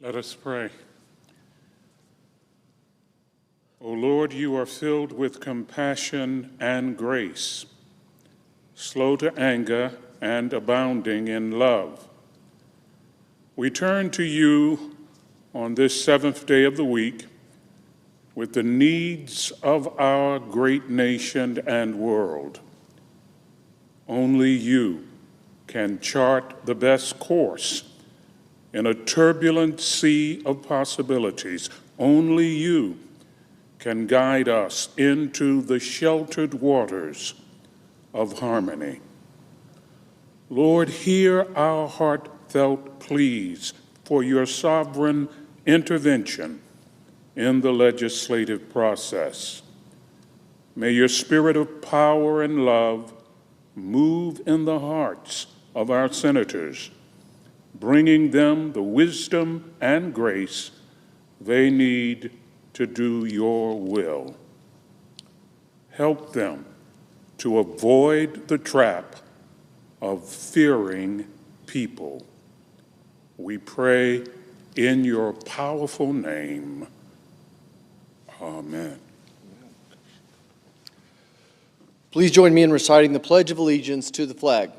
Let us pray. O Lord, you are filled with compassion and grace, slow to anger and abounding in love. We turn to you on this seventh day of the week with the needs of our great nation and world. Only you can chart the best course in a turbulent sea of possibilities. Only you can guide us into the sheltered waters of harmony. Lord, hear our heartfelt pleas for your sovereign intervention in the legislative process. May your spirit of power and love move in the hearts of our senators, bringing them the wisdom and grace they need to do your will. Help them to avoid the trap of fearing people. We pray in your powerful name. Amen. Please join me in reciting the Pledge of Allegiance to the flag.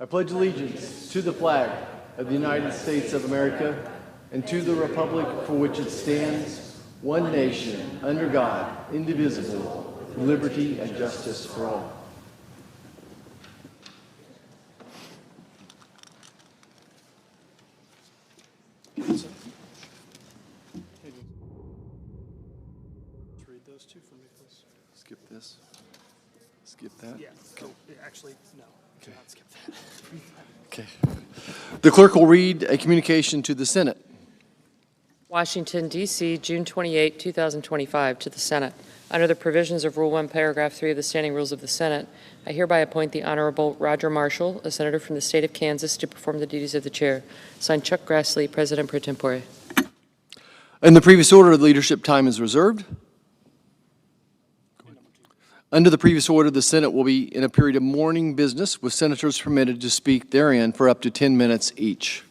I pledge allegiance to the flag of the United States of America and to the republic for which it stands, one nation, under God, indivisible, with liberty and justice for all. Read those two for me, please. Skip this. Skip that. Yeah. Okay. Actually, no. Okay. Not skip that. Okay. The clerk will read a communication to the Senate. Washington, D.C., June 28, 2025, to the Senate. Under the provisions of Rule 1, Paragraph 3 of the Standing Rules of the Senate, I hereby appoint the Honorable Roger Marshall, a senator from the state of Kansas, to perform the duties of the chair. Signed, Chuck Grassley, President pro tempore. In the previous order, the leadership time is reserved. Under the previous order, the Senate will be in a period of morning business, with senators permitted to speak therein for up to 10 minutes each.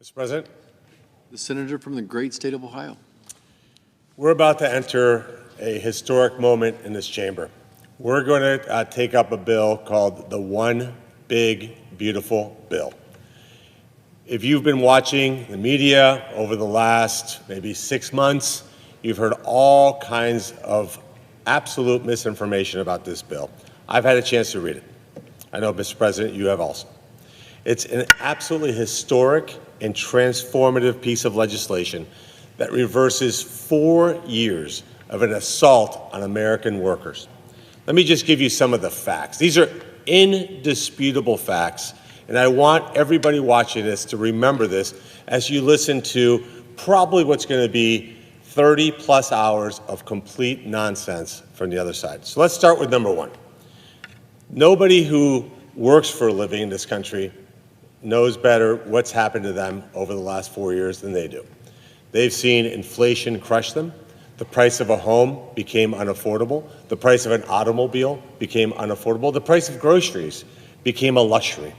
Mr. President, The senator from the great state of Ohio. we're about to enter a historic moment in this chamber. We're going to take up a bill called the One Big Beautiful Bill. If you've been watching the media over the last maybe 6 months, you've heard all kinds of absolute misinformation about this bill. I've had a chance to read it. I know, Mr. President, you have also. It's an absolutely historic and transformative piece of legislation that reverses 4 years of an assault on American workers. Let me just give you some of the facts. These are indisputable facts, and I want everybody watching this to remember this as you listen to probably what's going to be 30-plus hours of complete nonsense from the other side. So let's start with number one. Nobody who works for a living in this country knows better what's happened to them over the last 4 years than they do. They've seen inflation crush them. The price of a home became unaffordable. The price of an automobile became unaffordable. The price of groceries became a luxury.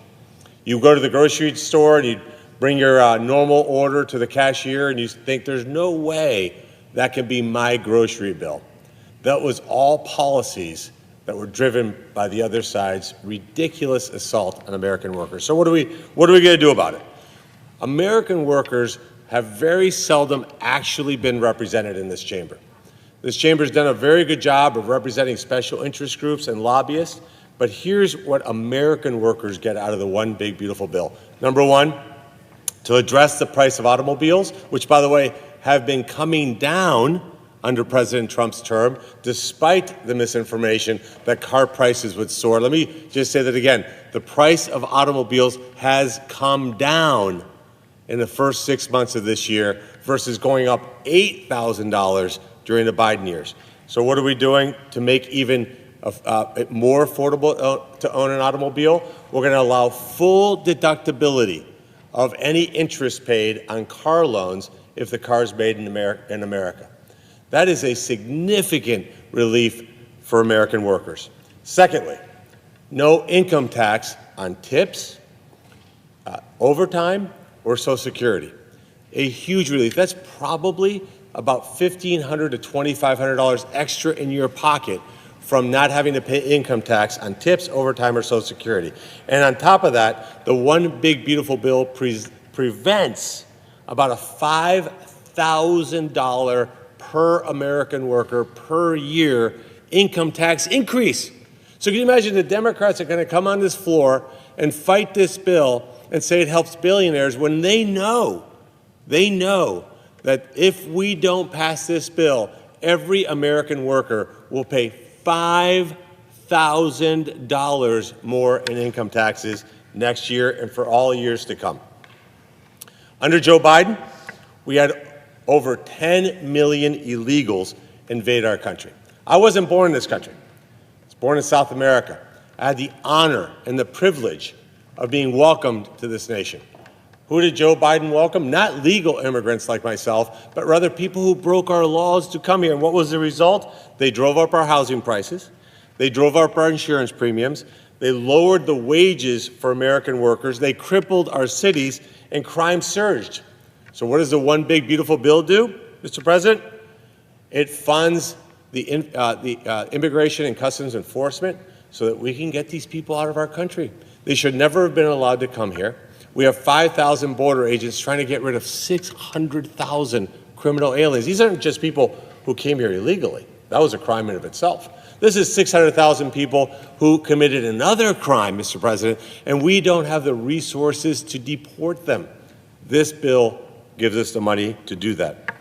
You go to the grocery store and you bring your normal order to the cashier and you think there's no way that can be my grocery bill. That was all policies that were driven by the other side's ridiculous assault on American workers. So what are we going to do about it? American workers have very seldom actually been represented in this chamber. This chamber has done a very good job of representing special interest groups and lobbyists, but here's what American workers get out of the One Big Beautiful Bill. Number one, to address the price of automobiles, which, by the way, have been coming down under President Trump's term, despite the misinformation that car prices would soar. Let me just say that again. The price of automobiles has come down in the first 6 months of this year versus going up $8,000 during the Biden years. So what are we doing to make even it more affordable to own an automobile? We're going to allow full deductibility of any interest paid on car loans if the car is made in America. That is a significant relief for American workers. Secondly, no income tax on tips, overtime, or Social Security. A huge relief. That's probably about $1,500 to $2,500 extra in your pocket from not having to pay income tax on tips, overtime, or Social Security. And on top of that, the One Big Beautiful Bill prevents about a $5,000 per American worker per year income tax increase. So can you imagine the Democrats are going to come on this floor and fight this bill and say it helps billionaires when they know that if we don't pass this bill, every American worker will pay $5,000 more in income taxes next year and for all years to come. Under Joe Biden, we had over 10 million illegals invade our country. I wasn't born in this country. I was born in South America. I had the honor and the privilege of being welcomed to this nation. Who did Joe Biden welcome? Not legal immigrants like myself, but rather people who broke our laws to come here. And what was the result? They drove up our housing prices. They drove up our insurance premiums. They lowered the wages for American workers. They crippled our cities, and crime surged. So what does the One Big Beautiful Bill do, Mr. President? It funds the Immigration and Customs Enforcement so that we can get these people out of our country. They should never have been allowed to come here. We have 5,000 border agents trying to get rid of 600,000 criminal aliens. These aren't just people who came here illegally. That was a crime in of itself. This is 600,000 people who committed another crime, Mr. President, and we don't have the resources to deport them. This bill gives us the money to do that.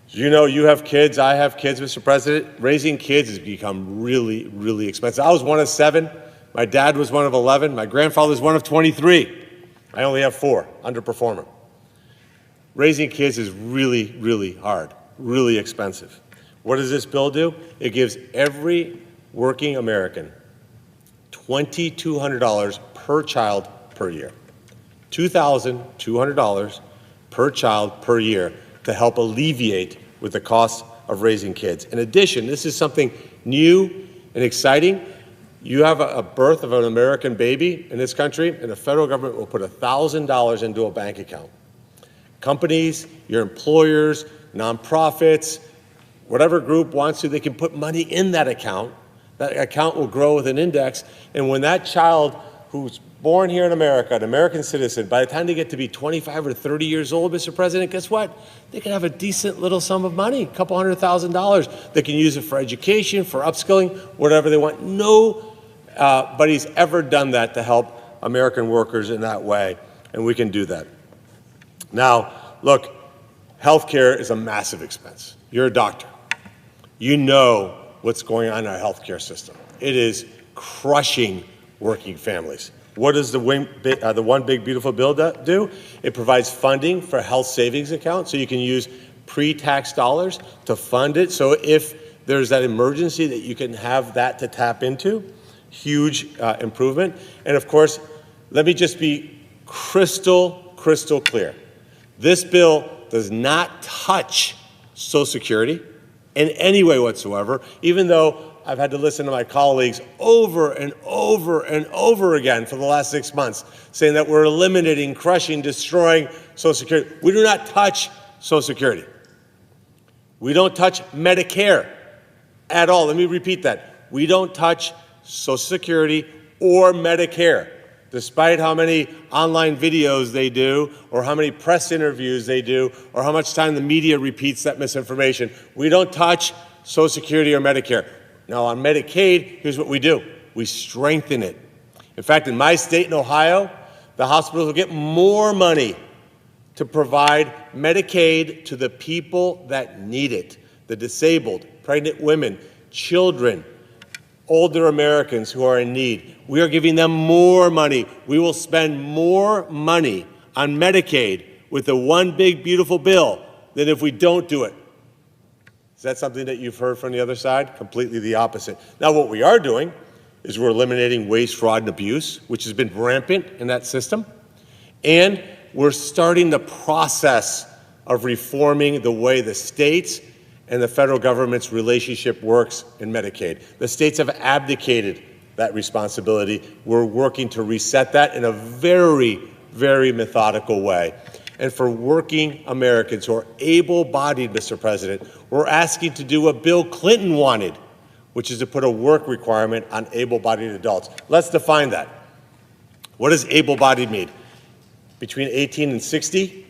You know, you have kids, I have kids, Mr. President. Raising kids has become really, really expensive. I was one of 7. My dad was one of 11. My grandfather was one of 23. I only have 4, underperformer. Raising kids is really, really hard, really expensive. What does this bill do? It gives every working American $2,200 per child per year. $2,200 per child per year to help alleviate with the cost of raising kids. In addition, this is something new and exciting. You have a birth of an American baby in this country, and the federal government will put $1,000 into a bank account. Companies, your employers, nonprofits, whatever group wants to, they can put money in that account. That account will grow with an index, and when that child who's born here in America, an American citizen, by the time they get to be 25 or 30 years old, Mr. President, guess what? They can have a decent little sum of money, a couple $100,000. They can use it for education, for upskilling, whatever they want. Nobody's ever done that to help American workers in that way, and we can do that. Now, look, healthcare is a massive expense. You're a doctor. You know what's going on in our healthcare system. It is crushing working families. What does the One Big Beautiful Bill do? It provides funding for health savings accounts, so you can use pre-tax dollars to fund it. So if there's that emergency, that you can have that to tap into. Huge improvement. And of course, let me just be crystal clear. This bill does not touch Social Security in any way whatsoever, even though I've had to listen to my colleagues over and over again for the last 6 months saying that we're eliminating, crushing, destroying Social Security. We do not touch Social Security. We don't touch Medicare at all. Let me repeat that. We don't touch Social Security or Medicare, despite how many online videos they do, or how many press interviews they do, or how much time the media repeats that misinformation. We don't touch Social Security or Medicare. Now, on Medicaid, here's what we do. We strengthen it. In fact, in my state, in Ohio, the hospitals will get more money to provide Medicaid to the people that need it, the disabled, pregnant women, children, older Americans who are in need. We are giving them more money. We will spend more money on Medicaid with the One Big Beautiful Bill than if we don't do it. Is that something that you've heard from the other side? Completely the opposite. Now, what we are doing is we're eliminating waste, fraud, and abuse, which has been rampant in that system. And we're starting the process of reforming the way the states and the federal government's relationship works in Medicaid. The states have abdicated that responsibility. We're working to reset that in a very methodical way. And for working Americans who are able-bodied, Mr. President, we're asking to do what Bill Clinton wanted, which is to put a work requirement on able-bodied adults. Let's define that. What does able-bodied mean? Between 18 and 60,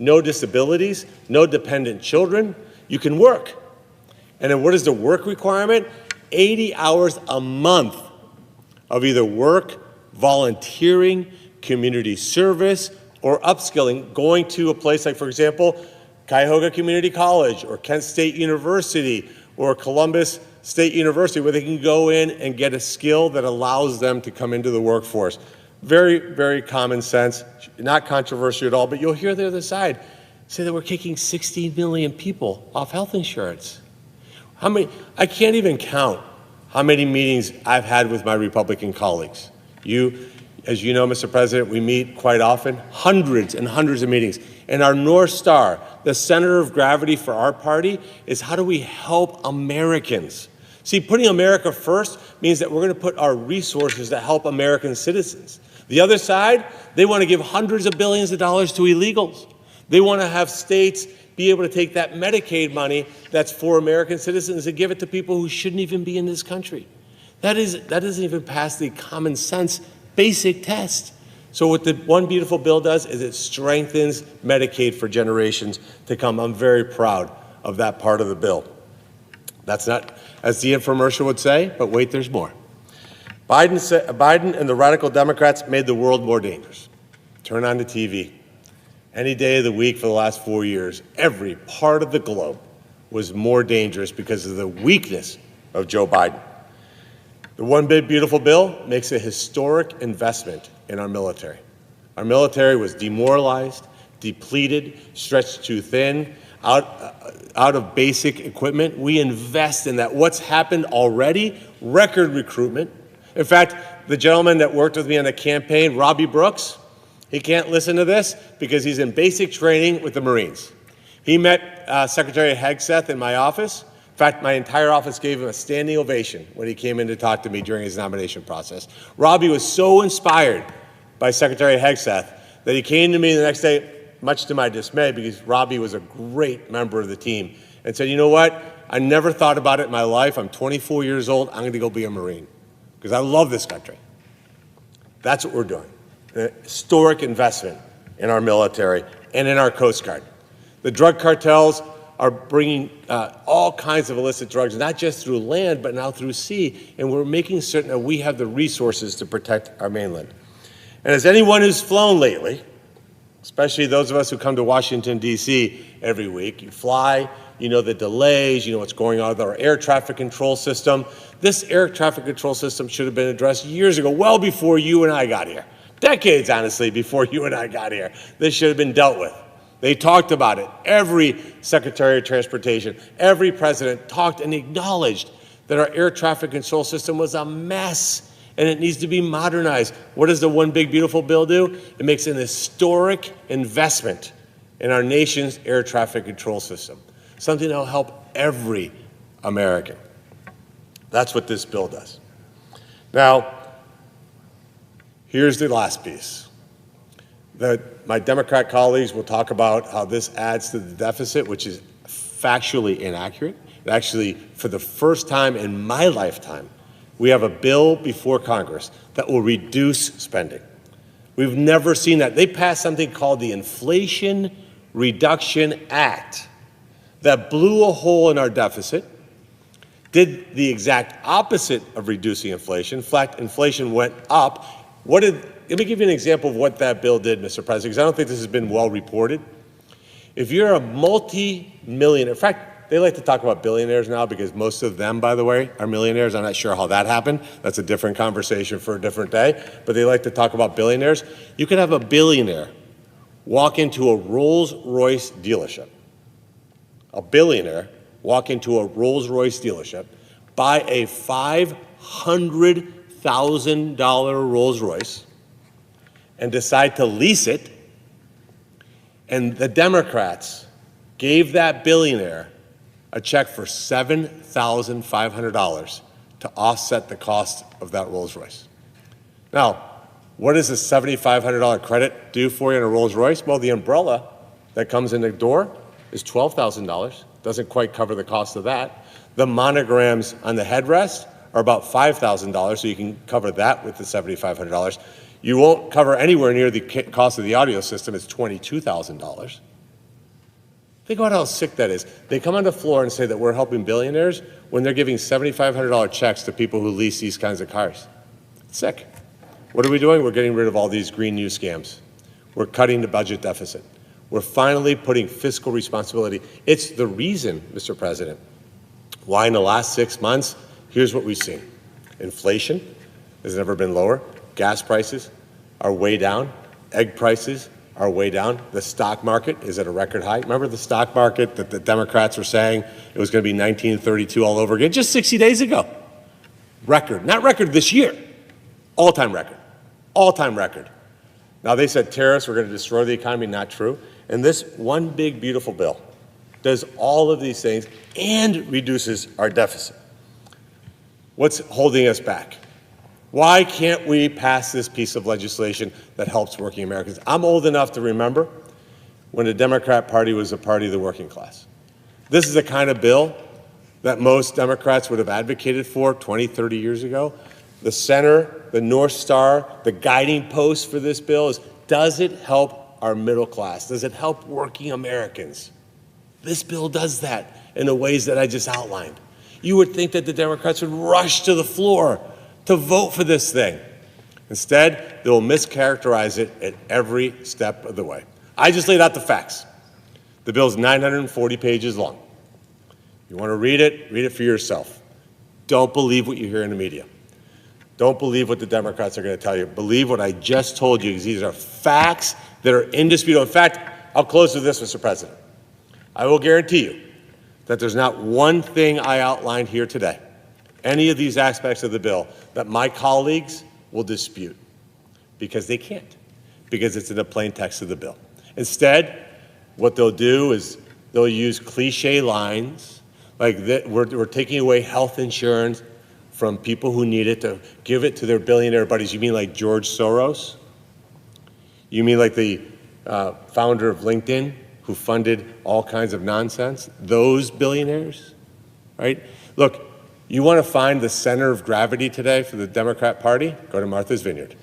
no disabilities, no dependent children, you can work. And then what is the work requirement? 80 hours a month of either work, volunteering, community service, or upskilling, going to a place like, for example, Cuyahoga Community College or Kent State University or Columbus State University, where they can go in and get a skill that allows them to come into the workforce. Very common sense, not controversial at all, but you'll hear the other side say that we're kicking 16 million people off health insurance. I can't even count how many meetings I've had with my Republican colleagues. As you know, Mr. President, we meet quite often, hundreds and hundreds of meetings. And our North Star, the center of gravity for our party, is how do we help Americans? See, putting America first means that we're going to put our resources to help American citizens. The other side, they want to give hundreds of billions of dollars to illegals. They want to have states be able to take that Medicaid money that's for American citizens and give it to people who shouldn't even be in this country. That doesn't even pass the common sense basic test. So what the One Beautiful Bill does is it strengthens Medicaid for generations to come. I'm very proud of that part of the bill. That's not, as the infomercial would say, but wait, there's more. Biden and the radical Democrats made the world more dangerous. Turn on the TV. Any day of the week for the last 4 years, every part of the globe was more dangerous because of the weakness of Joe Biden. The One Big Beautiful Bill makes a historic investment in our military. Our military was demoralized, depleted, stretched too thin, out of basic equipment. We invest in that. What's happened already? Record recruitment. In fact, the gentleman that worked with me on the campaign, Robbie Brooks, he can't listen to this because he's in basic training with the Marines. He met Secretary Hegseth in my office In fact, my entire office gave him a standing ovation when he came in to talk to me during his nomination process. Robbie was so inspired by Secretary Hegseth that he came to me the next day, much to my dismay, because Robbie was a great member of the team, and said, you know what? I never thought about it in my life. I'm 24 years old. I'm going to go be a Marine because I love this country. That's what we're doing. An historic investment in our military and in our Coast Guard. The drug cartels are bringing all kinds of illicit drugs, not just through land, but now through sea, and we're making certain that we have the resources to protect our mainland. And as anyone who's flown lately, especially those of us who come to Washington, D.C. every week, you fly, you know the delays, you know what's going on with our air traffic control system. This air traffic control system should have been addressed years ago, well before you and I got here. Decades, honestly, before you and I got here. This should have been dealt with. They talked about it. Every Secretary of Transportation, every president talked and acknowledged that our air traffic control system was a mess and it needs to be modernized. What does the One Big Beautiful Bill do? It makes an historic investment in our nation's air traffic control system, something that will help every American. That's what this bill does. Now, here's the last piece. My Democrat colleagues will talk about how this adds to the deficit, which is factually inaccurate. Actually, for the first time in my lifetime, we have a bill before Congress that will reduce spending. We've never seen that. They passed something called the Inflation Reduction Act that blew a hole in our deficit, did the exact opposite of reducing inflation. In fact, inflation went up. Let me give you an example of what that bill did, Mr. President, because I don't think this has been well reported. If you're a multi-millionaire, in fact, they like to talk about billionaires now because most of them, by the way, are millionaires. I'm not sure how that happened. That's a different conversation for a different day. But they like to talk about billionaires. You could have a billionaire walk into a Rolls-Royce dealership. A billionaire walk into a Rolls-Royce dealership, buy a $500,000 Rolls-Royce, and decide to lease it, and the Democrats gave that billionaire a check for $7,500 to offset the cost of that Rolls-Royce. Now, what does a $7,500 credit do for you in a Rolls-Royce? Well, the umbrella that comes in the door is $12,000. Doesn't quite cover the cost of that. The monograms on the headrest are about $5,000, so you can cover that with the $7,500. You won't cover anywhere near the cost of the audio system. It's $22,000. Think about how sick that is. They come on the floor and say that we're helping billionaires when they're giving $7,500 checks to people who lease these kinds of cars. It's sick. What are we doing? We're getting rid of all these green new scams. We're cutting the budget deficit. We're finally putting fiscal responsibility. It's the reason, Mr. President, why in the last 6 months, here's what we've seen. Inflation has never been lower. Gas prices are way down. Egg prices are way down. The stock market is at a record high. Remember the stock market that the Democrats were saying it was going to be 1932 all over again just 60 days ago? Record. Not record this year. All-time record. All-time record. Now, they said tariffs were going to destroy the economy. Not true. And this One Big Beautiful Bill does all of these things and reduces our deficit. What's holding us back? Why can't we pass this piece of legislation that helps working Americans? I'm old enough to remember when the Democrat Party was a party of the working class. This is the kind of bill that most Democrats would have advocated for 20, 30 years ago. The center, the North Star, the guiding post for this bill is, does it help our middle class? Does it help working Americans? This bill does that in the ways that I just outlined. You would think that the Democrats would rush to the floor to vote for this thing. Instead, they will mischaracterize it at every step of the way. I just laid out the facts. The bill is 940 pages long. You want to read it for yourself. Don't believe what you hear in the media. Don't believe what the Democrats are going to tell you. Believe what I just told you, because these are facts that are indisputable. In fact, I'll close with this, Mr. President. I will guarantee you that there's not one thing I outlined here today, any of these aspects of the bill, that my colleagues will dispute, because they can't, because it's in the plain text of the bill. Instead, what they'll do is they'll use cliche lines. Like that, we're taking away health insurance from people who need it to give it to their billionaire buddies. You mean like George Soros? You mean like the founder of LinkedIn who funded all kinds of nonsense? Those billionaires, right? Look, you want to find the center of gravity today for the Democrat Party? Go to Martha's Vineyard,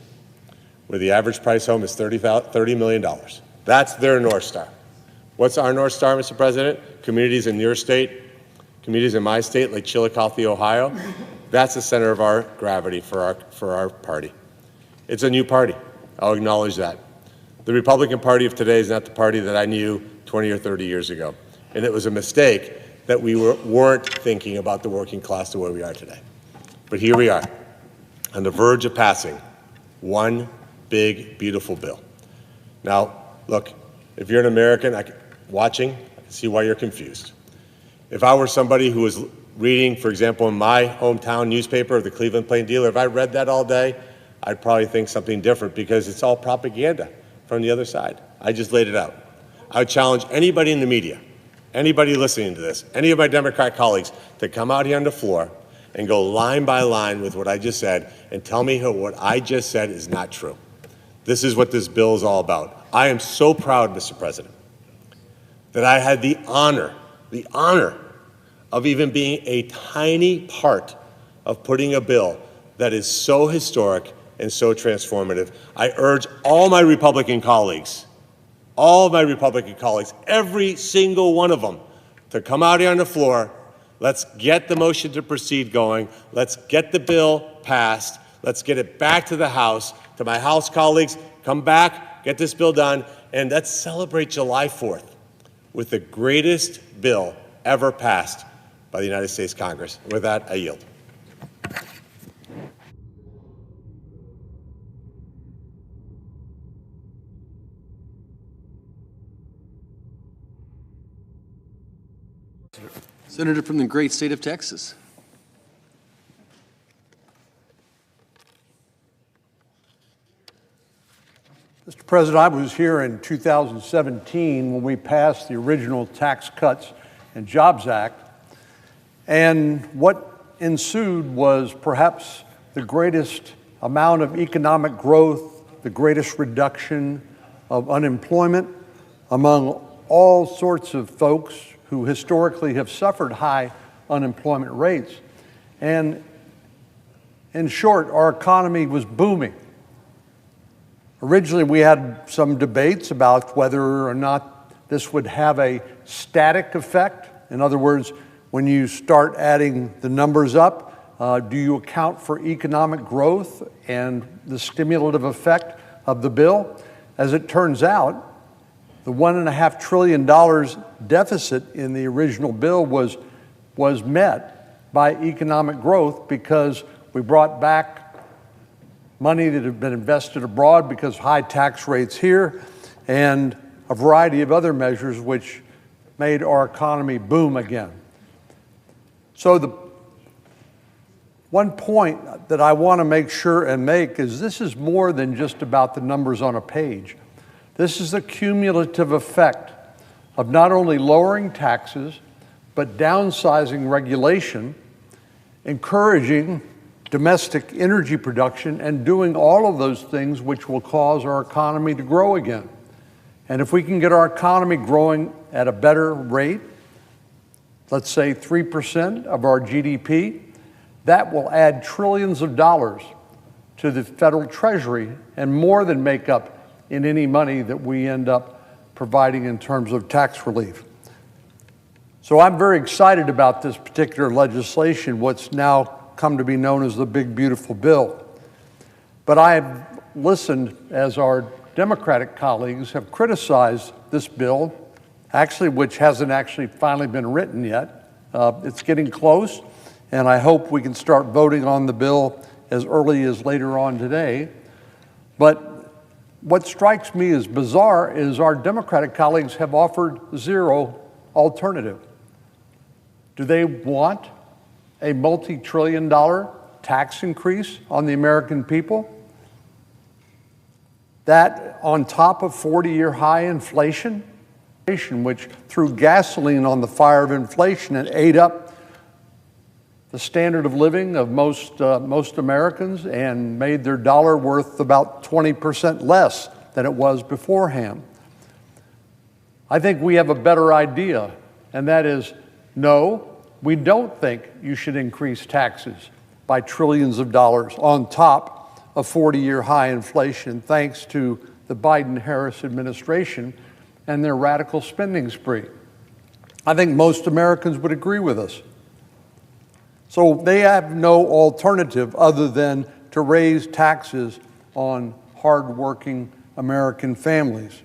where the average price home is $30 million. That's their North Star. What's our North Star, Mr. President? Communities in your state, communities in my state, like Chillicothe, Ohio. That's the center of our gravity for our party. It's a new party. I'll acknowledge that. The Republican Party of today is not the party that I knew 20 or 30 years ago. And it was a mistake that we weren't thinking about the working class the way we are today. But here we are, on the verge of passing one big, beautiful bill. Now, look, if you're an American watching, I can see why you're confused. If I were somebody who was reading, for example, in my hometown newspaper, the Cleveland Plain Dealer, if I read that all day, I'd probably think something different because it's all propaganda from the other side. I just laid it out. I would challenge anybody in the media, anybody listening to this, any of my Democrat colleagues to come out here on the floor and go line by line with what I just said and tell me what I just said is not true. This is what this bill is all about. I am so proud, Mr. President, that I had the honor of even being a tiny part of putting a bill that is so historic and so transformative. I urge all my Republican colleagues, every single one of them, to come out here on the floor. Let's get the motion to proceed going. Let's get the bill passed. Let's get it back to the House. To my House colleagues, come back, get this bill done, and let's celebrate July 4th with the greatest bill ever passed by the United States Congress. With that, I yield. Senator from the great state of Texas. Mr. President, I was here in 2017 when we passed the original Tax Cuts and Jobs Act, and what ensued was perhaps the greatest amount of economic growth, the greatest reduction of unemployment among all sorts of folks who historically have suffered high unemployment rates. And in short, our economy was booming. Originally, we had some debates about whether or not this would have a static effect. In other words, when you start adding the numbers up, do you account for economic growth and the stimulative effect of the bill? As it turns out, the $1.5 trillion deficit in the original bill was met by economic growth because we brought back money that had been invested abroad because of high tax rates here and a variety of other measures which made our economy boom again. So the one point that I want to make sure and make is this is more than just about the numbers on a page. This is the cumulative effect of not only lowering taxes, but downsizing regulation, encouraging domestic energy production, and doing all of those things which will cause our economy to grow again. And if we can get our economy growing at a better rate, let's say 3% of our GDP, that will add trillions of dollars to the federal treasury and more than make up in any money that we end up providing in terms of tax relief. So I'm very excited about this particular legislation, what's now come to be known as the Big Beautiful Bill. But I've listened as our Democratic colleagues have criticized this bill, actually, which hasn't actually finally been written yet. It's getting close, and I hope we can start voting on the bill as early as later on today. But what strikes me as bizarre is our Democratic colleagues have offered zero alternative. Do they want a multi-trillion-dollar tax increase on the American people? That on top of 40-year high inflation, which threw gasoline on the fire of inflation and ate up the standard of living of most Americans and made their dollar worth about 20% less than it was beforehand. I think we have a better idea, and that is, no, we don't think you should increase taxes by trillions of dollars on top of 40-year high inflation, thanks to the Biden-Harris administration and their radical spending spree. I think most Americans would agree with us. So they have no alternative other than to raise taxes on hardworking American families.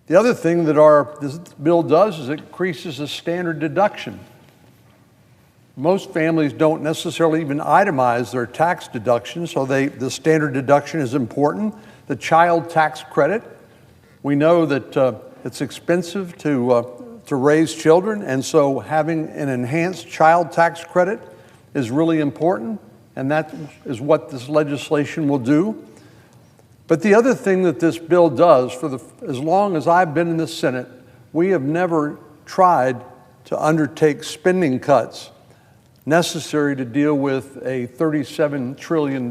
The other thing that this bill does is it increases the standard deduction. Most families don't necessarily even itemize their tax deductions, so the standard deduction is important. The child tax credit, we know that it's expensive to raise children, and so having an enhanced child tax credit is really important, and that is what this legislation will do. But the other thing that this bill does, as long as I've been in the Senate, we have never tried to undertake spending cuts necessary to deal with a $37 trillion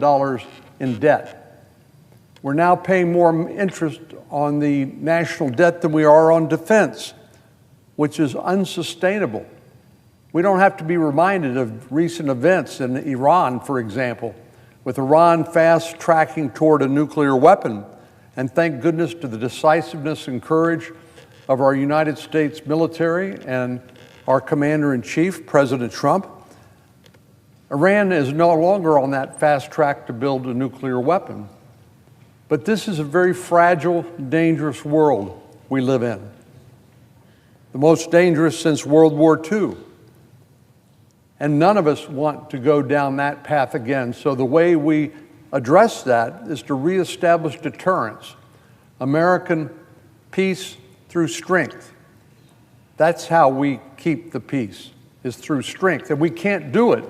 in debt. We're now paying more interest on the national debt than we are on defense, which is unsustainable. We don't have to be reminded of recent events in Iran, for example, with Iran fast tracking toward a nuclear weapon. And thank goodness to the decisiveness and courage of our United States military and our commander-in-chief, President Trump. Iran is no longer on that fast track to build a nuclear weapon. But this is a very fragile, dangerous world we live in. The most dangerous since World War II. And none of us want to go down that path again. So the way we address that is to reestablish deterrence. American peace through strength. That's how we keep the peace, is through strength. And we can't do it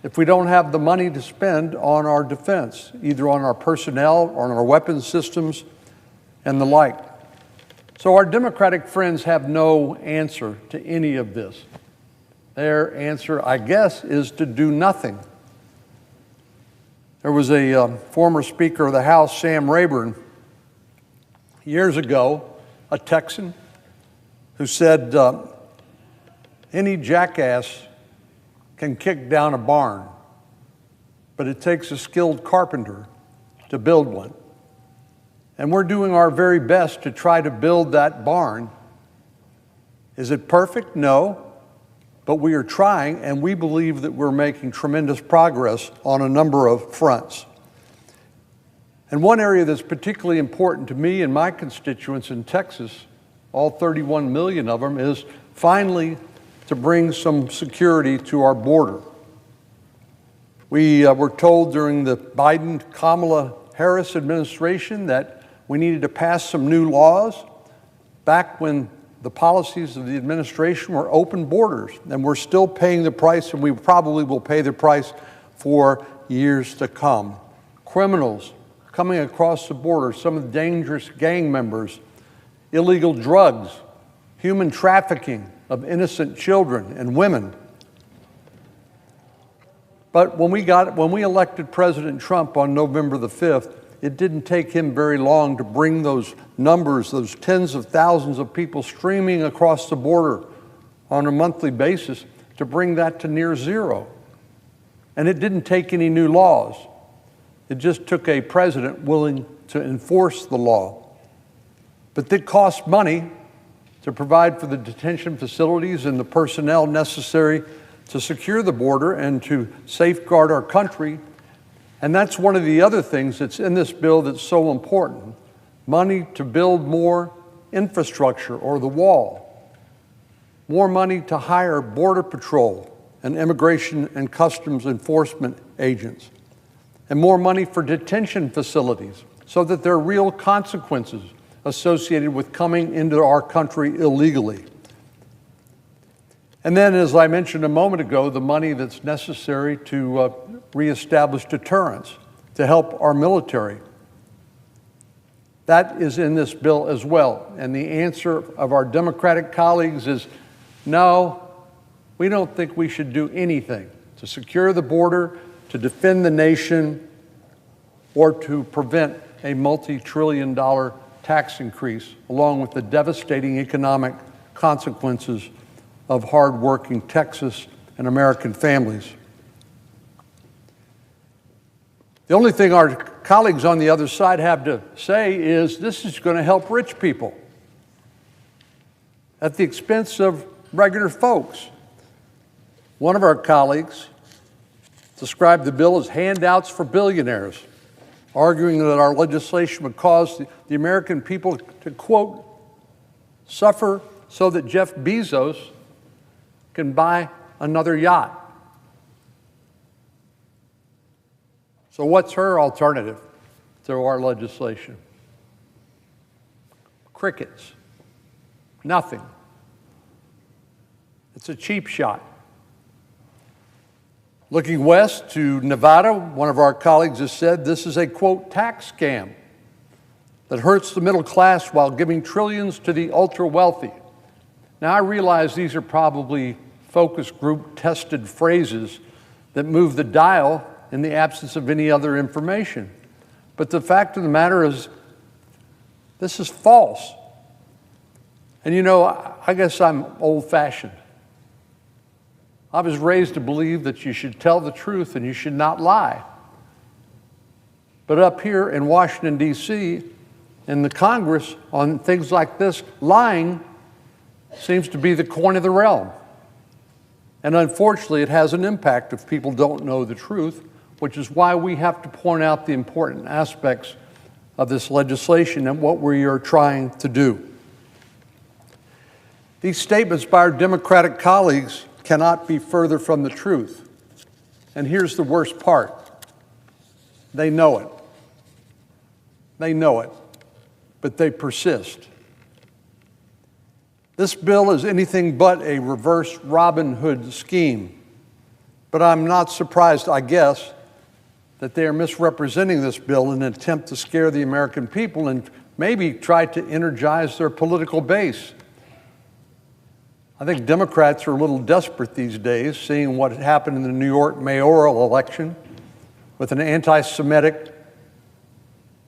if we don't have the money to spend on our defense, either on our personnel, or on our weapons systems, and the like. So our Democratic friends have no answer to any of this. Their answer, I guess, is to do nothing. There was a former Speaker of the House, Sam Rayburn, years ago, a Texan, who said, any jackass can kick down a barn, but it takes a skilled carpenter to build one. And we're doing our very best to try to build that barn. Is it perfect? No. But we are trying, and we believe that we're making tremendous progress on a number of fronts. And one area that's particularly important to me and my constituents in Texas, all 31 million of them, is finally to bring some security to our border. We were told during the Biden-Kamala Harris administration that we needed to pass some new laws back when the policies of the administration were open borders, and we're still paying the price, and we probably will pay the price for years to come. Criminals coming across the border, some of the dangerous gang members, illegal drugs, human trafficking of innocent children and women. But when we elected President Trump on November the 5th, it didn't take him very long to bring those numbers, those tens of thousands of people streaming across the border on a monthly basis, to bring that to near zero. And it didn't take any new laws. It just took a president willing to enforce the law. But it costs money to provide for the detention facilities and the personnel necessary to secure the border and to safeguard our country. And that's one of the other things that's in this bill that's so important. Money to build more infrastructure, or the wall. More money to hire Border Patrol and Immigration and Customs Enforcement agents. And more money for detention facilities so that there are real consequences associated with coming into our country illegally. And then, as I mentioned a moment ago, the money that's necessary to reestablish deterrence, to help our military. That is in this bill as well. And the answer of our Democratic colleagues is, no, we don't think we should do anything to secure the border, to defend the nation, or to prevent a multi-trillion-dollar tax increase, along with the devastating economic consequences of hard-working Texas and American families. The only thing our colleagues on the other side have to say is this is going to help rich people at the expense of regular folks. One of our colleagues described the bill as handouts for billionaires, arguing that our legislation would cause the American people to, quote, suffer so that Jeff Bezos can buy another yacht. So what's her alternative to our legislation? Crickets. Nothing. It's a cheap shot. Looking west to Nevada, one of our colleagues has said this is a, quote, tax scam that hurts the middle class while giving trillions to the ultra-wealthy. Now, I realize these are probably focus group tested phrases that move the dial in the absence of any other information. But the fact of the matter is, this is false. And you know, I guess I'm old-fashioned. I was raised to believe that you should tell the truth and you should not lie. But up here in Washington, D.C., in the Congress, on things like this, lying seems to be the coin of the realm. And unfortunately, it has an impact if people don't know the truth, which is why we have to point out the important aspects of this legislation and what we are trying to do. These statements by our Democratic colleagues cannot be further from the truth. And here's the worst part. They know it. They know it, but they persist. This bill is anything but a reverse Robin Hood scheme. But I'm not surprised, I guess, that they are misrepresenting this bill in an attempt to scare the American people and maybe try to energize their political base. I think Democrats are a little desperate these days, seeing what happened in the New York mayoral election with an anti-Semitic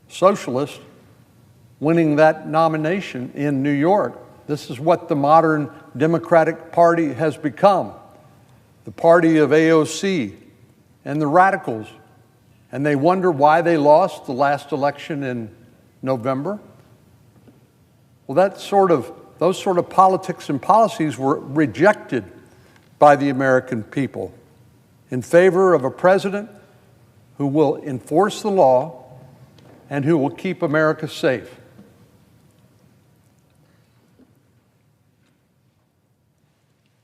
socialist winning that nomination in New York. This is what the modern Democratic Party has become, the party of AOC and the radicals. And they wonder why they lost the last election in November. Well, those sort of politics and policies were rejected by the American people in favor of a president who will enforce the law and who will keep America safe.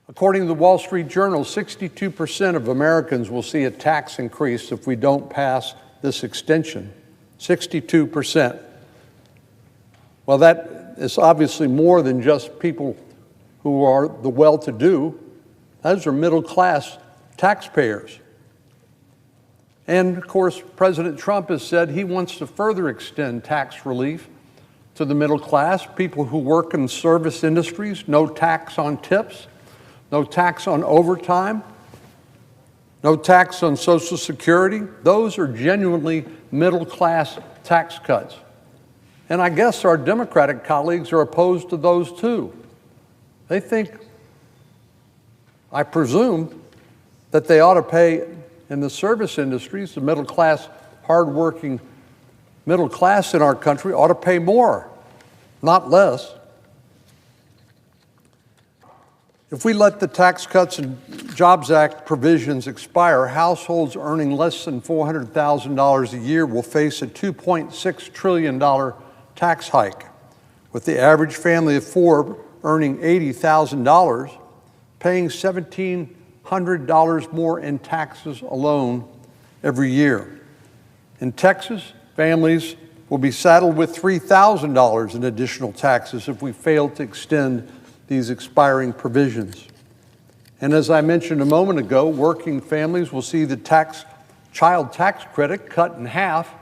According to the Wall Street Journal, 62% of Americans will see a tax increase if we don't pass this extension. 62%. Well, that is obviously more than just people who are the well-to-do. Those are middle-class taxpayers. And, of course, President Trump has said he wants to further extend tax relief to the middle class, people who work in service industries, no tax on tips, no tax on overtime, no tax on Social Security. Those are genuinely middle-class tax cuts. And I guess our Democratic colleagues are opposed to those too. They think, I presume, that they ought to pay in the service industries, the middle class, hardworking middle class in our country ought to pay more, not less. If we let the Tax Cuts and Jobs Act provisions expire, households earning less than $400,000 a year will face a $2.6 trillion tax hike, with the average family of four earning $80,000 paying $1,700 more in taxes alone every year. In Texas, families will be saddled with $3,000 in additional taxes if we fail to extend these expiring provisions. And as I mentioned a moment ago, working families will see the child tax credit cut in half.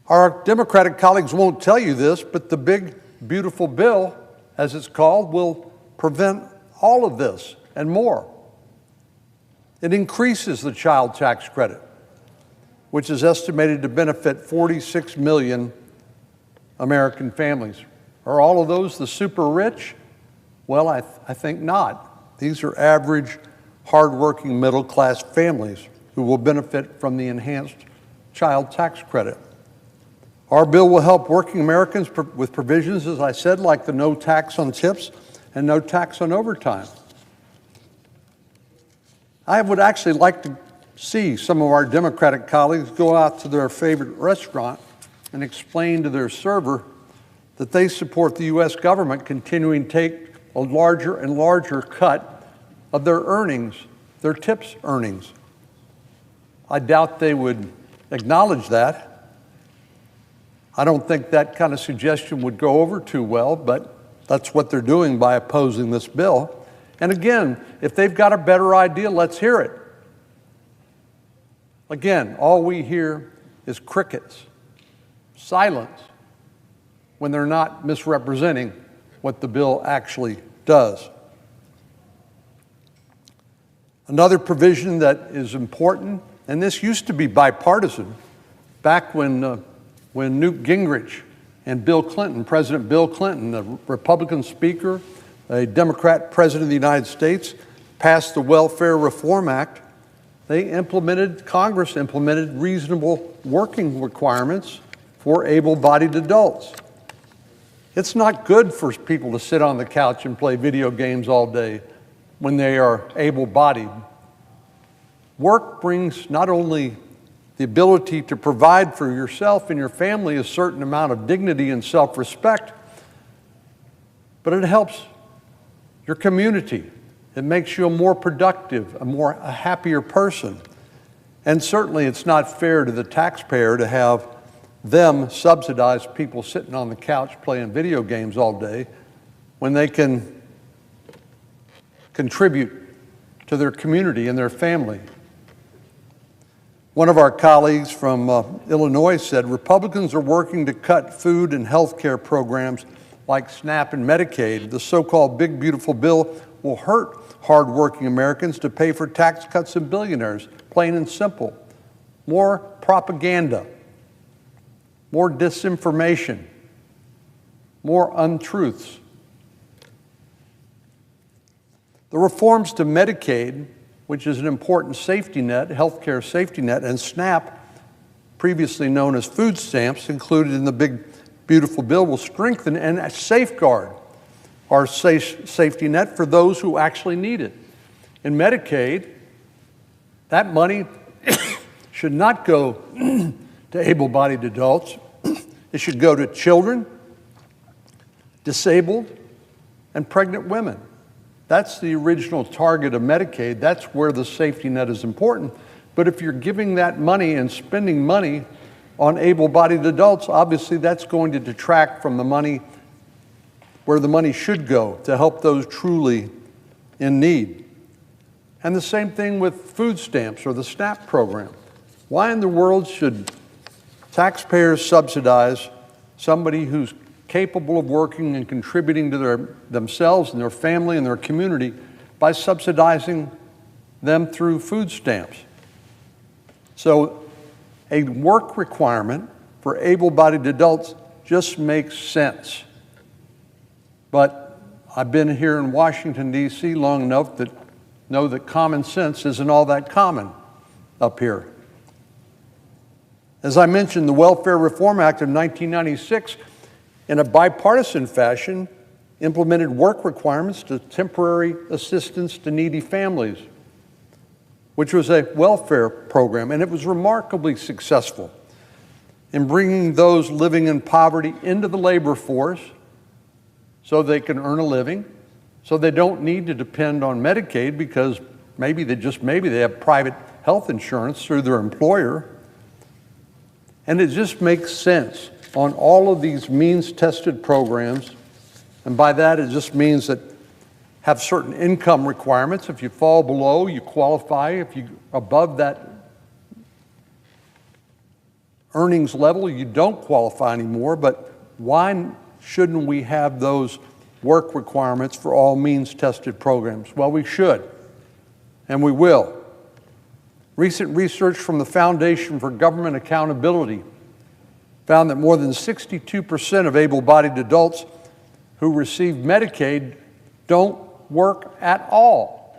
Our Democratic colleagues won't tell you this, but the big, beautiful bill, as it's called, will prevent all of this and more. It increases the child tax credit, which is estimated to benefit 46 million American families. Are all of those the super rich? Well, I think not. These are average, hardworking, middle-class families who will benefit from the enhanced child tax credit. Our bill will help working Americans with provisions, as I said, like the no tax on tips and no tax on overtime. I would actually like to see some of our Democratic colleagues go out to their favorite restaurant and explain to their server that they support the U.S. government continuing to take a larger and larger cut of their earnings, their tips earnings. I doubt they would acknowledge that. I don't think that kind of suggestion would go over too well, but that's what they're doing by opposing this bill. And again, if they've got a better idea, let's hear it. Again, all we hear is crickets, silence, when they're not misrepresenting what the bill actually does. Another provision that is important, and this used to be bipartisan, back when Newt Gingrich and Bill Clinton, President Bill Clinton, the Republican Speaker, a Democrat President of the United States, passed the Welfare Reform Act. Congress implemented reasonable working requirements for able-bodied adults. It's not good for people to sit on the couch and play video games all day when they are able-bodied. Work brings not only the ability to provide for yourself and your family a certain amount of dignity and self-respect, but it helps your community. It makes you a more productive, a happier person. And certainly it's not fair to the taxpayer to have them subsidize people sitting on the couch playing video games all day when they can contribute to their community and their family. One of our colleagues from Illinois said, Republicans are working to cut food and health care programs like SNAP and Medicaid. The so-called big, beautiful bill will hurt hardworking Americans to pay for tax cuts and billionaires, plain and simple. More propaganda, more disinformation, more untruths. The reforms to Medicaid, which is an important safety net, healthcare safety net, and SNAP, previously known as food stamps, included in the big, beautiful bill, will strengthen and safeguard our safety net for those who actually need it. In Medicaid, that money should not go to able-bodied adults. It should go to children, disabled, and pregnant women. That's the original target of Medicaid. That's where the safety net is important. But if you're giving that money and spending money on able-bodied adults, obviously that's going to detract from the money where the money should go to help those truly in need. And the same thing with food stamps or the SNAP program. Why in the world should taxpayers subsidize somebody who's capable of working and contributing to themselves and their family and their community by subsidizing them through food stamps? So a work requirement for able-bodied adults just makes sense. But I've been here in Washington, D.C. long enough to know that common sense isn't all that common up here. As I mentioned, the Welfare Reform Act of 1996, in a bipartisan fashion, implemented work requirements to temporary assistance to needy families, which was a welfare program, and it was remarkably successful in bringing those living in poverty into the labor force so they can earn a living, so they don't need to depend on Medicaid because maybe they have private health insurance through their employer. And it just makes sense on all of these means-tested programs, and by that it just means that have certain income requirements. If you fall below, you qualify. If you're above that earnings level, you don't qualify anymore. But why shouldn't we have those work requirements for all means-tested programs. Well, we should, and we will. Recent research from the Foundation for Government Accountability found that more than 62% of able-bodied adults who receive Medicaid don't work at all.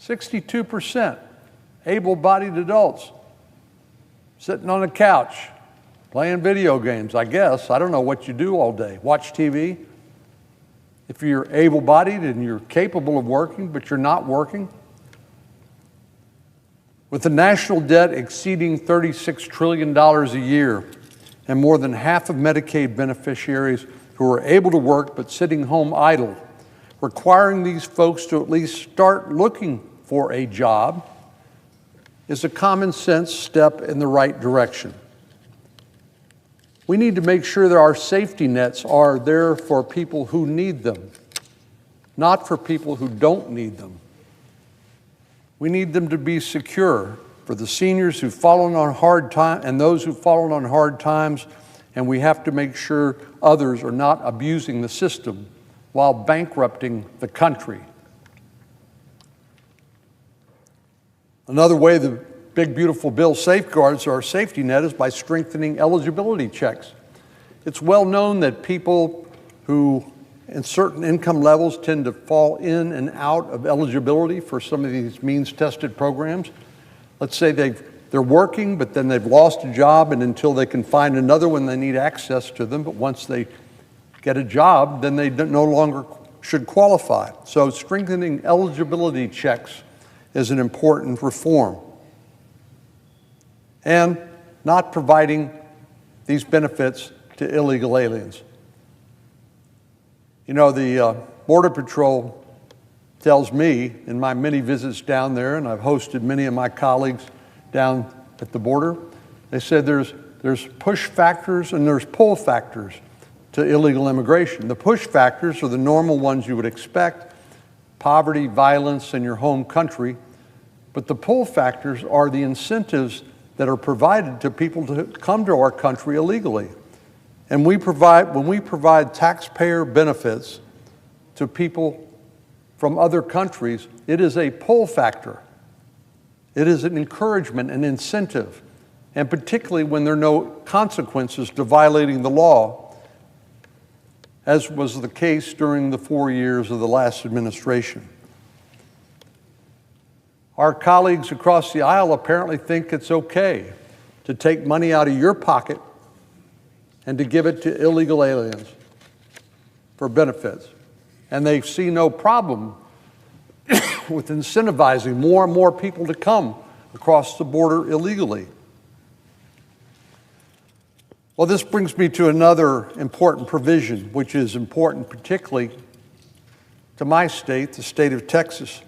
62% able-bodied adults sitting on a couch, playing video games, I guess. I don't know what you do all day. Watch TV. If you're able-bodied and you're capable of working, but you're not working. With the national debt exceeding $36 trillion a year and more than half of Medicaid beneficiaries who are able to work but sitting home idle, requiring these folks to at least start looking for a job is a common sense step in the right direction. We need to make sure that our safety nets are there for people who need them, not for people who don't need them. We need them to be secure for the seniors who've fallen on hard times and those who've fallen on hard times, and we have to make sure others are not abusing the system while bankrupting the country. Another way the big, beautiful bill safeguards our safety net is by strengthening eligibility checks. It's well known that people who in certain income levels tend to fall in and out of eligibility for some of these means-tested programs. Let's say they're working, but then they've lost a job, and until they can find another one, they need access to them. But once they get a job, then they no longer should qualify. So strengthening eligibility checks is an important reform. And not providing these benefits to illegal aliens. You know, the Border Patrol tells me in my many visits down there, and I've hosted many of my colleagues down at the border, they said there's push factors and there's pull factors to illegal immigration. The push factors are the normal ones you would expect: poverty, violence in your home country. But the pull factors are the incentives that are provided to people to come to our country illegally. And when we provide taxpayer benefits to people from other countries, it is a pull factor. It is an encouragement, an incentive, and particularly when there are no consequences to violating the law, as was the case during the 4 years of the last administration. Our colleagues across the aisle apparently think it's okay to take money out of your pocket and to give it to illegal aliens for benefits. And they see no problem with incentivizing more and more people to come across the border illegally. Well, this brings me to another important provision, which is important particularly to my state, the state of Texas.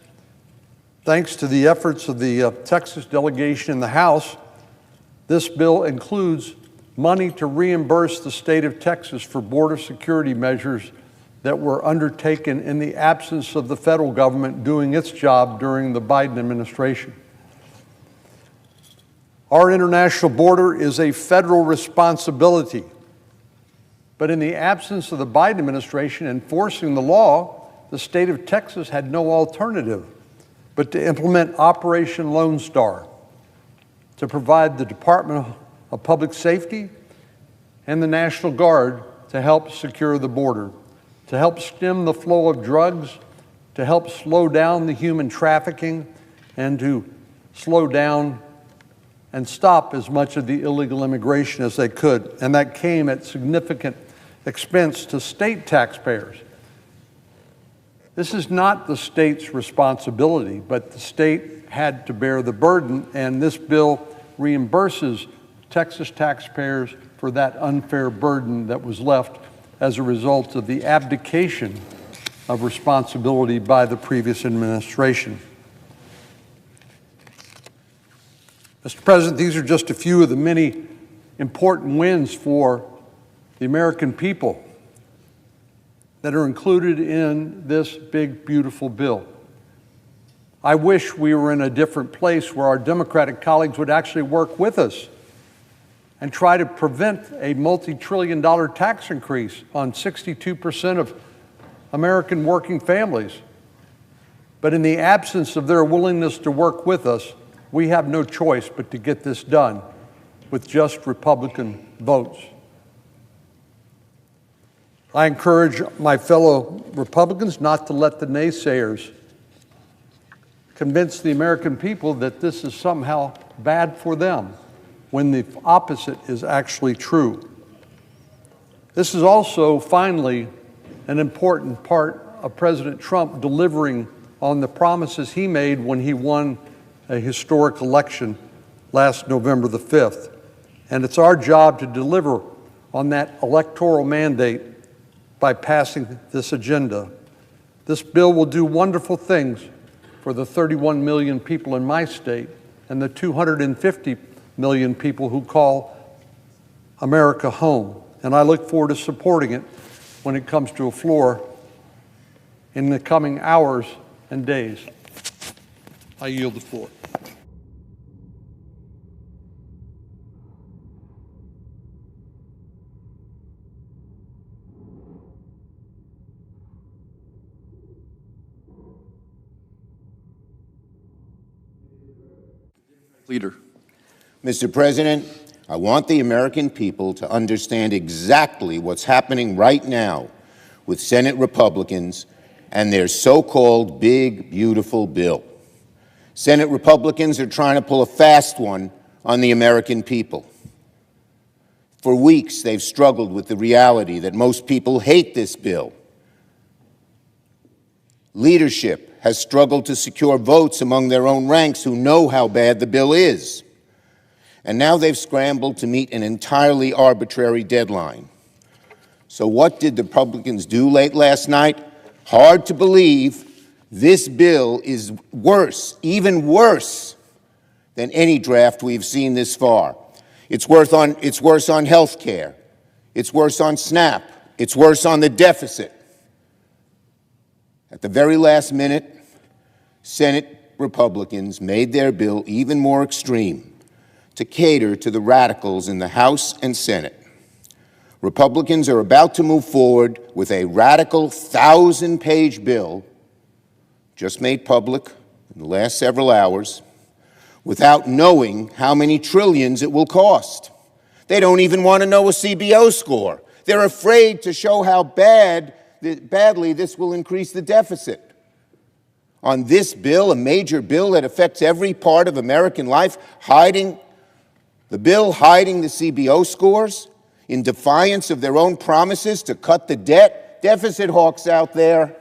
Thanks to the efforts of the Texas delegation in the House, this bill includes money to reimburse the state of Texas for border security measures that were undertaken in the absence of the federal government doing its job during the Biden administration. Our international border is a federal responsibility, but in the absence of the Biden administration enforcing the law, the state of Texas had no alternative but to implement Operation Lone Star, to provide the Department of Public Safety and the National Guard to help secure the border, to help stem the flow of drugs, to help slow down the human trafficking, and to slow down and stop as much of the illegal immigration as they could. And that came at significant expense to state taxpayers. This is not the state's responsibility, but the state had to bear the burden, and this bill reimburses Texas taxpayers for that unfair burden that was left as a result of the abdication of responsibility by the previous administration. Mr. President, these are just a few of the many important wins for the American people that are included in this big, beautiful bill. I wish we were in a different place where our Democratic colleagues would actually work with us and try to prevent a multi-trillion-dollar tax increase on 62% of American working families. But in the absence of their willingness to work with us, we have no choice but to get this done with just Republican votes. I encourage my fellow Republicans not to let the naysayers convince the American people that this is somehow bad for them, when the opposite is actually true. This is also, finally, an important part of President Trump delivering on the promises he made when he won a historic election last November the 5th. And it's our job to deliver on that electoral mandate by passing this agenda. This bill will do wonderful things for the 31 million people in my state and the 250 million people who call America home. And I look forward to supporting it when it comes to a floor in the coming hours and days. I yield the floor. Leader. Mr. President, I want the American people to understand exactly what's happening right now with Senate Republicans and their so-called big, beautiful bill. Senate Republicans are trying to pull a fast one on the American people. For weeks, they've struggled with the reality that most people hate this bill. Leadership has struggled to secure votes among their own ranks who know how bad the bill is. And now they've scrambled to meet an entirely arbitrary deadline. So what did the Republicans do late last night? Hard to believe. This bill is worse, even worse, than any draft we've seen this far. It's worse on health care. It's worse on SNAP. It's worse on the deficit. At the very last minute, Senate Republicans made their bill even more extreme to cater to the radicals in the House and Senate. Republicans are about to move forward with a radical 1,000-page bill, just made public in the last several hours, without knowing how many trillions it will cost. They don't even want to know a CBO score. They're afraid to show how badly this will increase the deficit. On this bill, a major bill that affects every part of American life, hiding the CBO scores in defiance of their own promises to cut the debt. Deficit hawks out there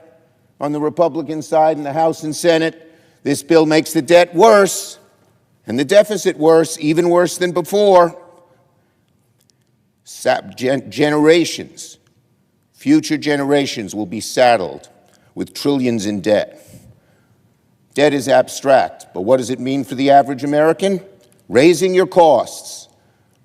on the Republican side in the House and Senate. This bill makes the debt worse and the deficit worse, even worse than before. Generations, future generations will be saddled with trillions in debt. Debt is abstract, but what does it mean for the average American? Raising your costs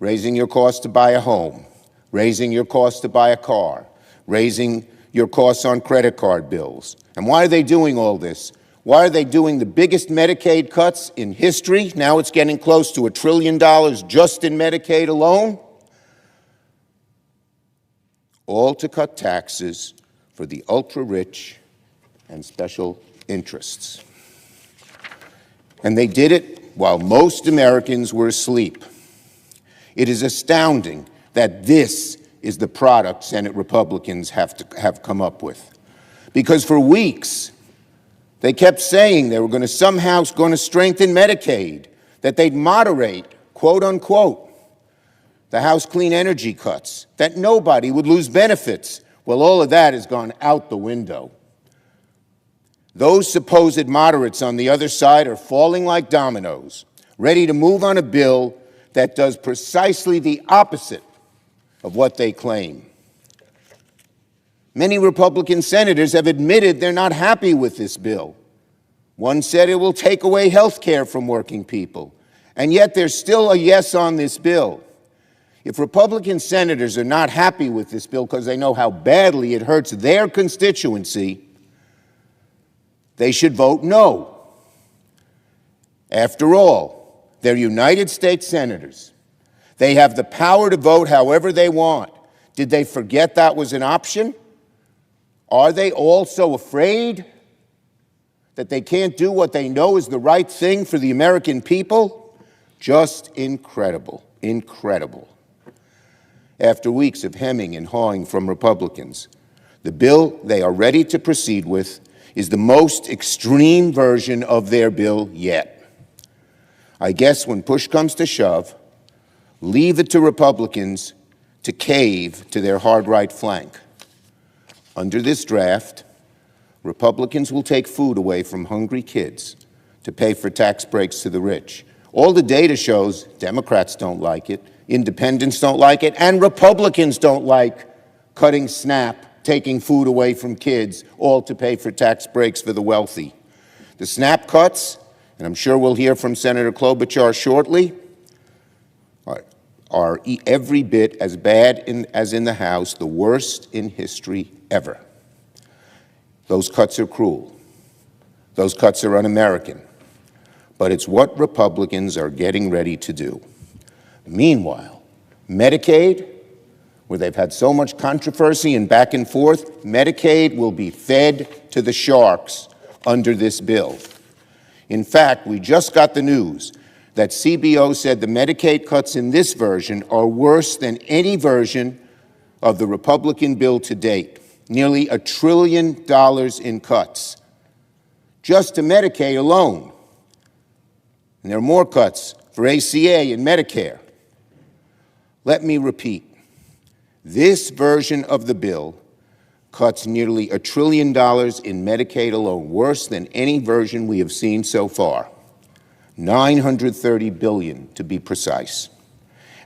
to buy a home, raising your costs to buy a car, raising your costs on credit card bills. And why are they doing all this? Why are they doing the biggest Medicaid cuts in history? Now it's getting close to $1 trillion just in Medicaid alone. All to cut taxes for the ultra-rich and special interests. And they did it while most Americans were asleep. It is astounding that this is the product Senate Republicans have come up with. Because for weeks, they kept saying they were somehow going to strengthen Medicaid, that they'd moderate, quote unquote, the House clean energy cuts, that nobody would lose benefits. Well, all of that has gone out the window. Those supposed moderates on the other side are falling like dominoes, ready to move on a bill that does precisely the opposite of what they claim. Many Republican senators have admitted they're not happy with this bill. One said it will take away health care from working people, and yet there's still a yes on this bill. If Republican senators are not happy with this bill because they know how badly it hurts their constituency, they should vote no. After all, they're United States senators. They have the power to vote however they want. Did they forget that was an option? Are they all so afraid that they can't do what they know is the right thing for the American people? Just incredible, incredible. After weeks of hemming and hawing from Republicans, the bill they are ready to proceed with is the most extreme version of their bill yet. I guess when push comes to shove, leave it to Republicans to cave to their hard right flank. Under this draft, Republicans will take food away from hungry kids to pay for tax breaks to the rich. All the data shows Democrats don't like it, independents don't like it, and Republicans don't like cutting SNAP, taking food away from kids, all to pay for tax breaks for the wealthy. The SNAP cuts, and I'm sure we'll hear from Senator Klobuchar shortly, are every bit as bad as in the House, the worst in history ever. Those cuts are cruel. Those cuts are un-American. But it's what Republicans are getting ready to do. Meanwhile, Medicaid, where they've had so much controversy and back and forth, Medicaid will be fed to the sharks under this bill. In fact, we just got the news that CBO said the Medicaid cuts in this version are worse than any version of the Republican bill to date. Nearly $1 trillion in cuts, just to Medicaid alone. And there are more cuts for ACA and Medicare. Let me repeat, this version of the bill cuts nearly $1 trillion in Medicaid alone, worse than any version we have seen so far. $930 billion to be precise.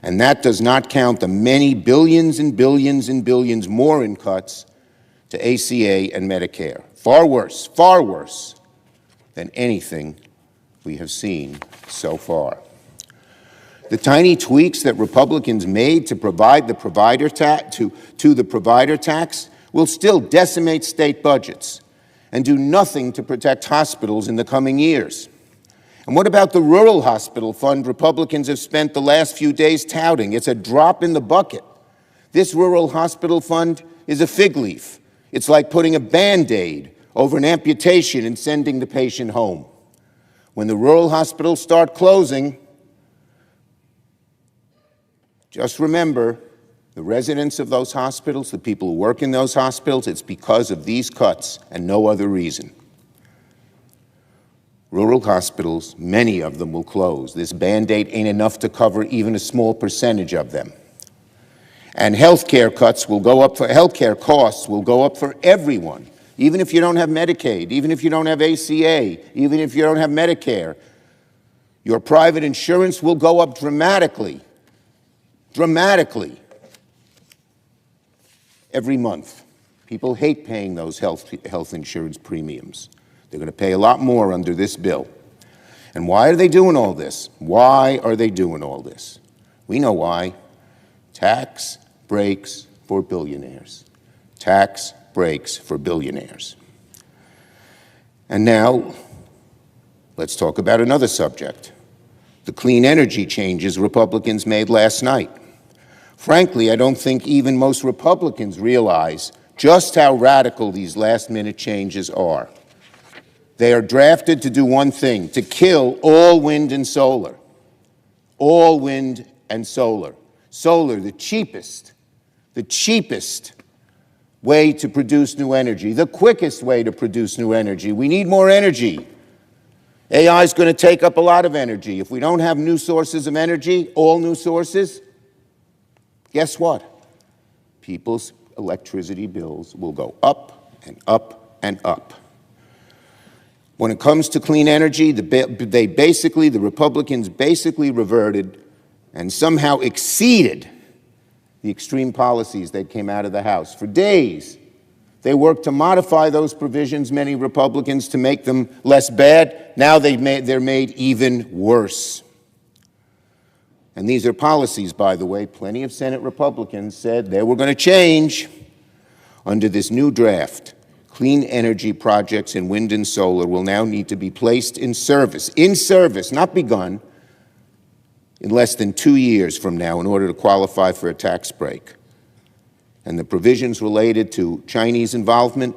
And that does not count the many billions and billions and billions more in cuts to ACA and Medicare. Far worse than anything we have seen so far. The tiny tweaks that Republicans made to provide the provider to the provider tax will still decimate state budgets and do nothing to protect hospitals in the coming years. And what about the rural hospital fund Republicans have spent the last few days touting? It's a drop in the bucket. This rural hospital fund is a fig leaf. It's like putting a Band-Aid over an amputation and sending the patient home. When the rural hospitals start closing, just remember, the residents of those hospitals, the people who work in those hospitals, it's because of these cuts and no other reason. Rural hospitals, many of them will close. This Band-Aid ain't enough to cover even a small percentage of them. And healthcare costs will go up healthcare costs will go up for everyone, even if you don't have Medicaid, even if you don't have ACA, even if you don't have Medicare. Your private insurance will go up dramatically every month. People hate paying those health insurance premiums. They're going to pay a lot more under this bill. And why are they doing all this? Why are they doing all this? We know why. Tax breaks for billionaires. Tax breaks for billionaires. And now, let's talk about another subject. The clean energy changes Republicans made last night. Frankly, I don't think even most Republicans realize just how radical these last-minute changes are. They are drafted to do one thing, to kill all wind and solar. All wind and solar. Solar, the cheapest way to produce new energy, the quickest way to produce new energy. We need more energy. AI is going to take up a lot of energy. If we don't have new sources of energy, all new sources, guess what? People's electricity bills will go up and up and up. When it comes to clean energy, the Republicans basically reverted and somehow exceeded the extreme policies that came out of the House. For days, they worked to modify those provisions, many Republicans, to make them less bad. Now they're made even worse. And these are policies, by the way, plenty of Senate Republicans said they were going to change under this new draft. Clean energy projects in wind and solar will now need to be placed in service, not begun, in less than 2 years from now in order to qualify for a tax break. and the provisions related to Chinese involvement,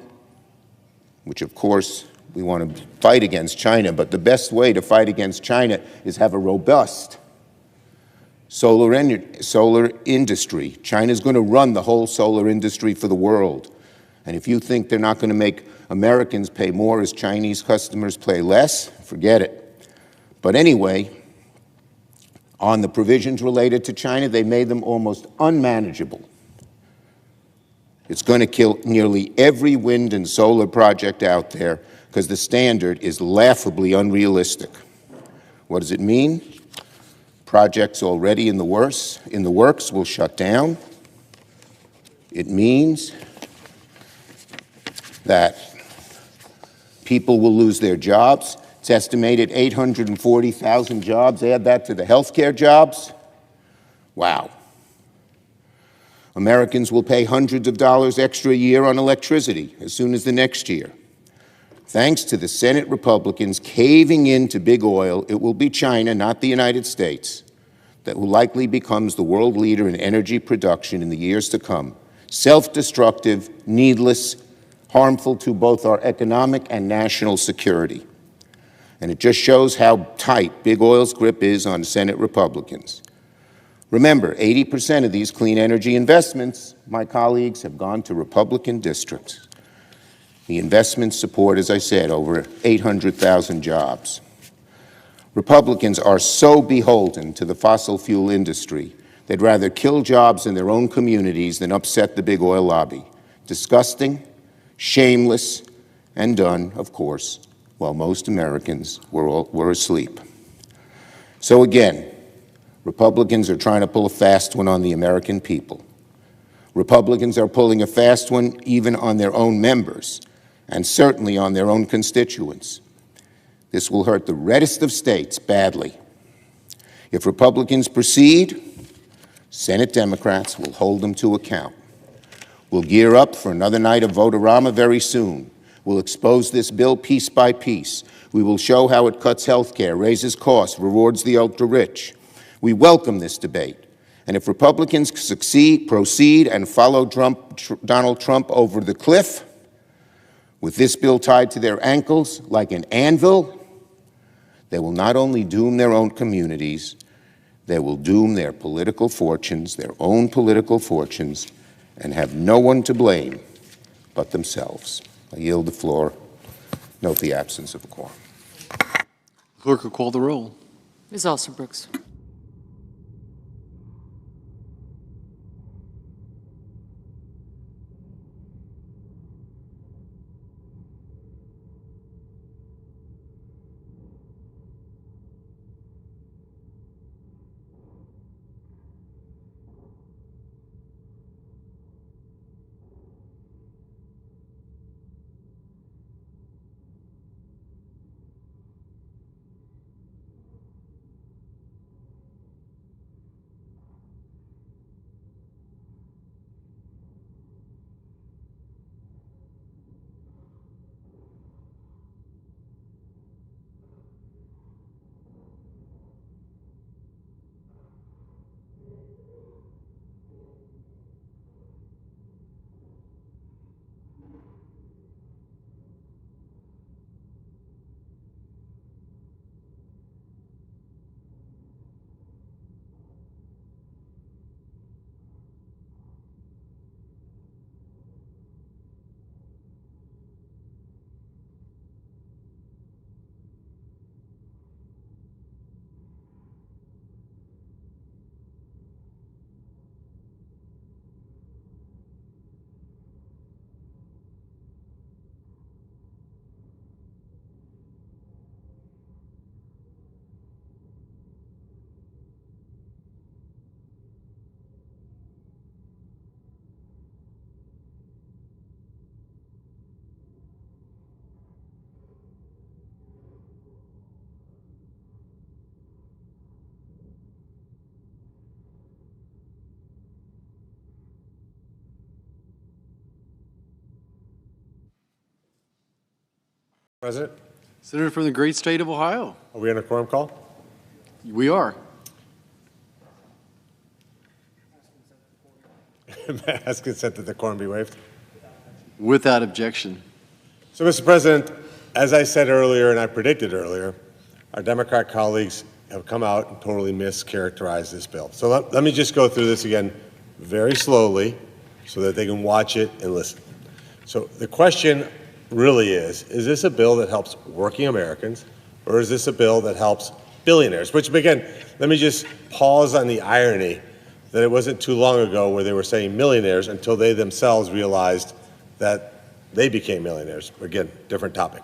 which of course we want to fight against China, but the best way to fight against China is have a robust solar industry. China's going to run the whole solar industry for the world. And if you think they're not going to make Americans pay more as Chinese customers pay less, forget it. But anyway, on the provisions related to China, they made them almost unmanageable. It's going to kill nearly every wind and solar project out there because the standard is laughably unrealistic. What does it mean? Projects already in the works will shut down. It means that people will lose their jobs. It's estimated 840,000 jobs. Add that to the healthcare jobs. Wow. Americans will pay hundreds of dollars extra a year on electricity as soon as the next year. Thanks to the Senate Republicans caving in to big oil, it will be China, not the United States, that will likely becomes the world leader in energy production in the years to come. Self-destructive, needless, harmful to both our economic and national security. And it just shows how tight big oil's grip is on Senate Republicans. Remember, 80% of these clean energy investments, my colleagues, have gone to Republican districts. The investments support, as I said, over 800,000 jobs. Republicans are so beholden to the fossil fuel industry, they'd rather kill jobs in their own communities than upset the big oil lobby. Disgusting, shameless, and done, of course, while most Americans were asleep. So again, Republicans are trying to pull a fast one on the American people. Republicans are pulling a fast one even on their own members, and certainly on their own constituents. This will hurt the reddest of states badly. If Republicans proceed, Senate Democrats will hold them to account. We'll gear up for another night of vote-a-rama very soon. We'll expose this bill piece by piece. We will show how it cuts health care, raises costs, rewards the ultra-rich. We welcome this debate. And if Republicans proceed and follow Donald Trump over the cliff, with this bill tied to their ankles like an anvil, they will not only doom their own communities, they will doom their political fortunes, their own political fortunes, and have no one to blame but themselves. I yield the floor. Note the absence of a quorum. Clerk will call the roll. Ms. Alston-Brooks. President, Senator from the great state of Ohio. are we on a quorum call? We are. May I ask consent that the quorum be waived? Without objection. So, Mr. President, as I said earlier and I predicted earlier, our Democrat colleagues have come out and totally mischaracterized this bill. So let me just go through this again very slowly so that they can watch it and listen. So the question really is this a bill that helps working Americans, or is this a bill that helps billionaires? Which, again, let me just pause on the irony that it wasn't too long ago where they were saying millionaires until they themselves realized that they became millionaires. Again, different topic.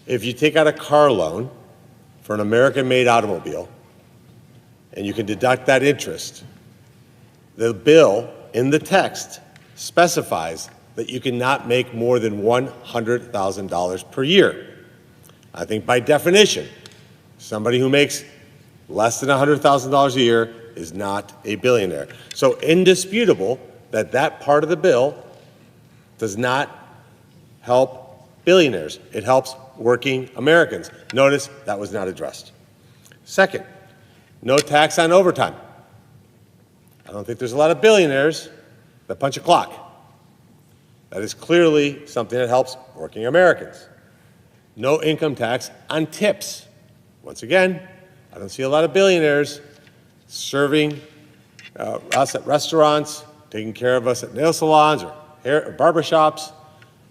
If you take out a car loan for an American-made automobile and you can deduct that interest, the bill in the text specifies that you cannot make more than $100,000 per year. I think by definition, somebody who makes less than $100,000 a year is not a billionaire. So indisputable that that part of the bill does not help billionaires. It helps working Americans. Notice that was not addressed. Second, no tax on overtime. I don't think there's a lot of billionaires that punch a clock. That is clearly something that helps working Americans. No income tax on tips. Once again, I don't see a lot of billionaires serving us at restaurants, taking care of us at nail salons or barber shops.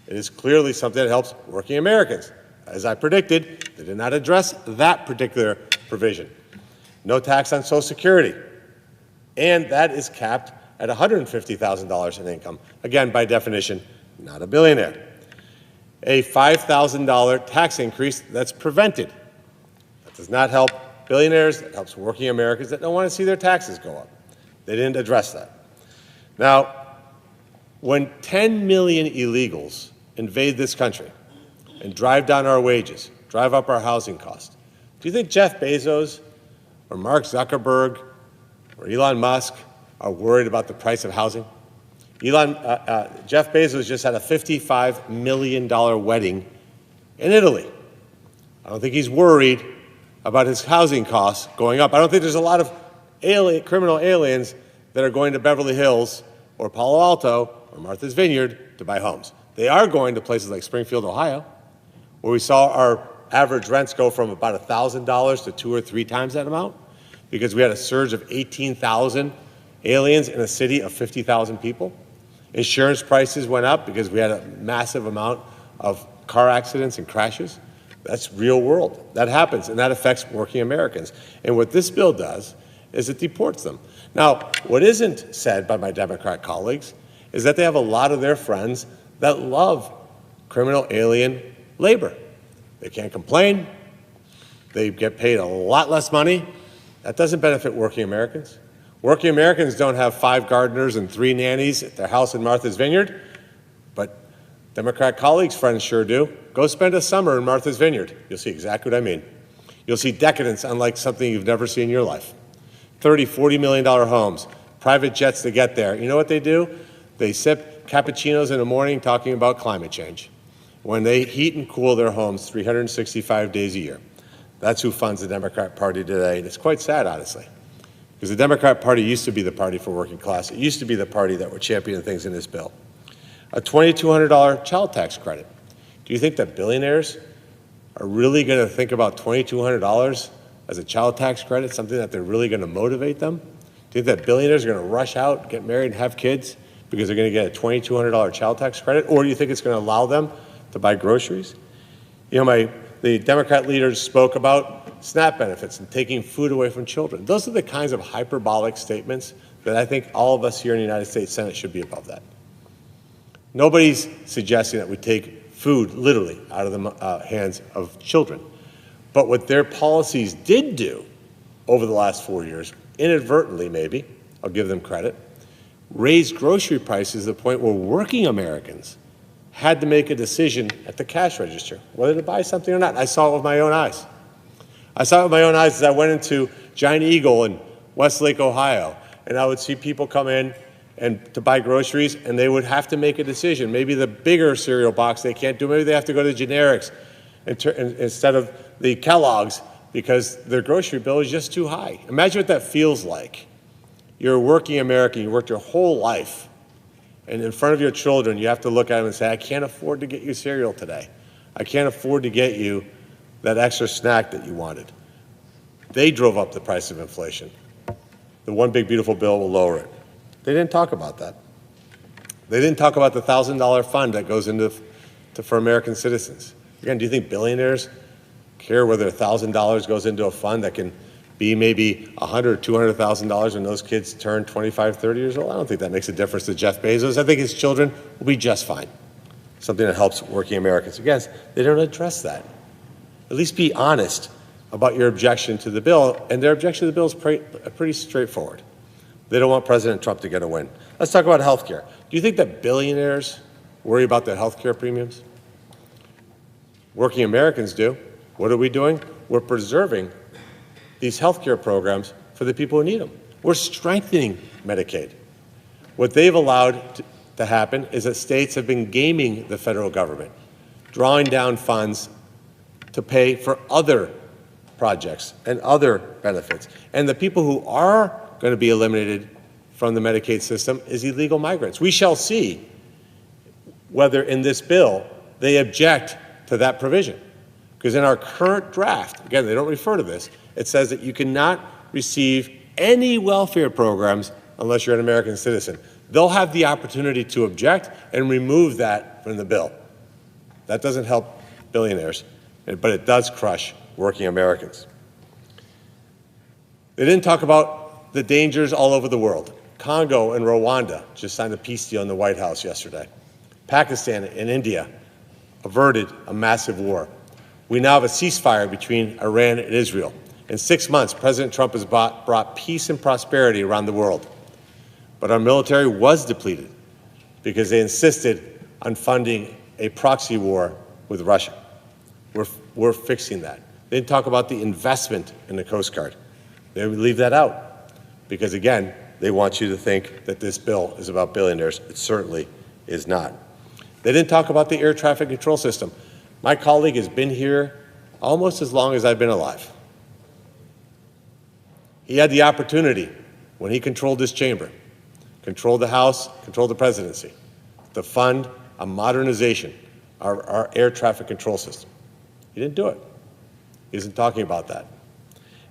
It is clearly something that helps working Americans. As I predicted, they did not address that particular provision. No tax on Social Security, and that is capped at $150,000 in income. Again, by definition, not a billionaire. A $5,000 tax increase that's prevented. That does not help billionaires. It helps working Americans that don't want to see their taxes go up. They didn't address that. Now, when 10 million illegals invade this country and drive down our wages, drive up our housing costs, do you think Jeff Bezos or Mark Zuckerberg or Elon Musk are worried about the price of housing? Jeff Bezos just had a $55 million wedding in Italy. I don't think he's worried about his housing costs going up. I don't think there's a lot of criminal aliens that are going to Beverly Hills or Palo Alto or Martha's Vineyard to buy homes. They are going to places like Springfield, Ohio, where we saw our average rents go from about $1,000 to 2 or 3 times that amount because we had a surge of 18,000 aliens in a city of 50,000 people. Insurance prices went up because we had a massive amount of car accidents and crashes. That's real world. That happens, and that affects working Americans. And what this bill does is it deports them. Now, what isn't said by my Democrat colleagues is that they have a lot of their friends that love criminal alien labor. They can't complain. They get paid a lot less money. That doesn't benefit working Americans. Working Americans don't have 5 gardeners and 3 nannies at their house in Martha's Vineyard, but Democrat colleagues' friends sure do. Go spend a summer in Martha's Vineyard. You'll see exactly what I mean. You'll see decadence unlike something you've never seen in your life. $30, $40 million homes, private jets to get there. You know what they do? They sip cappuccinos in the morning talking about climate change when they heat and cool their homes 365 days a year. That's who funds the Democrat Party today. And it's quite sad, honestly, because the Democrat Party used to be the party for working class. It used to be the party that were championing things in this bill. A $2,200 child tax credit. Do you think that billionaires are really going to think about $2,200 as a child tax credit, something that they're really going to motivate them? Do you think that billionaires are going to rush out, get married, and have kids because they're going to get a $2,200 child tax credit? Or do you think it's going to allow them to buy groceries? You know, the Democrat leaders spoke about SNAP benefits and taking food away from children. Those are the kinds of hyperbolic statements that I think all of us here in the United States Senate should be above that. Nobody's suggesting that we take food literally out of the hands of children. But what their policies did do over the last 4 years, inadvertently maybe, I'll give them credit, raised grocery prices to the point where working Americans had to make a decision at the cash register, whether to buy something or not. I saw it with my own eyes. I saw it with my own eyes as I went into Giant Eagle in Westlake, Ohio, and I would see people come in and to buy groceries, and they would have to make a decision. Maybe the bigger cereal box they can't do. Maybe they have to go to generics instead of the Kellogg's because their grocery bill is just too high. Imagine what that feels like You're a working American, you worked your whole life, and in front of your children, you have to look at them and say, I can't afford to get you cereal today. I can't afford to get you that extra snack that you wanted. They drove up the price of inflation. The one big beautiful bill will lower it. They didn't talk about that. They didn't talk about the $1,000 fund that goes into for American citizens. Again, do you think billionaires care whether $1,000 goes into a fund that can be maybe $100,000 or $200,000 when those kids turn 25, 30 years old? I don't think that makes a difference to Jeff Bezos. I think his children will be just fine. Something that helps working Americans. Again, they don't address that. At least be honest about your objection to the bill, and their objection to the bill is pretty straightforward. They don't want President Trump to get a win. Let's talk about health care. Do you think that billionaires worry about their health care premiums? Working Americans do. What are we doing? We're preserving these health care programs for the people who need them. We're strengthening Medicaid. What they've allowed to happen is that states have been gaming the federal government, drawing down funds to pay for other projects and other benefits. And the people who are going to be eliminated from the Medicaid system is illegal migrants. We shall see whether in this bill they object to that provision. Because in our current draft, again, they don't refer to this, it says that you cannot receive any welfare programs unless you're an American citizen. They'll have the opportunity to object and remove that from the bill. That doesn't help billionaires, but it does crush working Americans. They didn't talk about the dangers all over the world. Congo and Rwanda just signed a peace deal in the White House yesterday. Pakistan and India averted a massive war. We now have a ceasefire between Iran and Israel. In 6 months, President Trump has brought peace and prosperity around the world. But our military was depleted because they insisted on funding a proxy war with Russia. We're fixing that. They didn't talk about the investment in the Coast Guard. They would leave that out because, again, they want you to think that this bill is about billionaires. It certainly is not. They didn't talk about the air traffic control system. My colleague has been here almost as long as I've been alive. He had the opportunity, when he controlled this chamber, controlled the House, controlled the presidency, to fund a modernization of our air traffic control system. He didn't do it. He isn't talking about that.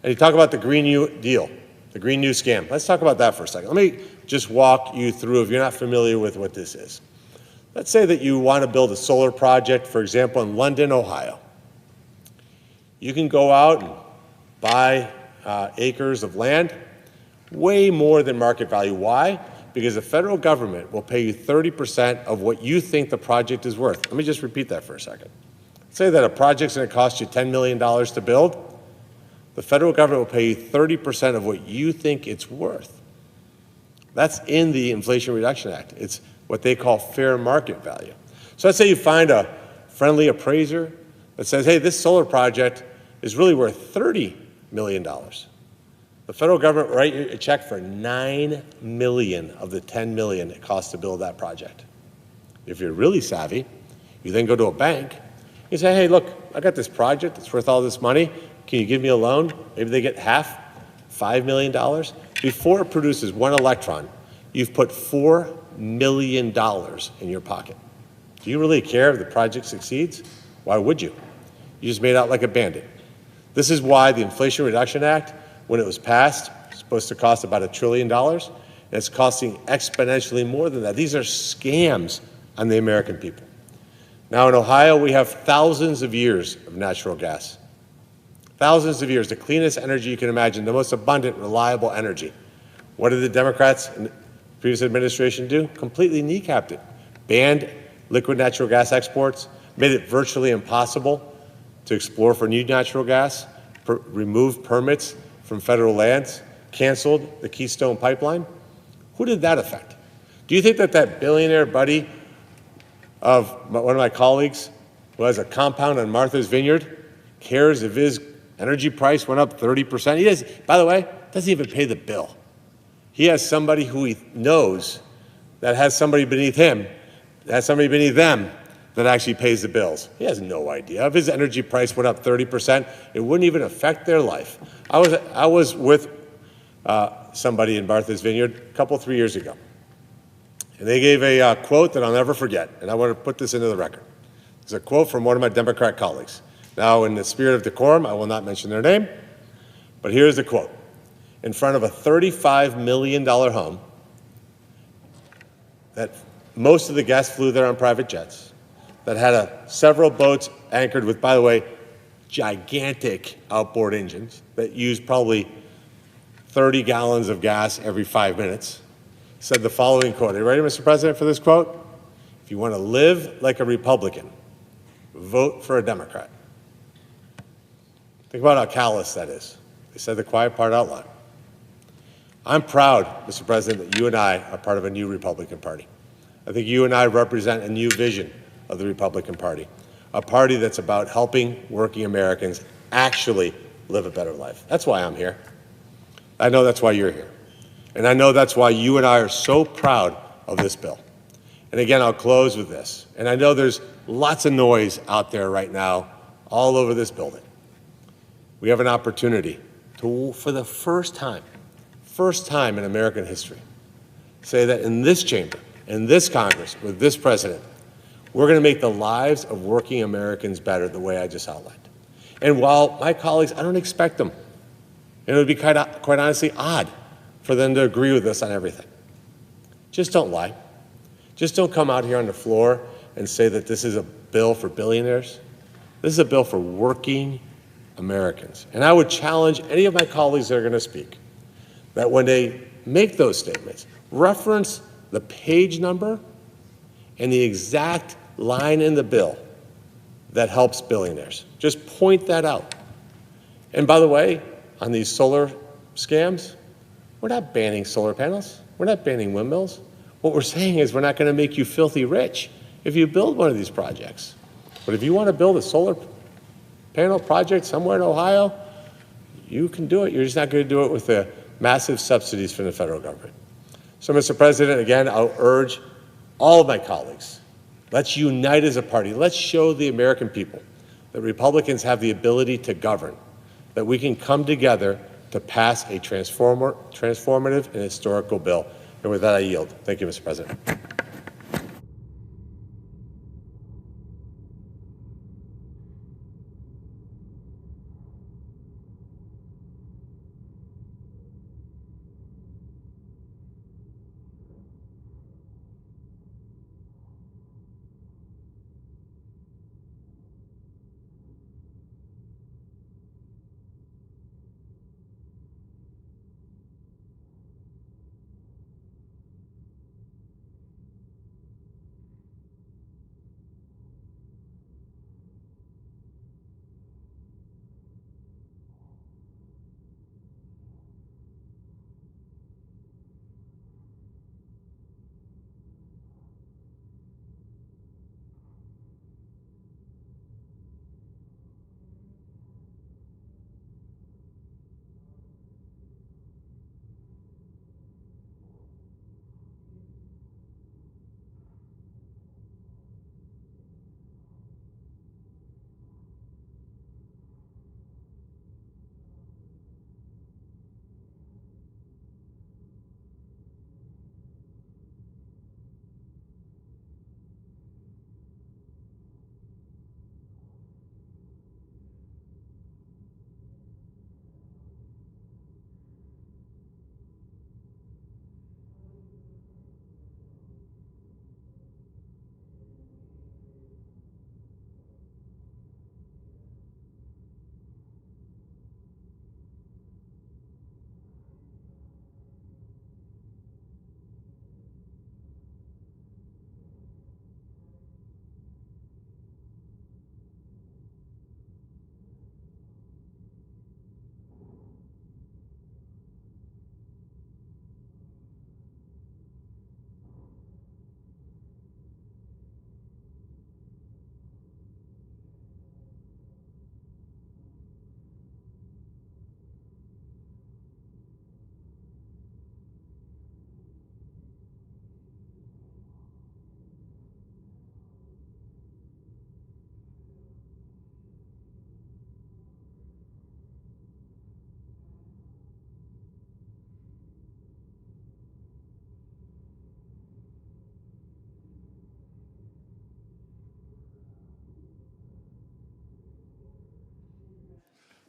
And he talked about the Green New Deal, the Green New Scam. Let's talk about that for a second. Let me just walk you through, if you're not familiar with what this is. Let's say that you want to build a solar project, for example, in London, Ohio. You can go out and buy acres of land, way more than market value. Why? Because the federal government will pay you 30% of what you think the project is worth. Let me just repeat that for a second. Say that a project's going to cost you $10 million to build. The federal government will pay you 30% of what you think it's worth. That's in the Inflation Reduction Act. It's what they call fair market value. So let's say you find a friendly appraiser that says, hey, this solar project is really worth $30 million. The federal government will write you a check for $9 million of the $10 million it costs to build that project. If you're really savvy, you then go to a bank. You say, hey, look, I got this project. It's worth all this money. Can you give me a loan? Maybe they get half, $5 million. Before it produces one electron, you've put $4 million in your pocket. Do you really care if the project succeeds? Why would you? You just made out like a bandit. This is why the Inflation Reduction Act, when it was passed, was supposed to cost about $1 trillion, and it's costing exponentially more than that. These are scams on the American people. Now in Ohio, we have thousands of years of natural gas. Thousands of years, the cleanest energy you can imagine, the most abundant, reliable energy. What did the Democrats in the previous administration do? Completely kneecapped it. Banned liquid natural gas exports, made it virtually impossible to explore for new natural gas, removed permits from federal lands, canceled the Keystone Pipeline. Who did that affect? Do you think that that billionaire buddy of one of my colleagues who has a compound on Martha's Vineyard cares if his energy price went up 30%? He does, by the way, doesn't even pay the bill. He has somebody who he knows that has somebody beneath him, that has somebody beneath them that actually pays the bills. He has no idea. If his energy price went up 30%, it wouldn't even affect their life. I was with somebody in Martha's Vineyard a couple, 3 years ago. And they gave a quote that I'll never forget, and I want to put this into the record. It's a quote from one of my Democrat colleagues. Now, in the spirit of decorum, I will not mention their name, but here's the quote. In front of a $35 million home, that most of the guests flew there on private jets, that had several boats anchored with, by the way, gigantic outboard engines that used probably 30 gallons of gas every 5 minutes, said the following quote. Are you ready, Mr. President, for this quote? If you want to live like a Republican, vote for a Democrat. Think about how callous that is. They said the quiet part out loud. I'm proud, Mr. President, that you and I are part of a new Republican Party. I think you and I represent a new vision of the Republican Party, a party that's about helping working Americans actually live a better life. That's why I'm here. I know that's why you're here. And I know that's why you and I are so proud of this bill. And again, I'll close with this. And I know there's lots of noise out there right now all over this building. We have an opportunity to, for the first time in American history, say that in this chamber, in this Congress, with this president, we're going to make the lives of working Americans better the way I just outlined. And while my colleagues, I don't expect them, and it would be quite honestly odd for them to agree with us on everything. Just don't lie. Just don't come out here on the floor and say that this is a bill for billionaires. This is a bill for working Americans. And I would challenge any of my colleagues that are going to speak that when they make those statements, reference the page number and the exact line in the bill that helps billionaires. Just point that out. And by the way, on these solar scams, we're not banning solar panels. We're not banning windmills. What we're saying is we're not going to make you filthy rich if you build one of these projects. But if you want to build a solar panel project somewhere in Ohio, you can do it. You're just not going to do it with the massive subsidies from the federal government. So, Mr. President, again, I'll urge all of my colleagues, let's unite as a party. Let's show the American people that Republicans have the ability to govern, that we can come together to pass a transformative and historical bill. And with that, I yield. Thank you, Mr. President.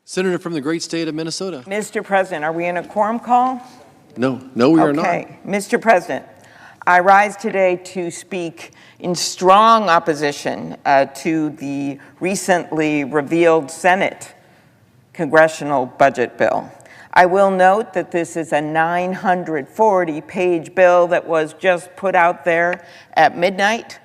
Senator from the great state of Minnesota. Mr. President, are we in a quorum call? No, we are not. Okay. Mr. President, I rise today to speak in strong opposition to the recently revealed Senate Congressional Budget Bill. I will note that this is a 940-page bill that was just put out there at midnight.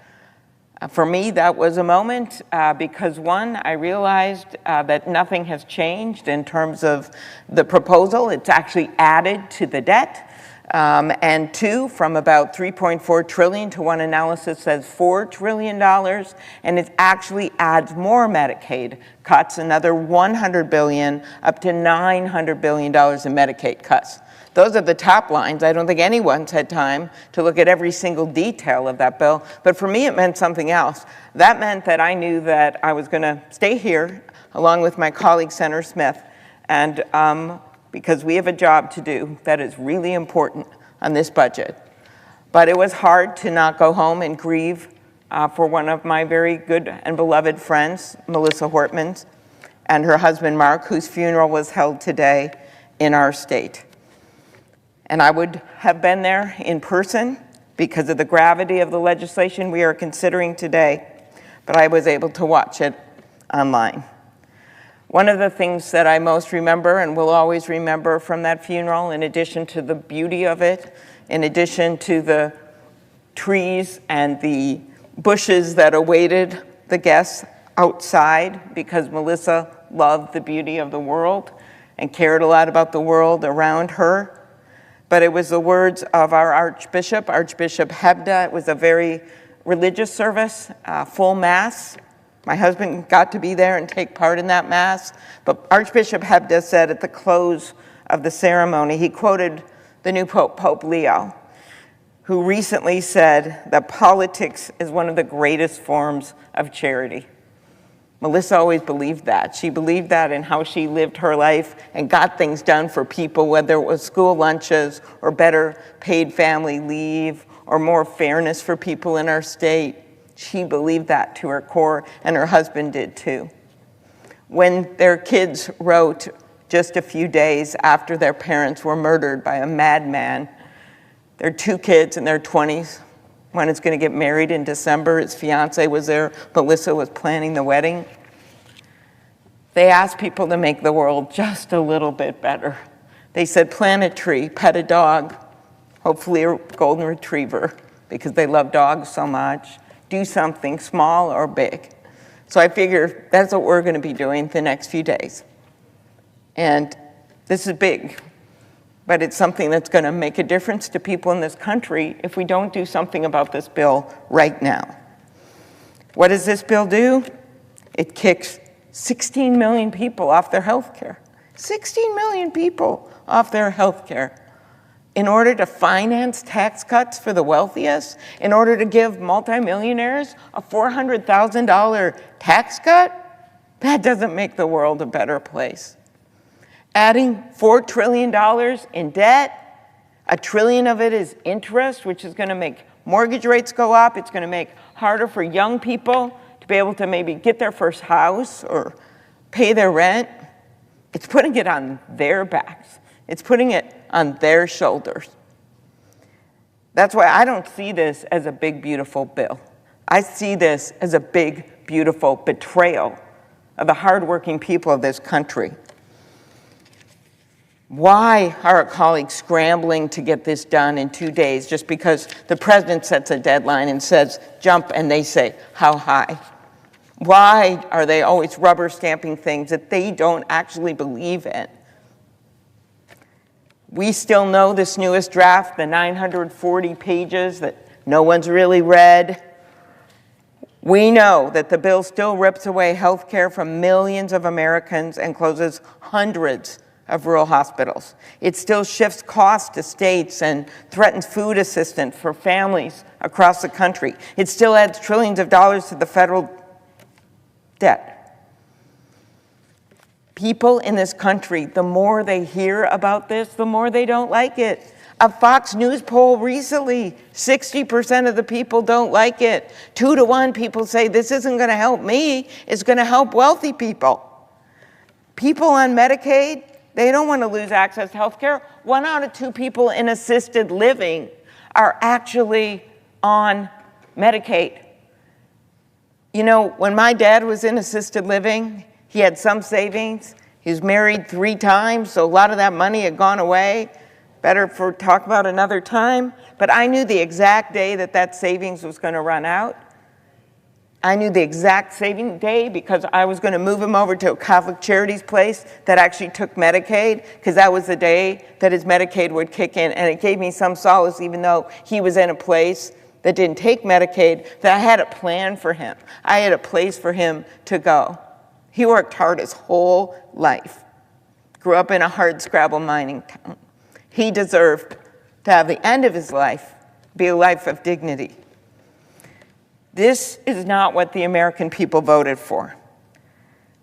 For me, that was a moment because, one, I realized that nothing has changed in terms of the proposal. It's actually added to the debt. And two, from about $3.4 trillion to one analysis says $4 trillion, and it actually adds more Medicaid cuts, another $100 billion, up to $900 billion in Medicaid cuts. Those are the top lines. I don't think anyone's had time to look at every single detail of that bill, but for me it meant something else. That meant that I knew that I was going to stay here along with my colleague Senator Smith, and because we have a job to do that is really important on this budget. But it was hard to not go home and grieve for one of my very good and beloved friends, Melissa Hortman, and her husband Mark, whose funeral was held today in our state. And I would have been there in person because of the gravity of the legislation we are considering today, but I was able to watch it online. One of the things that I most remember and will always remember from that funeral, in addition to the beauty of it, in addition to the trees and the bushes that awaited the guests outside, because Melissa loved the beauty of the world and cared a lot about the world around her, but it was the words of our Archbishop, Archbishop Hebda. It was a very religious service, full Mass. My husband got to be there and take part in that Mass. But Archbishop Hebda said at the close of the ceremony, he quoted the new Pope, Pope Leo, who recently said that politics is one of the greatest forms of charity. Melissa always believed that. She believed that in how she lived her life and got things done for people, whether it was school lunches or better paid family leave or more fairness for people in our state. She believed that to her core, and her husband did too. When their kids wrote just a few days after their parents were murdered by a madman, their two kids in their 20s, one is going to get married in December, his fiance was there, Melissa was planning the wedding. They asked people to make the world just a little bit better. They said, plant a tree, pet a dog, hopefully a golden retriever, because they love dogs so much. Do something small or big. So I figure that's what we're going to be doing the next few days. And this is big, but it's something that's going to make a difference to people in this country if we don't do something about this bill right now. What does this bill do? It kicks 16 million people off their health care. 16 million people off their health care. In order to finance tax cuts for the wealthiest, in order to give multimillionaires a $400,000 tax cut, that doesn't make the world a better place. Adding $4 trillion in debt, $1 trillion of it is interest, which is going to make mortgage rates go up. It's going to make it harder for young people to be able to maybe get their first house or pay their rent. It's putting it on their backs. It's putting it on their shoulders. That's why I don't see this as a big, beautiful bill. I see this as a big, beautiful betrayal of the hardworking people of this country. Why are our colleagues scrambling to get this done in 2 days just because the president sets a deadline and says, jump, and they say, how high? Why are they always rubber stamping things that they don't actually believe in? We still know this newest draft, the 940 pages that no one's really read. We know that the bill still rips away health care from millions of Americans and closes hundreds of rural hospitals. It still shifts costs to states and threatens food assistance for families across the country. It still adds trillions of dollars to the federal debt. People in this country, the more they hear about this, the more they don't like it. A Fox News poll recently, 60% of the people don't like it. 2 to 1 people say this isn't going to help me, it's going to help wealthy people. People on Medicaid, they don't want to lose access to health care. 1 out of 2 people in assisted living are actually on Medicaid. You know, when my dad was in assisted living, he had some savings. He was married 3 times, so a lot of that money had gone away. Better for talk about another time. But I knew the exact day that that savings was going to run out. I knew the exact saving day because I was going to move him over to a Catholic Charities place that actually took Medicaid, because that was the day that his Medicaid would kick in. And it gave me some solace, even though he was in a place that didn't take Medicaid, that I had a plan for him. I had a place for him to go. He worked hard his whole life. Grew up in a hardscrabble mining town. He deserved to have the end of his life be a life of dignity. This is not what the American people voted for.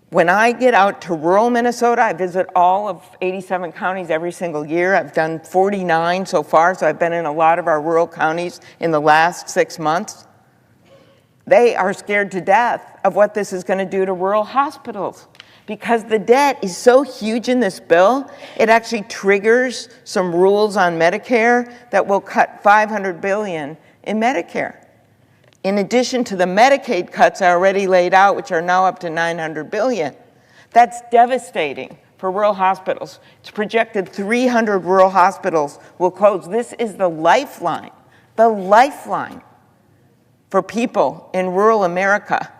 When I get out to rural Minnesota, I visit all of 87 counties every single year. I've done 49 so far, so I've been in a lot of our rural counties in the last 6 months. They are scared to death of what this is going to do to rural hospitals, because the debt is so huge in this bill, it actually triggers some rules on Medicare that will cut $500 billion in Medicare. In addition to the Medicaid cuts I already laid out, which are now up to $900 billion. That's devastating for rural hospitals. It's projected 300 rural hospitals will close. This is the lifeline for people in rural America.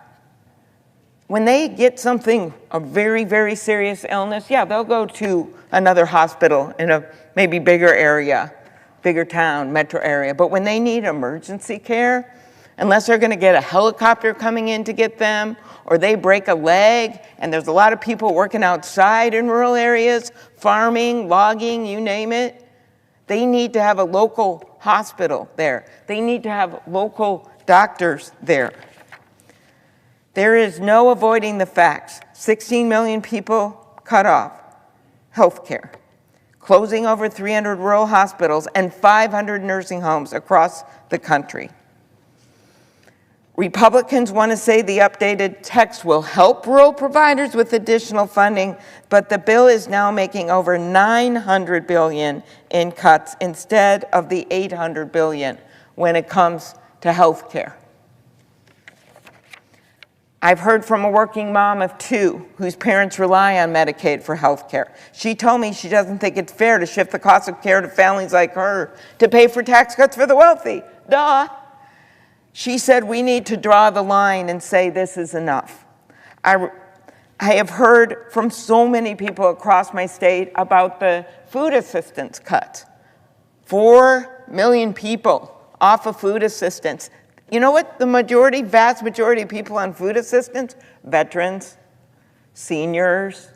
When they get something, a very, very serious illness, yeah, they'll go to another hospital in a maybe bigger area, bigger town, metro area. But when they need emergency care, unless they're going to get a helicopter coming in to get them, or they break a leg, and there's a lot of people working outside in rural areas, farming, logging, you name it, they need to have a local hospital there. They need to have local doctors there. There is no avoiding the facts. 16 million people cut off health care, closing over 300 rural hospitals and 500 nursing homes across the country. Republicans want to say the updated text will help rural providers with additional funding, but the bill is now making over $900 billion in cuts instead of the $800 billion when it comes to health care. I've heard from a working mom of 2 whose parents rely on Medicaid for health care. She told me she doesn't think it's fair to shift the cost of care to families like her to pay for tax cuts for the wealthy. Duh. She said we need to draw the line and say this is enough. I have heard from so many people across my state about the food assistance cut. 4 million people off of food assistance. You know what the vast majority of people on food assistance? Veterans, seniors,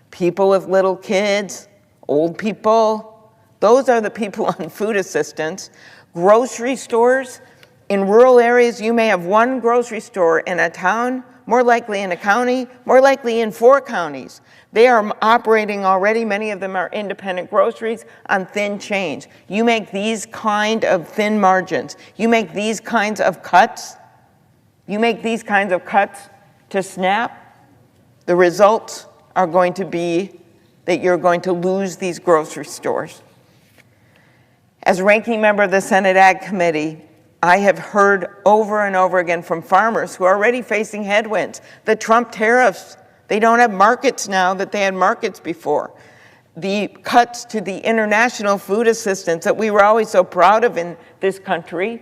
people with little kids, old people. Those are the people on food assistance. Grocery stores. In rural areas, you may have 1 grocery store in a town, more likely in a county, more likely in 4 counties. They are operating already, many of them are independent groceries, on thin change. You make these kind of thin margins, you make these kinds of cuts, to SNAP, the results are going to be that you're going to lose these grocery stores. As ranking member of the Senate Ag Committee, I have heard over and over again from farmers who are already facing headwinds. The Trump tariffs, they don't have markets now that they had markets before. The cuts to the international food assistance that we were always so proud of in this country,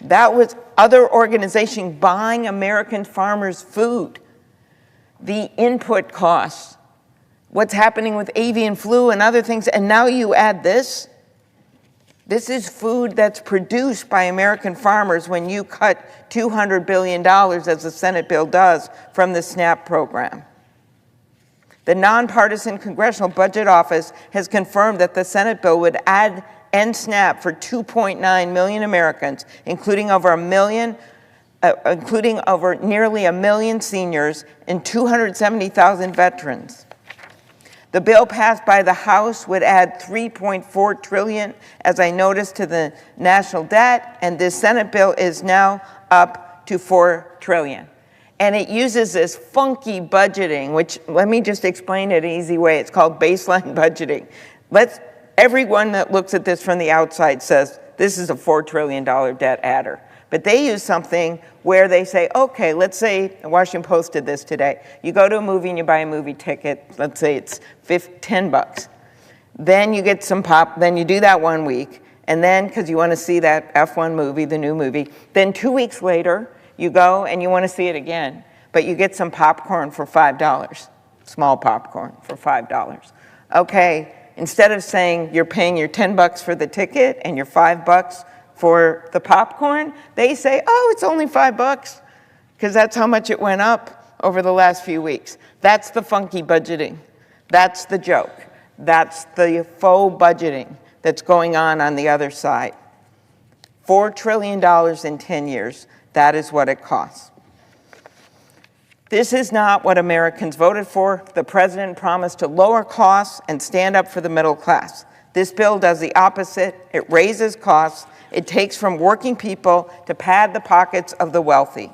that was other organizations buying American farmers' food. The input costs, what's happening with avian flu and other things, and now you add this. This is food that's produced by American farmers when you cut $200 billion, as the Senate bill does, from the SNAP program. The nonpartisan Congressional Budget Office has confirmed that the Senate bill would end SNAP for 2.9 million Americans, including over nearly a million seniors and 270,000 veterans. The bill passed by the House would add $3.4 trillion, as I noticed, to the national debt, and this Senate bill is now up to $4 trillion. And it uses this funky budgeting, which, let me just explain it an easy way. It's called baseline budgeting. Everyone that looks at this from the outside says, this is a $4 trillion debt adder. But they use something where they say, okay, let's say, the Washington Post did this today. You go to a movie and you buy a movie ticket. Let's say it's $10. Then you get some pop, then you do that 1 week. And then, because you want to see that F1 movie, the new movie, then 2 weeks later, you go and you want to see it again, but you get some popcorn for $5, small popcorn for $5. Okay, instead of saying you're paying your $10 for the ticket and your $5 for the popcorn, they say, oh, it's only $5, because that's how much it went up over the last few weeks. That's the funky budgeting. That's the joke. That's the faux budgeting that's going on the other side. $4 trillion in 10 years. That is what it costs. This is not what Americans voted for. The president promised to lower costs and stand up for the middle class. This bill does the opposite. It raises costs. It takes from working people to pad the pockets of the wealthy.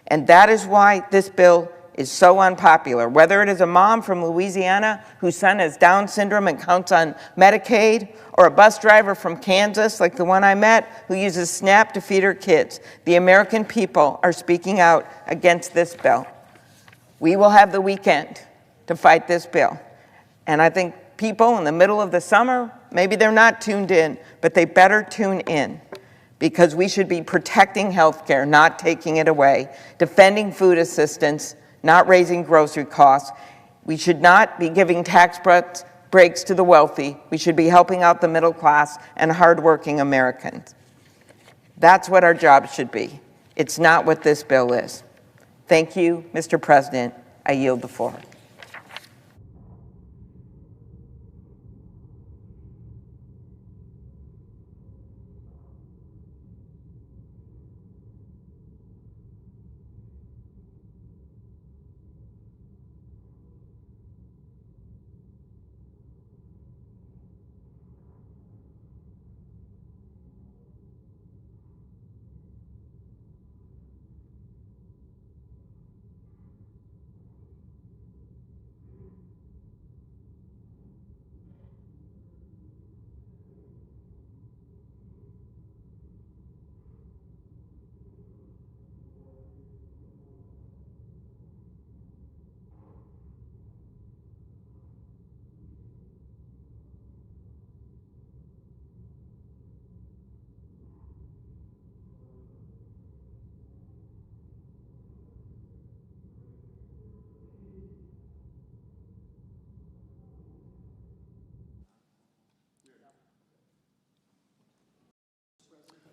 And that is why this bill is so unpopular. Whether it is a mom from Louisiana whose son has Down syndrome and counts on Medicaid, or a bus driver from Kansas, like the one I met, who uses SNAP to feed her kids, the American people are speaking out against this bill. We will have the weekend to fight this bill. And I think people in the middle of the summer, maybe they're not tuned in, but they better tune in, because we should be protecting health care, not taking it away, defending food assistance, not raising grocery costs. We should not be giving tax breaks to the wealthy. We should be helping out the middle class and hardworking Americans. That's what our job should be. It's not what this bill is. Thank you, Mr. President. I yield the floor.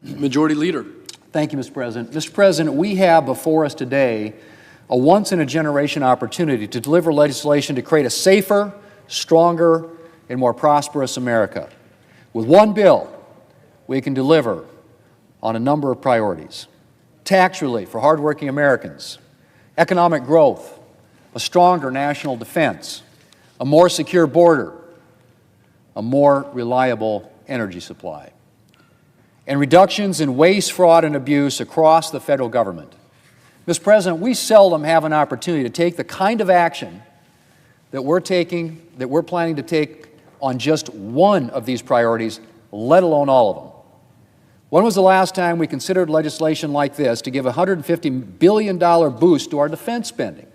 Majority Leader. Thank you, Mr. President. Mr. President, we have before us today a once-in-a-generation opportunity to deliver legislation to create a safer, stronger, and more prosperous America. With one bill, we can deliver on a number of priorities: tax relief for hardworking Americans, economic growth, a stronger national defense, a more secure border, a more reliable energy supply, and reductions in waste, fraud, and abuse across the federal government. Mr. President, we seldom have an opportunity to take the kind of action that we're planning to take on just one of these priorities, let alone all of them. When was the last time we considered legislation like this to give a $150 billion boost to our defense spending?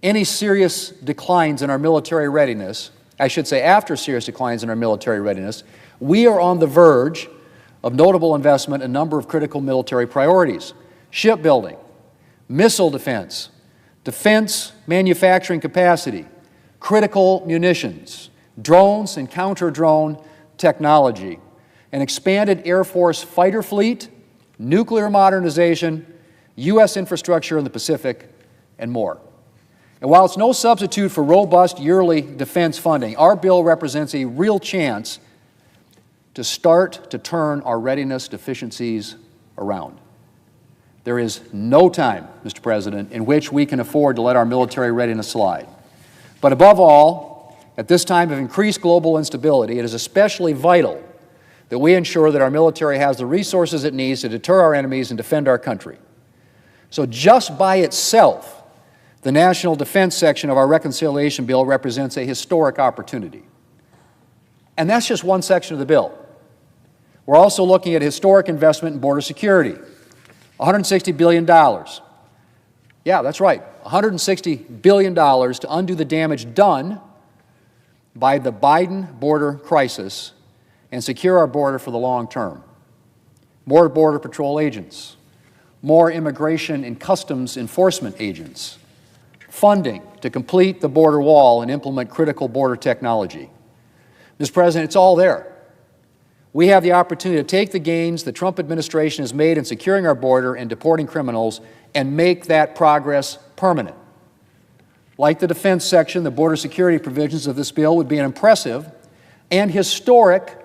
Any serious declines in our military readiness, I should say after serious declines in our military readiness, we are on the verge of notable investment in a number of critical military priorities: shipbuilding, missile defense, defense manufacturing capacity, critical munitions, drones and counter-drone technology, an expanded Air Force fighter fleet, nuclear modernization, U.S. infrastructure in the Pacific, and more. And while it's no substitute for robust yearly defense funding, our bill represents a real chance to start to turn our readiness deficiencies around. There is no time, Mr. President, in which we can afford to let our military readiness slide. But above all, at this time of increased global instability, it is especially vital that we ensure that our military has the resources it needs to deter our enemies and defend our country. So just by itself, the national defense section of our reconciliation bill represents a historic opportunity. And that's just one section of the bill. We're also looking at historic investment in border security, $160 billion. Yeah, that's right, $160 billion to undo the damage done by the Biden border crisis and secure our border for the long term. More Border Patrol agents, more immigration and customs enforcement agents, funding to complete the border wall and implement critical border technology. Mr. President, it's all there. We have the opportunity to take the gains the Trump administration has made in securing our border and deporting criminals and make that progress permanent. Like the defense section, the border security provisions of this bill would be an impressive and historic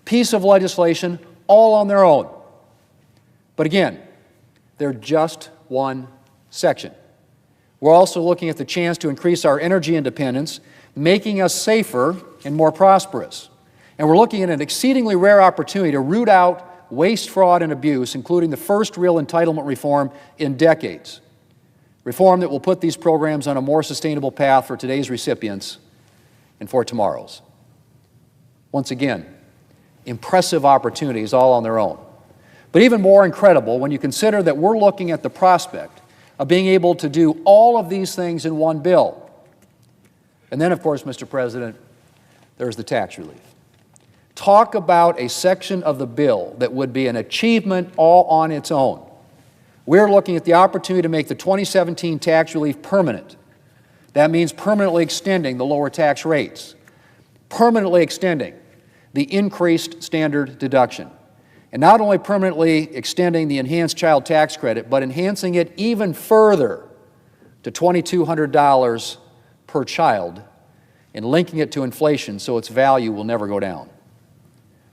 piece of legislation all on their own. But again, they're just one section. We're also looking at the chance to increase our energy independence, making us safer and more prosperous. And we're looking at an exceedingly rare opportunity to root out waste, fraud, and abuse, including the first real entitlement reform in decades. Reform that will put these programs on a more sustainable path for today's recipients and for tomorrow's. Once again, impressive opportunities all on their own. But even more incredible when you consider that we're looking at the prospect of being able to do all of these things in one bill. And then, of course, Mr. President, there's the tax relief. Talk about a section of the bill that would be an achievement all on its own. We're looking at the opportunity to make the 2017 tax relief permanent. That means permanently extending the lower tax rates, permanently extending the increased standard deduction, and not only permanently extending the enhanced child tax credit, but enhancing it even further to $2,200 per child and linking it to inflation so its value will never go down.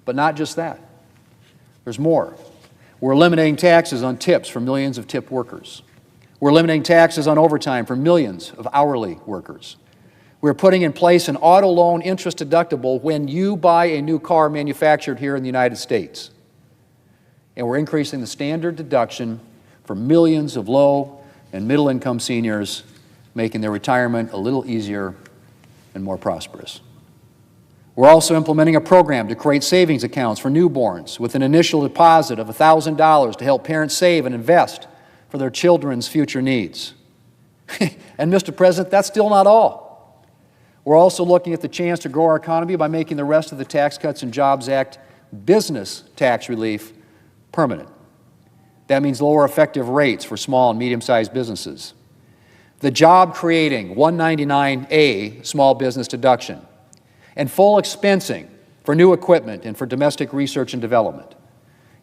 But not just that. There's more. We're eliminating taxes on tips for millions of tipped workers. We're eliminating taxes on overtime for millions of hourly workers. We're putting in place an auto loan interest deductible when you buy a new car manufactured here in the United States. And we're increasing the standard deduction for millions of low and middle income seniors, making their retirement a little easier and more prosperous. We're also implementing a program to create savings accounts for newborns with an initial deposit of $1,000 to help parents save and invest for their children's future needs. And Mr. President, that's still not all. We're also looking at the chance to grow our economy by making the rest of the Tax Cuts and Jobs Act business tax relief permanent. That means lower effective rates for small and medium-sized businesses. The job-creating 199A small business deduction, and full expensing for new equipment and for domestic research and development.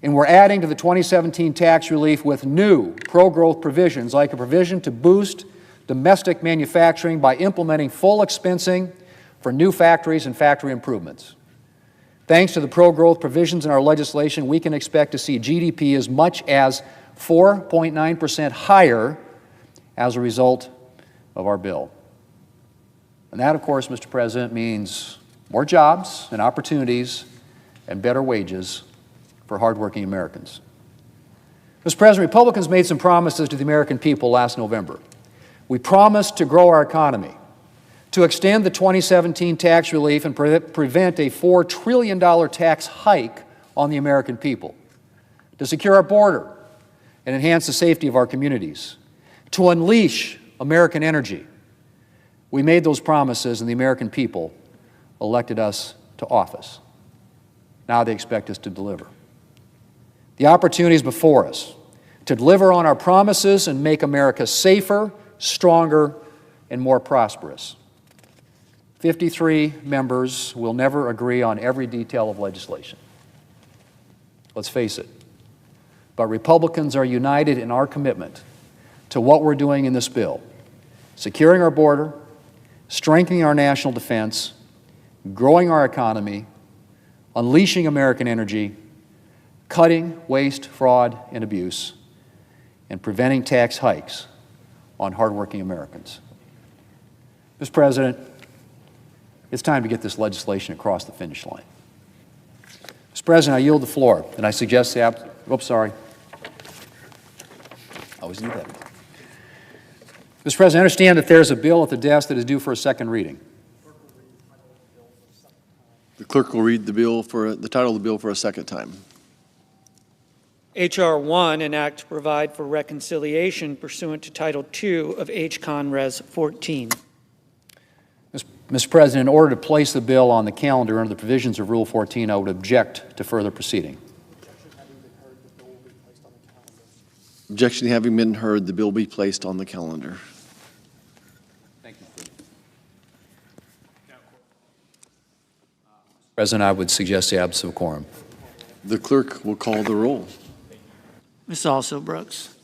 And we're adding to the 2017 tax relief with new pro-growth provisions, like a provision to boost domestic manufacturing by implementing full expensing for new factories and factory improvements. Thanks to the pro-growth provisions in our legislation, we can expect to see GDP as much as 4.9% higher as a result of our bill. And that, of course, Mr. President, means more jobs and opportunities and better wages for hardworking Americans. Mr. President, Republicans made some promises to the American people last November. We promised to grow our economy, to extend the 2017 tax relief and prevent a $4 trillion tax hike on the American people, to secure our border and enhance the safety of our communities, to unleash American energy. We made those promises, and the American people elected us to office. Now they expect us to deliver. The opportunity is before us to deliver on our promises and make America safer, stronger, and more prosperous. 53 members will never agree on every detail of legislation. Let's face it. But Republicans are united in our commitment to what we're doing in this bill: securing our border, strengthening our national defense, growing our economy, unleashing American energy, cutting waste, fraud, and abuse, and preventing tax hikes on hardworking Americans. Mr. President, it's time to get this legislation across the finish line. Mr. President, I yield the floor, and I suggest the oops, sorry. always do that. Mr. President, I understand that there's a bill at the desk that is due for a second reading. The clerk will read the title of the bill for a second time. H.R. 1, an act to provide for reconciliation pursuant to Title II of H.Con. Res. 14. Mr. President, in order to place the bill on the calendar under the provisions of Rule 14, I would object to further proceeding. Objection having been heard, the bill will be placed on the calendar. Thank you. President, I would suggest the absence of a quorum. The clerk will call the roll. Ms. Also Brooks.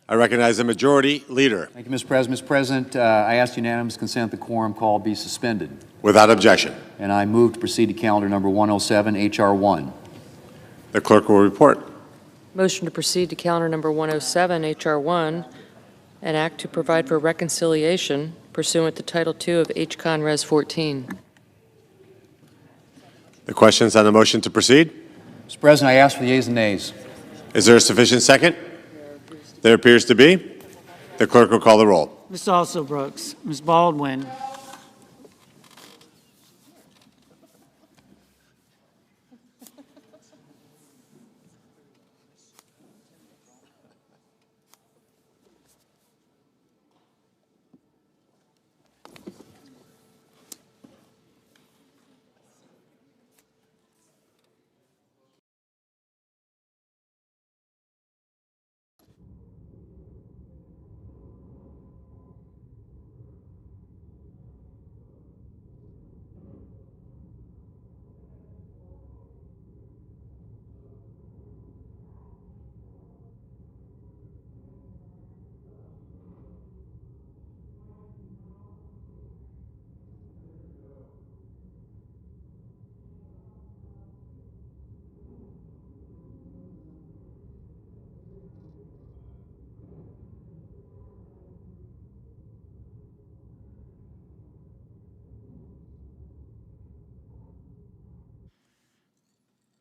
I recognize the Majority Leader. Thank you, Mr. President. Mr. President, I ask unanimous consent the quorum call be suspended. Without objection. And I move to proceed to calendar number 107, H.R. 1. The clerk will report. Motion to proceed to calendar number 107, H.R. 1, an act to provide for reconciliation pursuant to Title II of H.Con. Res. 14. The questions on the motion to proceed? Mr. President, I ask for the yeas and nays. Is there a sufficient second? There appears to be. The clerk will call the roll. Ms. Alsobrooks, Ms. Baldwin,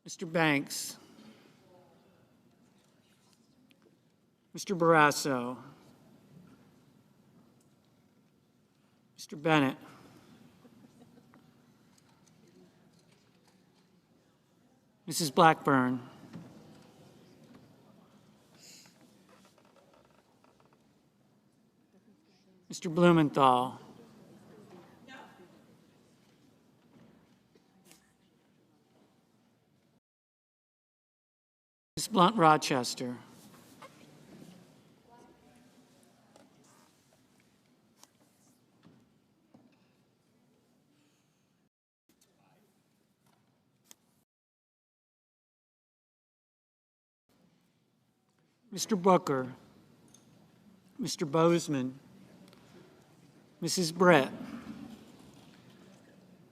Mr. Banks, Mr. Barrasso, Mr. Bennett, Mrs. Blackburn, Mr. Blumenthal, Ms. Blunt Rochester, Mr. Booker, Mr. Bozeman, Mrs. Brett,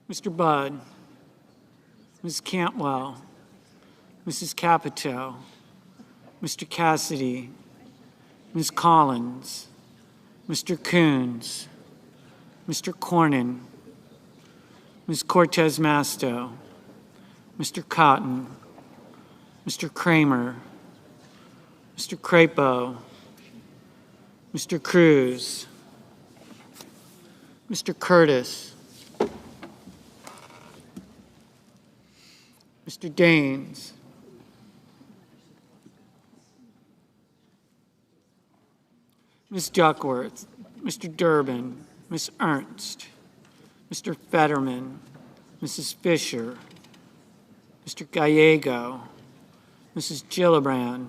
Mr. Budd, Ms. Cantwell, Mrs. Capito, Mr. Cassidy, Ms. Collins, Mr. Coons, Mr. Cornyn, Ms. Cortez Masto, Mr. Cotton, Mr. Kramer, Mr. Crapo, Mr. Cruz, Mr. Curtis, Mr. Daines, Ms. Duckworth, Mr. Durbin, Ms. Ernst, Mr. Fetterman, Mrs. Fisher, Mr. Gallego, Mrs. Gillibrand,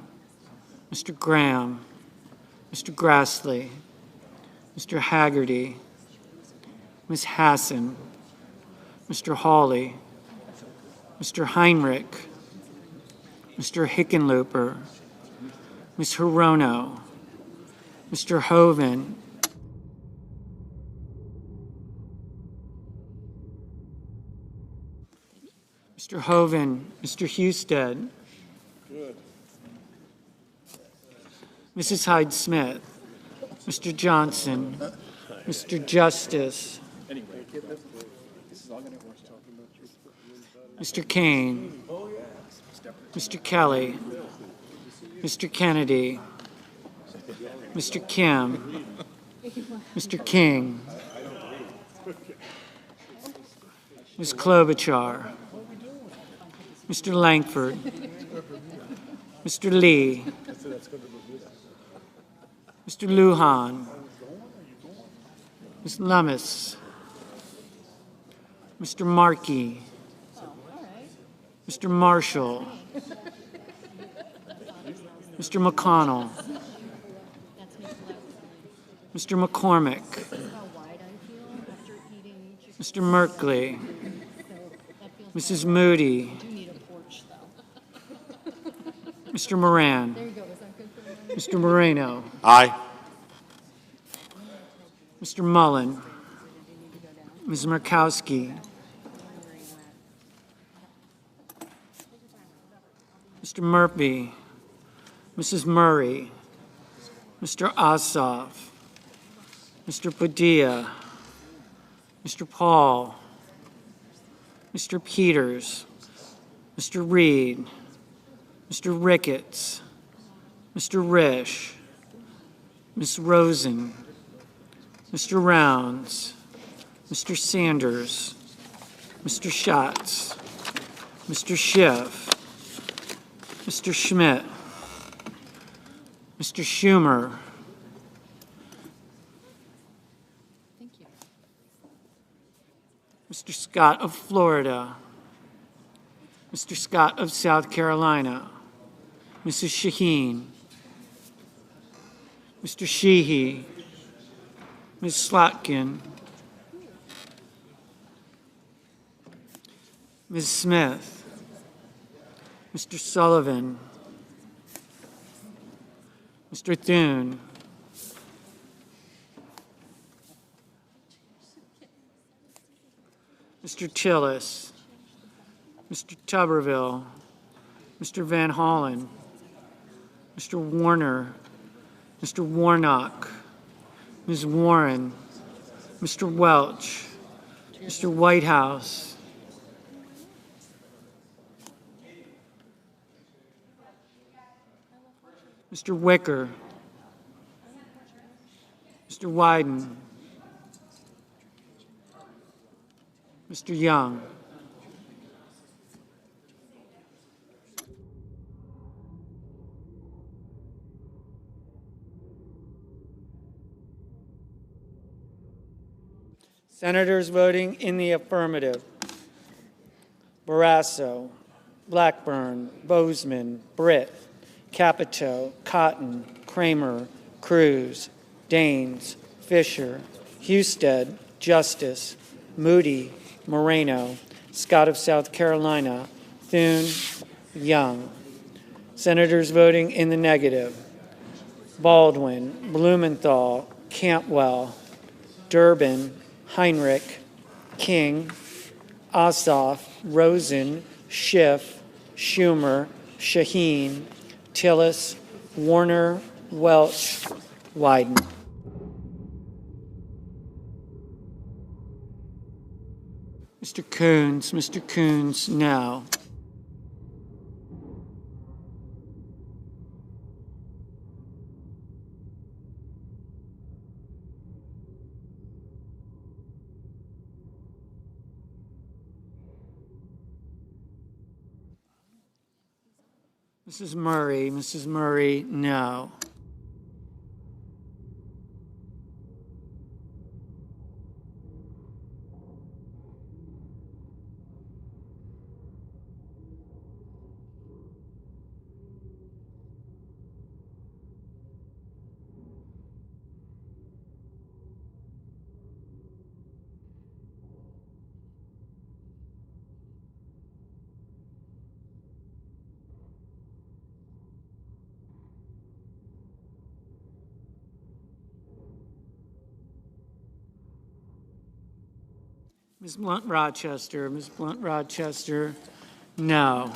Mr. Graham, Mr. Grassley, Mr. Haggerty, Ms. Hassan, Mr. Hawley, Mr. Heinrich, Mr. Hickenlooper, Ms. Hirono, Mr. Hoven, Mr. Hoven, Mr. Husted, Mrs. Hyde-Smith, Mr. Johnson, Mr. Justice, Mr. Kane, Mr. Kelly, Mr. Kennedy, Mr. Kim, Mr. King, Ms. Klobuchar, Mr. Langford, Mr. Lee, Mr. Lujan, Ms. Lummis, Mr. Markey, Mr. Marshall, Mr. McConnell, Mr. McCormick, Mr. Merkley, Mrs. Moody, Mr. Moran, Mr. Moreno, Aye. Mr. Mullen, Ms. Murkowski, Mr. Murphy, Mrs. Murray, Mr. Ossoff, Mr. Padilla, Mr. Paul, Mr. Peters, Mr. Reed, Mr. Ricketts, Mr. Risch, Ms. Rosen, Mr. Rounds, Mr. Sanders, Mr. Schatz, Mr. Schiff, Mr. Schmidt, Mr. Schumer, Mr. Scott of Florida, Mr. Scott of South Carolina, Mrs. Shaheen, Mr. Sheehy, Ms. Slotkin, Ms. Smith, Mr. Sullivan, Mr. Thune, Mr. Tillis, Mr. Tuberville, Mr. Van Hollen, Mr. Warner, Mr. Warnock, Ms. Warren, Mr. Welch, Mr. Whitehouse, Mr. Wicker. Mr. Wyden. Mr. Young. Senators voting in the affirmative: Barrasso, Blackburn, Bozeman, Britt, Capito, Cotton, Kramer, Cruz, Daines, Fisher, Husted, Justice, Moody, Moreno, Scott of South Carolina, Thune, Young. Senators voting in the negative: Baldwin, Blumenthal, Cantwell, Durbin, Heinrich, King, Ossoff, Rosen, Schiff, Schumer, Shaheen, Tillis, Warner, Welch, Wyden. Mr. Coons, no. Mrs. Murray, no. Ms. Blunt Rochester, no.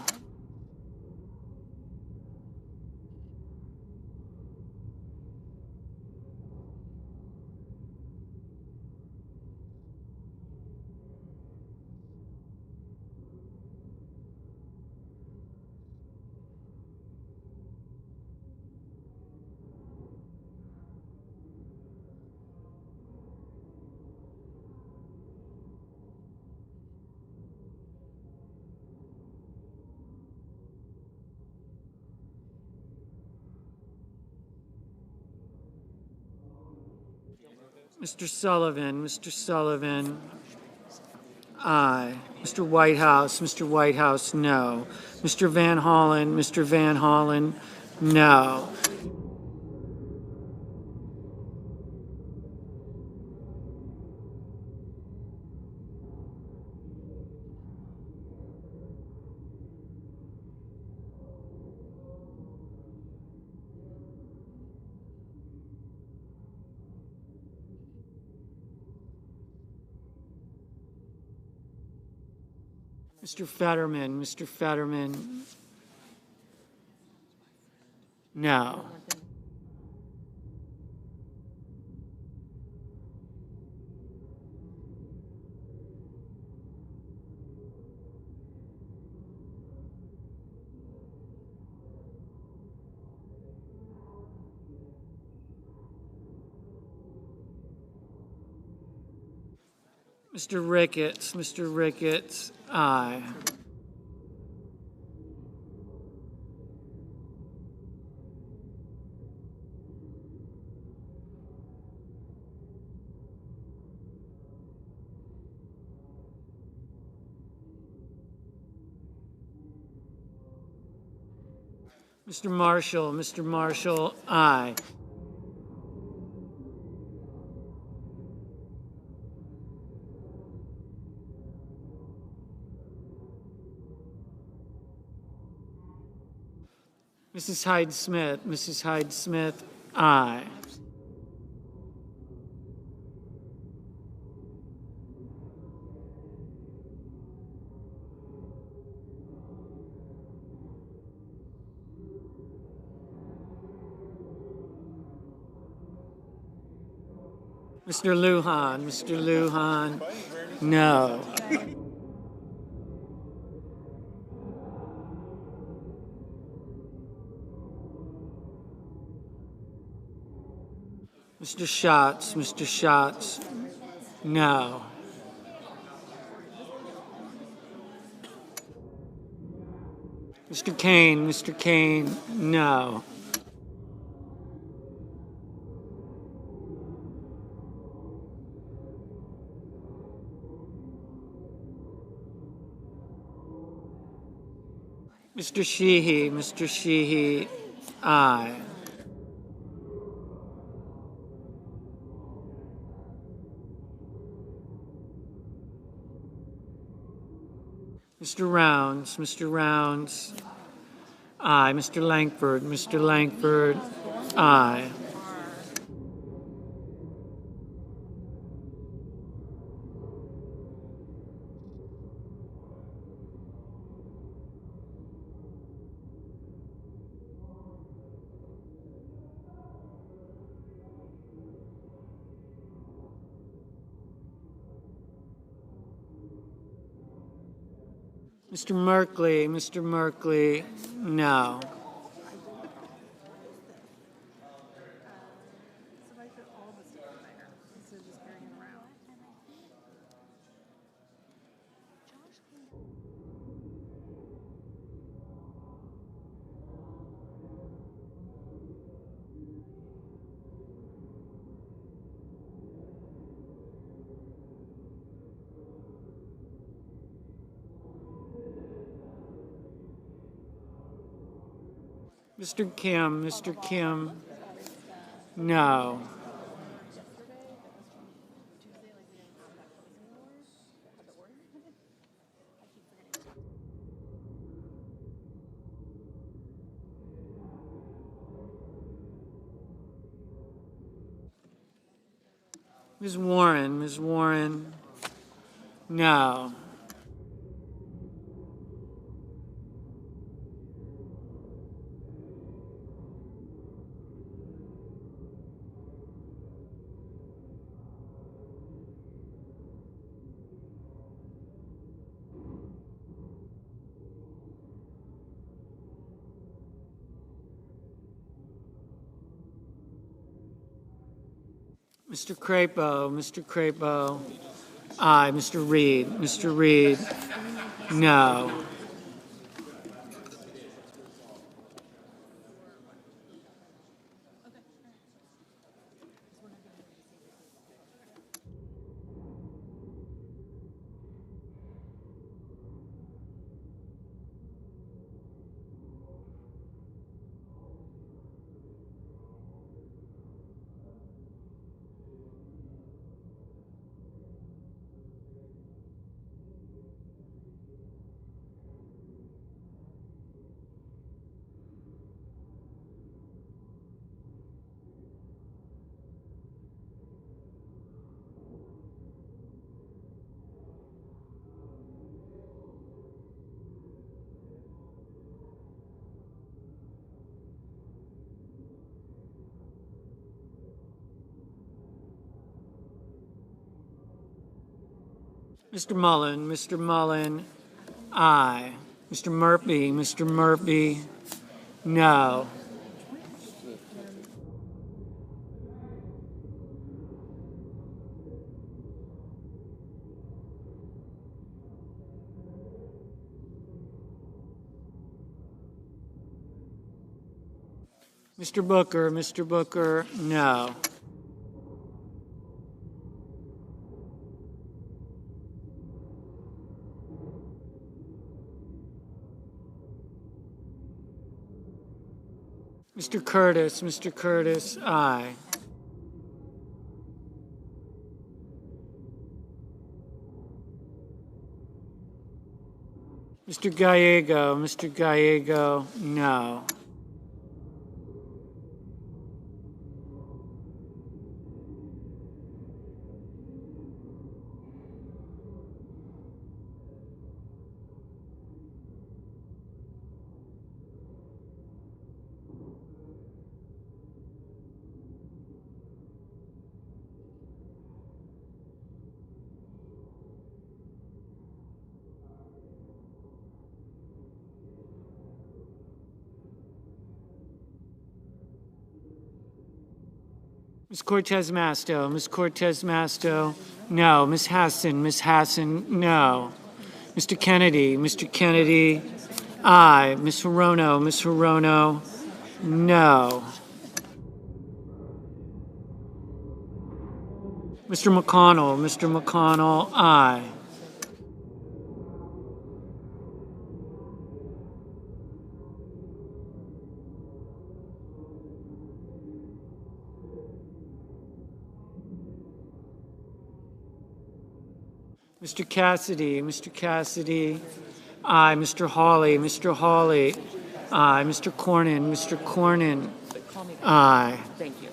Mr. Sullivan, aye. Mr. Whitehouse, no. Mr. Van Hollen, no. Mr. Fetterman, no. Mr. Ricketts, aye. Mr. Marshall, aye. Mrs. Hyde Smith, aye. Mr. Lujan, no. Mr. Schatz, no. Mr. Kane, no. Mr. Sheehy, aye. Mr. Rounds, aye. Mr. Langford, aye. Mr. Merkley, no. Mr. Kim, no. Ms. Warren, no. Mr. Crapo, aye. Mr. Reed, no. Mr. Mullen, aye. Mr. Murphy, no. Mr. Booker, no. Mr. Curtis, aye. Mr. Gallego, no. Ms. Cortez Masto, Ms. Cortez Masto, no. Ms. Hassan, no. Mr. Kennedy, aye. Ms. Hirono, no. Mr. McConnell, aye. Mr. Cassidy, aye. Mr. Hawley, aye. Mr. Cornyn, aye. Thank you.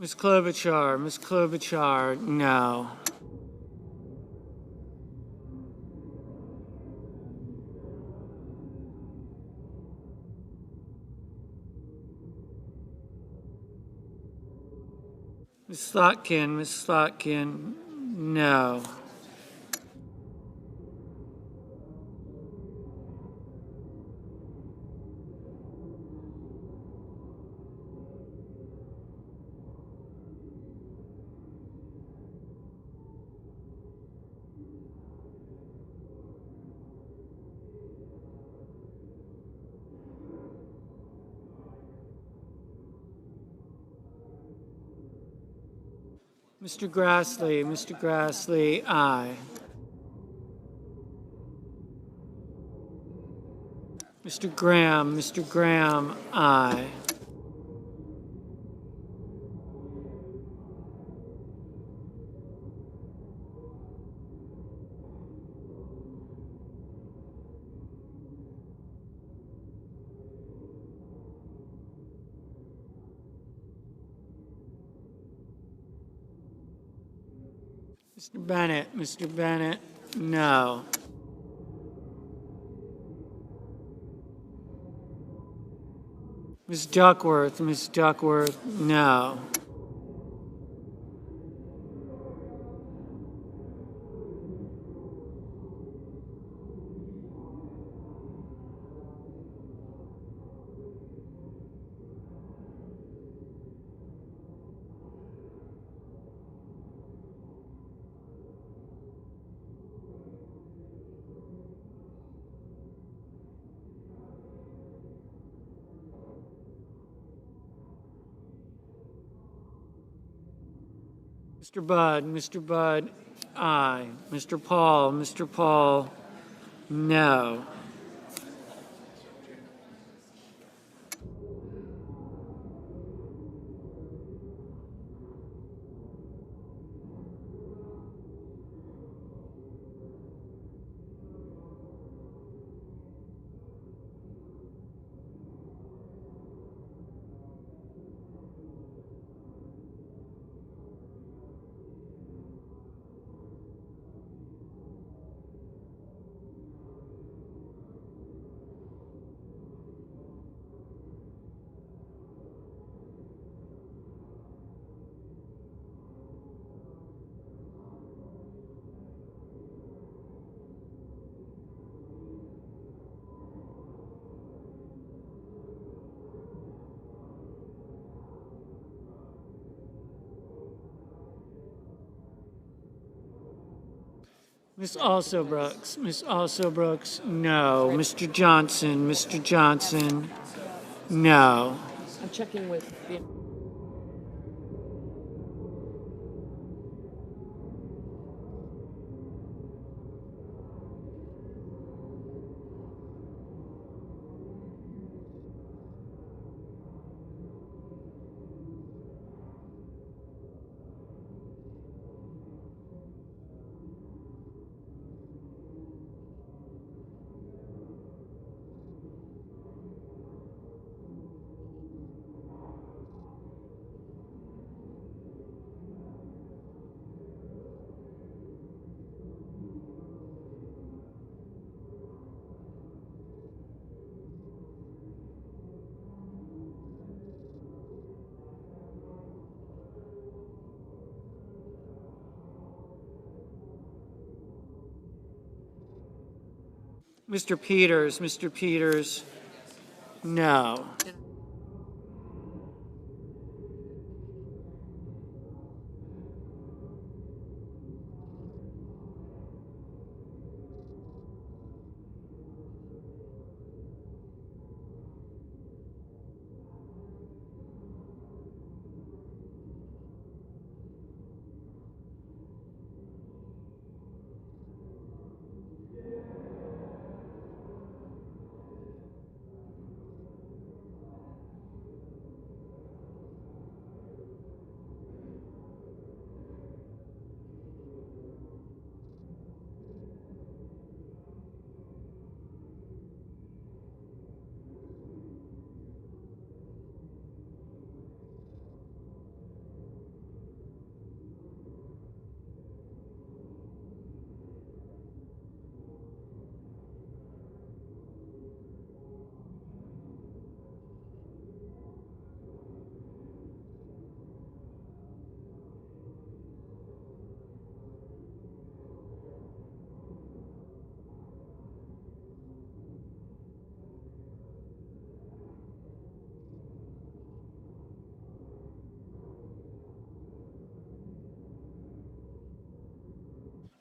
Ms. Klobuchar, no. Ms. Slotkin, no. Mr. Grassley, aye. Mr. Graham, aye. Mr. Bennett, no. Ms. Duckworth, no. Mr. Budd, aye. Mr. Paul, no. Ms. Alsobrooks, no. Mr. Johnson, no. I'm checking with the. Mr. Peters, no.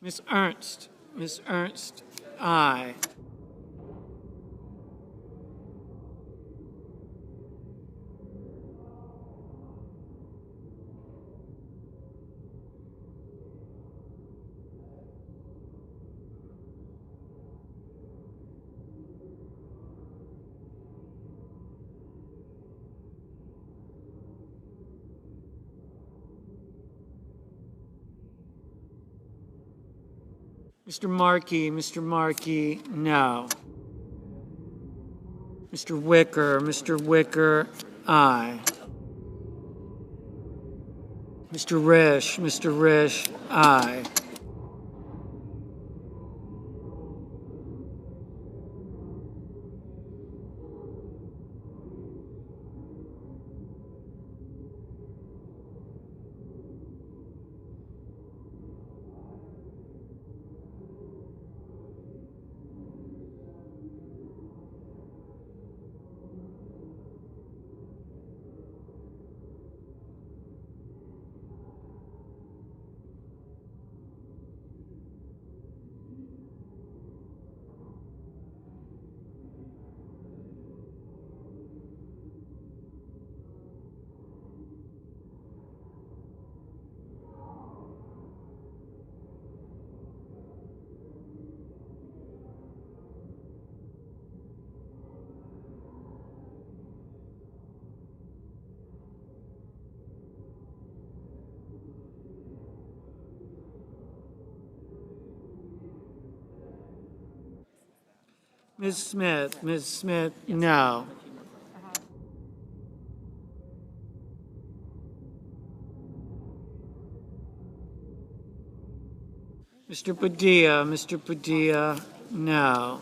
Ms. Ernst, aye. Mr. Markey, no. Mr. Wicker, aye. Mr. Risch, aye. Ms. Smith, no. Mr. Padilla, no.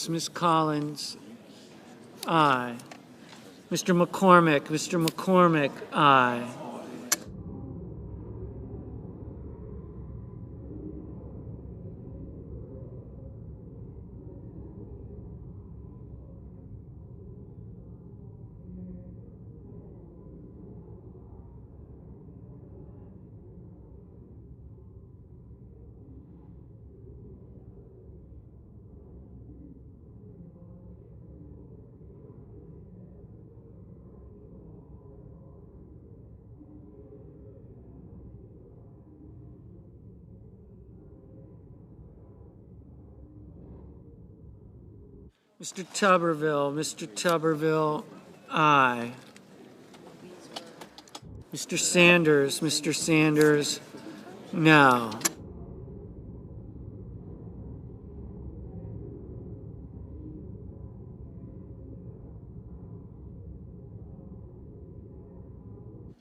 Ms. Collins, aye. Mr. McCormick, aye. Mr. Tuberville, aye. Mr. Sanders, no.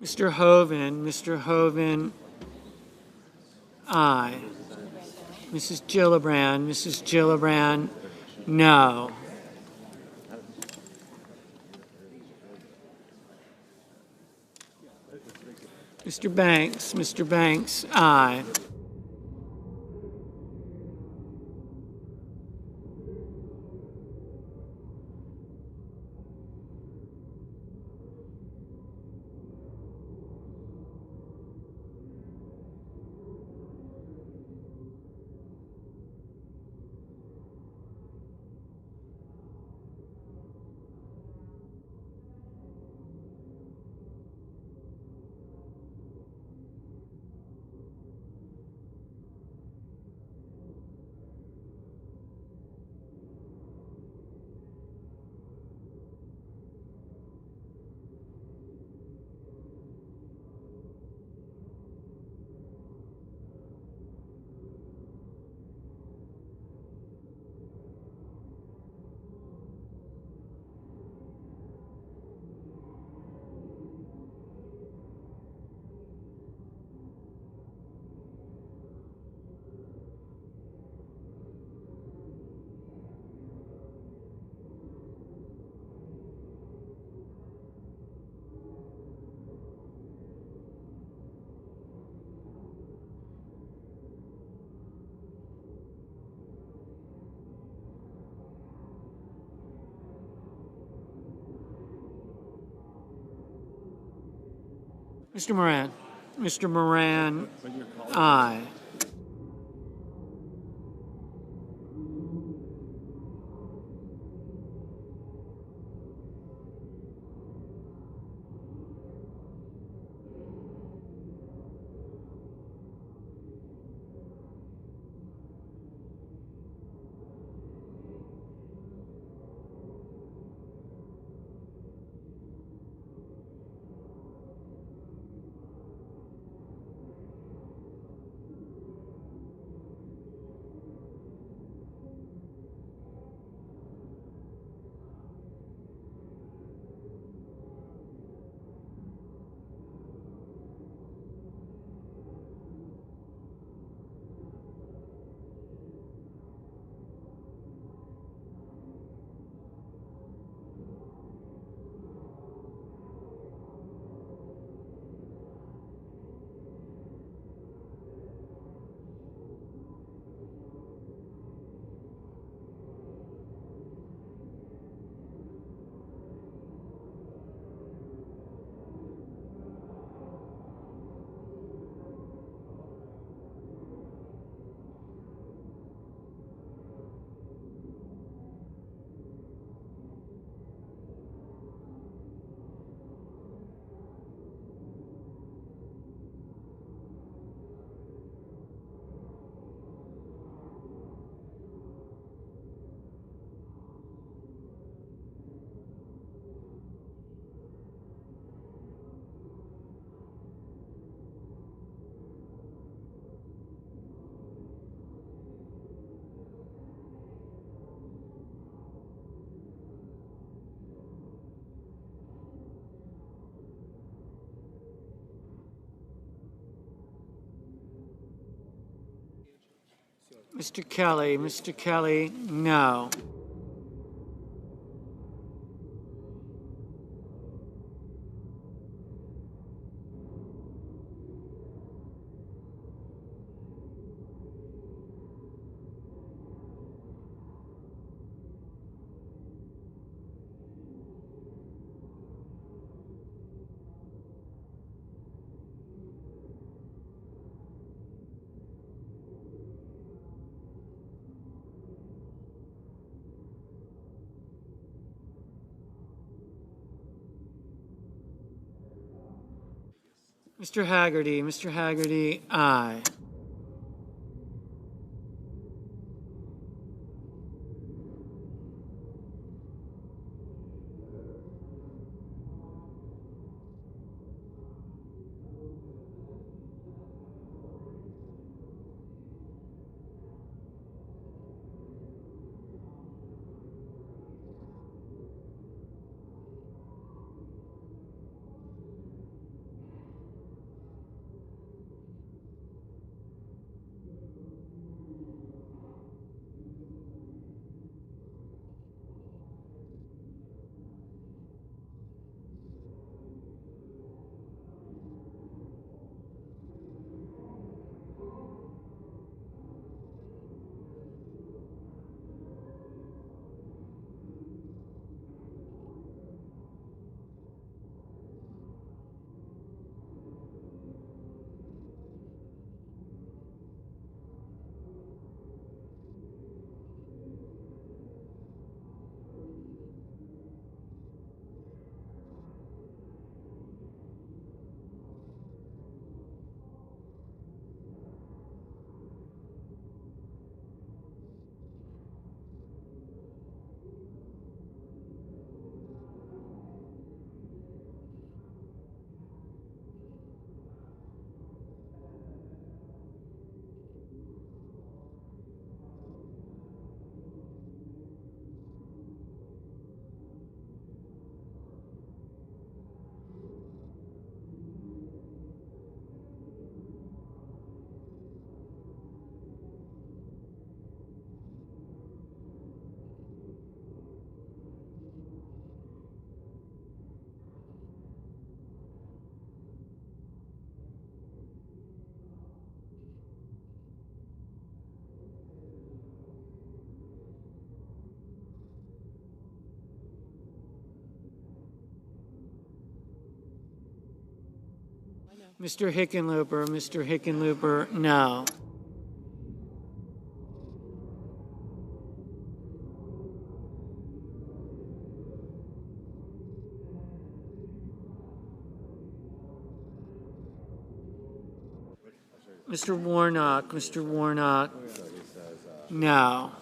Mr. Hoven, aye. Mrs. Gillibrand, no. Mr. Banks, aye. Mr. Moran. Mr. Moran, aye. Mr. Kelly, no. Mr. Haggerty, aye. Mr. Hickenlooper, no. Mr. Warnock, no.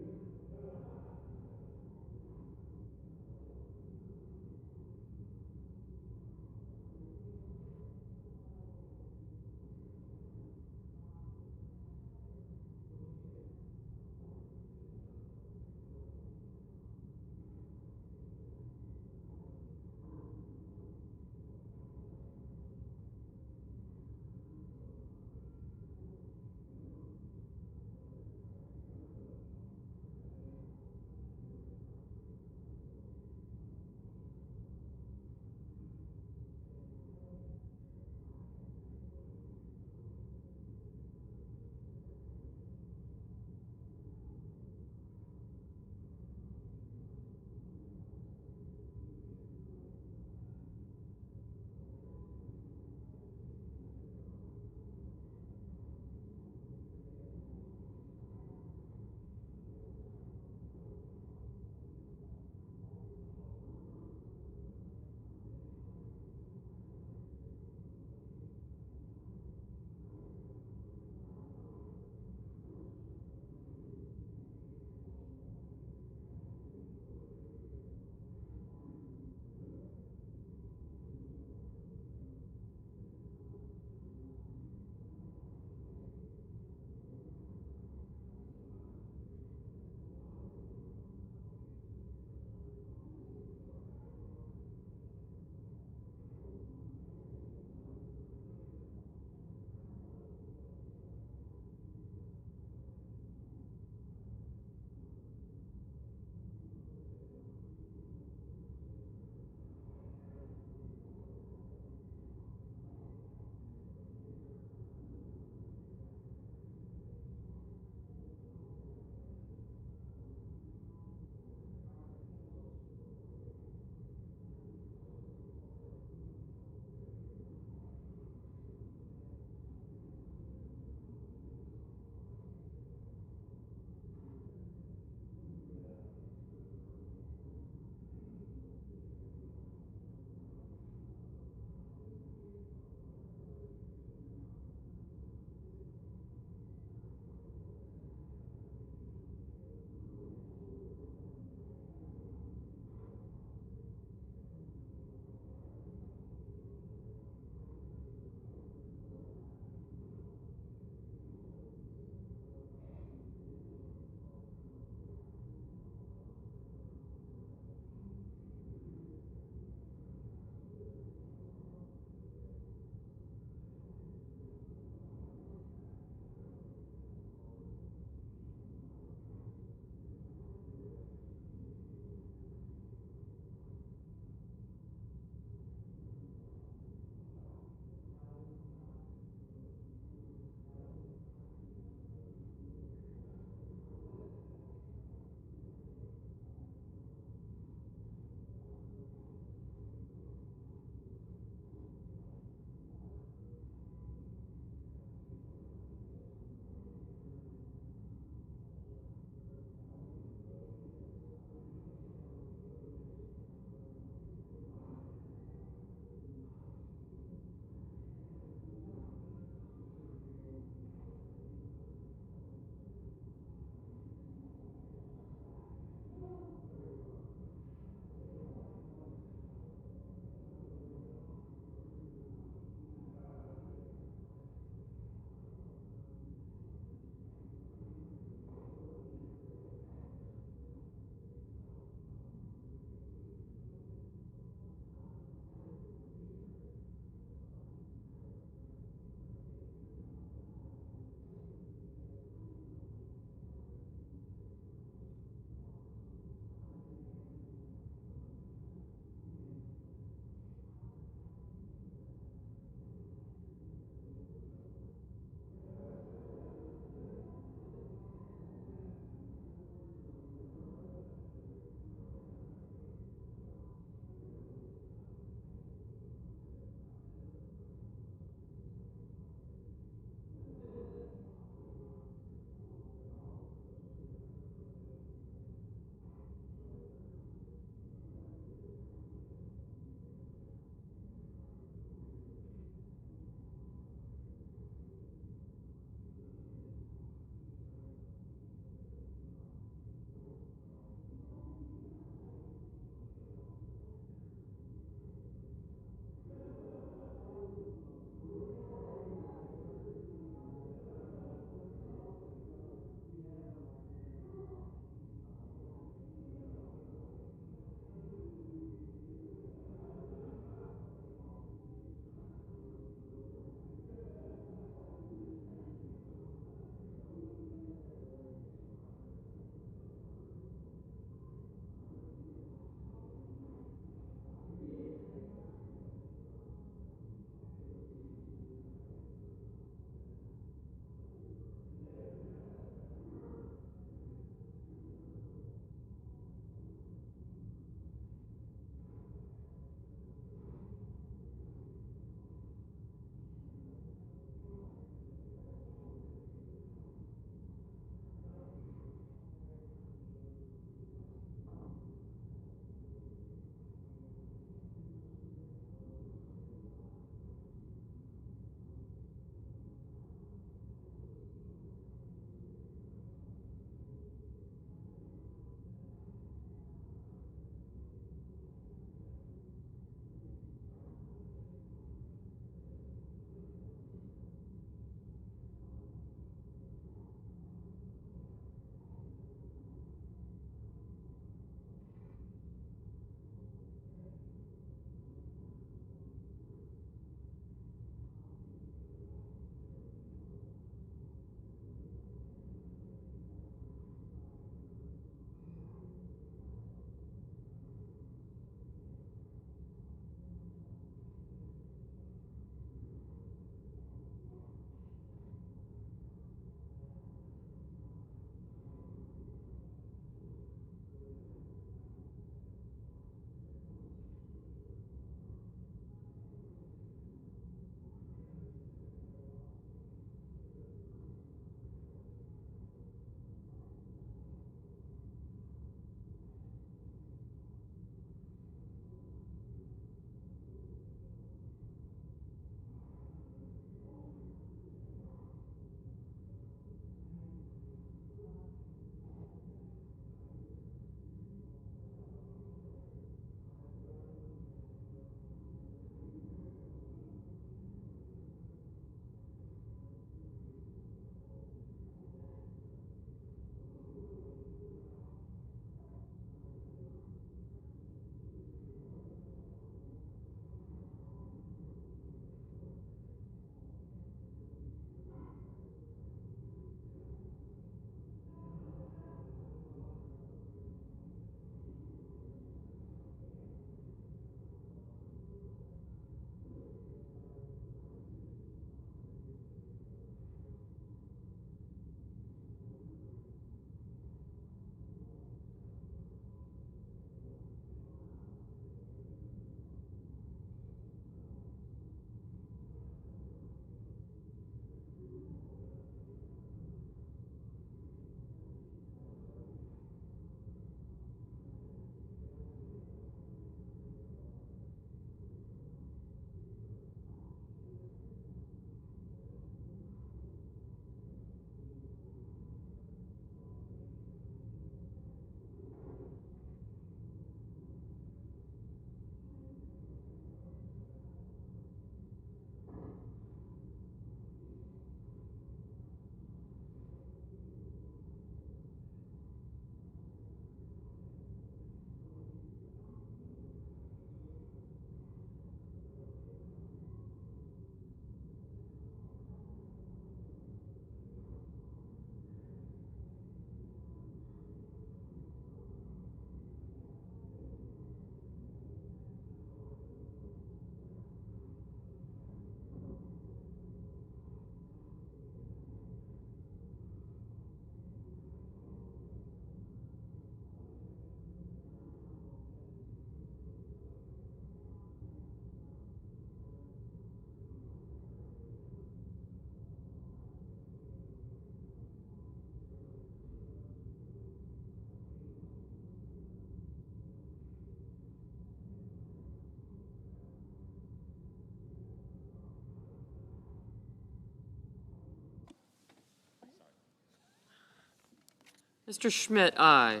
Mr. Schmidt, aye.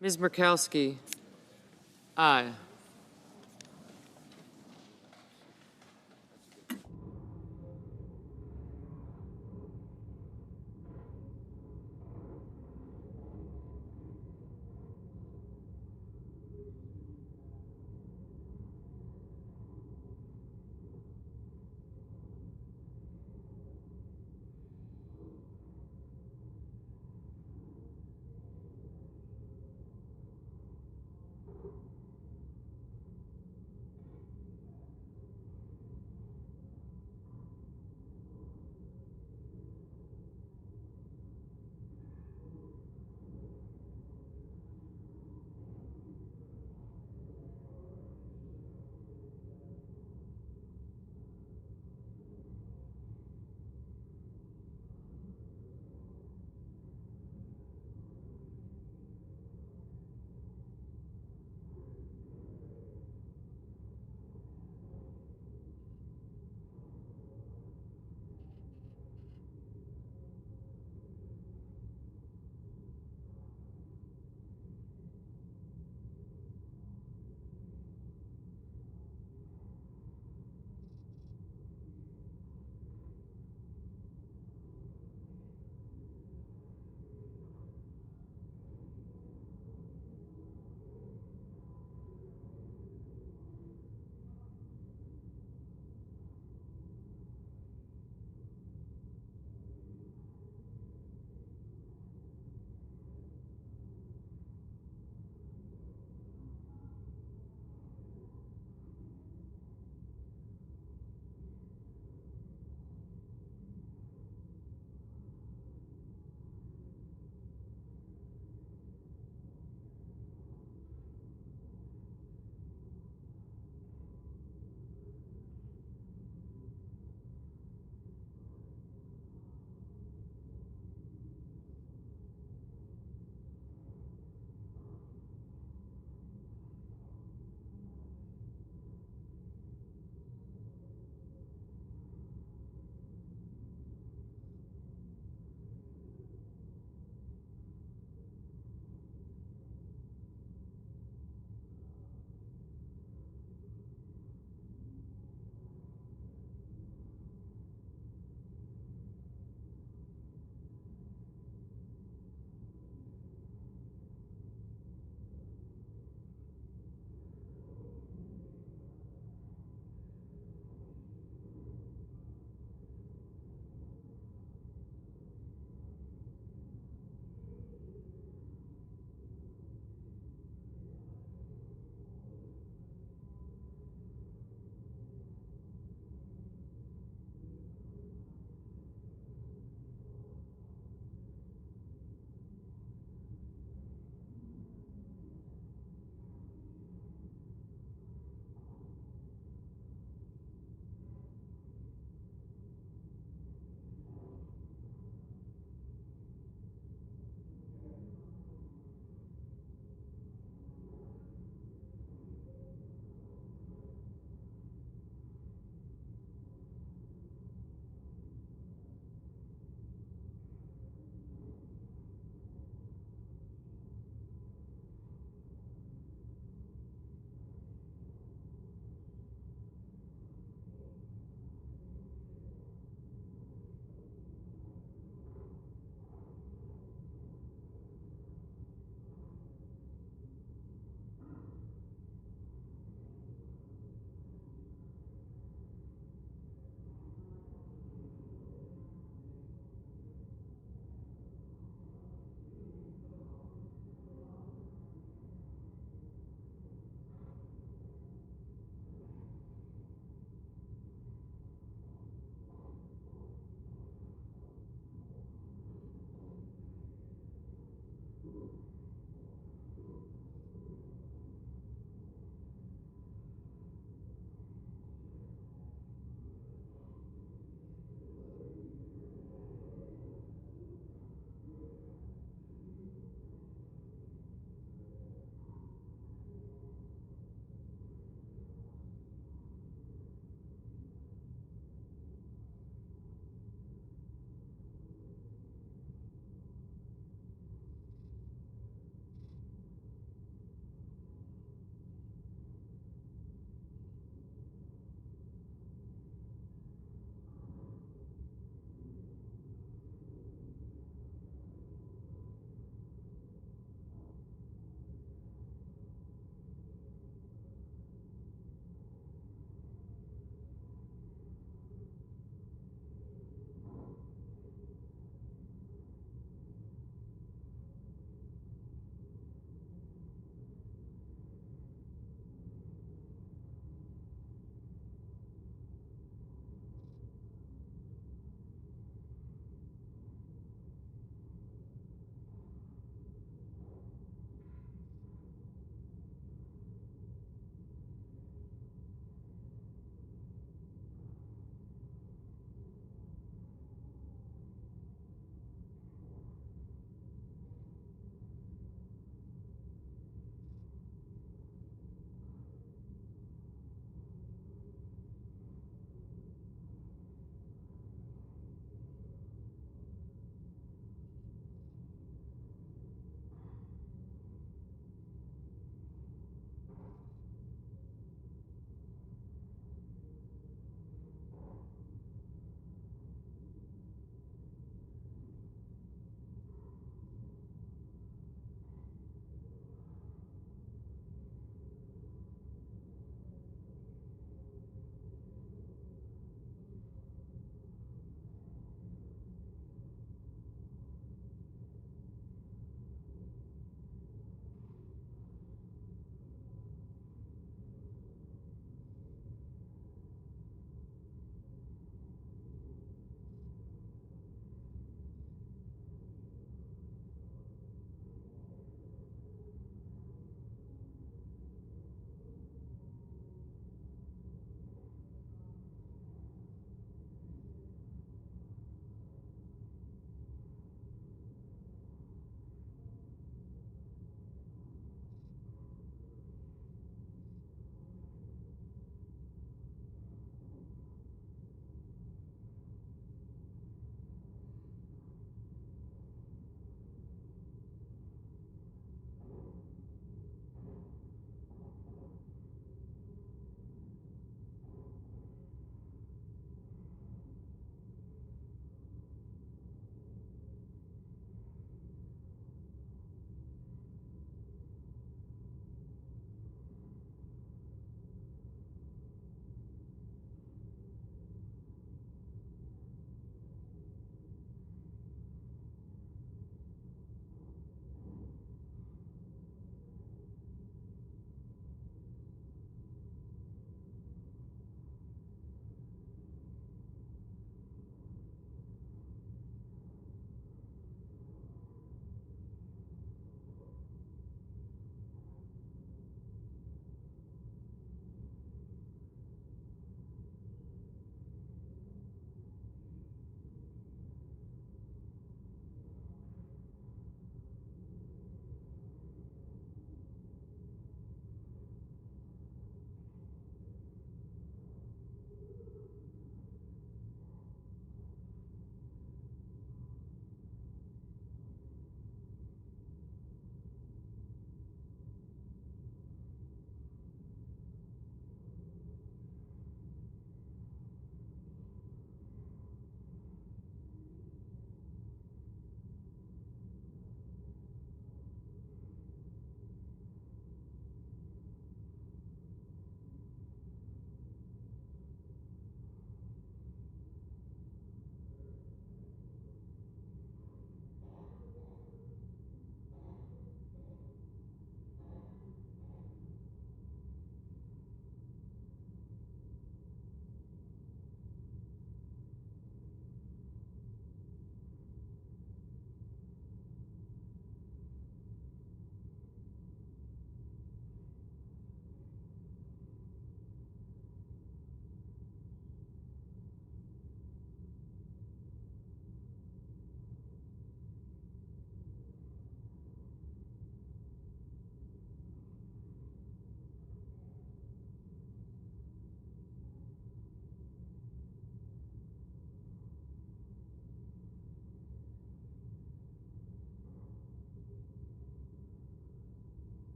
Ms. Murkowski? Aye.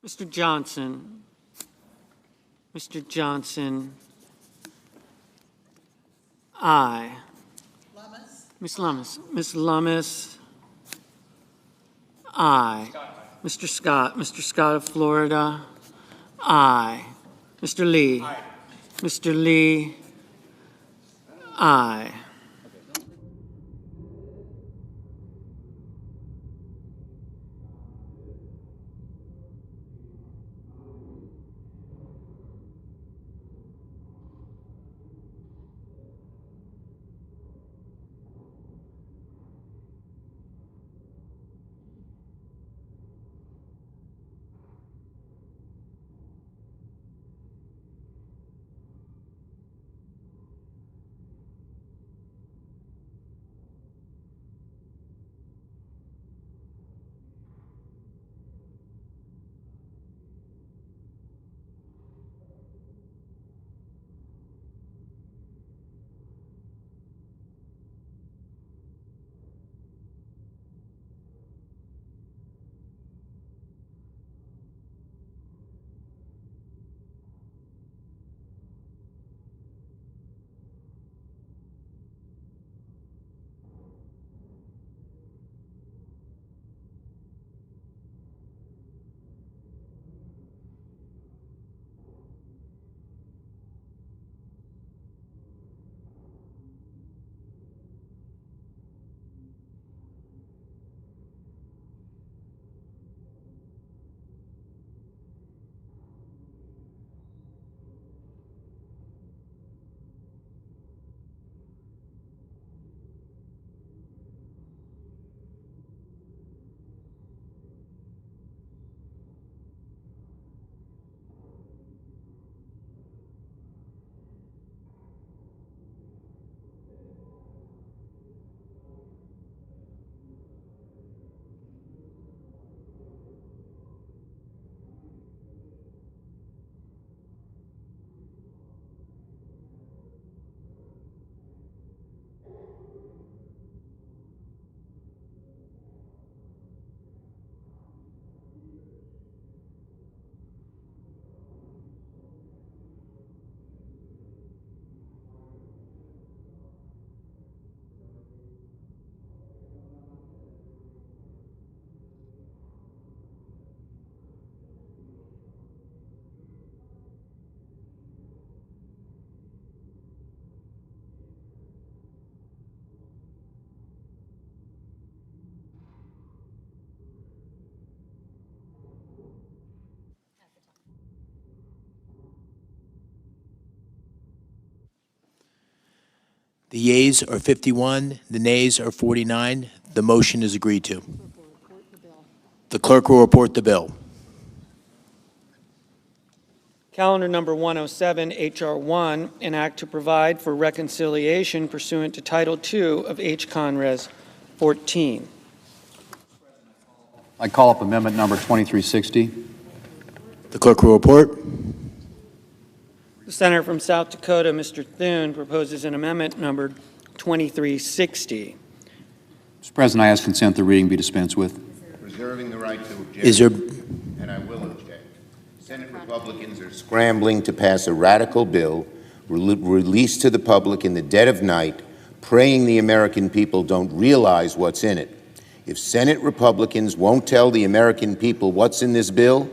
Mr. Johnson. Mr. Johnson. Aye. Ms. Lummis. Ms. Lummis. Aye. Mr. Scott. Mr. Scott of Florida. Aye. Mr. Lee. Aye. Mr. Lee. Aye. The yeas are 51, the nays are 49. The motion is agreed to. The clerk will report the bill. Calendar number 107, H.R. 1, an act to provide for reconciliation pursuant to Title II of H. Conres 14. I call up amendment number 2360. The clerk will report. The senator from South Dakota, Mr. Thune, proposes an amendment number 2360. Mr. President, I ask consent the reading be dispensed with. Reserving the right to object. Is there... And I will object. Senate Republicans are scrambling to pass a radical bill released to the public in the dead of night, praying the American people don't realize what's in it. If Senate Republicans won't tell the American people what's in this bill,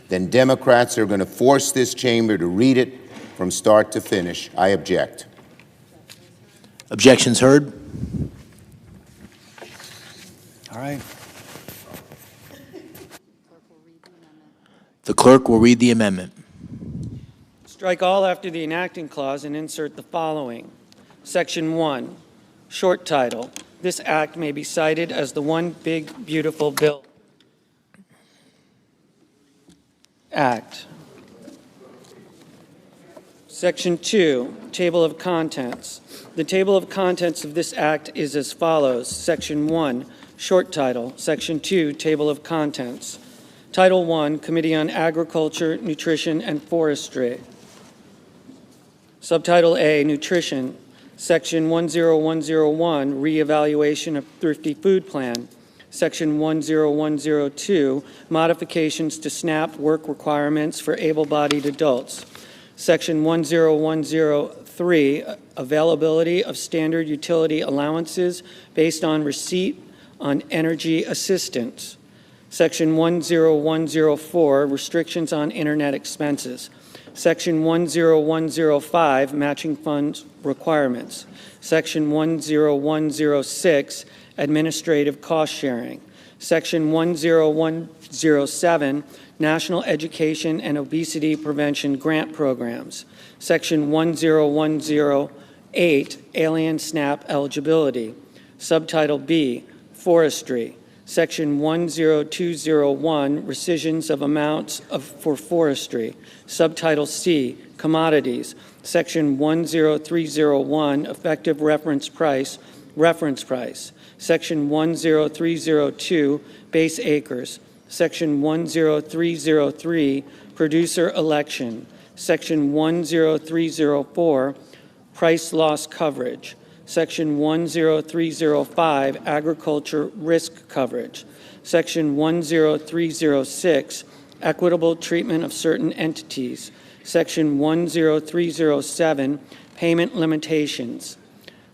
then Democrats are going to force this chamber to read it from start to finish. I object. Objections heard? All right. The clerk will read the amendment. Strike all after the enacting clause and insert the following. Section 1, short title. This act may be cited as the One Big Beautiful Bill Act. Section 2, table of contents. The table of contents of this act is as follows. Section 1, short title. Section 2, table of contents. Title 1, Committee on Agriculture, Nutrition, and Forestry. Subtitle A, Nutrition. Section 10101, Reevaluation of Thrifty Food Plan. Section 10102, modifications to SNAP work requirements for able-bodied adults. Section 10103, availability of standard utility allowances based on receipt on energy assistance. Section 10104, restrictions on internet expenses. Section 10105, matching funds requirements. Section 10106, administrative cost sharing. Section 10107, National Education and Obesity Prevention Grant Programs. Section 10108, Alien SNAP Eligibility. Subtitle B, Forestry. Section 10201, Rescissions of Amounts for Forestry. Subtitle C, Commodities. Section 10301, Effective Reference Price. Section 10302, Base Acres. Section 10303, Producer Election. Section 10304, Price Loss Coverage. Section 10305, Agriculture Risk Coverage. Section 10306, Equitable Treatment of Certain Entities. Section 10307, Payment Limitations.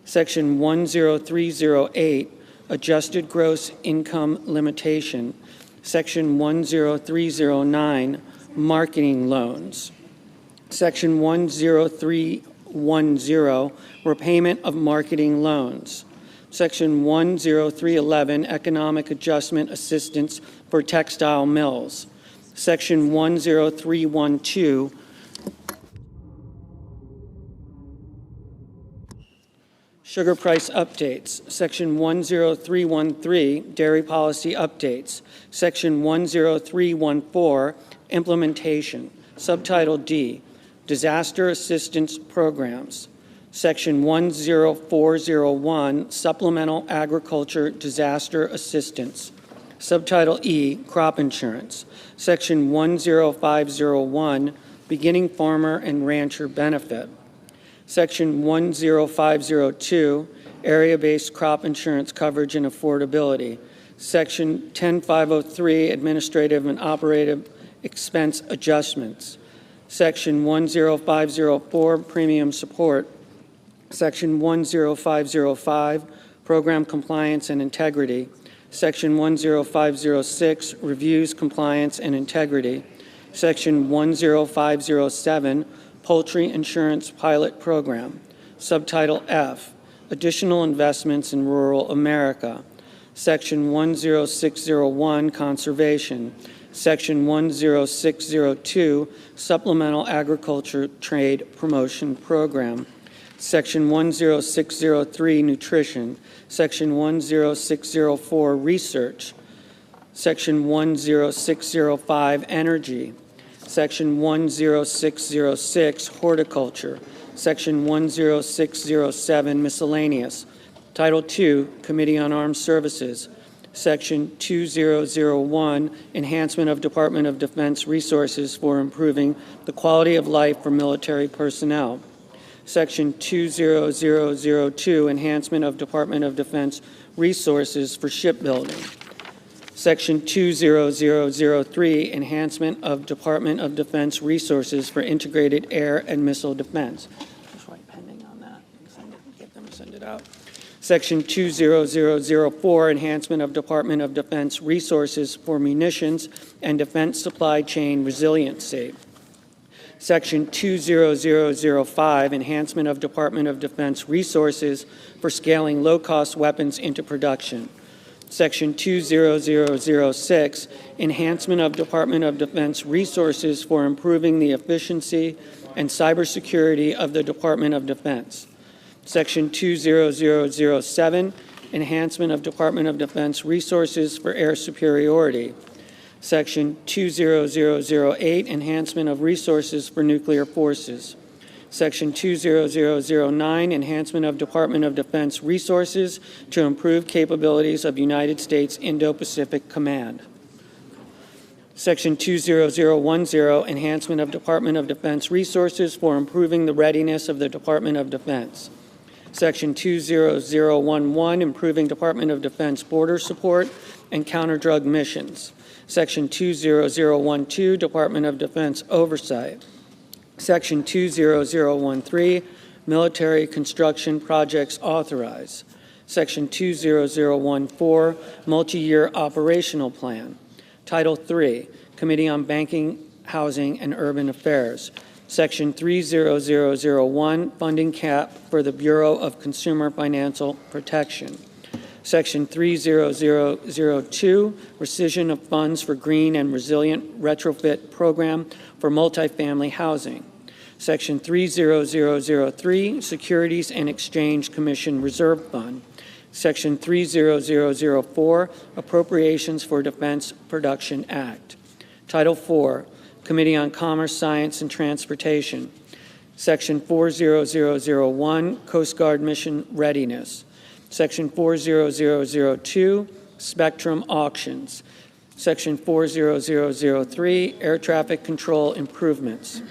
Section 10308, Adjusted Gross Income Limitation. Section 10309, Marketing Loans. Section 10310, Repayment of Marketing Loans. Section 10311, Economic Adjustment Assistance for Textile Mills. Section 10312, Sugar Price Updates. Section 10313, Dairy Policy Updates. Section 10314, Implementation. Subtitle D, Disaster Assistance Programs. Section 10401, Supplemental Agriculture Disaster Assistance. Subtitle E, Crop Insurance. Section 10501, Beginning Farmer and Rancher Benefit. Section 10502, Area-Based Crop Insurance Coverage and Affordability. Section 10503, Administrative and Operative Expense Adjustments. Section 10504, Premium Support. Section 10505, Program Compliance and Integrity. Section 10506, Reviews, Compliance, and Integrity. Section 10507, Poultry Insurance Pilot Program. Subtitle F, Additional Investments in Rural America. Section 10601, Conservation. Section 10602, Supplemental Agriculture Trade Promotion Program. Section 10603, Nutrition. Section 10604, Research. Section 10605, Energy. Section 10606, Horticulture. Section 10607, Miscellaneous. Title II, Committee on Armed Services. Section 2001, Enhancement of Department of Defense Resources for improving the quality of life for military personnel. Section 20002, Enhancement of Department of Defense Resources for shipbuilding. Section 20003, Enhancement of Department of Defense Resources for integrated air and missile defense. Just write pending on that. Get them to send it out. Section 20004, Enhancement of Department of Defense Resources for munitions and defense supply chain resiliency. Section 20005, Enhancement of Department of Defense Resources for scaling low-cost weapons into production. Section 20006, Enhancement of Department of Defense Resources for improving the efficiency and cybersecurity of the Department of Defense. Section 20007, Enhancement of Department of Defense Resources for air superiority. Section 20008, Enhancement of Resources for nuclear forces. Section 20009, Enhancement of Department of Defense Resources to improve capabilities of United States Indo-Pacific Command. Section 20010, Enhancement of Department of Defense Resources for improving the readiness of the Department of Defense. Section 20011, Improving Department of Defense border support and counter-drug missions. Section 20012, Department of Defense oversight. Section 20013, military construction projects authorized. Section 20014, multi-year operational plan. Title III, Committee on Banking, Housing, and Urban Affairs. Section 30001, funding cap for the Bureau of Consumer Financial Protection. Section 30002, rescission of funds for green and resilient retrofit program for multifamily housing. Section 30003, Securities and Exchange Commission Reserve Fund. Section 30004, Appropriations for Defense Production Act. Title IV, Committee on Commerce, Science, and Transportation. Section 40001, Coast Guard Mission Readiness. Section 40002, Spectrum Auctions. Section 40003, Air Traffic Control Improvements.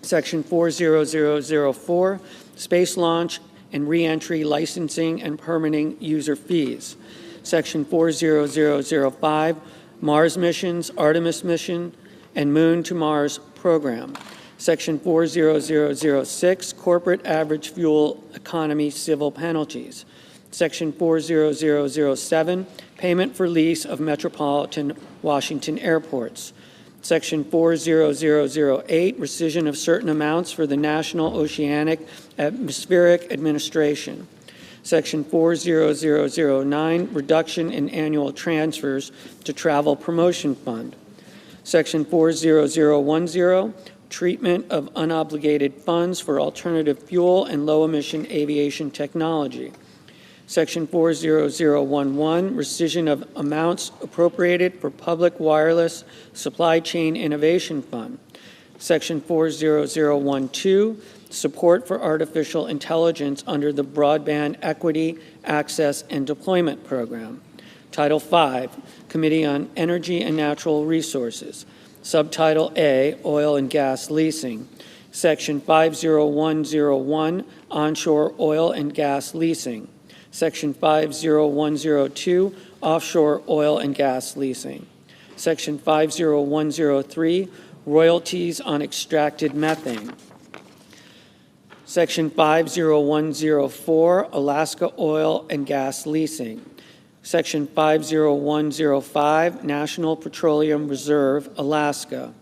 Section 40004, Space Launch and Reentry Licensing and Permitting User Fees. Section 40005, Mars Missions, Artemis Mission, and Moon to Mars Program. Section 40006, Corporate Average Fuel Economy Civil Penalties. Section 40007, Payment for Lease of Metropolitan Washington Airports. Section 40008, Rescission of certain amounts for the National Oceanic Atmospheric Administration. Section 40009, Reduction in annual transfers to Travel Promotion Fund. Section 40010, Treatment of unobligated funds for alternative fuel and low-emission aviation technology. Section 40011, rescission of amounts appropriated for Public Wireless Supply Chain Innovation Fund. Section 40012, support for artificial intelligence under the Broadband Equity, Access, and Deployment Program. Title V, Committee on Energy and Natural Resources. Subtitle A, Oil and Gas Leasing. Section 50101, Onshore Oil and Gas Leasing. Section 50102, Offshore Oil and Gas Leasing. Section 50103, Royalties on Extracted Methane. Section 50104, Alaska Oil and Gas Leasing. Section 50105, National Petroleum Reserve, Alaska.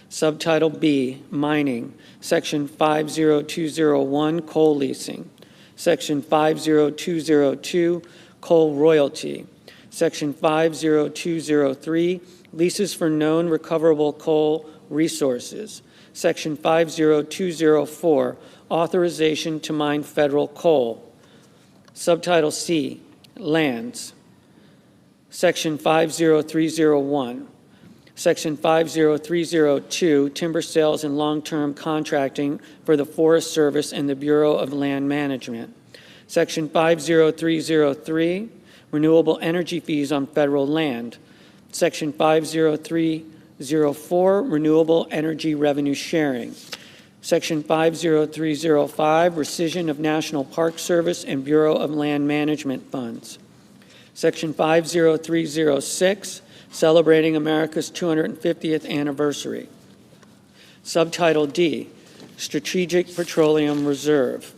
Subtitle B, Mining. Section 50201, Coal Leasing. Section 50202, Coal Royalty. Section 50203, Leases for Known Recoverable Coal Resources. Section 50204, Authorization to Mine Federal Coal. Subtitle C, Lands. Section 50301. Section 50302, Timber Sales and Long-Term Contracting for the Forest Service and the Bureau of Land Management. Section 50303, Renewable Energy Fees on Federal Land. Section 50304, Renewable Energy Revenue Sharing. Section 50305, Rescission of National Park Service and Bureau of Land Management Funds. Section 50306, Celebrating America's 250th Anniversary. Subtitle D, Strategic Petroleum Reserve.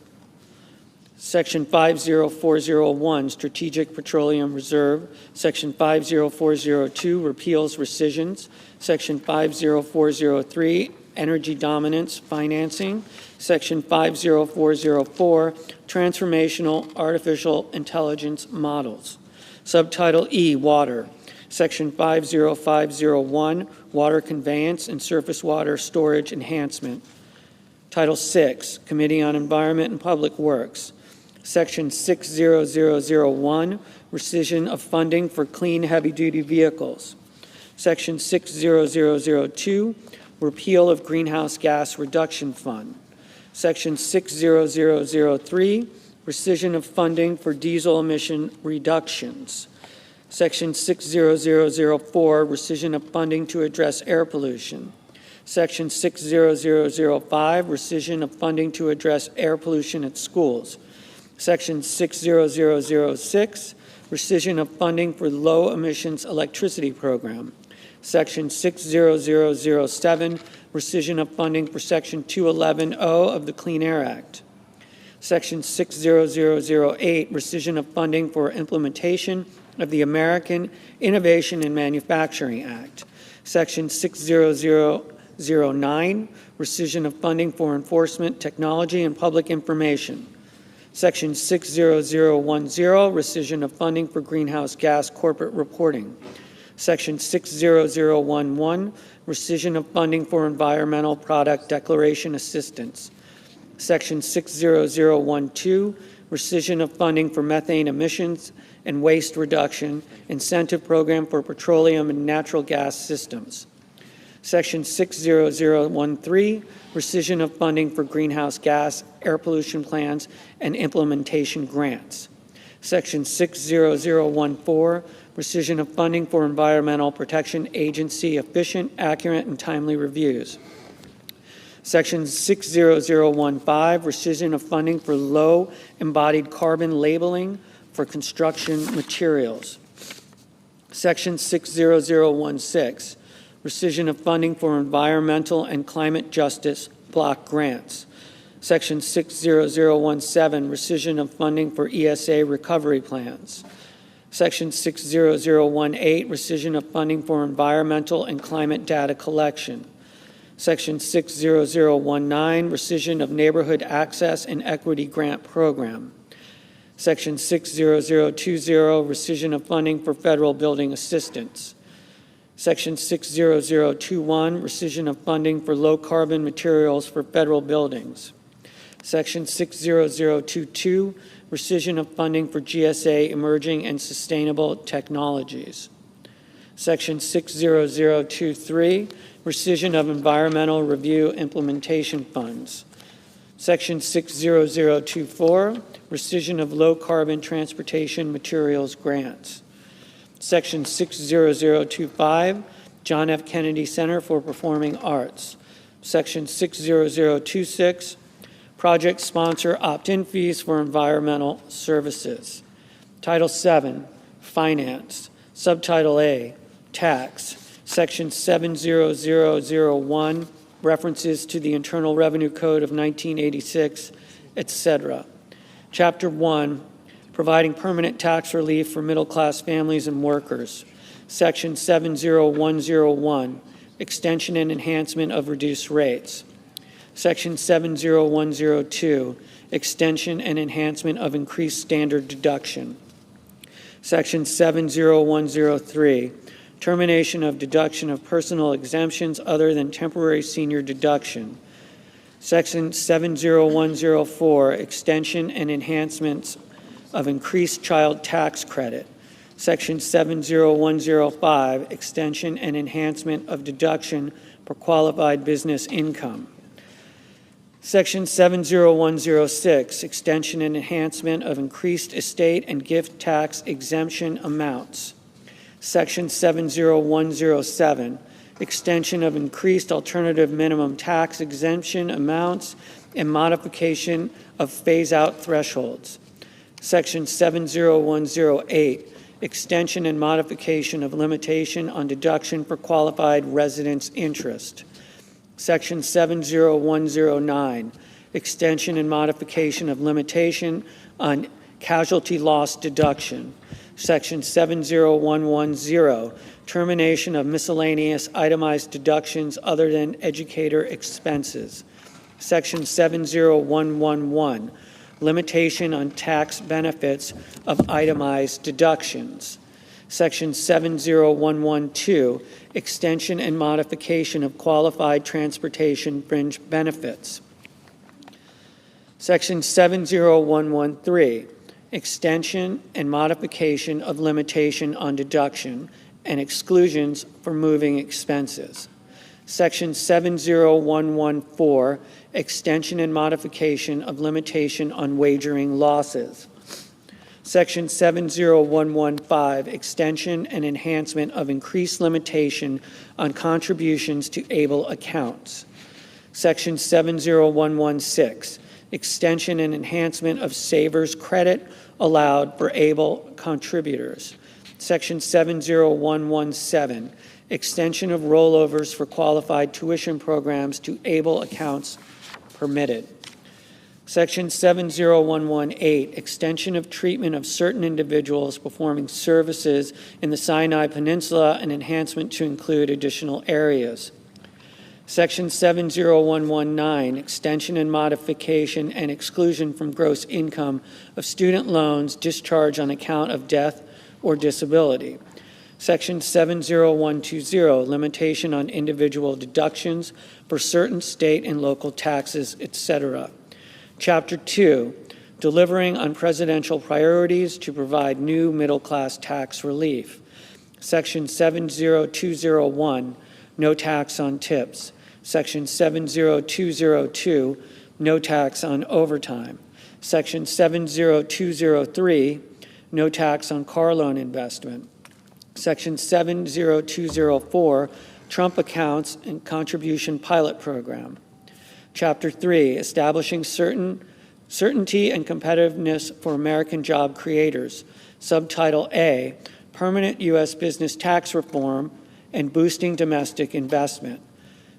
Section 50401, Strategic Petroleum Reserve. Section 50402, Repeals Rescissions. Section 50403, Energy Dominance Financing. Section 50404, Transformational Artificial Intelligence Models. Subtitle E, Water. Section 50501, Water Conveyance and Surface Water Storage Enhancement. Title VI, Committee on Environment and Public Works. Section 60001, Rescission of Funding for Clean Heavy-Duty Vehicles. Section 60002, Repeal of Greenhouse Gas Reduction Fund. Section 60003, Rescission of Funding for Diesel Emission Reductions. Section 60004, Rescission of Funding to Address Air Pollution. Section 60005, Rescission of Funding to Address Air Pollution at Schools. Section 60006, rescission of funding for low emissions electricity program. Section 60007, rescission of funding for Section 211.0 of the Clean Air Act. Section 60008, rescission of funding for implementation of the American Innovation and Manufacturing Act. Section 60009, rescission of funding for enforcement, technology, and public information. Section 60010, rescission of funding for greenhouse gas corporate reporting. Section 60011, rescission of funding for environmental product declaration assistance. Section 60012, rescission of funding for methane emissions and waste reduction incentive program for petroleum and natural gas systems. Section 60013, rescission of funding for greenhouse gas, air pollution plans, and implementation grants. Section 60014, rescission of funding for Environmental Protection Agency efficient, accurate, and timely reviews. Section 60015, rescission of funding for low embodied carbon labeling for construction materials. Section 60016, rescission of funding for environmental and climate justice block grants. Section 60017, rescission of funding for ESA recovery plans. Section 60018, rescission of funding for environmental and climate data collection. Section 60019, rescission of neighborhood access and equity grant program. Section 60020, rescission of funding for federal building assistance. Section 60021, rescission of funding for low-carbon materials for federal buildings. Section 60022, rescission of funding for GSA emerging and sustainable technologies. Section 60023, rescission of environmental review implementation funds. Section 60024, rescission of low-carbon transportation materials grants. Section 60025, John F. Kennedy Center for Performing Arts. Section 60026, project sponsor opt-in fees for environmental services. Title VII, Finance. Subtitle A, Tax. Section 70001, references to the Internal Revenue Code of 1986, etc. Chapter 1, providing permanent tax relief for middle-class families and workers. Section 70101, extension and enhancement of reduced rates. Section 70102, extension and enhancement of increased standard deduction. Section 70103, termination of deduction of personal exemptions other than temporary senior deduction. Section 70104, extension and enhancements of increased child tax credit. Section 70105, extension and enhancement of deduction for qualified business income. Section 70106, extension and enhancement of increased estate and gift tax exemption amounts. Section 70107, extension of increased alternative minimum tax exemption amounts and modification of phase-out thresholds. Section 70108, extension and modification of limitation on deduction for qualified residence interest. Section 70109, extension and modification of limitation on casualty loss deduction. Section 70110, termination of miscellaneous itemized deductions other than educator expenses. Section 70111, limitation on tax benefits of itemized deductions. Section 70112, extension and modification of qualified transportation fringe benefits. Section 70113, extension and modification of limitation on deduction and exclusions for moving expenses. Section 70114, extension and modification of limitation on wagering losses. Section 70115, extension and enhancement of increased limitation on contributions to able accounts. Section 70116, extension and enhancement of savers credit allowed for able contributors. Section 70117, extension of rollovers for qualified tuition programs to able accounts permitted. Section 70118, extension of treatment of certain individuals performing services in the Sinai Peninsula and enhancement to include additional areas. Section 70119, extension and modification and exclusion from gross income of student loans discharged on account of death or disability. Section 70120, limitation on individual deductions for certain state and local taxes, etc. Chapter 2, delivering on presidential priorities to provide new middle-class tax relief. Section 70201, no tax on tips. Section 70202, no tax on overtime. Section 70203, no tax on car loan investment. Section 70204, Trump accounts and contribution pilot program. Chapter 3, establishing certainty and competitiveness for American job creators. Subtitle A, permanent U.S. business tax reform and boosting domestic investment.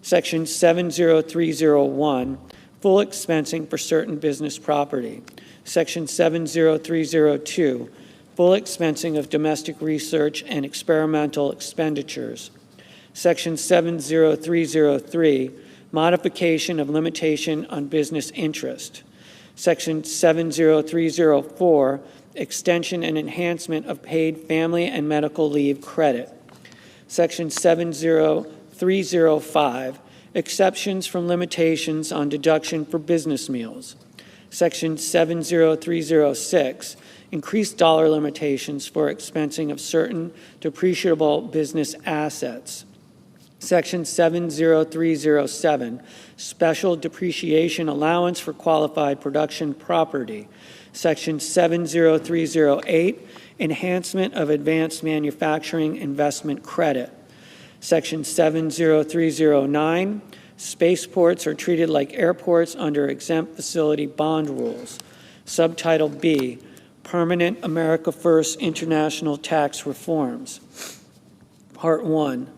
Section 70301, full expensing for certain business property. Section 70302, full expensing of domestic research and experimental expenditures. Section 70303, modification of limitation on business interest. Section 70304, extension and enhancement of paid family and medical leave credit. Section 70305, exceptions from limitations on deduction for business meals. Section 70306, increased dollar limitations for expensing of certain depreciable business assets. Section 70307, special depreciation allowance for qualified production property. Section 70308, enhancement of advanced manufacturing investment credit. Section 70309, spaceports are treated like airports under exempt facility bond rules. Subtitle B, permanent America First international tax reforms. Part 1,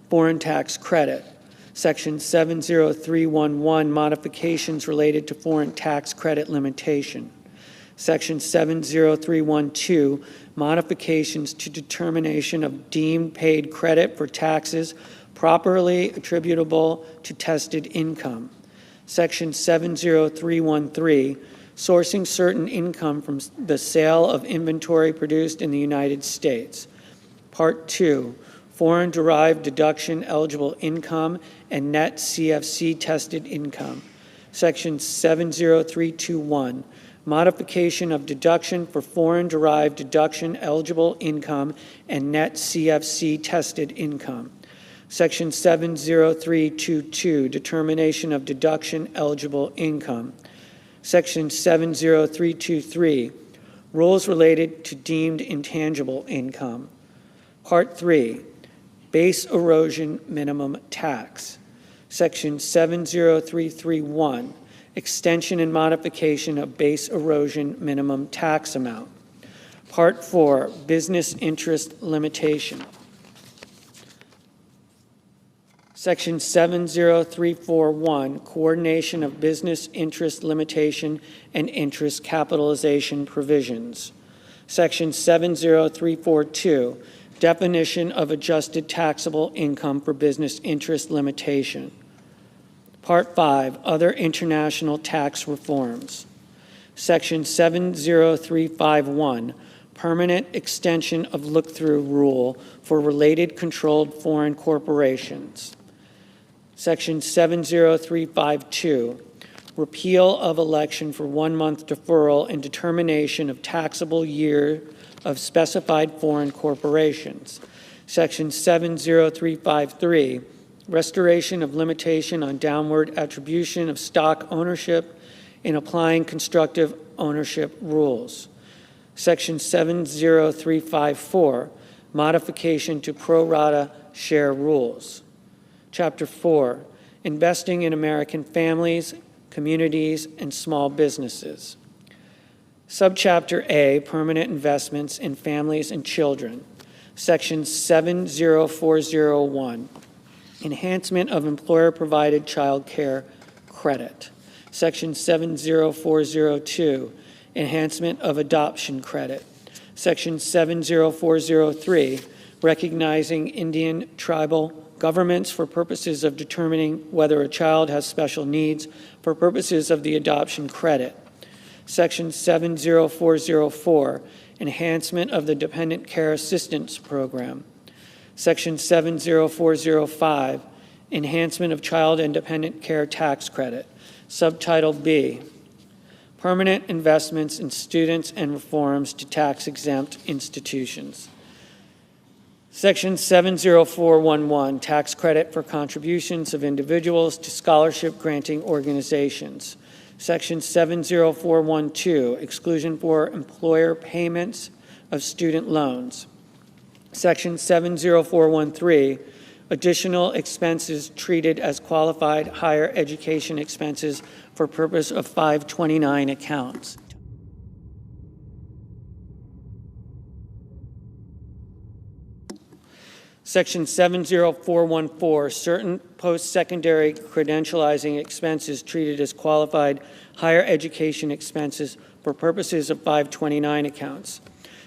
foreign tax credit. Section 70311, modifications related to foreign tax credit limitation. Section 70312, modifications to determination of deemed paid credit for taxes properly attributable to tested income. Section 70313, sourcing certain income from the sale of inventory produced in the United States. Part 2, foreign-derived deduction eligible income and net CFC tested income. Section 70321, modification of deduction for foreign-derived deduction eligible income and net CFC tested income. Section 70322, determination of deduction eligible income. Section 70323, rules related to deemed intangible income. Part 3, base erosion minimum tax. Section 70331, extension and modification of base erosion minimum tax amount. Part 4, business interest limitation. Section 70341, coordination of business interest limitation and interest capitalization provisions. Section 70342, definition of adjusted taxable income for business interest limitation. Part 5, other international tax reforms. Section 70351, permanent extension of look-through rule for related controlled foreign corporations. Section 70352, repeal of election for 1 month deferral and determination of taxable year of specified foreign corporations. Section 70353, restoration of limitation on downward attribution of stock ownership in applying constructive ownership rules. Section 70354, modification to pro rata share rules. Chapter 4, investing in American families, communities, and small businesses. Subchapter A, permanent investments in families and children. Section 70401, enhancement of employer-provided child care credit. Section 70402, enhancement of adoption credit. Section 70403, recognizing Indian tribal governments for purposes of determining whether a child has special needs for purposes of the adoption credit. Section 70404, enhancement of the Dependent Care Assistance Program. Section 70405, enhancement of Child and Dependent Care Tax Credit. Subtitle B, permanent investments in students and reforms to tax-exempt institutions. Section 70411, tax credit for contributions of individuals to scholarship-granting organizations. Section 70412, exclusion for employer payments of student loans. Section 70413, additional expenses treated as qualified higher education expenses for purpose of 529 accounts. Section 70414, certain post-secondary credentializing expenses treated as qualified higher education expenses for purposes of 529 accounts.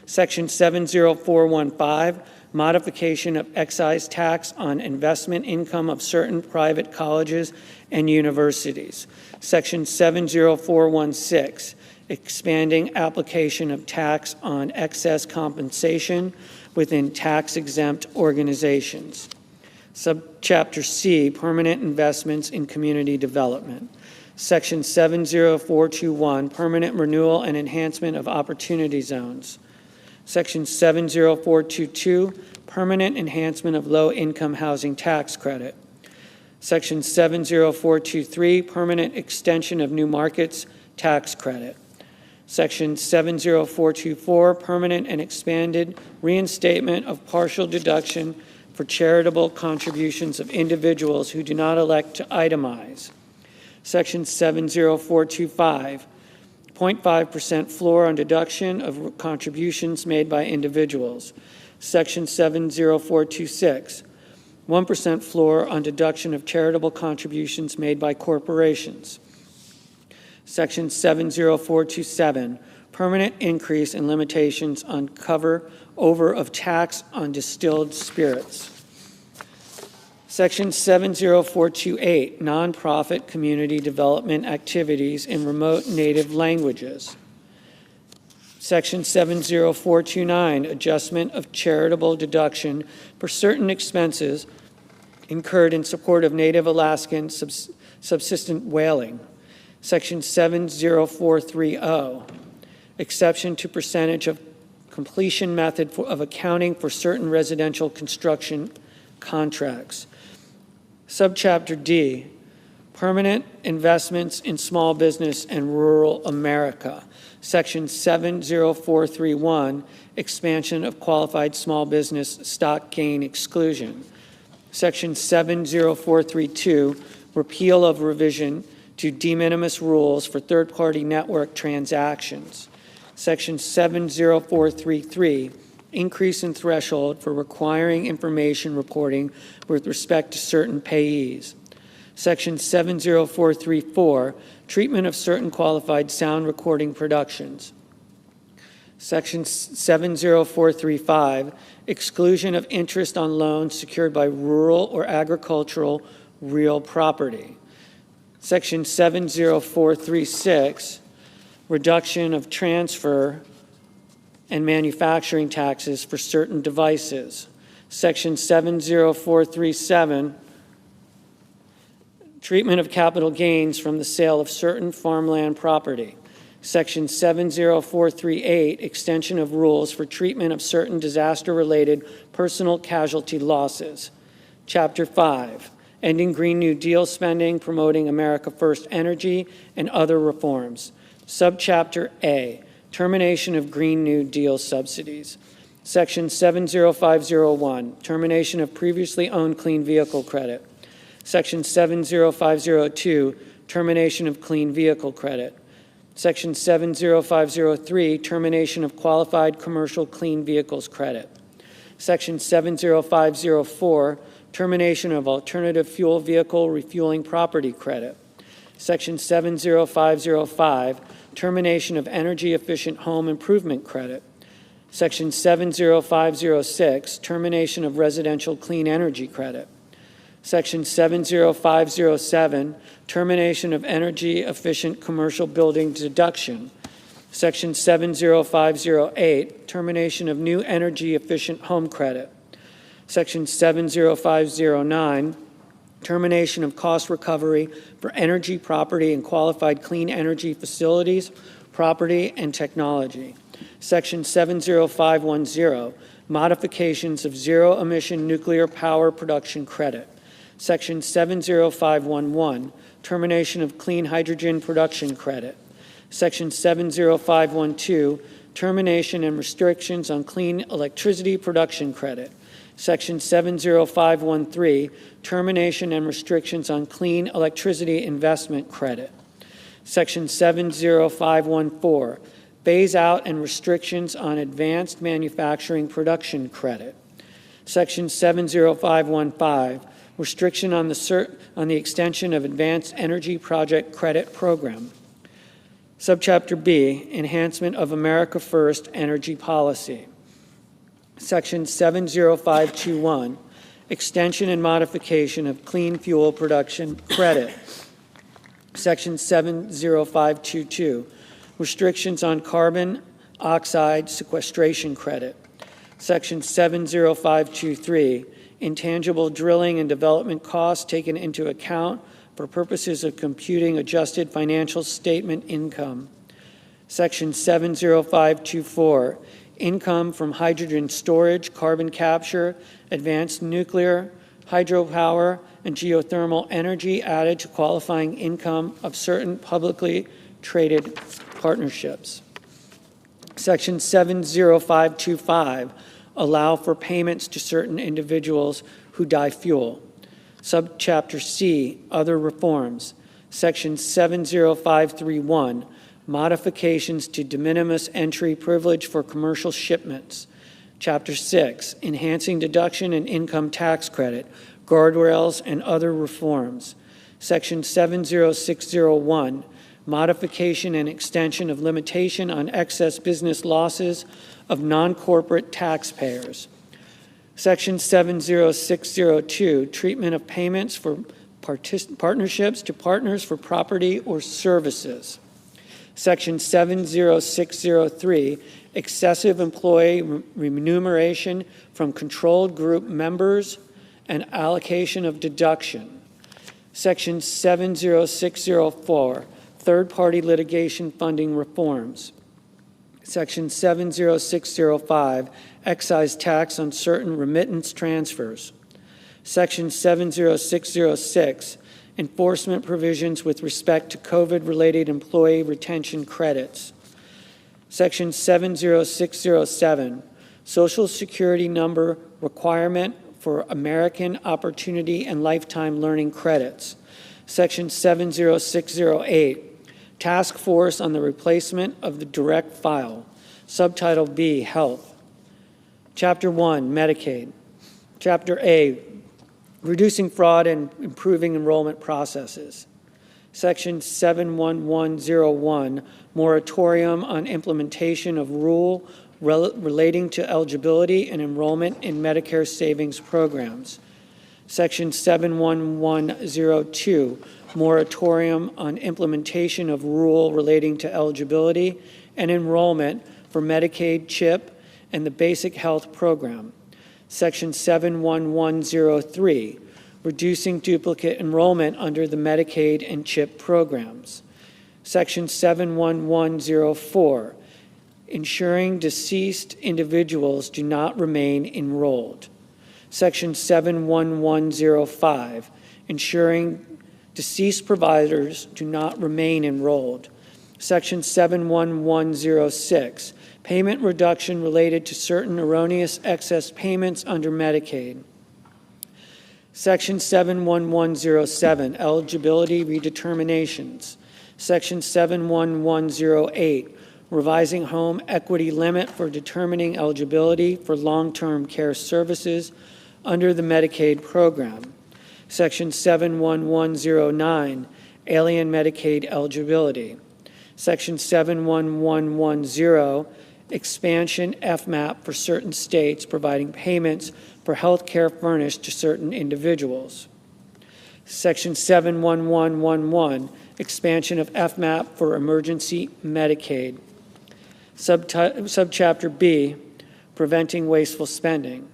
Section 70415, modification of excise tax on investment income of certain private colleges and universities. Section 70416, expanding application of tax on excess compensation within tax-exempt organizations. Subchapter C, permanent investments in community development. Section 70421, permanent renewal and enhancement of opportunity zones. Section 70422, permanent enhancement of low-income housing tax credit. Section 70423, permanent extension of new markets tax credit. Section 70424, permanent and expanded reinstatement of partial deduction for charitable contributions of individuals who do not elect to itemize. Section 70425, 0.5% floor on deduction of contributions made by individuals. Section 70426, 1% floor on deduction of charitable contributions made by corporations. Section 70427, permanent increase in limitations on cover over of tax on distilled spirits. Section 70428, nonprofit community development activities in remote native languages. Section 70429, adjustment of charitable deduction for certain expenses incurred in support of Native Alaskan subsistent whaling. Section 70430, exception to percentage of completion method of accounting for certain residential construction contracts. Subchapter D, permanent investments in small business and rural America. Section 70431, expansion of qualified small business stock gain exclusion. Section 70432, repeal of revision to de minimis rules for third-party network transactions. Section 70433, increase in threshold for requiring information reporting with respect to certain payees. Section 70434, treatment of certain qualified sound recording productions. Section 70435, exclusion of interest on loans secured by rural or agricultural real property. Section 70436, reduction of transfer and manufacturing taxes for certain devices. Section 70437, treatment of capital gains from the sale of certain farmland property. Section 70438, extension of rules for treatment of certain disaster-related personal casualty losses. Chapter 5, ending Green New Deal spending, promoting America First energy, and other reforms. Subchapter A, termination of Green New Deal subsidies. Section 70501, termination of previously owned clean vehicle credit. Section 70502, termination of clean vehicle credit. Section 70503, termination of qualified commercial clean vehicles credit. Section 70504, termination of alternative fuel vehicle refueling property credit. Section 70505, termination of energy efficient home improvement credit. Section 70506, termination of residential clean energy credit. Section 70507, termination of energy efficient commercial building deduction. Section 70508, termination of new energy efficient home credit. Section 70509, termination of cost recovery for energy, property, and qualified clean energy facilities, property, and technology. Section 70510, modifications of zero-emission nuclear power production credit. Section 70511, termination of clean hydrogen production credit. Section 70512, termination and restrictions on clean electricity production credit. Section 70513, termination and restrictions on clean electricity investment credit. Section 70514, phase out and restrictions on advanced manufacturing production credit. Section 70515, restriction on the extension of advanced energy project credit program. Subchapter B, enhancement of America First energy policy. Section 70521, extension and modification of clean fuel production credit. Section 70522, restrictions on carbon oxide sequestration credit. Section 70523, intangible drilling and development costs taken into account for purposes of computing adjusted financial statement income. Section 70524, income from hydrogen storage, carbon capture, advanced nuclear, hydropower, and geothermal energy added to qualifying income of certain publicly traded partnerships. Section 70525, allow for payments to certain individuals who die fuel. Subchapter C, other reforms. Section 70531, modifications to de minimis entry privilege for commercial shipments. Chapter 6, enhancing deduction and income tax credit, guardrails, and other reforms. Section 70601, modification and extension of limitation on excess business losses of non-corporate taxpayers. Section 70602, treatment of payments for partnerships to partners for property or services. Section 70603, excessive employee remuneration from controlled group members and allocation of deduction. Section 70604, third-party litigation funding reforms. Section 70605, excise tax on certain remittance transfers. Section 70606, enforcement provisions with respect to COVID-related employee retention credits. Section 70607, Social Security number requirement for American Opportunity and Lifetime Learning credits. Section 70608, Task Force on the Replacement of the Direct File. Subtitle B, Health. Chapter 1, Medicaid. Chapter A, Reducing Fraud and Improving Enrollment Processes. Section 71101, Moratorium on Implementation of Rule relating to eligibility and enrollment in Medicare savings programs. Section 71102, Moratorium on Implementation of Rule relating to eligibility and enrollment for Medicaid, CHIP, and the Basic Health Program. Section 71103, Reducing Duplicate Enrollment under the Medicaid and CHIP programs. Section 71104, Ensuring deceased individuals do not remain enrolled. Section 71105, Ensuring deceased providers do not remain enrolled. Section 71106, Payment reduction related to certain erroneous excess payments under Medicaid. Section 71107, Eligibility redeterminations. Section 71108, revising home equity limit for determining eligibility for long-term care services under the Medicaid program. Section 71109, alien Medicaid eligibility. Section 71110, expansion FMAP for certain states providing payments for health care furnished to certain individuals. Section 71111, expansion of FMAP for emergency Medicaid. Subchapter B, preventing wasteful spending.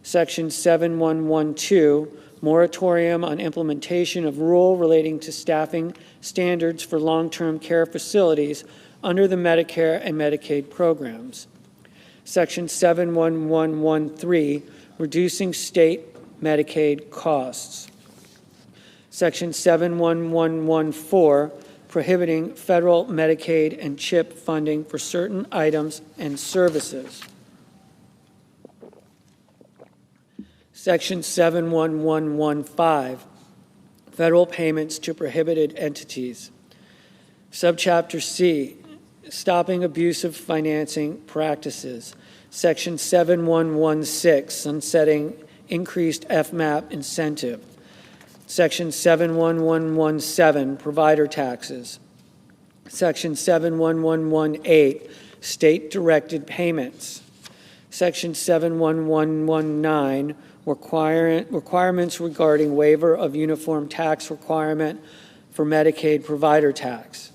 Section 7112, moratorium on implementation of rule relating to staffing standards for long-term care facilities under the Medicare and Medicaid programs. Section 71113, reducing state Medicaid costs. Section 71114, prohibiting federal Medicaid and CHIP funding for certain items and services. Section 71115, federal payments to prohibited entities. Subchapter C, stopping abusive financing practices. Section 7116, sunsetting increased FMAP incentive. Section 71117, provider taxes. Section 71118, state-directed payments. Section 71119, requirements regarding waiver of uniform tax requirement for Medicaid provider tax.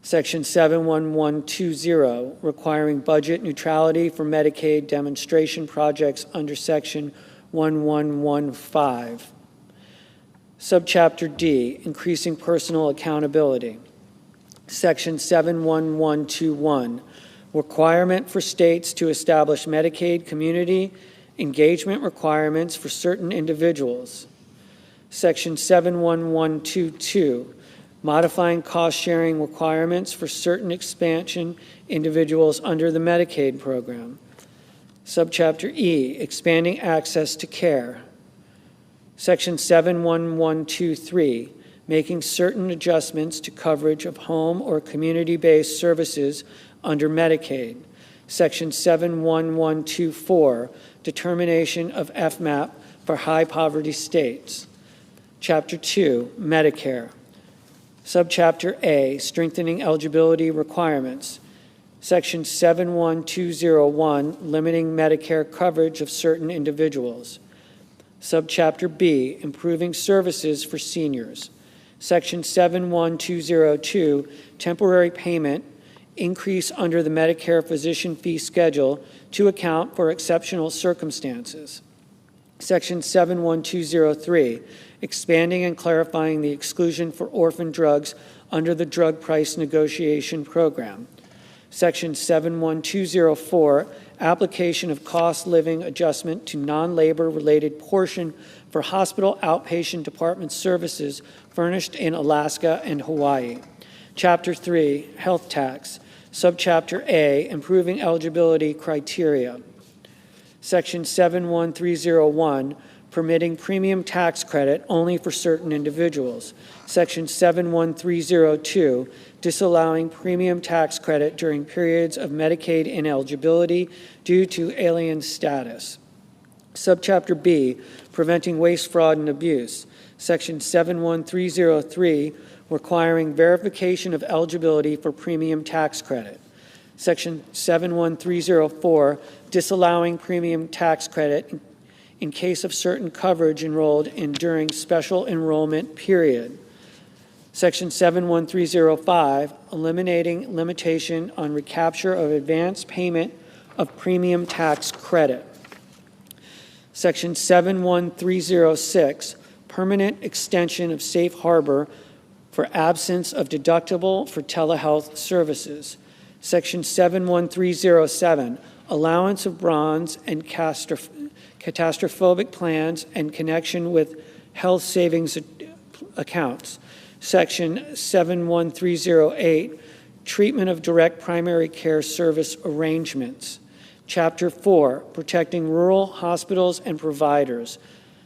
Section 71120, requiring budget neutrality for Medicaid demonstration projects under Section 1115. Subchapter D, increasing personal accountability. Section 71121, requirement for states to establish Medicaid community engagement requirements for certain individuals. Section 71122, modifying cost-sharing requirements for certain expansion individuals under the Medicaid program. Subchapter E, expanding access to care. Section 71123, making certain adjustments to coverage of home or community-based services under Medicaid. Section 71124, determination of FMAP for high-poverty states. Chapter 2, Medicare. Subchapter A, strengthening eligibility requirements. Section 71201, limiting Medicare coverage of certain individuals. Subchapter B, improving services for seniors. Section 71202, temporary payment, increase under the Medicare physician fee schedule to account for exceptional circumstances. Section 71203, expanding and clarifying the exclusion for orphan drugs under the drug price negotiation program. Section 71204, application of cost living adjustment to non-labor related portion for hospital outpatient department services furnished in Alaska and Hawaii. Chapter 3, health tax. Subchapter A, improving eligibility criteria. Section 71301, permitting premium tax credit only for certain individuals. Section 71302, disallowing premium tax credit during periods of Medicaid ineligibility due to alien status. Subchapter B, preventing waste, fraud, and abuse. Section 71303, requiring verification of eligibility for premium tax credit. Section 71304, disallowing premium tax credit in case of certain coverage enrolled in during special enrollment period. Section 71305, eliminating limitation on recapture of advance payment of premium tax credit. Section 71306, permanent extension of safe harbor for absence of deductible for telehealth services. Section 71307, allowance of bronze and catastrophic plans and connection with health savings accounts. Section 71308, treatment of direct primary care service arrangements. Chapter 4, protecting rural hospitals and providers.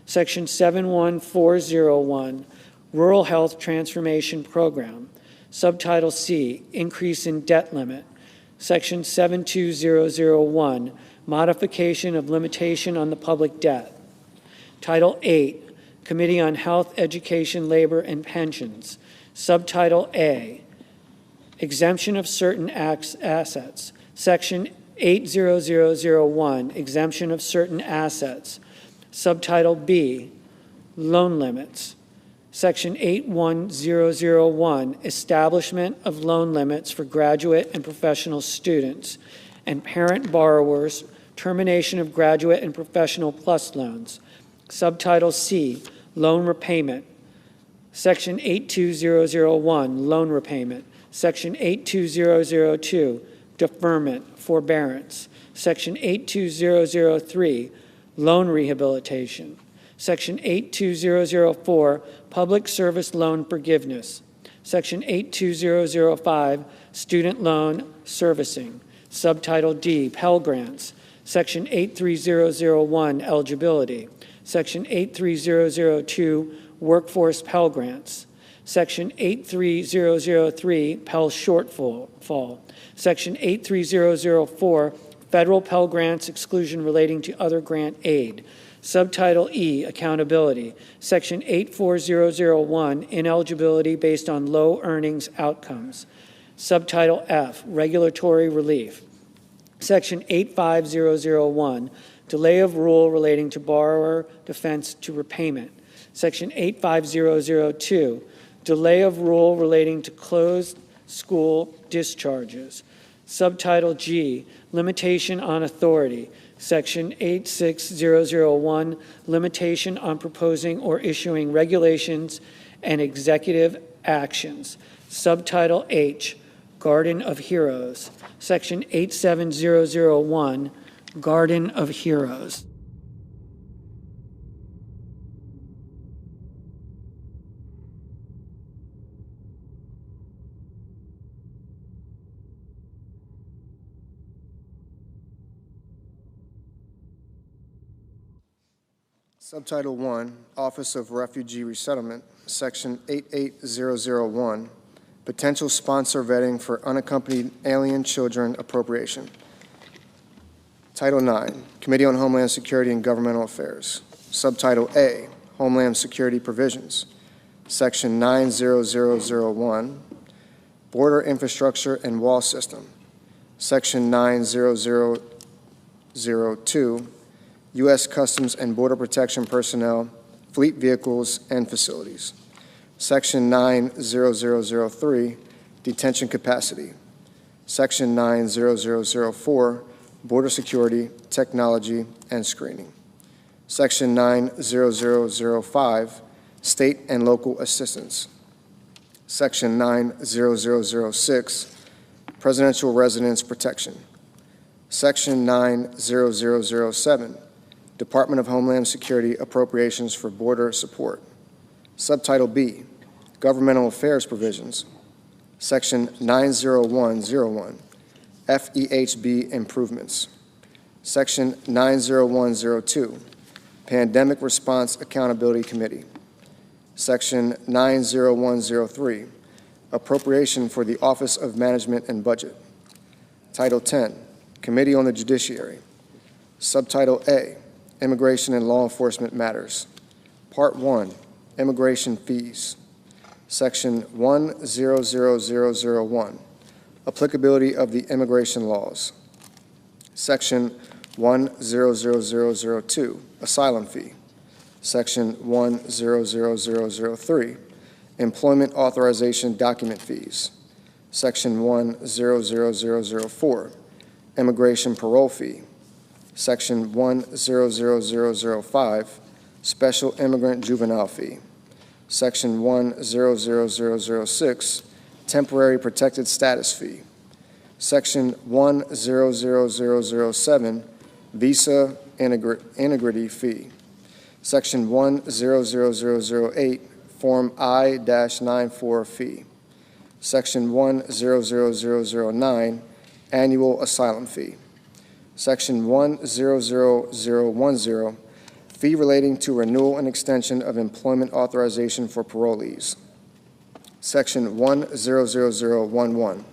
Section 71401, Rural Health Transformation Program. Subtitle C, increase in debt limit. Section 72001, modification of limitation on the public debt. Title 8, Committee on Health, Education, Labor, and Pensions. Subtitle A, exemption of certain assets. Section 80001, exemption of certain assets. Subtitle B, loan limits. Section 81001, establishment of loan limits for graduate and professional students and parent borrowers, termination of graduate and professional plus loans. Subtitle C, loan repayment. Section 82001, loan repayment. Section 82002, deferment, forbearance. Section 82003, loan rehabilitation. Section 82004, public service loan forgiveness. Section 82005, student loan servicing. Subtitle D, Pell Grants. Section 83001, eligibility. Section 83002, workforce Pell Grants. Section 83003, Pell shortfall. Section 83004, federal Pell Grants exclusion relating to other grant aid. Subtitle E, accountability. Section 84001, ineligibility based on low earnings outcomes. Subtitle F, regulatory relief. Section 85001, delay of rule relating to borrower defense to repayment. Section 85002, delay of rule relating to closed school discharges. Subtitle G, limitation on authority. Section 86001, limitation on proposing or issuing regulations and executive actions. Subtitle H, Garden of Heroes. Section 87001, Garden of Heroes. Subtitle 1, Office of Refugee Resettlement, Section 88001, Potential Sponsor Vetting for Unaccompanied Alien Children Appropriation. Title 9, Committee on Homeland Security and Governmental Affairs. Subtitle A, Homeland Security Provisions. Section 90001, Border Infrastructure and Wall System. Section 90002, U.S. Customs and Border Protection personnel, fleet vehicles, and facilities. Section 90003, detention capacity. Section 90004, border security, technology, and screening. Section 90005, state and local assistance. Section 90006, presidential residence protection. Section 90007, Department of Homeland Security appropriations for border support. Subtitle B, Governmental Affairs Provisions. Section 90101, FEHB improvements. Section 90102, Pandemic Response Accountability Committee. Section 90103, Appropriation for the Office of Management and Budget. Title 10, Committee on the Judiciary. Subtitle A, Immigration and Law Enforcement Matters. Part 1, Immigration Fees. Section 100001, Applicability of the Immigration Laws. Section 100002, Asylum Fee. Section 100003, Employment Authorization Document Fees. Section 100004, Immigration Parole Fee. Section 100005, Special Immigrant Juvenile Fee. Section 100006, Temporary Protected Status Fee. Section 100007, Visa Integrity Fee. Section 100008, Form I-94 Fee. Section 100009, Annual Asylum Fee. Section 100010, Fee relating to renewal and extension of employment authorization for parolees. Section 10011,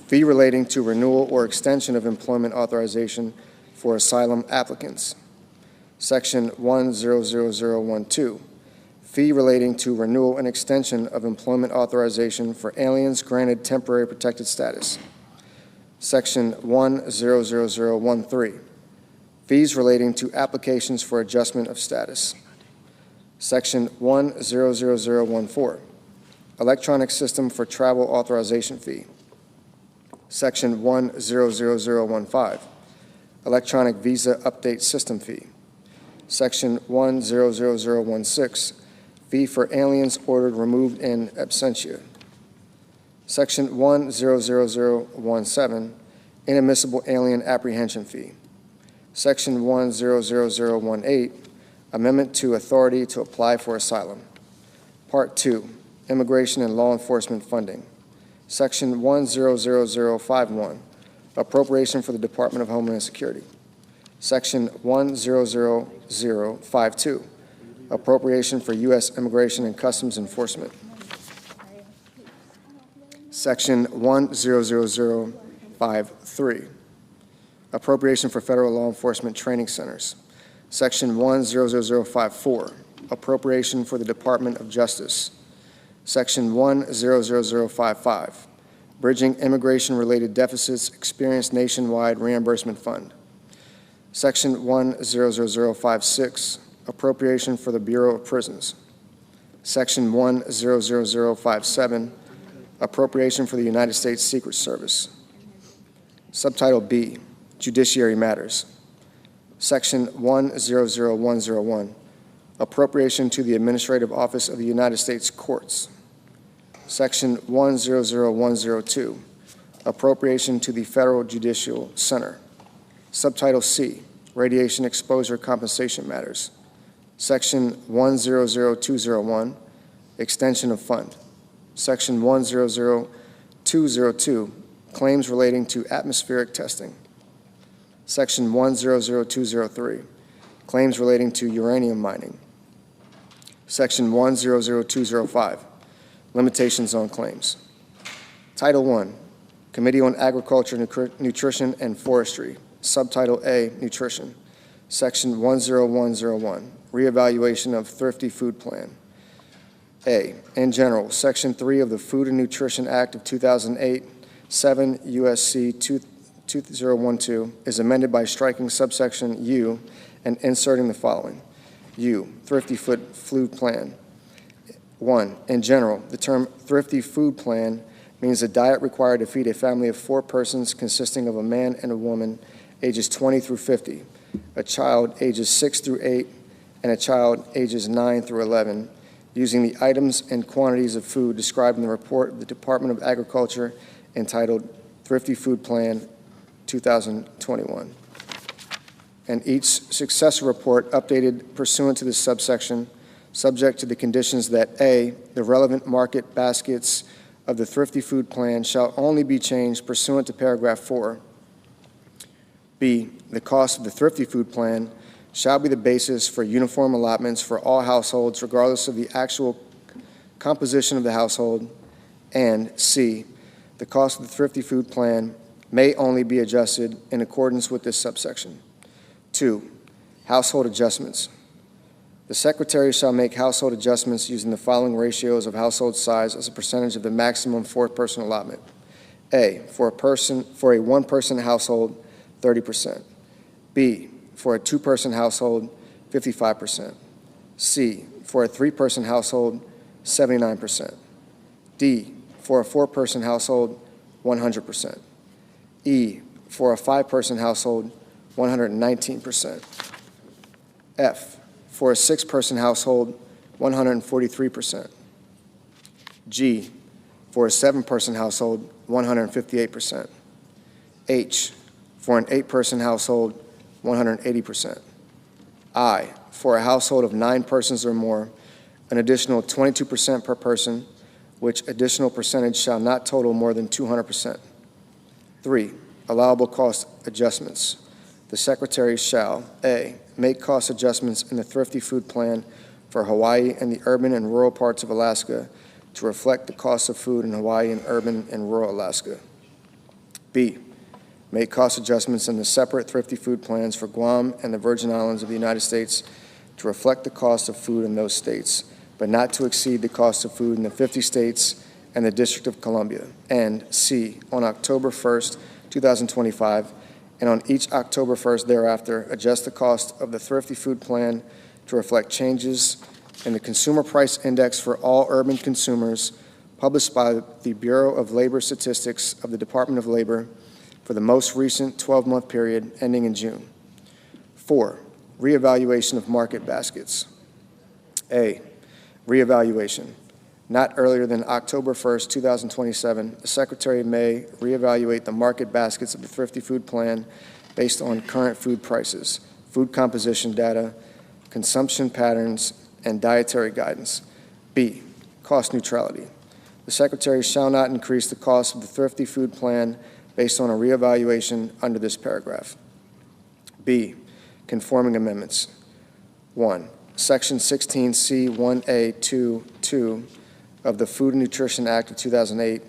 fee relating to renewal or extension of employment authorization for asylum applicants. Section 10012, fee relating to renewal and extension of employment authorization for aliens granted temporary protected status. Section 10013, fees relating to applications for adjustment of status. Section 10014, electronic system for travel authorization fee. Section 10015, electronic visa update system fee. Section 10016, fee for aliens ordered removed in absentia. Section 10017, inadmissible alien apprehension fee. Section 10018, amendment to authority to apply for asylum. Part 2, immigration and law enforcement funding. Section 10051, appropriation for the Department of Homeland Security. Section 10052, appropriation for U.S. Immigration and Customs Enforcement. Section 10053, appropriation for federal law enforcement training centers. Section 10054, appropriation for the Department of Justice. Section 10055, bridging immigration-related deficits experienced nationwide reimbursement fund. Section 10056, appropriation for the Bureau of Prisons. Section 10057, appropriation for the United States Secret Service. Subtitle B, Judiciary Matters. Section 1000101, appropriation to the Administrative Office of the United States Courts. Section 1000102, appropriation to the Federal Judicial Center. Subtitle C, Radiation Exposure Compensation Matters. Section 1000201, extension of fund. Section 1000202, claims relating to atmospheric testing. Section 1000203, claims relating to uranium mining. Section 1000205, limitations on claims. Title I, Committee on Agriculture, Nutrition, and Forestry. Subtitle A, Nutrition. Section 10101, reevaluation of Thrifty Food Plan. A, in general, Section 3 of the Food and Nutrition Act of 2008, 7 U.S.C. 2012 is amended by striking subsection U and inserting the following. U, Thrifty Food Plan. 1, in general, the term Thrifty Food Plan means a diet required to feed a family of 4 persons consisting of a man and a woman ages 20 through 50, a child ages 6 through 8, and a child ages 9 through 11, using the items and quantities of food described in the report of the Department of Agriculture entitled Thrifty Food Plan 2021. And each successor report updated pursuant to this subsection, subject to the conditions that A, the relevant market baskets of the Thrifty Food Plan shall only be changed pursuant to paragraph 4. B, the cost of the Thrifty Food Plan shall be the basis for uniform allotments for all households regardless of the actual composition of the household. And C, the cost of the Thrifty Food Plan may only be adjusted in accordance with this subsection. 2, household adjustments. The Secretary shall make household adjustments using the following ratios of household size as a percentage of the maximum 4-person allotment. A, for a one-person household, 30%. B, for a 2-person household, 55%. C, for a 3-person household, 79%. D, for a 4-person household, 100%. E, for a 5-person household, 119%. F, for a 6-person household, 143%. G, for a 7-person household, 158%. H, for an 8-person household, 180%. I, for a household of 9 persons or more, an additional 22% per person, which additional percentage shall not total more than 200%. 3, allowable cost adjustments. The Secretary shall, A, make cost adjustments in the Thrifty Food Plan for Hawaii and the urban and rural parts of Alaska to reflect the cost of food in Hawaii and urban and rural Alaska. B, make cost adjustments in the separate thrifty food plans for Guam and the Virgin Islands of the United States to reflect the cost of food in those states, but not to exceed the cost of food in the 50 states and the District of Columbia. And C, on October 1st, 2025, and on each October 1st thereafter, adjust the cost of the thrifty food plan to reflect changes in the Consumer Price Index for all urban consumers published by the Bureau of Labor Statistics of the Department of Labor for the most recent 12-month period ending in June. 4, reevaluation of market baskets. A, reevaluation. Not earlier than October 1st, 2027, the Secretary may reevaluate the market baskets of the Thrifty Food Plan based on current food prices, food composition data, consumption patterns, and dietary guidance. B, cost neutrality. The Secretary shall not increase the cost of the Thrifty Food Plan based on a reevaluation under this paragraph. B, conforming amendments. 1, Section 16C1A22 of the Food and Nutrition Act of 2008,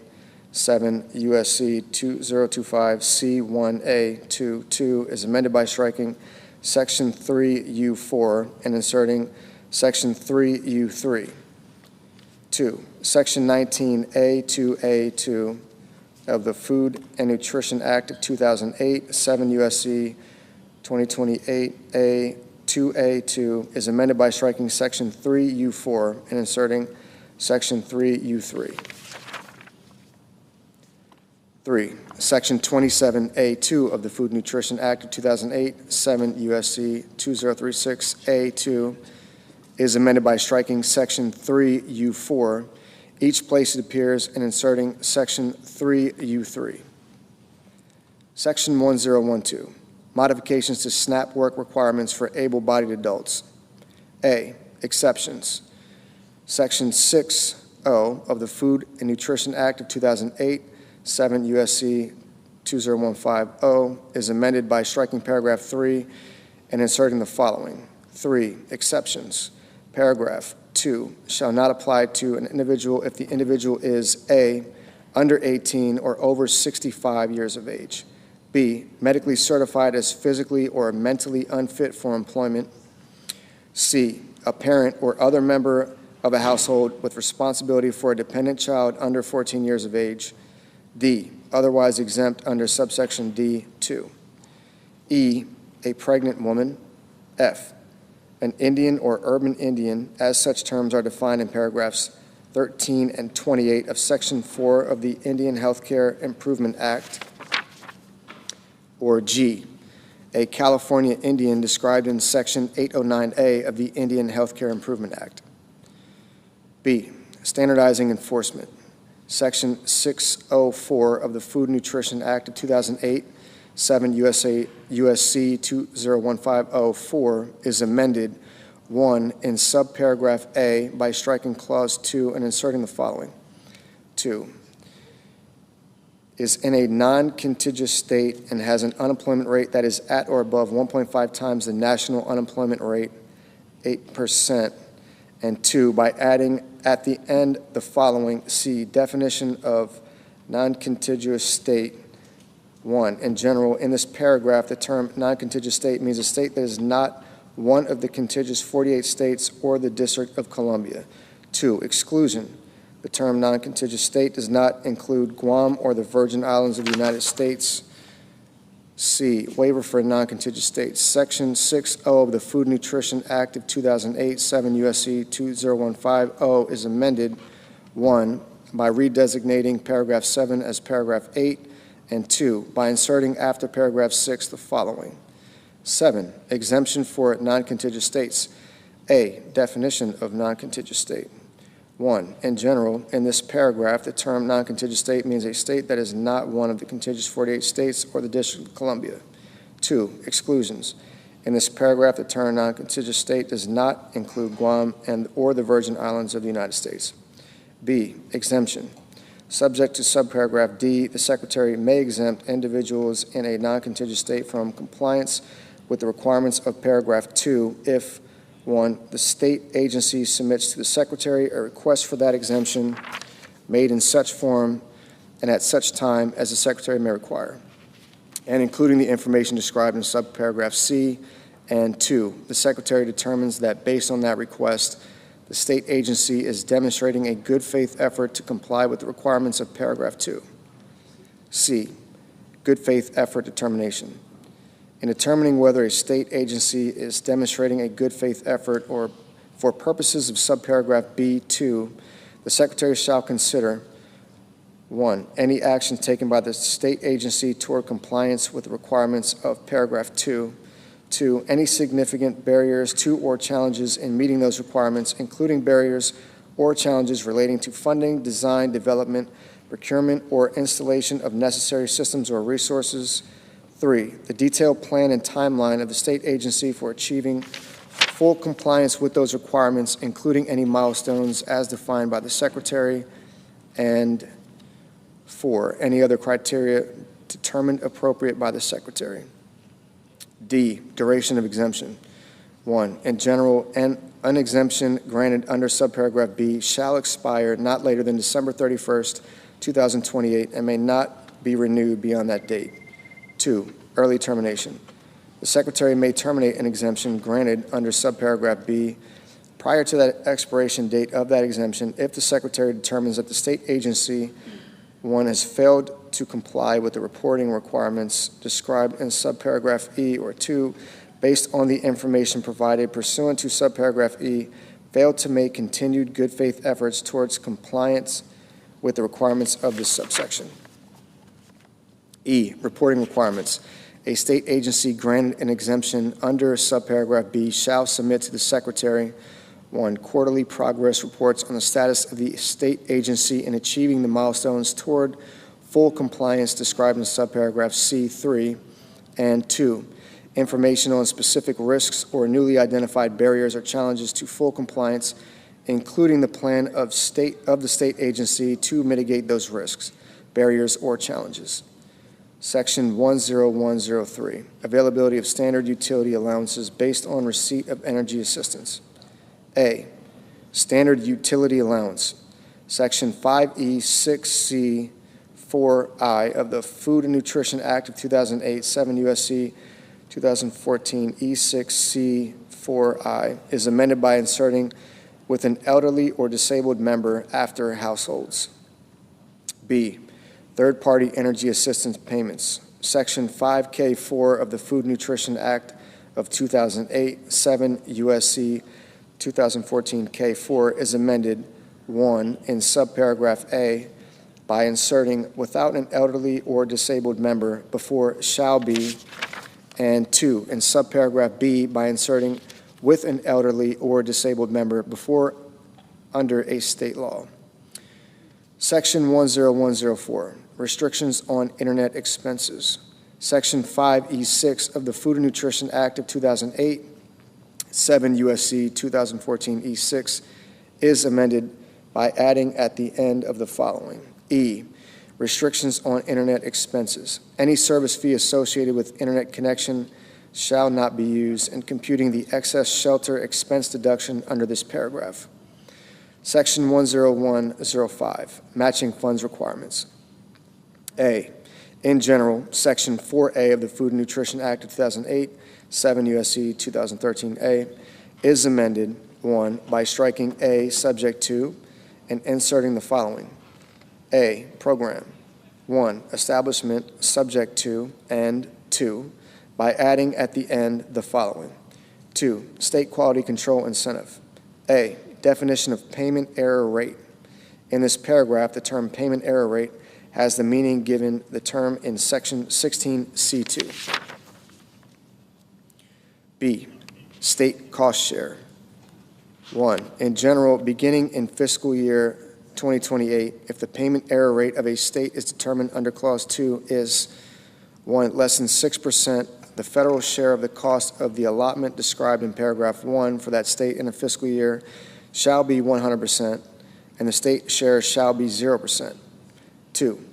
7 U.S.C. 2025 C1A22 is amended by striking Section 3U4 and inserting Section 3U3. 2, Section 19A2A2 of the Food and Nutrition Act of 2008, 7 U.S.C. 2028A2A2 is amended by striking Section 3U4 and inserting Section 3U3. 3, Section 27A2 of the Food and Nutrition Act of 2008, 7 U.S.C. 2036A2 is amended by striking Section 3U4, each place it appears, and inserting Section 3U3. Section 1012, modifications to SNAP work requirements for able-bodied adults. A, exceptions. Section 60 of the Food and Nutrition Act of 2008, 7 U.S.C. 20150 is amended by striking paragraph 3 and inserting the following. 3, exceptions. Paragraph 2 shall not apply to an individual if the individual is A, under 18 or over 65 years of age, B, medically certified as physically or mentally unfit for employment, C, a parent or other member of a household with responsibility for a dependent child under 14 years of age, D, otherwise exempt under subsection D2, E, a pregnant woman, F, an Indian or urban Indian, as such terms are defined in paragraphs 13 and 28 of Section 4 of the Indian Healthcare Improvement Act, or G, a California Indian described in Section 809A of the Indian Healthcare Improvement Act. B, standardizing enforcement. Section 604 of the Food and Nutrition Act of 2008, 7 USC 201504 is amended, 1, in subparagraph A by striking clause 2 and inserting the following. 2, is in a non-contiguous state and has an unemployment rate that is at or above 1.5 times the national unemployment rate, 8%, and 2, by adding at the end the following. C, definition of non-contiguous state. 1, in general, in this paragraph, the term non-contiguous state means a state that is not one of the contiguous 48 states or the District of Columbia. 2, exclusion. The term non-contiguous state does not include Guam or the Virgin Islands of the United States. C, waiver for non-contiguous states. Section 60 of the Food and Nutrition Act of 2008, 7 U.S.C. 20150 is amended, 1, by redesignating paragraph 7 as paragraph 8, and 2, by inserting after paragraph 6 the following. 7, exemption for non-contiguous states. A, definition of non-contiguous state. 1, in general, in this paragraph, the term non-contiguous state means a state that is not one of the contiguous 48 states or the District of Columbia. 2, exclusions. In this paragraph, the term non-contiguous state does not include Guam or the Virgin Islands of the United States. B, exemption. Subject to subparagraph D, the Secretary may exempt individuals in a non-contiguous state from compliance with the requirements of paragraph 2 if 1, the state agency submits to the Secretary a request for that exemption, made in such form and at such time as the Secretary may require, and including the information described in subparagraph C. And 2, the Secretary determines that based on that request, the state agency is demonstrating a good faith effort to comply with the requirements of paragraph 2. C, good faith effort determination. In determining whether a state agency is demonstrating a good faith effort or for purposes of subparagraph B2, the Secretary shall consider 1, any action taken by the state agency toward compliance with the requirements of paragraph 2. 2, any significant barriers to or challenges in meeting those requirements, including barriers or challenges relating to funding, design, development, procurement, or installation of necessary systems or resources. 3, the detailed plan and timeline of the state agency for achieving full compliance with those requirements, including any milestones as defined by the Secretary. And 4, any other criteria determined appropriate by the Secretary. D, duration of exemption. 1, in general, an exemption granted under subparagraph B shall expire not later than December 31st, 2028, and may not be renewed beyond that date. 2, early termination. The Secretary may terminate an exemption granted under subparagraph B prior to that expiration date of that exemption if the Secretary determines that the state agency, 1, has failed to comply with the reporting requirements described in subparagraph E, or 2, based on the information provided pursuant to subparagraph E, failed to make continued good faith efforts towards compliance with the requirements of this subsection. E, reporting requirements. A state agency granted an exemption under subparagraph B shall submit to the Secretary 1, quarterly progress reports on the status of the state agency in achieving the milestones toward full compliance described in subparagraph C3, and 2, information on specific risks or newly identified barriers or challenges to full compliance, including the plan of the state agency to mitigate those risks, barriers, or challenges. Section 10103, availability of standard utility allowances based on receipt of energy assistance. A, standard utility allowance. Section 5E 6C 4I of the Food and Nutrition Act of 2008, 7 U.S.C. 2014 E6C 4I is amended by inserting with an elderly or disabled member after households. B, third-party energy assistance payments. Section 5K4 of the Food and Nutrition Act of 2008, 7 U.S.C. 2014 K4 is amended 1 in subparagraph A by inserting without an elderly or disabled member before shall be, and 2 in subparagraph B by inserting with an elderly or disabled member before under a state law. Section 10104, restrictions on internet expenses. Section 5E6 of the Food and Nutrition Act of 2008, 7 U.S.C. 2014 E6 is amended by adding at the end of the following. E, restrictions on internet expenses. Any service fee associated with internet connection shall not be used in computing the excess shelter expense deduction under this paragraph. Section 10105, matching funds requirements. A, in general, Section 4A of the Food and Nutrition Act of 2008, 7 U.S.C. 2013 A, is amended 1 by striking A subject to and inserting the following. A, program. 1, establishment subject to, and 2, by adding at the end the following. 2, state quality control incentive. A, definition of payment error rate. In this paragraph, the term payment error rate has the meaning given the term in section 16C2. B, state cost share. 1, in general, beginning in fiscal year 2028, if the payment error rate of a state is determined under Clause 2 is 1, less than 6%, the federal share of the cost of the allotment described in paragraph 1 for that state in a fiscal year shall be 100%, and the state share shall be 0%. 2,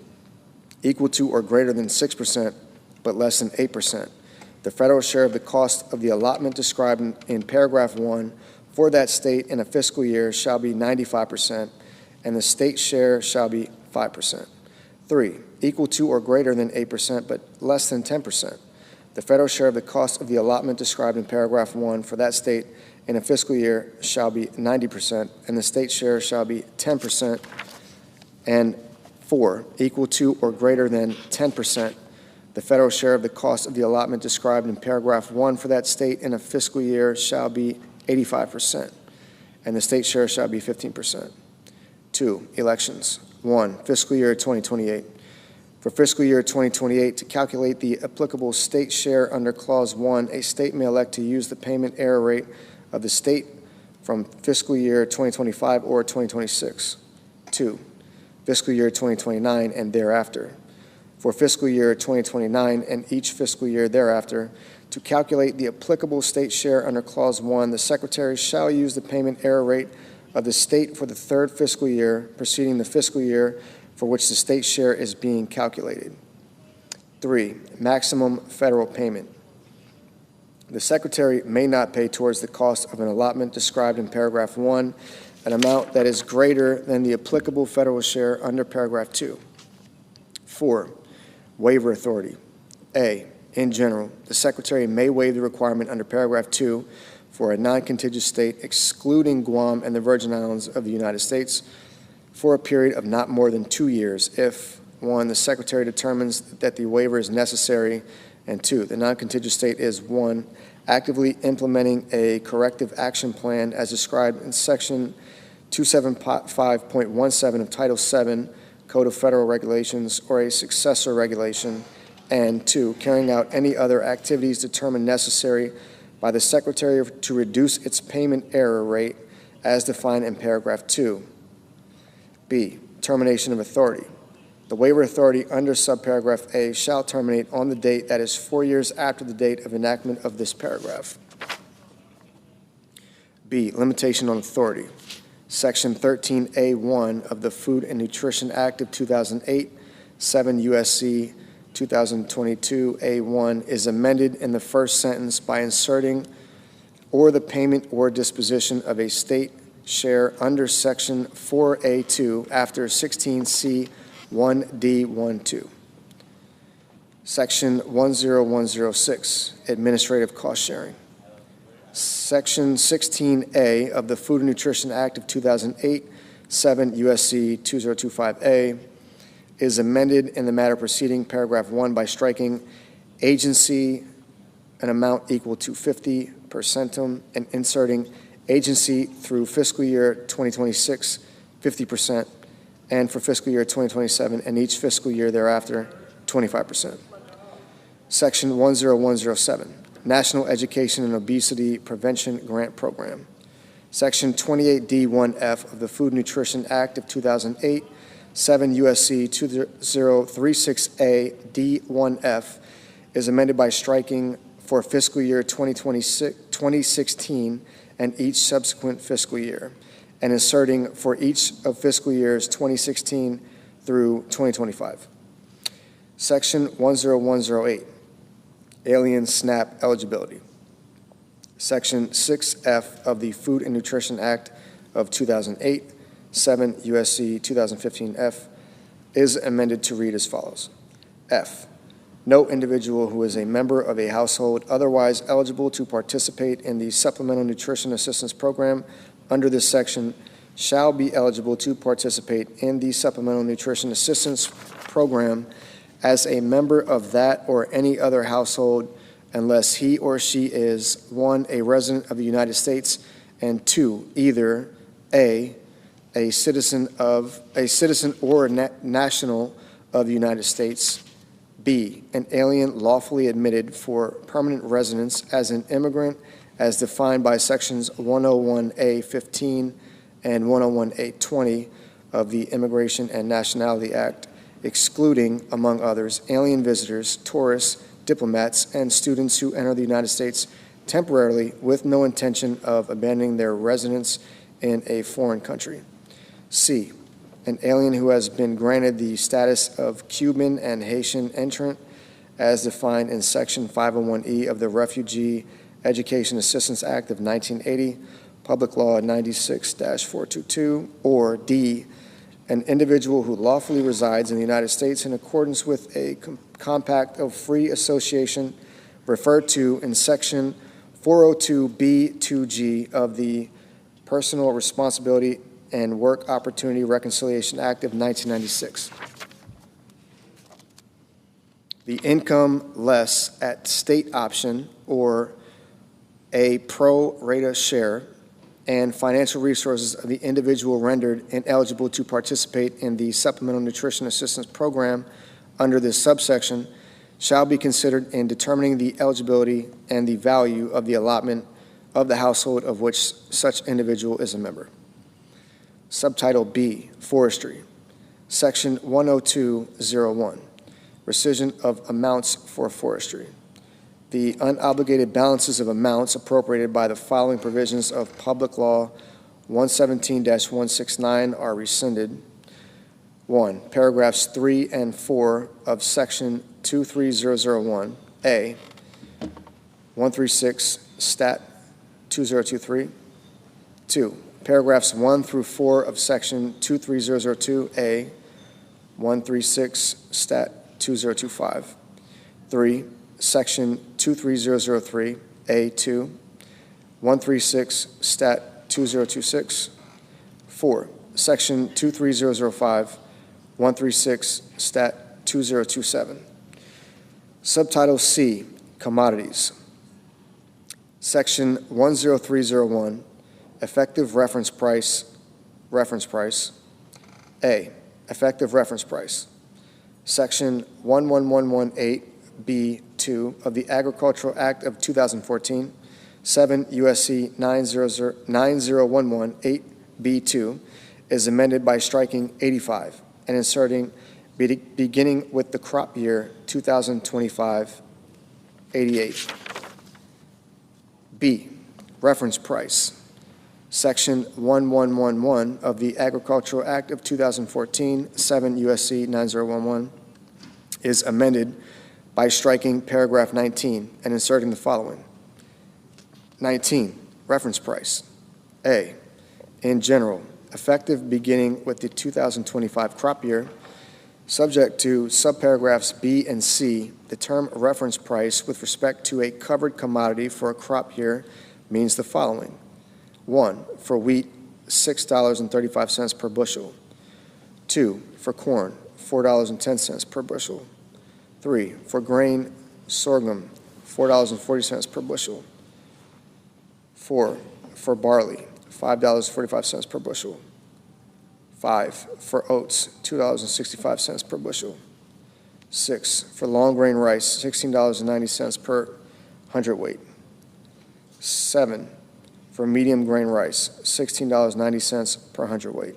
equal to or greater than 6%, but less than 8%. The federal share of the cost of the allotment described in paragraph 1 for that state in a fiscal year shall be 95%, and the state share shall be 5%. 3, equal to or greater than 8%, but less than 10%. The federal share of the cost of the allotment described in paragraph 1 for that state in a fiscal year shall be 90%, and the state share shall be 10%. And 4, equal to or greater than 10%. The federal share of the cost of the allotment described in paragraph 1 for that state in a fiscal year shall be 85%, and the state share shall be 15%. 2, elections. 1, fiscal year 2028. For fiscal year 2028, to calculate the applicable state share under Clause 1, a state may elect to use the payment error rate of the state from fiscal year 2025 or 2026. 2, fiscal year 2029 and thereafter. For fiscal year 2029 and each fiscal year thereafter, to calculate the applicable state share under Clause 1, the Secretary shall use the payment error rate of the state for the third fiscal year preceding the fiscal year for which the state share is being calculated. 3, maximum federal payment. The Secretary may not pay towards the cost of an allotment described in paragraph 1 an amount that is greater than the applicable federal share under paragraph 2. 4, waiver authority. A, in general, the Secretary may waive the requirement under paragraph 2 for a non-contiguous state excluding Guam and the Virgin Islands of the United States for a period of not more than 2 years if, 1, the Secretary determines that the waiver is necessary, and 2, the non-contiguous state is, 1, actively implementing a corrective action plan as described in Section 275.17 of Title VII Code of Federal Regulations or a successor regulation, and 2, carrying out any other activities determined necessary by the Secretary to reduce its payment error rate as defined in paragraph 2. B, termination of authority. The waiver authority under subparagraph A shall terminate on the date that is 4 years after the date of enactment of this paragraph. B, limitation on authority. Section 13A1 of the Food and Nutrition Act of 2008, 7 U.S.C. 2022A1 is amended in the first sentence by inserting or the payment or disposition of a state share under Section 4A2 after 16C 1D12. Section 10106, administrative cost sharing. Section 16A of the Food and Nutrition Act of 2008, 7 U.S.C. 2025A, is amended in the matter preceding paragraph 1 by striking agency an amount equal to 50% and inserting agency through fiscal year 2026, 50%, and for fiscal year 2027 and each fiscal year thereafter, 25%. Section 10107, National Education and Obesity Prevention Grant Program. Section 28D1F of the Food and Nutrition Act of 2008, 7 U.S.C. 2036A D1F is amended by striking for fiscal year 2016 and each subsequent fiscal year, and inserting for each of fiscal years 2016 through 2025. Section 10108, Alien SNAP eligibility. Section 6F of the Food and Nutrition Act of 2008, 7 U.S.C. 2015F, is amended to read as follows. F, no individual who is a member of a household otherwise eligible to participate in the Supplemental Nutrition Assistance Program under this section shall be eligible to participate in the Supplemental Nutrition Assistance Program as a member of that or any other household unless he or she is, 1, a resident of the United States, and 2, either A, citizen or national of the United States, B, an alien lawfully admitted for permanent residence as an immigrant as defined by sections 101A15 and 101A20 of the Immigration and Nationality Act, excluding, among others, alien visitors, tourists, diplomats, and students who enter the United States temporarily with no intention of abandoning their residence in a foreign country. C, an alien who has been granted the status of Cuban and Haitian entrant as defined in Section 501E of the Refugee Education Assistance Act of 1980, Public Law 96-422, or D, an individual who lawfully resides in the United States in accordance with a compact of free association referred to in Section 402B2G of the Personal Responsibility and Work Opportunity Reconciliation Act of 1996. The income less at state option or a pro rata share and financial resources of the individual rendered ineligible to participate in the Supplemental Nutrition Assistance Program under this subsection shall be considered in determining the eligibility and the value of the allotment of the household of which such individual is a member. Subtitle B, Forestry, Section 10201, Rescission of Amounts for Forestry. The unobligated balances of amounts appropriated by the following provisions of Public Law 117-169 are rescinded. 1. Paragraphs 3 and 4 of Section 23001A, 136 Stat 2023. 2. Paragraphs 1 through 4 of Section 23002A, 136 Stat 2025. 3. Section 23003A2, 136 Stat 2026. 4. Section 23005, 136 Stat 2027. Subtitle C, Commodities. Section 10301, Effective Reference Price, A, Effective Reference Price. Section 11118B2 of the Agricultural Act of 2014, 7 U.S.C. 90118B2 is amended by striking 85 and inserting beginning with the crop year 2025, 88. B, Reference Price. Section 1111 of the Agricultural Act of 2014, 7 U.S.C. 9011, is amended by striking paragraph 19 and inserting the following. 19, Reference Price. A, in general, effective beginning with the 2025 crop year, subject to subparagraphs B and C, the term reference price with respect to a covered commodity for a crop year means the following. 1, for wheat, $6.35 per bushel. 2, for corn, $4.10 per bushel. 3, for grain, sorghum, $4.40 per bushel. 4, for barley, $5.45 per bushel. 5, for oats, $2.65 per bushel. 6, for long grain rice, $16.90 per hundredweight. 7, for medium grain rice, $16.90 per hundredweight.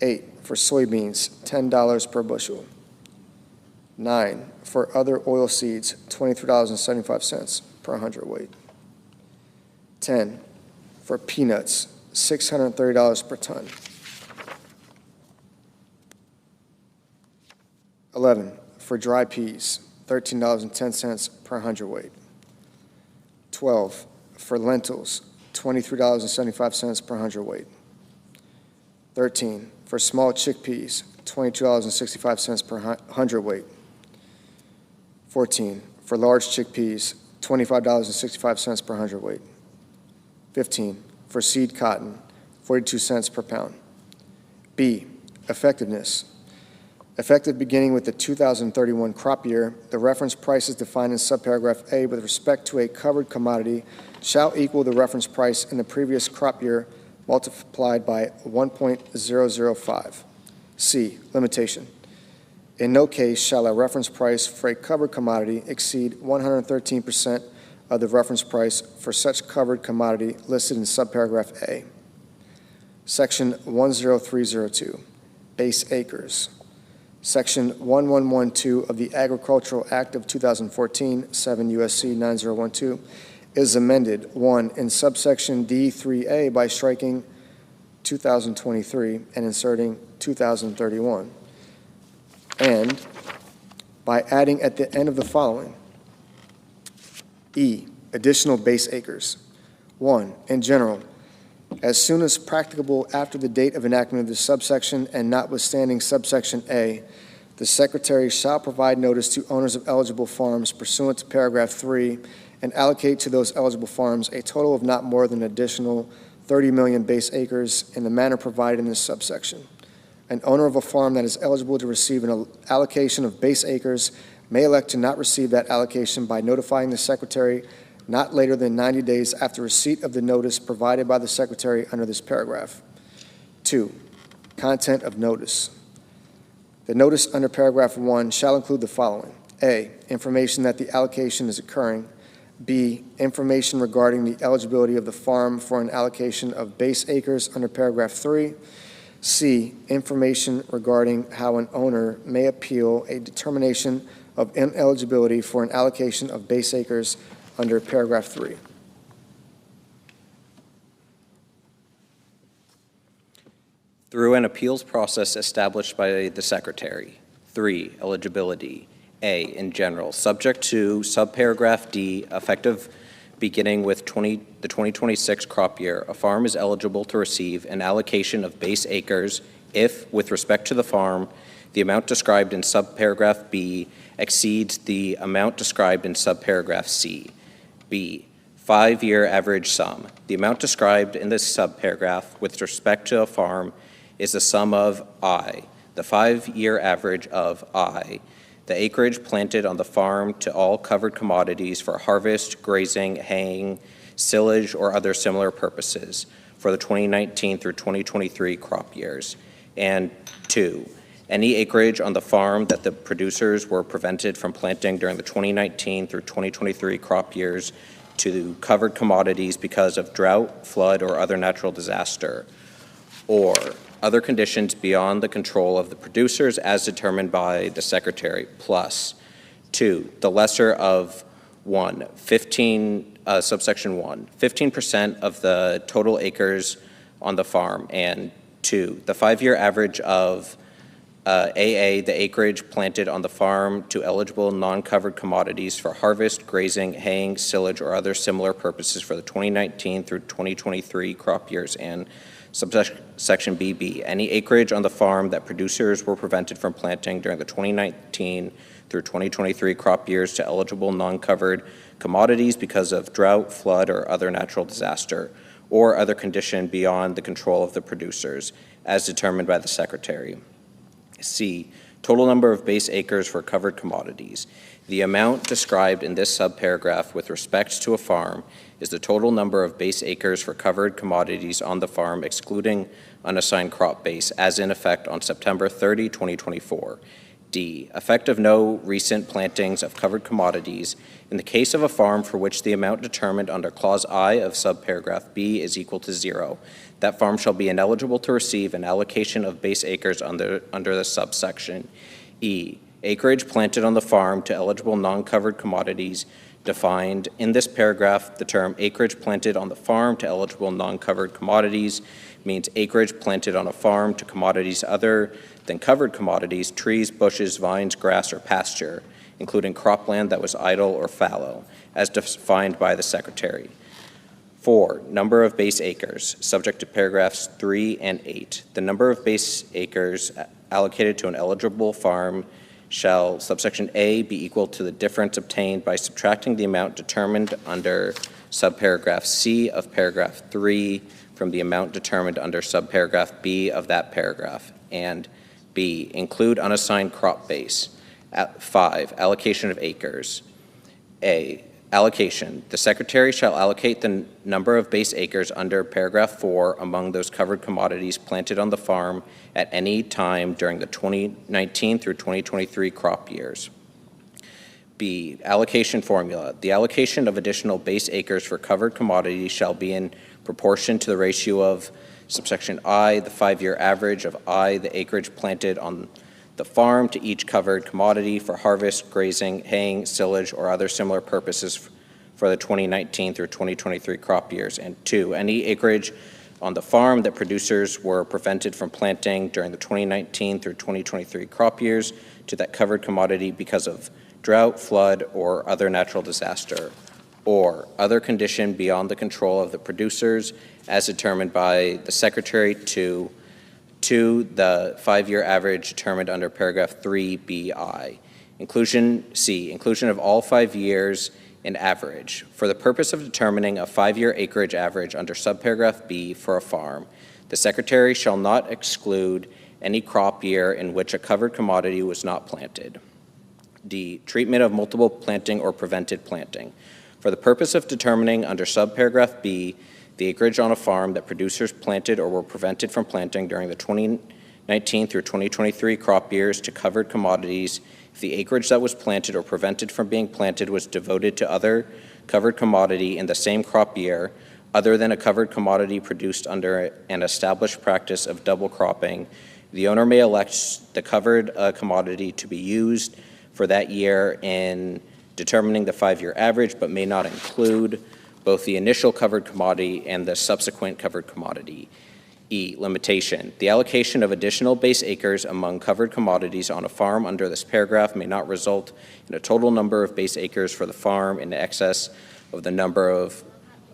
8, for soybeans, $10 per bushel. 9, for other oil seeds, $23.75 per hundredweight. 10, for peanuts, $630 per ton. 11, for dry peas, $13.10 per hundredweight. 12, for lentils, $23.75 per hundredweight. 13, for small chickpeas, $22.65 per hundredweight. 14, for large chickpeas, $25.65 per hundredweight. 15, for seed cotton, 42 cents per pound. B, effectiveness. Effective beginning with the 2031 crop year, the reference price is defined in subparagraph A with respect to a covered commodity shall equal the reference price in the previous crop year multiplied by 1.005. C, limitation. In no case shall a reference price for a covered commodity exceed 113% of the reference price for such covered commodity listed in subparagraph A. Section 10302, base acres. Section 1112 of the Agricultural Act of 2014, 7 U.S.C. 9012, is amended, 1, in subsection D3A by striking 2023 and inserting 2031, and by adding at the end of the following. E, additional base acres. 1, in general, as soon as practicable after the date of enactment of this subsection, and notwithstanding subsection A, the Secretary shall provide notice to owners of eligible farms pursuant to paragraph 3 and allocate to those eligible farms a total of not more than an additional 30 million base acres in the manner provided in this subsection. An owner of a farm that is eligible to receive an allocation of base acres may elect to not receive that allocation by notifying the Secretary not later than 90 days after receipt of the notice provided by the Secretary under this paragraph. 2. Content of notice. The notice under paragraph 1 shall include the following. A. Information that the allocation is occurring. B. Information regarding the eligibility of the farm for an allocation of base acres under paragraph 3. C. Information regarding how an owner may appeal a determination of ineligibility for an allocation of base acres under paragraph 3. Through an appeals process established by the Secretary. 3. Eligibility. A. In general, subject to subparagraph D, effective beginning with the 2026 crop year, a farm is eligible to receive an allocation of base acres if, with respect to the farm, the amount described in subparagraph B exceeds the amount described in subparagraph C. B. 5-year average sum. The amount described in this subparagraph with respect to a farm is the sum of I, the 5-year average of I, the acreage planted on the farm to all covered commodities for harvest, grazing, haying, silage, or other similar purposes for the 2019 through 2023 crop years. And 2, any acreage on the farm that the producers were prevented from planting during the 2019 through 2023 crop years to covered commodities because of drought, flood, or other natural disaster, or other conditions beyond the control of the producers as determined by the Secretary, plus 2, the lesser of 1, subsection 1, 15% of the total acres on the farm, and 2, the 5-year average of AA, the acreage planted on the farm to eligible non-covered commodities for harvest, grazing, haying, silage, or other similar purposes for the 2019 through 2023 crop years, and subsection BB, any acreage on the farm that producers were prevented from planting during the 2019 through 2023 crop years to eligible non-covered commodities because of drought, flood, or other natural disaster, or other condition beyond the control of the producers, as determined by the Secretary. C, total number of base acres for covered commodities. The amount described in this subparagraph with respect to a farm is the total number of base acres for covered commodities on the farm, excluding unassigned crop base, as in effect on September 30, 2024. D, effect of no recent plantings of covered commodities in the case of a farm for which the amount determined under Clause I of subparagraph B is equal to 0. That farm shall be ineligible to receive an allocation of base acres under the subsection. E, acreage planted on the farm to eligible non-covered commodities defined in this paragraph. The term acreage planted on the farm to eligible non-covered commodities means acreage planted on a farm to commodities other than covered commodities, trees, bushes, vines, grass, or pasture, including cropland that was idle or fallow, as defined by the Secretary. 4, number of base acres, subject to paragraphs 3 and 8. The number of base acres allocated to an eligible farm shall, subsection A, be equal to the difference obtained by subtracting the amount determined under subparagraph C of paragraph 3 from the amount determined under subparagraph B of that paragraph. And B, include unassigned crop base. 5, allocation of acres. A, allocation. The Secretary shall allocate the number of base acres under paragraph 4 among those covered commodities planted on the farm at any time during the 2019 through 2023 crop years. B, allocation formula. The allocation of additional base acres for covered commodities shall be in proportion to the ratio of subsection I, the 5-year average of I, the acreage planted on the farm to each covered commodity for harvest, grazing, haying, silage, or other similar purposes for the 2019 through 2023 crop years. And 2, any acreage on the farm that producers were prevented from planting during the 2019 through 2023 crop years to that covered commodity because of drought, flood, or other natural disaster, or other condition beyond the control of the producers as determined by the Secretary to the 5-year average determined under paragraph 3BI. Inclusion of all 5 years in average. For the purpose of determining a 5-year acreage average under subparagraph B for a farm, the Secretary shall not exclude any crop year in which a covered commodity was not planted. D, treatment of multiple planting or prevented planting. For the purpose of determining under subparagraph B the acreage on a farm that producers planted or were prevented from planting during the 2019 through 2023 crop years to covered commodities, if the acreage that was planted or prevented from being planted was devoted to other covered commodity in the same crop year, other than a covered commodity produced under an established practice of double cropping, the owner may elect the covered commodity to be used for that year in determining the 5-year average, but may not include both the initial covered commodity and the subsequent covered commodity. E, limitation. The allocation of additional base acres among covered commodities on a farm under this paragraph may not result in a total number of base acres for the farm in excess of the number of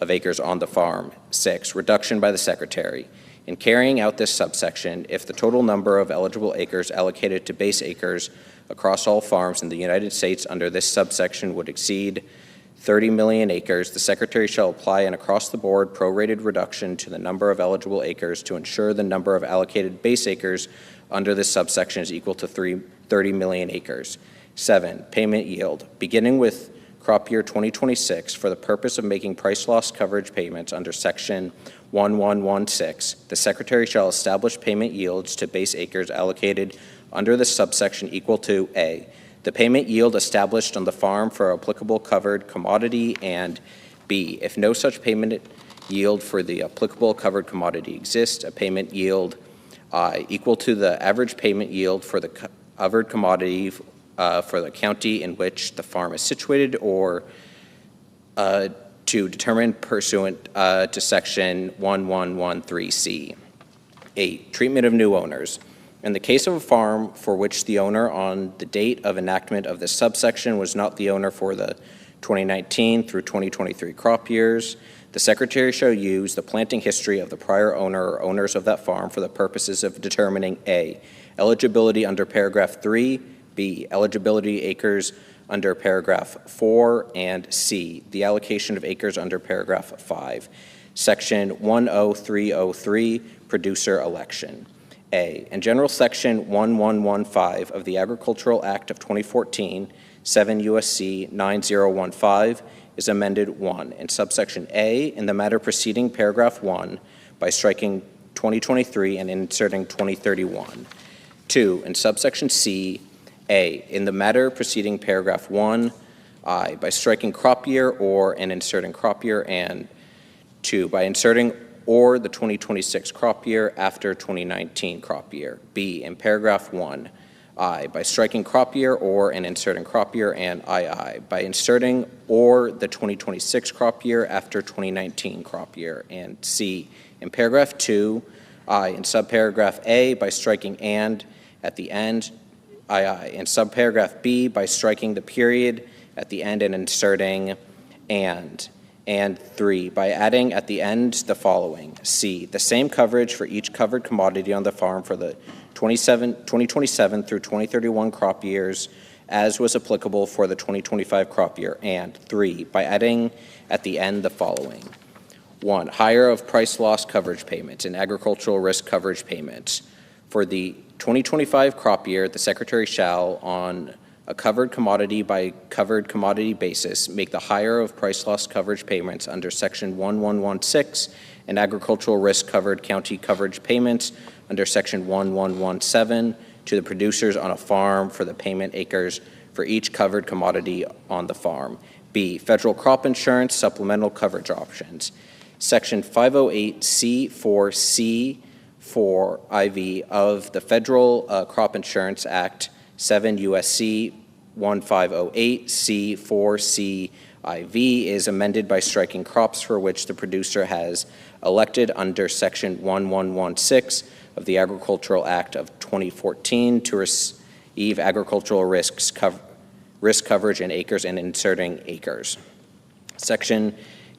acres on the farm. 6, reduction by the Secretary. In carrying out this subsection, if the total number of eligible acres allocated to base acres across all farms in the United States under this subsection would exceed 30 million acres, the Secretary shall apply an across-the-board prorated reduction to the number of eligible acres to ensure the number of allocated base acres under this subsection is equal to 30 million acres. 7, payment yield. Beginning with crop year 2026, for the purpose of making price loss coverage payments under Section 1116, the Secretary shall establish payment yields to base acres allocated under this subsection equal to A, the payment yield established on the farm for applicable covered commodity, and B, if no such payment yield for the applicable covered commodity exists, a payment yield equal to the average payment yield for the covered commodity for the county in which the farm is situated, or to determine pursuant to Section 1113C. 8, treatment of new owners. In the case of a farm for which the owner on the date of enactment of this subsection was not the owner for the 2019 through 2023 crop years, the Secretary shall use the planting history of the prior owner or owners of that farm for the purposes of determining A, eligibility under paragraph 3, B, eligibility acres under paragraph 4, and C, the allocation of acres under paragraph 5. Section 10303, producer election. A, in General Section 1115 of the Agricultural Act of 2014, 7 U.S.C. 9015, is amended 1, in subsection A, in the matter preceding paragraph 1, by striking 2023 and inserting 2031. 2, in subsection C, A, in the matter preceding paragraph 1, I, by striking crop year or and inserting crop year, and 2, by inserting or the 2026 crop year after 2019 crop year. B, in paragraph 1, I, by striking crop year or and inserting crop year, and II, by inserting or the 2026 crop year after 2019 crop year, and C, in paragraph 2, I, in subparagraph A, by striking and at the end, II, in subparagraph B, by striking the period at the end and inserting and 3, by adding at the end the following. C, the same coverage for each covered commodity on the farm for the 2027 through 2031 crop years as was applicable for the 2025 crop year. And 3, by adding at the end the following. 1, higher of price loss coverage payments and agricultural risk coverage payments. For the 2025 crop year, the Secretary shall, on a covered commodity by covered commodity basis, make the higher of price loss coverage payments under Section 1116 and agricultural risk covered county coverage payments under Section 1117 to the producers on a farm for the payment acres for each covered commodity on the farm. B, federal crop insurance supplemental coverage options. Section 508C4C4IV of the Federal Crop Insurance Act, 7 U.S.C. 1508 C4CIV is amended by striking crops for which the producer has elected under Section 1116 of the Agricultural Act of 2014 to receive agricultural risk coverage in acres and inserting acres. Section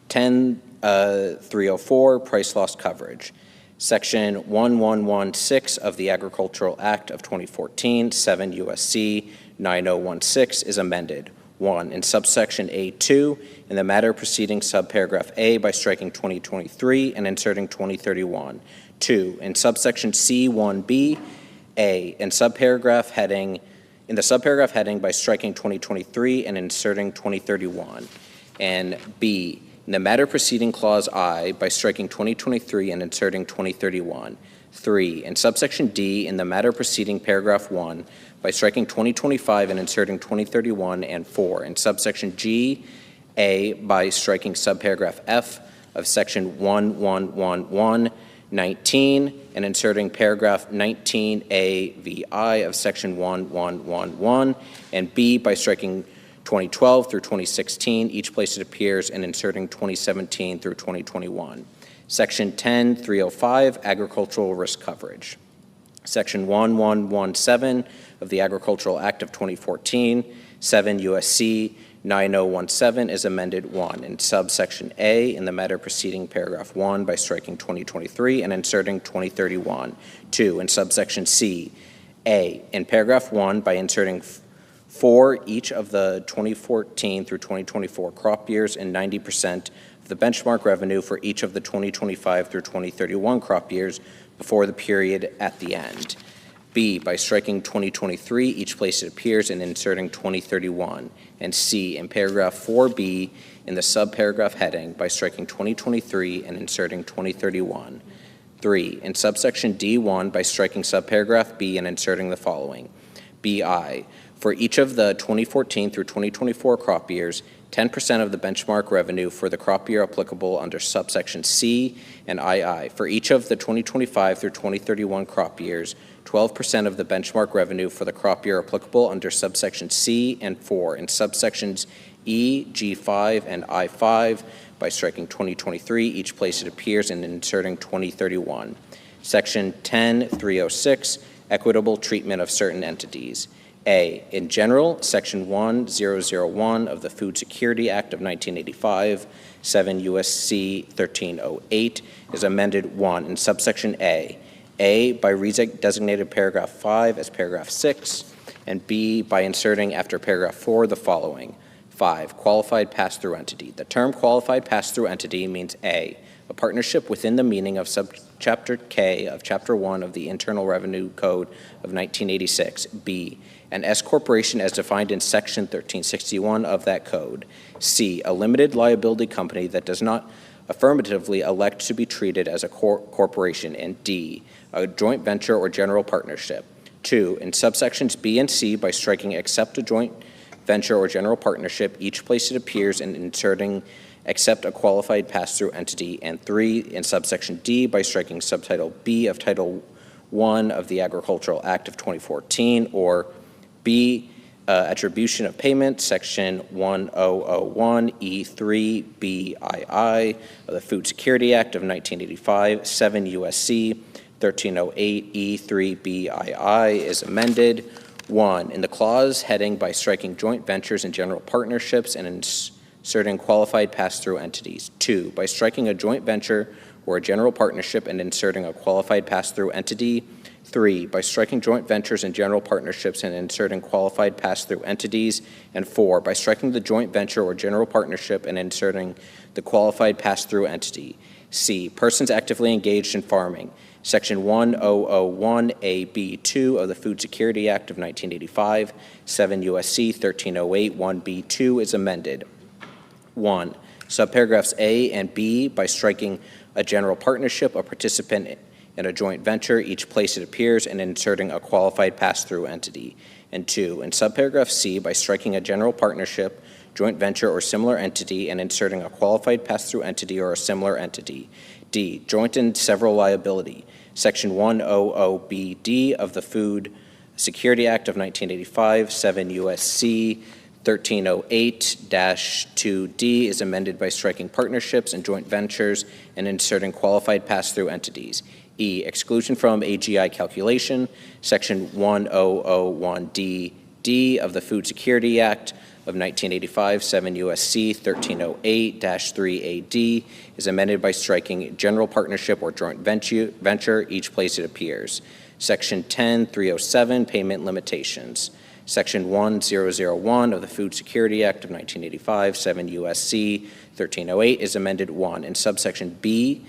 10.304, price loss coverage. Section 1116 of the Agricultural Act of 2014, 7 U.S.C. 9016 is amended. 1. In subsection A2, in the matter preceding subparagraph A by striking 2023 and inserting 2031. 2. In subsection C1B, A, in the subparagraph heading by striking 2023 and inserting 2031. And B, in the matter preceding clause I by striking 2023 and inserting 2031. 3. In subsection D, in the matter preceding paragraph 1 by striking 2025 and inserting 2031. And 4. In subsection G, A, by striking subparagraph F of section 111119 and inserting paragraph 19A VI of section 1111. And B, by striking 2012 through 2016, each place it appears, and inserting 2017 through 2021. Section 10.305, agricultural risk coverage. Section 1117 of the Agricultural Act of 2014, 7 U.S.C. 9017 is amended. 1. In subsection A, in the matter preceding paragraph 1 by striking 2023 and inserting 2031. 2. In subsection C, A, in paragraph 1 by inserting for each of the 2014 through 2024 crop years and 90% of the benchmark revenue for each of the 2025 through 2031 crop years before the period at the end. B, by striking 2023 each place it appears and inserting 2031. And C, in paragraph 4B in the subparagraph heading by striking 2023 and inserting 2031. 3, in subsection D1 by striking subparagraph B and inserting the following. BI, for each of the 2014 through 2024 crop years, 10% of the benchmark revenue for the crop year applicable under subsection C and II. For each of the 2025 through 2031 crop years, 12% of the benchmark revenue for the crop year applicable under subsection C and 4 in subsections E, G5, and I5 by striking 2023 each place it appears and inserting 2031. Section 10.306, equitable treatment of certain entities. A, in general, Section 1001 of the Food Security Act of 1985, 7 U.S.C. 1308, is amended. 1, in subsection A, by redesignated paragraph 5 as paragraph 6, and B, by inserting after paragraph 4 the following. 5, qualified pass-through entity. The term qualified pass-through entity means A, a partnership within the meaning of subchapter K of Chapter 1 of the Internal Revenue Code of 1986. B, an S corporation as defined in Section 1361 of that code. C, a limited liability company that does not affirmatively elect to be treated as a corporation. And D, a joint venture or general partnership. 2, in subsections B and C by striking except a joint venture or general partnership, each place it appears, and inserting except a qualified pass-through entity. And 3, in subsection D by striking subtitle B of Title I of the Agricultural Act of 2014, or B, attribution of payment, Section 1001 E3 BII of the Food Security Act of 1985, 7 U.S.C. 1308 E3 BII is amended. 1, in the clause heading by striking joint ventures and general partnerships and inserting qualified pass-through entities. 2, by striking a joint venture or a general partnership and inserting a qualified pass-through entity. 3, by striking joint ventures and general partnerships and inserting qualified pass-through entities. And 4, by striking the joint venture or general partnership and inserting the qualified pass-through entity. C, persons actively engaged in farming. Section 1001AB2 of the Food Security Act of 1985, 7 U.S.C. 1308 1B2 is amended. 1, subparagraphs A and B by striking a general partnership, a participant in a joint venture, each place it appears, and inserting a qualified pass-through entity. And 2, in subparagraph C by striking a general partnership, joint venture, or similar entity and inserting a qualified pass-through entity or a similar entity. D, joint and several liability. Section 100BD of the Food Security Act of 1985, 7 U.S.C. 1308-2D is amended by striking partnerships and joint ventures and inserting qualified pass-through entities. E, exclusion from AGI calculation, Section 1001D of the Food Security Act of 1985, 7 U.S.C. 1308-3AD, is amended by striking general partnership or joint venture each place it appears. Section 10307, payment limitations. Section 1001 of the Food Security Act of 1985, 7 U.S.C. 1308, is amended 1. In subsection B,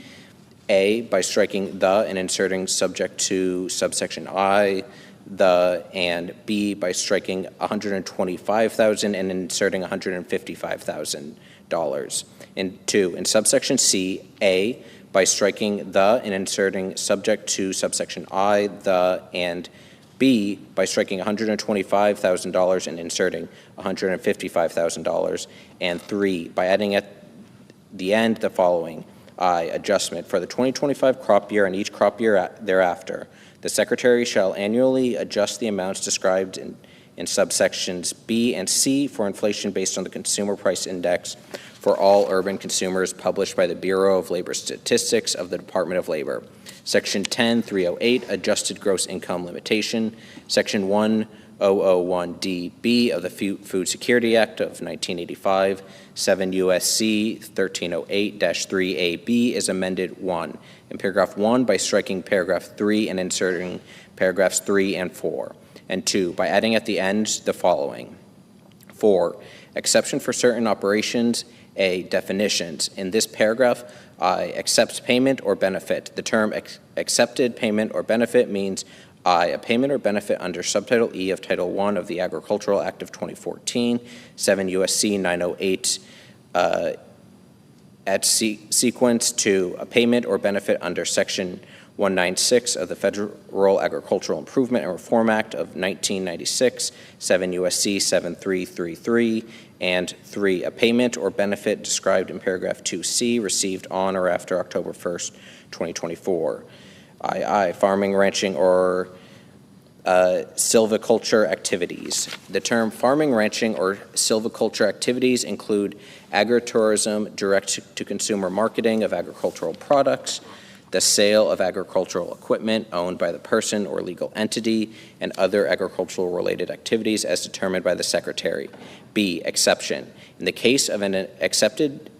A, by striking the and inserting subject to subsection I, the, and B, by striking $125,000 and inserting $155,000. And 2, in subsection C, A, by striking the and inserting subject to subsection I, the, and B, by striking $125,000 and inserting $155,000. And 3, by adding at the end the following: I, adjustment for the 2025 crop year and each crop year thereafter. The Secretary shall annually adjust the amounts described in subsections B and C for inflation based on the Consumer Price Index for all urban consumers published by the Bureau of Labor Statistics of the Department of Labor. Section 10308, adjusted gross income limitation. Section 1001DB of the Food Security Act of 1985, 7 U.S.C. 1308-3AB is amended 1. In paragraph 1, by striking paragraph 3 and inserting paragraphs 3 and 4. And 2, by adding at the end the following: 4, exception for certain operations. A, definitions. In this paragraph, I, accepts payment or benefit. The term accepted payment or benefit means I, a payment or benefit under Subtitle E of Title I of the Agricultural Act of 2014, 7 U.S.C. 908, at sequence. 2, a payment or benefit under Section 196 of the Federal Agricultural Improvement and Reform Act of 1996, 7 U.S.C. 7333, and 3, a payment or benefit described in paragraph 2C received on or after October 1st, 2024. II, farming, ranching, or silviculture activities. The term farming, ranching, or silviculture activities include agritourism, direct-to-consumer marketing of agricultural products, the sale of agricultural equipment owned by the person or legal entity, and other agricultural-related activities as determined by the Secretary. B, exception. In the case of an accepted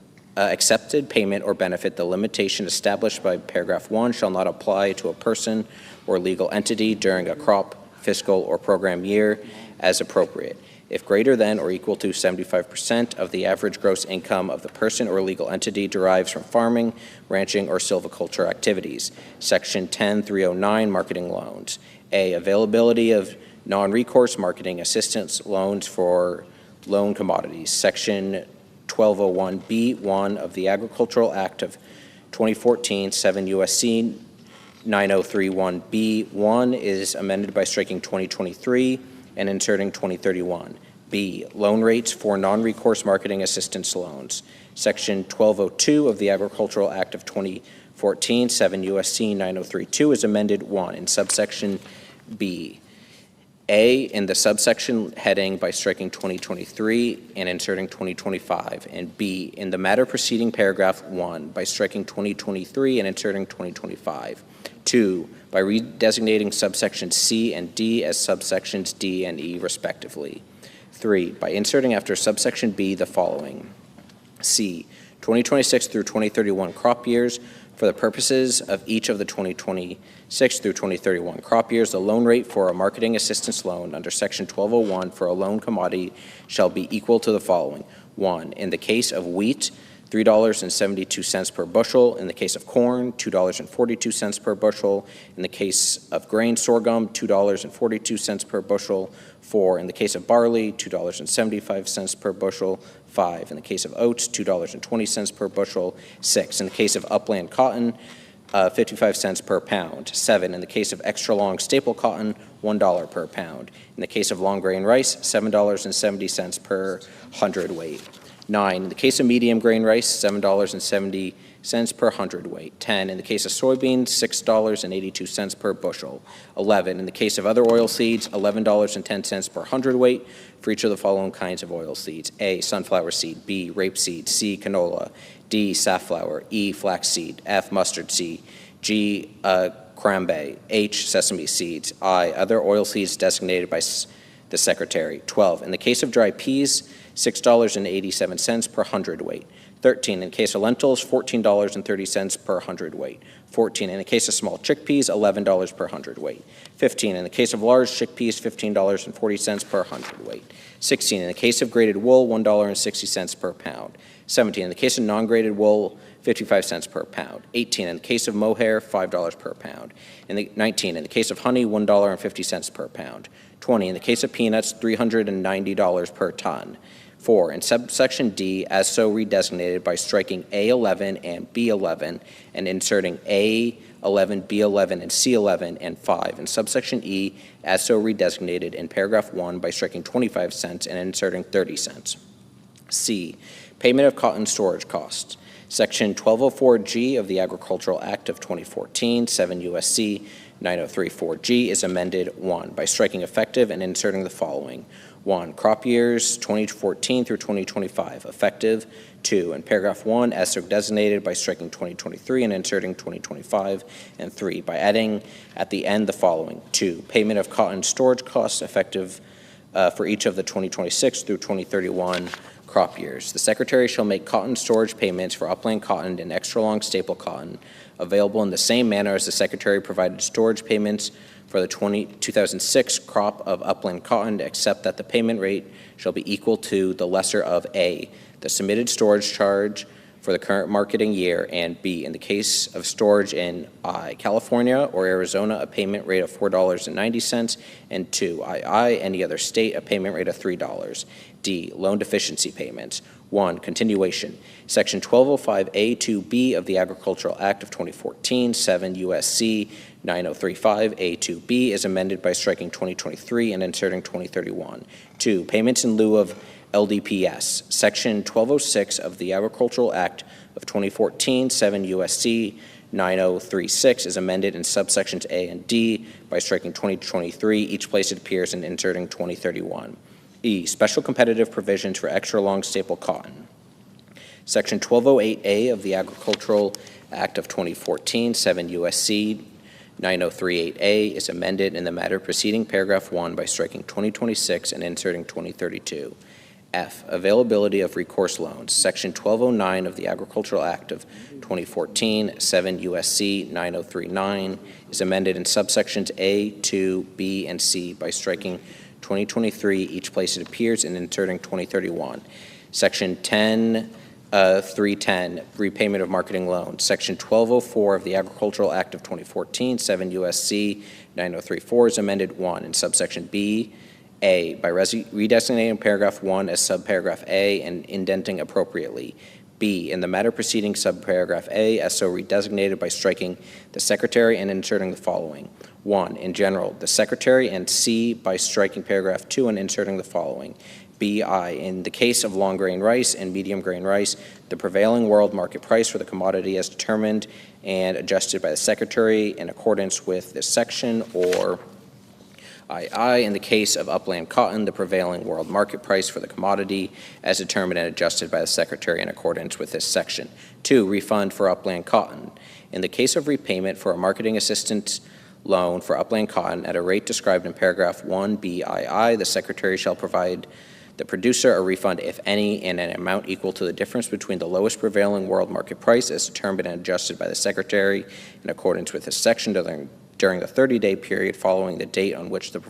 payment or benefit, the limitation established by paragraph 1 shall not apply to a person or legal entity during a crop, fiscal, or program year as appropriate, if greater than or equal to 75% of the average gross income of the person or legal entity derives from farming, ranching, or silviculture activities. Section 10309, marketing loans. A, availability of non-recourse marketing assistance loans for loan commodities. Section 1201B1 of the Agricultural Act of 2014, 7 U.S.C. 9031B1 is amended by striking 2023 and inserting 2031. B, loan rates for non-recourse marketing assistance loans. Section 1202 of the Agricultural Act of 2014, 7 U.S.C. 9032 is amended 1 in subsection B. A, in the subsection heading by striking 2023 and inserting 2025, and B, in the matter preceding paragraph 1 by striking 2023 and inserting 2025. 2, by redesignating subsections C and D as subsections D and E respectively. 3, by inserting after subsection B the following: C, 2026 through 2031 crop years. For the purposes of each of the 2026 through 2031 crop years, the loan rate for a marketing assistance loan under Section 1201 for a loan commodity shall be equal to the following: 1, in the case of wheat, $3.72 per bushel. In the case of corn, $2.42 per bushel. In the case of grain sorghum, $2.42 per bushel. 4, in the case of barley, $2.75 per bushel. 5, in the case of oats, $2.20 per bushel. 6, in the case of upland cotton, 55 cents per pound. 7, in the case of extra long staple cotton, $1 per pound. In the case of long grain rice, $7.70 per hundredweight. 9, in the case of medium grain rice, $7.70 per hundredweight. 10, in the case of soybeans, $6.82 per bushel. 11, in the case of other oil seeds, $11.10 per hundredweight for each of the following kinds of oil seeds: A, sunflower seed; B, rapeseed; C, canola; D, safflower; E, flaxseed; F, mustard seed; G, cranberry; H, sesame seeds; I, other oil seeds designated by the Secretary. 12, in the case of dry peas, $6.87 per hundredweight. 13, in case of lentils, $14.30 per hundredweight. 14, in the case of small chickpeas, $11 per hundredweight. 15, in the case of large chickpeas, $15.40 per hundredweight. 16, in the case of grated wool, $1.60 per pound. 17, in the case of non-grated wool, 55 cents per pound. 18, in the case of mohair, $5 per pound. 19, in the case of honey, $1.50 per pound. 20, in the case of peanuts, $390 per ton. 4, in subsection D, as so redesignated by striking A11 and B11 and inserting A11, B11, and C11, and 5, in subsection E, as so redesignated in paragraph 1 by striking 25 cents and inserting 30 cents. C, payment of cotton storage costs. Section 1204G of the Agricultural Act of 2014, 7 U.S.C. 9034G is amended 1 by striking effective and inserting the following. 1, crop years 2014 through 2025, effective. 2, in paragraph 1, as so designated by striking 2023 and inserting 2025. And 3, by adding at the end the following. 2, payment of cotton storage costs effective for each of the 2026 through 2031 crop years. The Secretary shall make cotton storage payments for upland cotton and extra long staple cotton available in the same manner as the Secretary provided storage payments for the 2006 crop of upland cotton, except that the payment rate shall be equal to the lesser of A, the submitted storage charge for the current marketing year, and B, in the case of storage in I, California or Arizona, a payment rate of $4.90, and 2, II, any other state, a payment rate of $3. D, loan deficiency payments. 1, continuation. Section 1205A2B of the Agricultural Act of 2014, 7 U.S.C. 9035A2B is amended by striking 2023 and inserting 2031. 2, payments in lieu of LDPS. Section 1206 of the Agricultural Act of 2014, 7 U.S.C. 9036 is amended in subsections A and D by striking 2023, each place it appears, and inserting 2031. E, special competitive provisions for extra long staple cotton. Section 1208A of the Agricultural Act of 2014, 7 U.S.C. 9038A is amended in the matter preceding paragraph 1 by striking 2026 and inserting 2032. F, availability of recourse loans. Section 1209 of the Agricultural Act of 2014, 7 U.S.C. 9039 is amended in subsections A, 2, B, and C by striking 2023, each place it appears, and inserting 2031. Section 310, repayment of marketing loans. Section 1204 of the Agricultural Act of 2014, 7 U.S.C. 9034 is amended 1 in subsection B, A, by redesignating paragraph 1 as subparagraph A and indenting appropriately. B, in the matter preceding subparagraph A, as so redesignated by striking the Secretary and inserting the following. 1, in general, the Secretary, and C, by striking paragraph 2 and inserting the following. BI, in the case of long grain rice and medium grain rice, the prevailing world market price for the commodity as determined and adjusted by the Secretary in accordance with this section, or II, in the case of upland cotton, the prevailing world market price for the commodity as determined and adjusted by the Secretary in accordance with this section. 2, refund for upland cotton. In the case of repayment for a marketing assistance loan for upland cotton at a rate described in paragraph 1 BII, the Secretary shall provide the producer a refund, if any, in an amount equal to the difference between the lowest prevailing world market price as determined and adjusted by the Secretary in accordance with this section during the 30-day period following the date on which the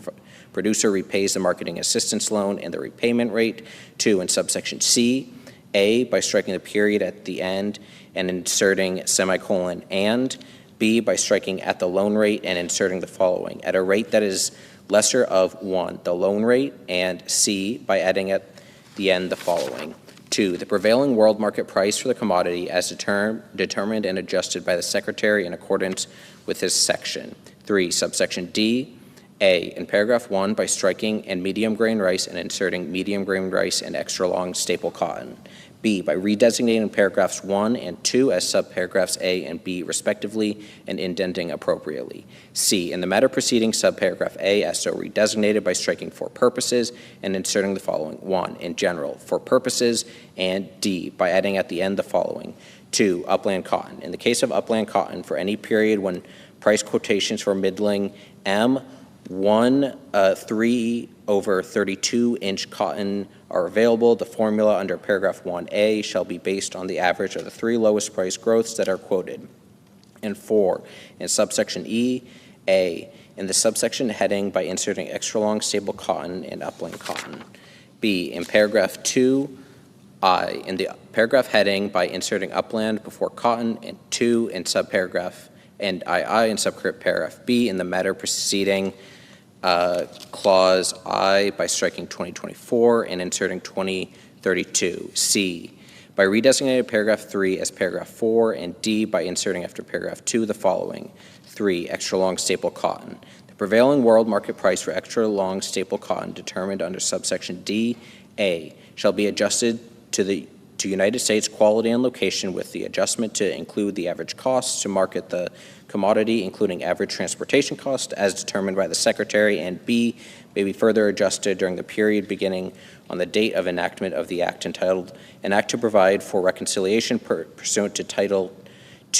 producer repays the marketing assistance loan, and the repayment rate. 2, in subsection C, A, by striking the period at the end and inserting semicolon and, B, by striking at the loan rate and inserting the following, at a rate that is lesser of 1, the loan rate, and C, by adding at the end the following. 2, the prevailing world market price for the commodity as determined and adjusted by the Secretary in accordance with this section. 3, subsection D, A, in paragraph 1 by striking and medium grain rice and inserting medium grain rice and extra long staple cotton. B, by redesignating paragraphs 1 and 2 as subparagraphs A and B respectively and indenting appropriately. C, in the matter preceding subparagraph A as so redesignated by striking for purposes and inserting the following. 1, in general, for purposes, and D, by adding at the end the following. 2, upland cotton. In the case of upland cotton, for any period when price quotations for middling M 1, 3 over 32-inch cotton are available, the formula under paragraph 1A shall be based on the average of the 3 lowest price growths that are quoted. And 4, in subsection E, A, in the subsection heading by inserting extra long staple cotton and upland cotton. B, in paragraph 2, I, in the paragraph heading by inserting upland before cotton, and 2 in subparagraph, and II in subparagraph B in the matter preceding clause I by striking 2024 and inserting 2032. C, by redesignating paragraph 3 as paragraph 4, and D by inserting after paragraph 2 the following. 3, extra long staple cotton. The prevailing world market price for extra long staple cotton determined under subsection D, A, shall be adjusted to United States quality and location with the adjustment to include the average costs to market the commodity, including average transportation cost as determined by the Secretary, and B, may be further adjusted during the period beginning on the date of enactment of the act entitled An Act to Provide for Reconciliation pursuant to Title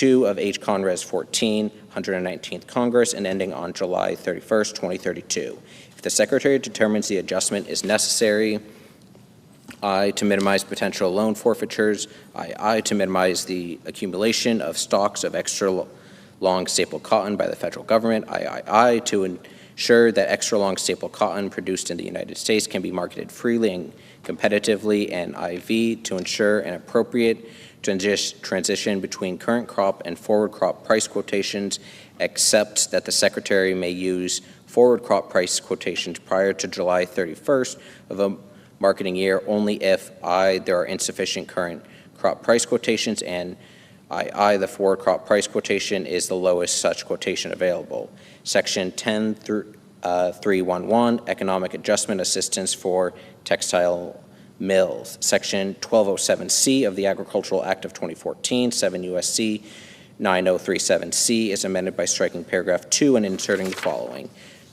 II of H. Conres 14, 119th Congress, and ending on July 31st, 2032. If the Secretary determines the adjustment is necessary, I, to minimize potential loan forfeitures, I, to minimize the accumulation of stocks of extra long staple cotton by the federal government, I, to ensure that extra long staple cotton produced in the United States can be marketed freely and competitively, and IV, to ensure an appropriate transition between current crop and forward crop price quotations, except that the Secretary may use forward crop price quotations prior to July 31st of a marketing year only if I, there are insufficient current crop price quotations, and I, the forward crop price quotation is the lowest such quotation available. Section 10.311, Economic Adjustment Assistance for Textile Mills. Section 1207C of the Agricultural Act of 2014, 7 U.S.C. 9037C is amended by striking paragraph 2 and inserting the following.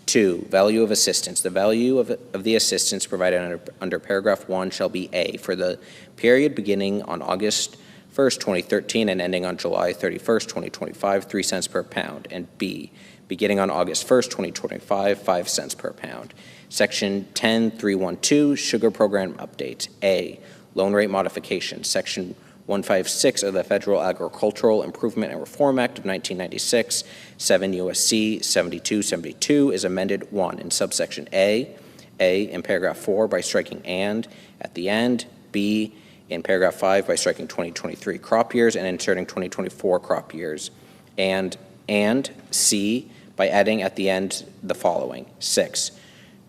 2, value of assistance. The value of the assistance provided under paragraph 1 shall be A, for the period beginning on August 1st, 2013 and ending on July 31st, 2025, 3 cents per pound, and B, beginning on August 1st, 2025, 5 cents per pound. Section 10.312, Sugar Program Updates. A, loan rate modification. Section 156 of the Federal Agricultural Improvement and Reform Act of 1996, 7 U.S.C. 7272 is amended 1 in subsection A in paragraph 4 by striking and at the end, B in paragraph 5 by striking 2023 crop years and inserting 2024 crop years, and C by adding at the end the following. 6,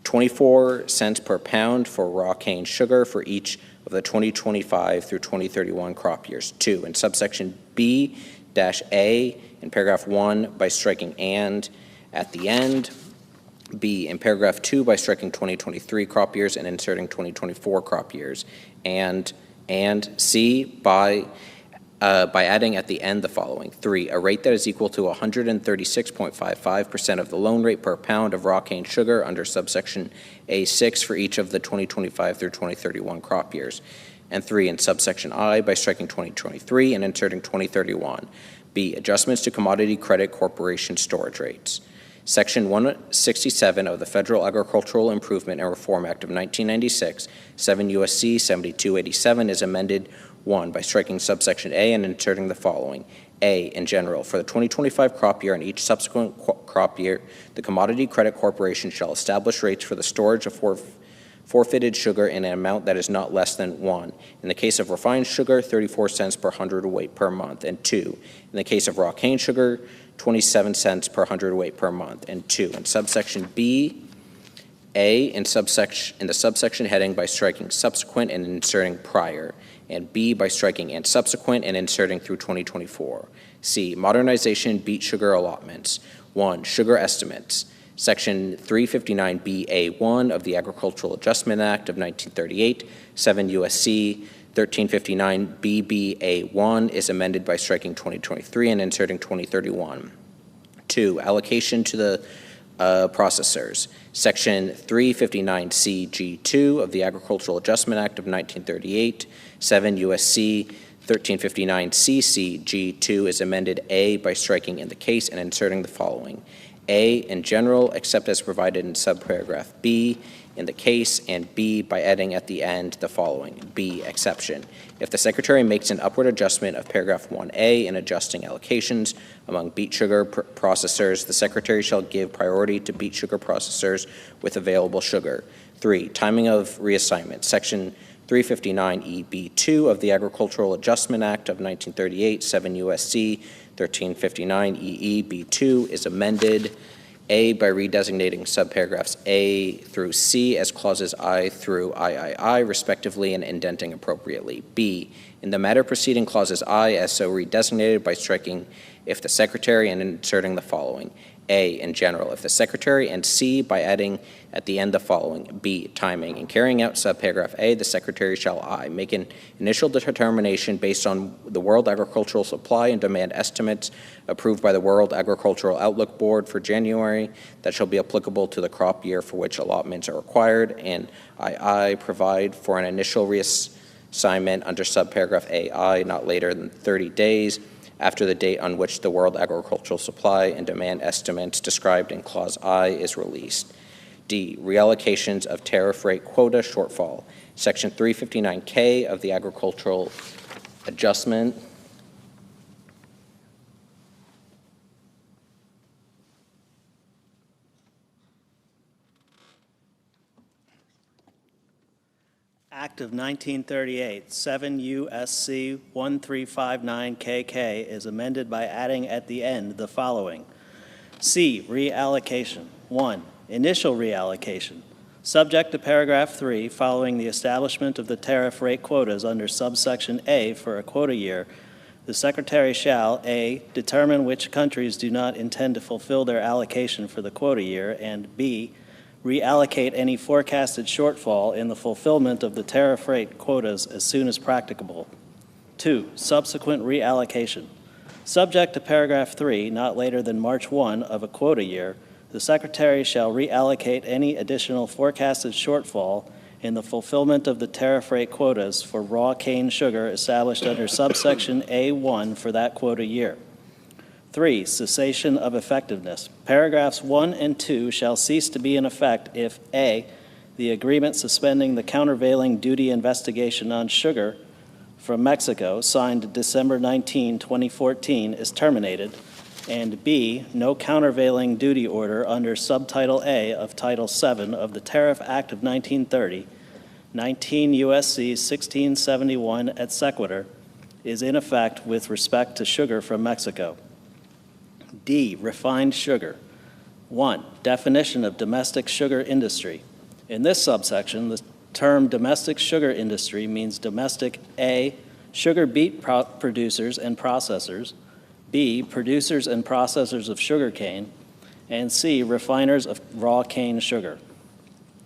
24 cents per pound for raw cane sugar for each of the 2025 through 2031 crop years. 2, in subsection B-A in paragraph 1 by striking and at the end. B, in paragraph 2 by striking 2023 crop years and inserting 2024 crop years. And C, by adding at the end the following. 3, a rate that is equal to 136.55% of the loan rate per pound of raw cane sugar under subsection A6 for each of the 2025 through 2031 crop years. And 3, in subsection I by striking 2023 and inserting 2031. B, adjustments to Commodity Credit Corporation storage rates. Section 167 of the Federal Agricultural Improvement and Reform Act of 1996, 7 U.S.C. 7287 is amended 1 by striking subsection A and inserting the following. A, in general, for the 2025 crop year and each subsequent crop year, the Commodity Credit Corporation shall establish rates for the storage of forfeited sugar in an amount that is not less than 1. In the case of refined sugar, 34 cents per hundredweight per month, and 2. In the case of raw cane sugar, 27 cents per hundredweight per month, and 2. In subsection B, A, in the subsection heading by striking subsequent and inserting prior, and B by striking and subsequent and inserting through 2024. C, modernization beet sugar allotments. 1, sugar estimates. Section 359BA1 of the Agricultural Adjustment Act of 1938, 7 U.S.C. 1359BBA1 is amended by striking 2023 and inserting 2031. 2, allocation to the processors. Section 359CG2 of the Agricultural Adjustment Act of 1938, 7 U.S.C. 1359CCG2 is amended A by striking in the case and inserting the following. A, in general, except as provided in subparagraph B, in the case, and B, by adding at the end the following. B, exception. If the Secretary makes an upward adjustment of paragraph 1A in adjusting allocations among beet sugar processors, the Secretary shall give priority to beet sugar processors with available sugar. 3, timing of reassignment. Section 359EB2 of the Agricultural Adjustment Act of 1938, 7 U.S.C. 1359EEB2 is amended, A, by redesignating subparagraphs A through C as clauses I through III, respectively, and indenting appropriately. B, in the matter preceding clauses I as so redesignated by striking if the Secretary and inserting the following. A, in general, if the Secretary, and C, by adding at the end the following. B, timing. In carrying out subparagraph A, the Secretary shall I make an initial determination based on the World Agricultural Supply and Demand estimates approved by the World Agricultural Outlook Board for January that shall be applicable to the crop year for which allotments are required, and II, provide for an initial reassignment under subparagraph AI not later than 30 days after the date on which the World Agricultural Supply and Demand estimates described in Clause I is released. D, reallocations of tariff rate quota shortfall. Section 359K of the Agricultural Adjustment Act of 1938, 7 U.S.C. 1359KK is amended by adding at the end the following. C, reallocation. 1, initial reallocation. Subject to paragraph 3, following the establishment of the tariff rate quotas under subsection A for a quota year, the Secretary shall, A, determine which countries do not intend to fulfill their allocation for the quota year, and B, reallocate any forecasted shortfall in the fulfillment of the tariff rate quotas as soon as practicable. 2, subsequent reallocation. Subject to paragraph 3, not later than March 1 of a quota year, the Secretary shall reallocate any additional forecasted shortfall in the fulfillment of the tariff rate quotas for raw cane sugar established under subsection A1 for that quota year. 3, cessation of effectiveness. Paragraphs 1 and 2 shall cease to be in effect if A, the agreement suspending the countervailing duty investigation on sugar from Mexico signed December 19, 2014 is terminated, and B, no countervailing duty order under Subtitle A of Title VII of the Tariff Act of 1930, 19 U.S.C. 1671 et sequitur, is in effect with respect to sugar from Mexico. D, refined sugar. 1, definition of domestic sugar industry. In this subsection, the term domestic sugar industry means domestic A, sugar beet producers and processors, B, producers and processors of sugar cane, and C, refiners of raw cane sugar.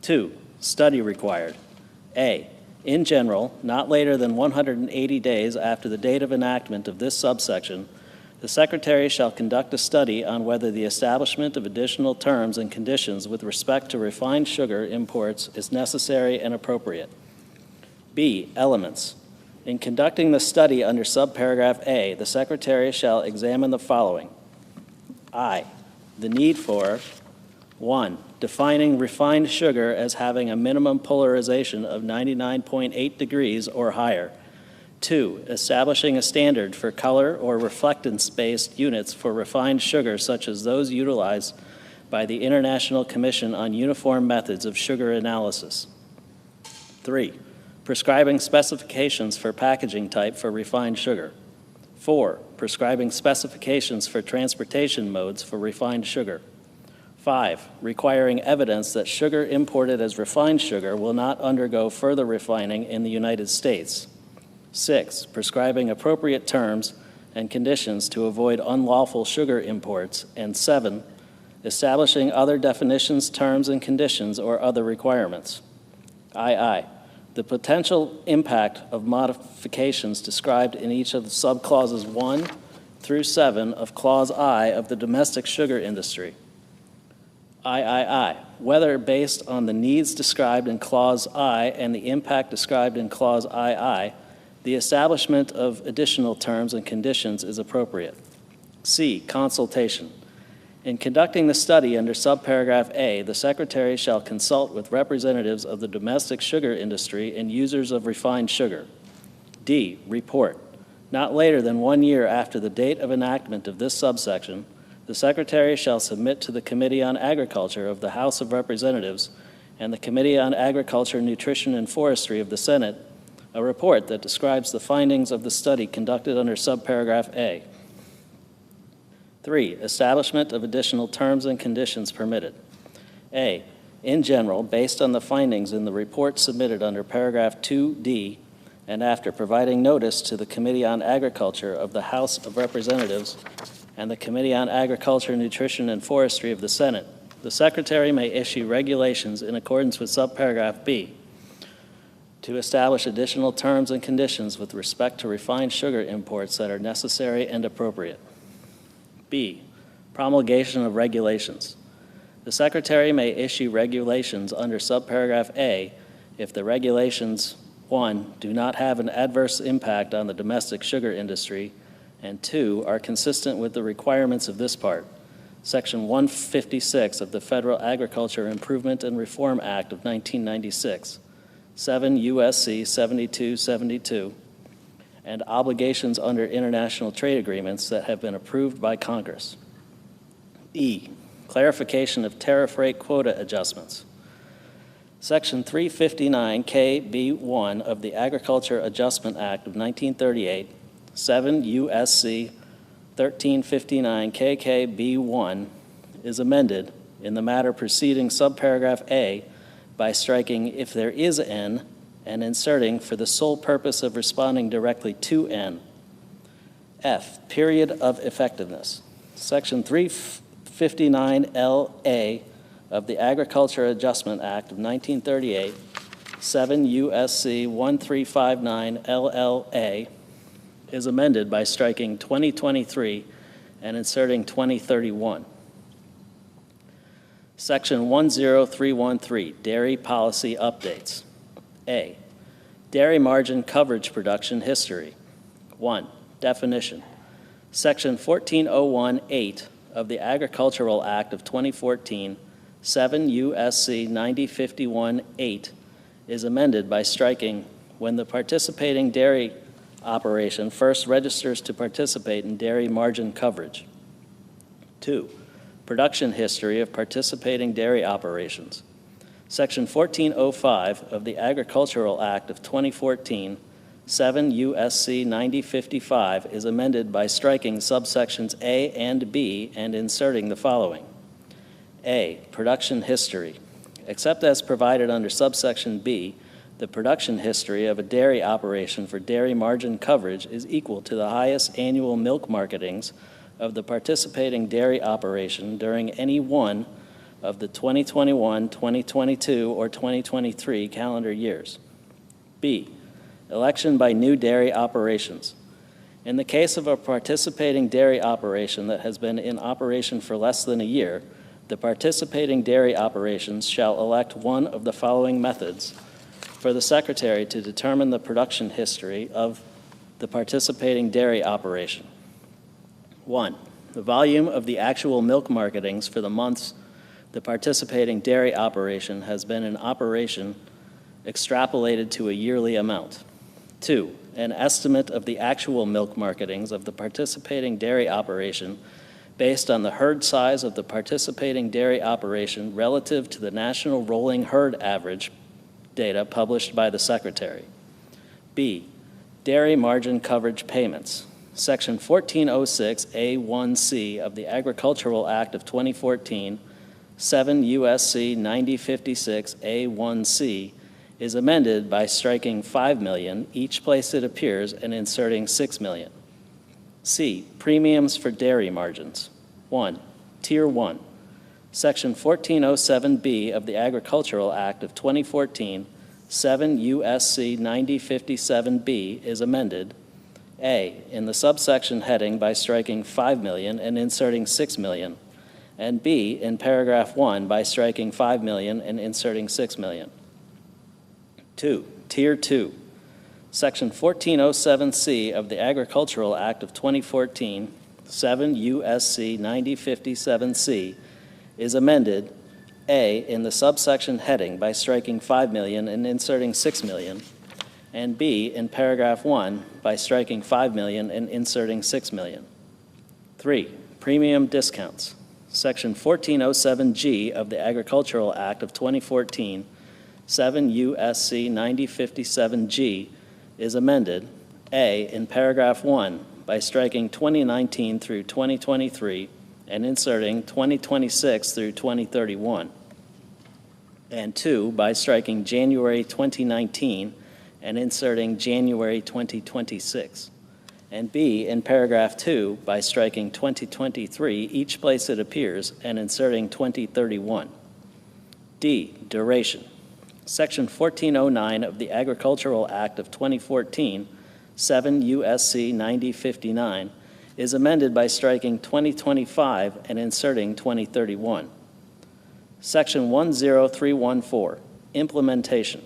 2, study required. A, in general, not later than 180 days after the date of enactment of this subsection, the Secretary shall conduct a study on whether the establishment of additional terms and conditions with respect to refined sugar imports is necessary and appropriate. B, elements. In conducting the study under subparagraph A, the Secretary shall examine the following. I, the need for 1, defining refined sugar as having a minimum polarization of 99.8 degrees or higher. 2, establishing a standard for color or reflectance-based units for refined sugar such as those utilized by the International Commission on Uniform Methods of Sugar Analysis. 3, prescribing specifications for packaging type for refined sugar. 4, prescribing specifications for transportation modes for refined sugar. 5, requiring evidence that sugar imported as refined sugar will not undergo further refining in the United States. 6, prescribing appropriate terms and conditions to avoid unlawful sugar imports. And 7, establishing other definitions, terms, and conditions or other requirements. II, the potential impact of modifications described in each of the subclauses 1 through 7 of Clause I of the domestic sugar industry. III, whether based on the needs described in Clause I and the impact described in Clause II, the establishment of additional terms and conditions is appropriate. C, consultation. In conducting the study under subparagraph A, the Secretary shall consult with representatives of the domestic sugar industry and users of refined sugar. D, report. Not later than 1 year after the date of enactment of this subsection, the Secretary shall submit to the Committee on Agriculture of the House of Representatives and the Committee on Agriculture, Nutrition, and Forestry of the Senate a report that describes the findings of the study conducted under subparagraph A. 3, establishment of additional terms and conditions permitted. A, in general, based on the findings in the report submitted under paragraph 2D, and after providing notice to the Committee on Agriculture of the House of Representatives and the Committee on Agriculture, Nutrition, and Forestry of the Senate, the Secretary may issue regulations in accordance with subparagraph B to establish additional terms and conditions with respect to refined sugar imports that are necessary and appropriate. B, promulgation of regulations. The Secretary may issue regulations under subparagraph A if the regulations, 1, do not have an adverse impact on the domestic sugar industry, and 2, are consistent with the requirements of this part, Section 156 of the Federal Agriculture Improvement and Reform Act of 1996, 7 U.S.C. 7272, and obligations under international trade agreements that have been approved by Congress. E, clarification of tariff rate quota adjustments. Section 359KB1 of the Agriculture Adjustment Act of 1938, 7 U.S.C. 1359KKB1 is amended in the matter preceding subparagraph A by striking "if there is N" and inserting "for the sole purpose of responding directly to N." F, period of effectiveness. Section 359LA of the Agriculture Adjustment Act of 1938, 7 U.S.C. 1359 LLA, is amended by striking 2023 and inserting 2031. Section 10313, Dairy Policy Updates. A, dairy margin coverage production history. 1, definition. Section 14018 of the Agricultural Act of 2014, 7 U.S.C. 9051-8, is amended by striking "when the participating dairy operation first registers to participate in dairy margin coverage." 2, production history of participating dairy operations. Section 1405 of the Agricultural Act of 2014, 7 U.S.C. 9055, is amended by striking subsections A and B and inserting the following. A, production history. Except as provided under subsection B, the production history of a dairy operation for dairy margin coverage is equal to the highest annual milk marketings of the participating dairy operation during any one of the 2021, 2022, or 2023 calendar years. B, election by new dairy operations. In the case of a participating dairy operation that has been in operation for less than a year, the participating dairy operations shall elect one of the following methods for the Secretary to determine the production history of the participating dairy operation. 1, the volume of the actual milk marketings for the months the participating dairy operation has been in operation extrapolated to a yearly amount. 2, an estimate of the actual milk marketings of the participating dairy operation based on the herd size of the participating dairy operation relative to the national rolling herd average data published by the Secretary. B, dairy margin coverage payments. Section 1406A1C of the Agricultural Act of 2014, 7 U.S.C. 9056A1C, is amended by striking $5 million each place it appears and inserting $6 million. C, premiums for dairy margins. 1, Tier 1. Section 1407B of the Agricultural Act of 2014, 7 U.S.C. 9057B, is amended. A, in the subsection heading by striking $5 million and inserting $6 million, and B, in paragraph 1 by striking $5 million and inserting $6 million. 2, Tier 2. Section 1407C of the Agricultural Act of 2014, 7 U.S.C. 9057C, is amended, A, in the subsection heading by striking 5 million and inserting 6 million, and B, in paragraph 1 by striking 5 million and inserting 6 million. 3, premium discounts. Section 1407G of the Agricultural Act of 2014, 7 U.S.C. 9057G, is amended, A, in paragraph 1 by striking 2019 through 2023 and inserting 2026 through 2031, and 2, by striking January 2019 and inserting January 2026, and B, in paragraph 2, by striking 2023 each place it appears and inserting 2031. D, duration. Section 1409 of the Agricultural Act of 2014, 7 U.S.C. 9059, is amended by striking 2025 and inserting 2031. Section 10314, implementation.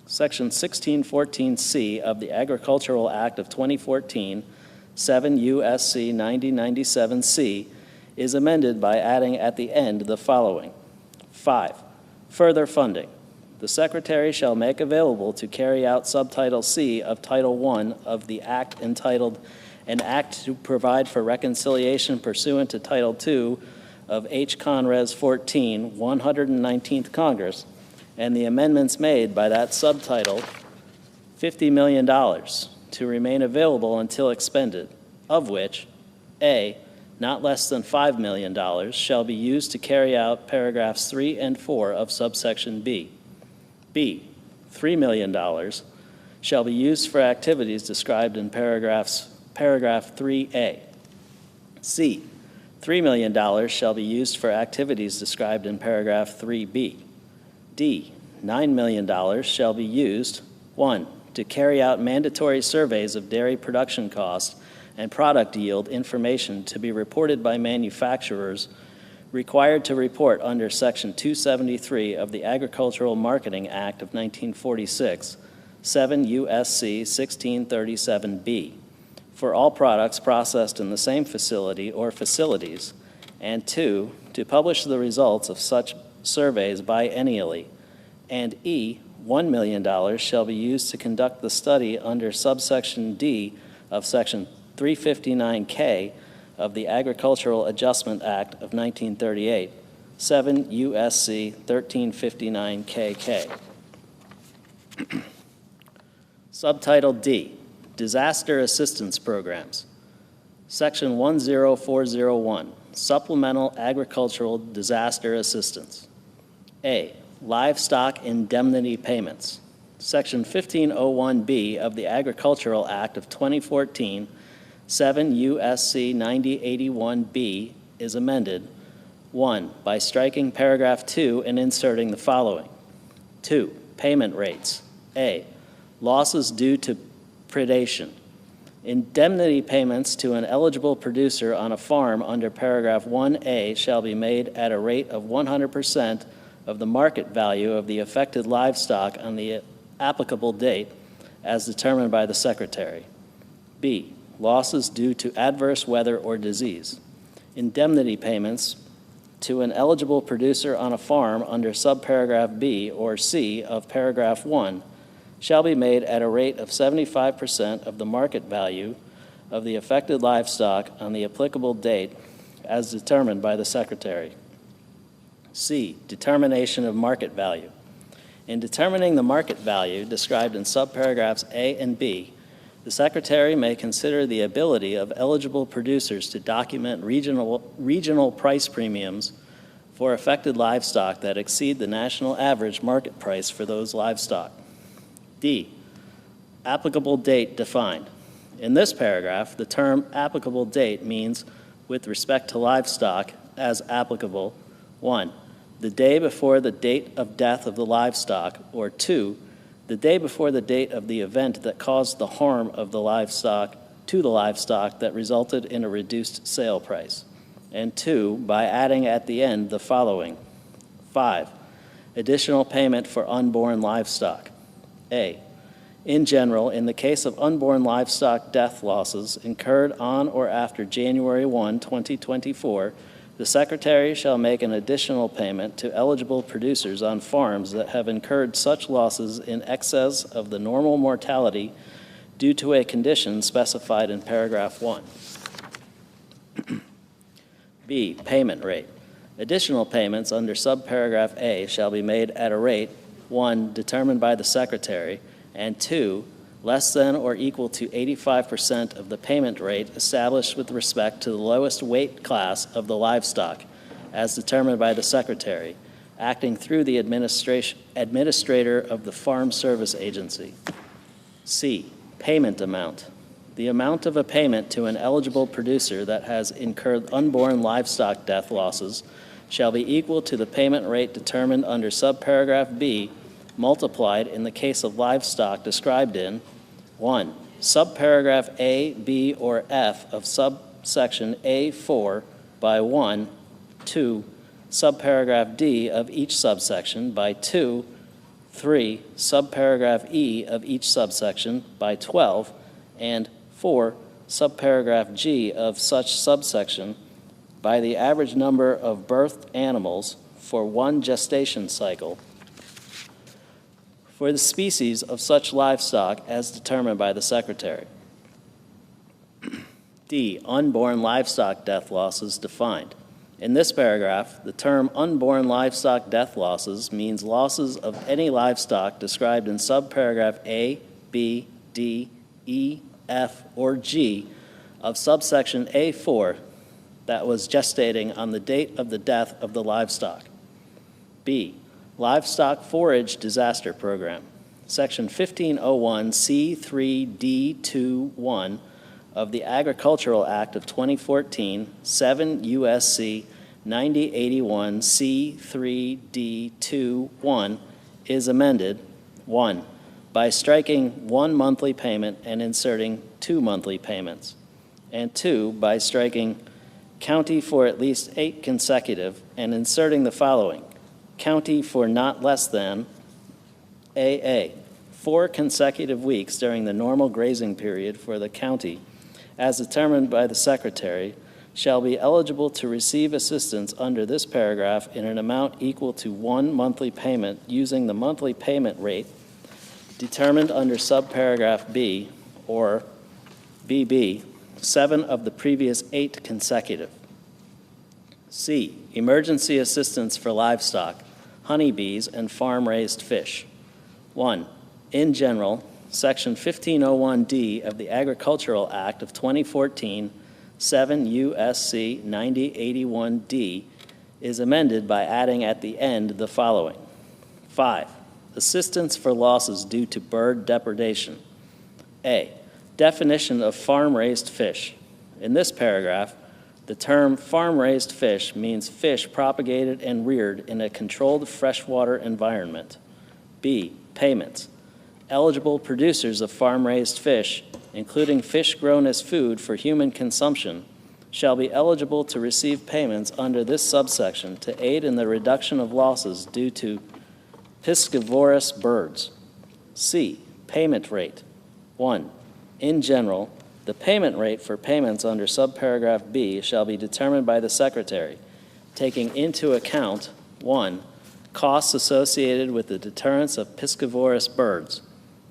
Section 1614C of the Agricultural Act of 2014, 7 U.S.C. 9097C, is amended by adding at the end the following. 5, further funding. The Secretary shall make available to carry out Subtitle C of Title I of the Act entitled An Act to Provide for Reconciliation Pursuant to Title II of H. Conres 14, 119th Congress, and the amendments made by that subtitle, $50 million to remain available until expended, of which, A, not less than $5 million shall be used to carry out paragraphs 3 and 4 of subsection B. B, $3 million shall be used for activities described in paragraph 3A. C, $3 million shall be used for activities described in paragraph 3B. D, $9 million shall be used, 1, to carry out mandatory surveys of dairy production costs and product yield information to be reported by manufacturers required to report under Section 273 of the Agricultural Marketing Act of 1946, 7 U.S.C. 1637B, for all products processed in the same facility or facilities, and 2, to publish the results of such surveys biennially, and E, $1 million shall be used to conduct the study under subsection D of Section 359K of the Agricultural Adjustment Act of 1938, 7 U.S.C. 1359KK. Subtitle D, Disaster Assistance Programs. Section 10401, Supplemental Agricultural Disaster Assistance. A, Livestock Indemnity Payments. Section 1501B of the Agricultural Act of 2014, 7 U.S.C. 9081B is amended, 1, by striking paragraph 2 and inserting the following. 2, payment rates. A, losses due to predation. Indemnity payments to an eligible producer on a farm under paragraph 1A shall be made at a rate of 100% of the market value of the affected livestock on the applicable date as determined by the Secretary. B, losses due to adverse weather or disease. Indemnity payments to an eligible producer on a farm under subparagraph B or C of paragraph 1 shall be made at a rate of 75% of the market value of the affected livestock on the applicable date as determined by the Secretary. C, determination of market value. In determining the market value described in subparagraphs A and B, the Secretary may consider the ability of eligible producers to document regional price premiums for affected livestock that exceed the national average market price for those livestock. D, applicable date defined. In this paragraph, the term applicable date means, with respect to livestock, as applicable, 1, the day before the date of death of the livestock, or 2, the day before the date of the event that caused the harm of the livestock to the livestock that resulted in a reduced sale price, and 2, by adding at the end the following. 5, additional payment for unborn livestock. A, In general, in the case of unborn livestock death losses incurred on or after January 1, 2024, the Secretary shall make an additional payment to eligible producers on farms that have incurred such losses in excess of the normal mortality due to a condition specified in paragraph 1. B, payment rate. Additional payments under subparagraph A shall be made at a rate, 1, determined by the Secretary, and 2, less than or equal to 85% of the payment rate established with respect to the lowest weight class of the livestock, as determined by the Secretary, acting through the administrator of the Farm Service Agency. C, payment amount. The amount of a payment to an eligible producer that has incurred unborn livestock death losses shall be equal to the payment rate determined under subparagraph B, multiplied in the case of livestock described in 1. Subparagraph A, B, or F of subsection A4 by 1, 2. Subparagraph D of each subsection by 2, 3. Subparagraph E of each subsection by 12, and 4. Subparagraph G of such subsection by the average number of birthed animals for one gestation cycle for the species of such livestock as determined by the Secretary. D, unborn livestock death losses defined. In this paragraph, the term unborn livestock death losses means losses of any livestock described in subparagraph A, B, D, E, F, or G of subsection A4 that was gestating on the date of the death of the livestock. B, Livestock Forage Disaster Program. Section 1501 C3D21 of the Agricultural Act of 2014, 7 U.S.C. 9081 C3D21 is amended, 1, by striking 1 monthly payment and inserting 2 monthly payments, and 2, by striking county for at least 8 consecutive and inserting the following: county for not less than AA, 4 consecutive weeks during the normal grazing period for the county, as determined by the Secretary, shall be eligible to receive assistance under this paragraph in an amount equal to 1 monthly payment using the monthly payment rate determined under subparagraph B or BB, 7 of the previous 8 consecutive. C, emergency assistance for livestock, honeybees, and farm-raised fish. 1, in general, Section 1501D of the Agricultural Act of 2014, 7 U.S.C. 9081D, is amended by adding at the end the following. 5, assistance for losses due to bird depredation. A, definition of farm-raised fish. In this paragraph, the term farm-raised fish means fish propagated and reared in a controlled freshwater environment. B, payments. Eligible producers of farm-raised fish, including fish grown as food for human consumption, shall be eligible to receive payments under this subsection to aid in the reduction of losses due to piscivorous birds. C, payment rate. 1, in general, the payment rate for payments under subparagraph B shall be determined by the Secretary, taking into account 1, costs associated with the deterrence of piscivorous birds,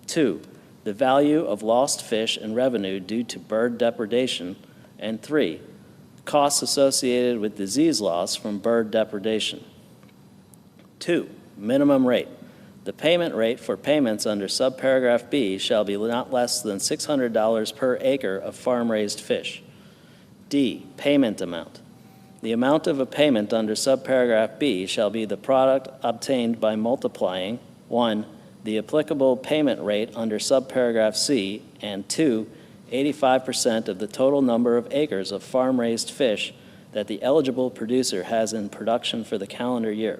2, the value of lost fish and revenue due to bird depredation, and 3, costs associated with disease loss from bird depredation. 2, minimum rate. The payment rate for payments under subparagraph B shall be not less than $600 per acre of farm-raised fish. D, payment amount. The amount of a payment under subparagraph B shall be the product obtained by multiplying 1, the applicable payment rate under subparagraph C, and 2, 85% of the total number of acres of farm-raised fish that the eligible producer has in production for the calendar year.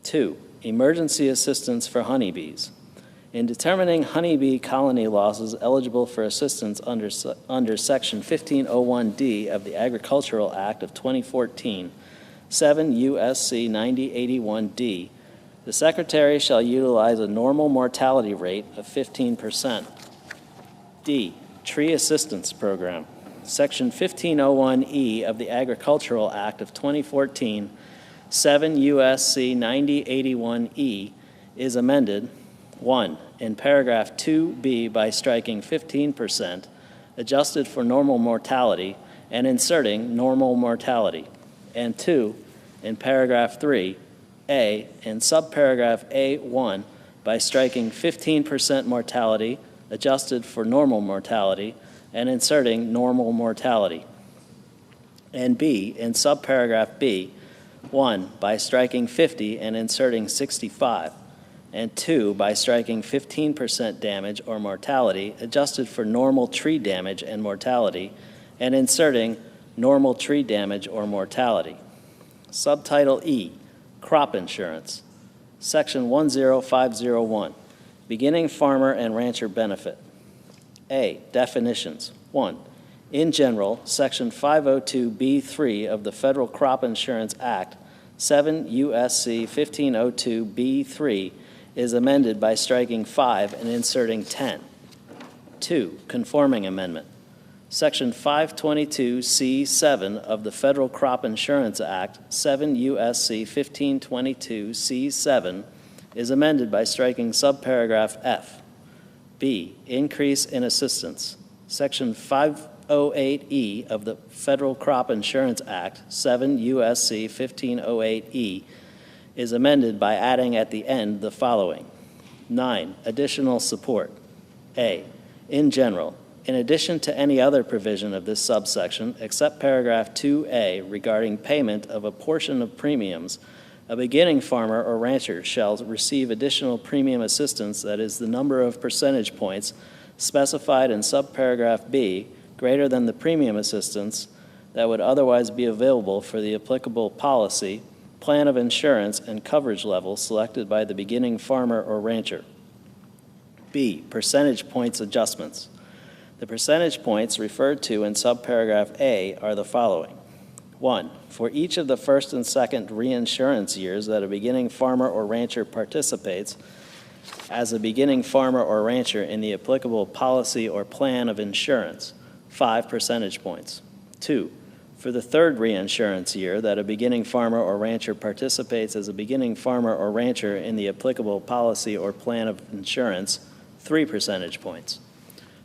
2, emergency assistance for honeybees. In determining honeybee colony losses eligible for assistance under Section 1501D of the Agricultural Act of 2014, 7 U.S.C. 9081D, The Secretary shall utilize a normal mortality rate of 15%. D, Tree Assistance Program. Section 1501E of the Agricultural Act of 2014, 7 U.S.C. 9081E, is amended, 1, in paragraph 2B by striking 15%, adjusted for normal mortality, and inserting normal mortality, and 2, in paragraph 3, A, in subparagraph A1 by striking 15% mortality, adjusted for normal mortality, and inserting normal mortality, and B, in subparagraph B, 1, by striking 50 and inserting 65, and 2, by striking 15% damage or mortality, adjusted for normal tree damage and mortality, and inserting normal tree damage or mortality. Subtitle E, Crop Insurance. Section 10501, Beginning Farmer and Rancher Benefit. A, definitions. 1, in general, Section 502B3 of the Federal Crop Insurance Act, 7 U.S.C. 1502B3, is amended by striking 5 and inserting 10. 2, conforming amendment. Section 522C7 of the Federal Crop Insurance Act, 7 U.S.C. 1522C7, is amended by striking subparagraph F. B, increase in assistance. Section 508E of the Federal Crop Insurance Act, 7 U.S.C. 1508E, is amended by adding at the end the following. 9, additional support. A, in general, in addition to any other provision of this subsection, except paragraph 2A regarding payment of a portion of premiums, a beginning farmer or rancher shall receive additional premium assistance that is the number of percentage points specified in subparagraph B greater than the premium assistance that would otherwise be available for the applicable policy, plan of insurance, and coverage level selected by the beginning farmer or rancher. B, percentage points adjustments. The percentage points referred to in subparagraph A are the following. 1, for each of the first and second reinsurance years that a beginning farmer or rancher participates as a beginning farmer or rancher in the applicable policy or plan of insurance, 5 percentage points. 2, for the third reinsurance year that a beginning farmer or rancher participates as a beginning farmer or rancher in the applicable policy or plan of insurance, 3 percentage points.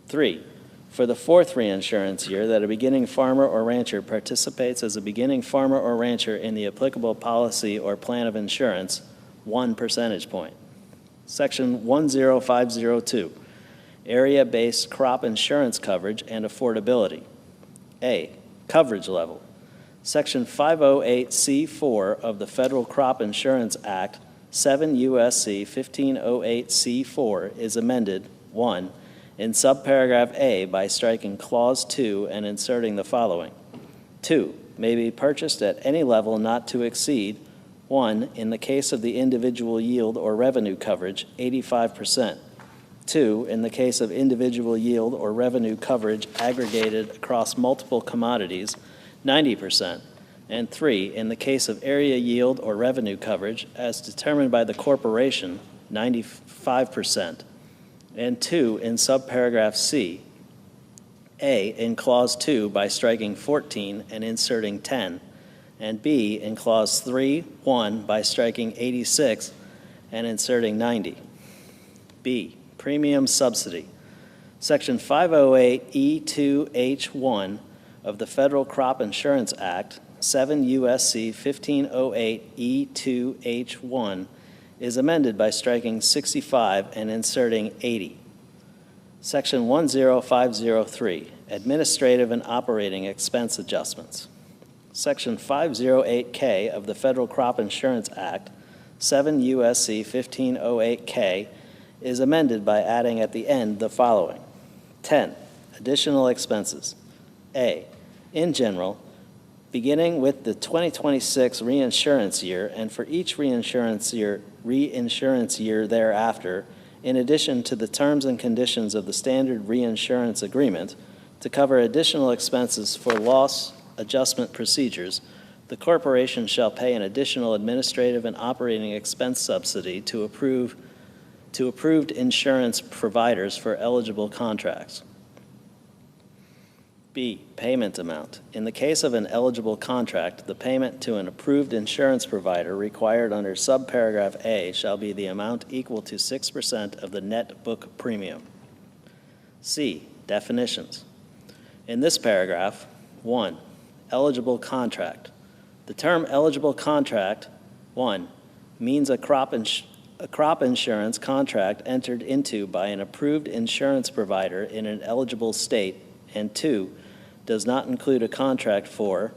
3, for the fourth reinsurance year that a beginning farmer or rancher participates as a beginning farmer or rancher in the applicable policy or plan of insurance, 1 percentage point. Section 10502, area-based crop insurance coverage and affordability. A, coverage level. Section 508C4 of the Federal Crop Insurance Act, 7 U.S.C. 1508C4 is amended, 1, in subparagraph A by striking clause 2 and inserting the following. 2, may be purchased at any level not to exceed 1, in the case of the individual yield or revenue coverage, 85%. 2, in the case of individual yield or revenue coverage aggregated across multiple commodities, 90%. And 3, in the case of area yield or revenue coverage as determined by the corporation, 95%. And 2, in subparagraph C. A, in clause 2 by striking 14 and inserting 10. And B, in clause 3(1) by striking 86 and inserting 90. B, premium subsidy. Section 508E2H1 of the Federal Crop Insurance Act, 7 U.S.C. 1508E2H1, is amended by striking 65 and inserting 80. Section 10503, administrative and operating expense adjustments. Section 508K of the Federal Crop Insurance Act, 7 U.S.C. 1508K, is amended by adding at the end the following. 10, additional expenses. A, in general, beginning with the 2026 reinsurance year and for each reinsurance year thereafter, in addition to the terms and conditions of the standard reinsurance agreement, to cover additional expenses for loss adjustment procedures, the corporation shall pay an additional administrative and operating expense subsidy to approved insurance providers for eligible contracts. B, payment amount. In the case of an eligible contract, the payment to an approved insurance provider required under subparagraph A shall be the amount equal to 6% of the net book premium. C, definitions. In this paragraph, 1, eligible contract. The term eligible contract, 1, means a crop insurance contract entered into by an approved insurance provider in an eligible state, and 2, does not include a contract for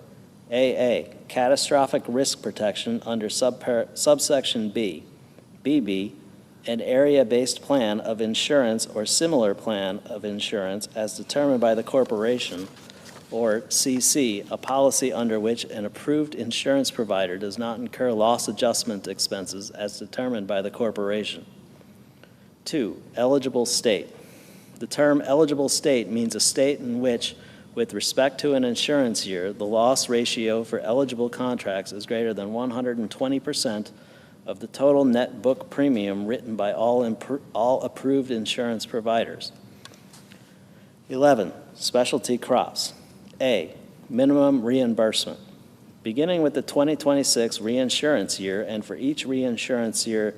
AA, catastrophic risk protection under subsection B, BB, an area-based plan of insurance or similar plan of insurance as determined by the corporation, or CC, a policy under which an approved insurance provider does not incur loss adjustment expenses as determined by the corporation. 2, eligible state. The term eligible state means a state in which, with respect to an insurance year, the loss ratio for eligible contracts is greater than 120% of the total net book premium written by all approved insurance providers. 11, specialty crops. A, minimum reimbursement. Beginning with the 2026 reinsurance year and for each reinsurance year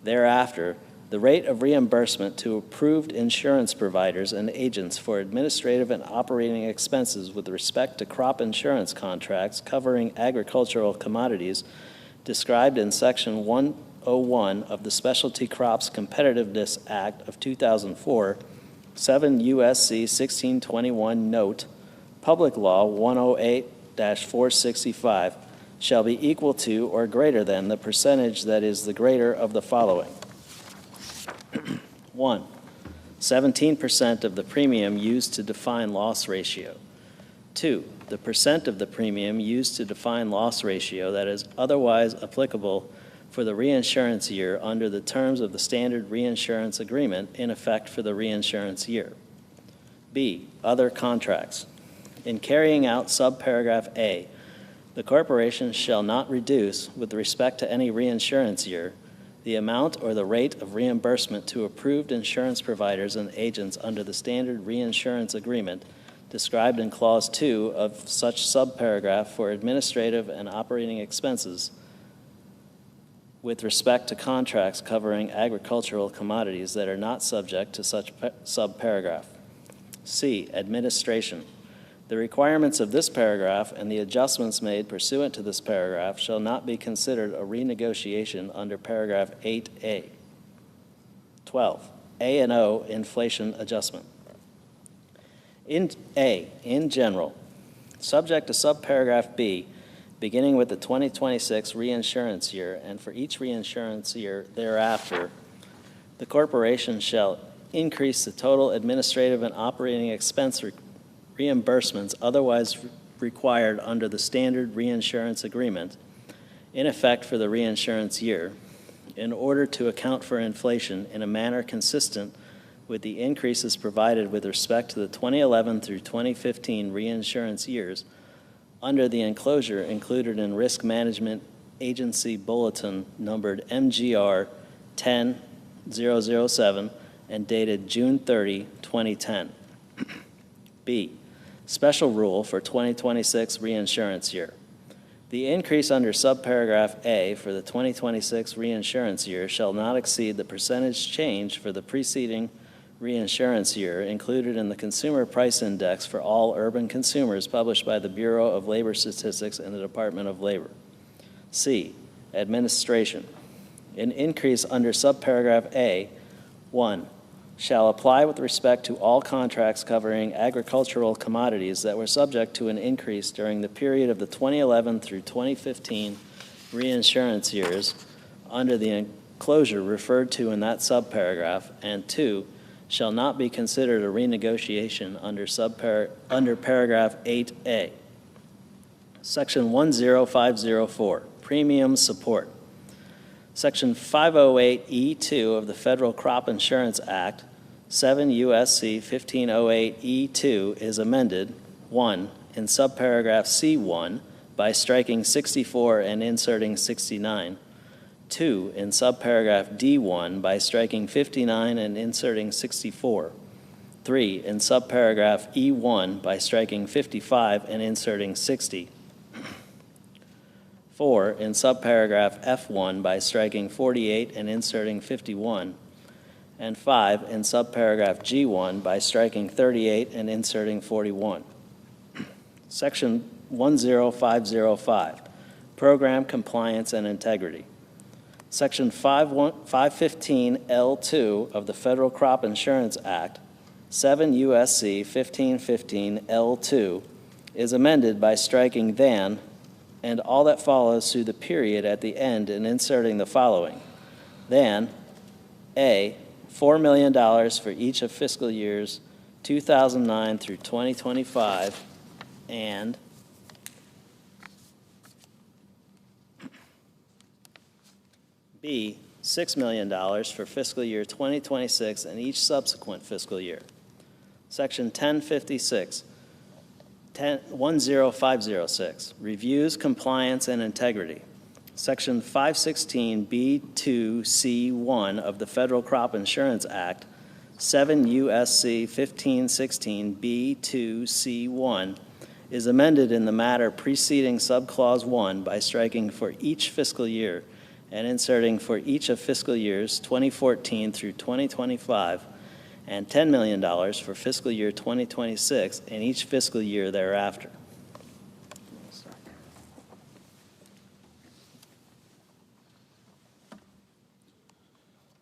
thereafter, the rate of reimbursement to approved insurance providers and agents for administrative and operating expenses with respect to crop insurance contracts covering agricultural commodities described in Section 101 of the Specialty Crops Competitiveness Act of 2004, 7 U.S.C. 1621 Note, Public Law 108-465, shall be equal to or greater than the percentage that is the greater of the following. 1, 17% of the premium used to define loss ratio. 2, the percent of the premium used to define loss ratio that is otherwise applicable for the reinsurance year under the terms of the standard reinsurance agreement in effect for the reinsurance year. B, other contracts. In carrying out subparagraph A, the corporation shall not reduce, with respect to any reinsurance year, the amount or the rate of reimbursement to approved insurance providers and agents under the standard reinsurance agreement described in Clause 2 of such subparagraph for administrative and operating expenses with respect to contracts covering agricultural commodities that are not subject to such subparagraph. C, administration. The requirements of this paragraph and the adjustments made pursuant to this paragraph shall not be considered a renegotiation under paragraph 8A. 12, A&O inflation adjustment. In general, subject to subparagraph B, beginning with the 2026 reinsurance year and for each reinsurance year thereafter, the corporation shall increase the total administrative and operating expense reimbursements otherwise required under the standard reinsurance agreement in effect for the reinsurance year in order to account for inflation in a manner consistent with the increases provided with respect to the 2011 through 2015 reinsurance years under the enclosure included in Risk Management Agency Bulletin numbered MGR 10007 and dated June 30, 2010. B, special rule for 2026 reinsurance year. The increase under subparagraph A for the 2026 reinsurance year shall not exceed the percentage change for the preceding reinsurance year included in the Consumer Price Index for all urban consumers published by the Bureau of Labor Statistics and the Department of Labor. C, administration. An increase under subparagraph A, 1, shall apply with respect to all contracts covering agricultural commodities that were subject to an increase during the period of the 2011 through 2015 reinsurance years under the enclosure referred to in that subparagraph, and 2, shall not be considered a renegotiation under paragraph 8A. Section 10504, premium support. Section 508E2 of the Federal Crop Insurance Act, 7 U.S.C. 1508E2 is amended, 1, in subparagraph C1 by striking 64 and inserting 69. 2, in subparagraph D1 by striking 59 and inserting 64. 3, in subparagraph E1 by striking 55 and inserting 60. 4, in subparagraph F1 by striking 48 and inserting 51. And 5, in subparagraph G1 by striking 38 and inserting 41. Section 10505, Program Compliance and Integrity. Section 515L2 of the Federal Crop Insurance Act, 7 U.S.C. 1515 L2, is amended by striking than and all that follows through the period at the end and inserting the following. Than A, $4 million for each of fiscal years 2009 through 2025, and B, $6 million for fiscal year 2026 and each subsequent fiscal year. Section 10506, Reviews, Compliance, and Integrity. Section 516B2C1 of the Federal Crop Insurance Act, 7 U.S.C. 1516 B2C1, is amended in the matter preceding subclause 1 by striking for each fiscal year and inserting for each of fiscal years 2014 through 2025 and $10 million for fiscal year 2026 and each fiscal year thereafter.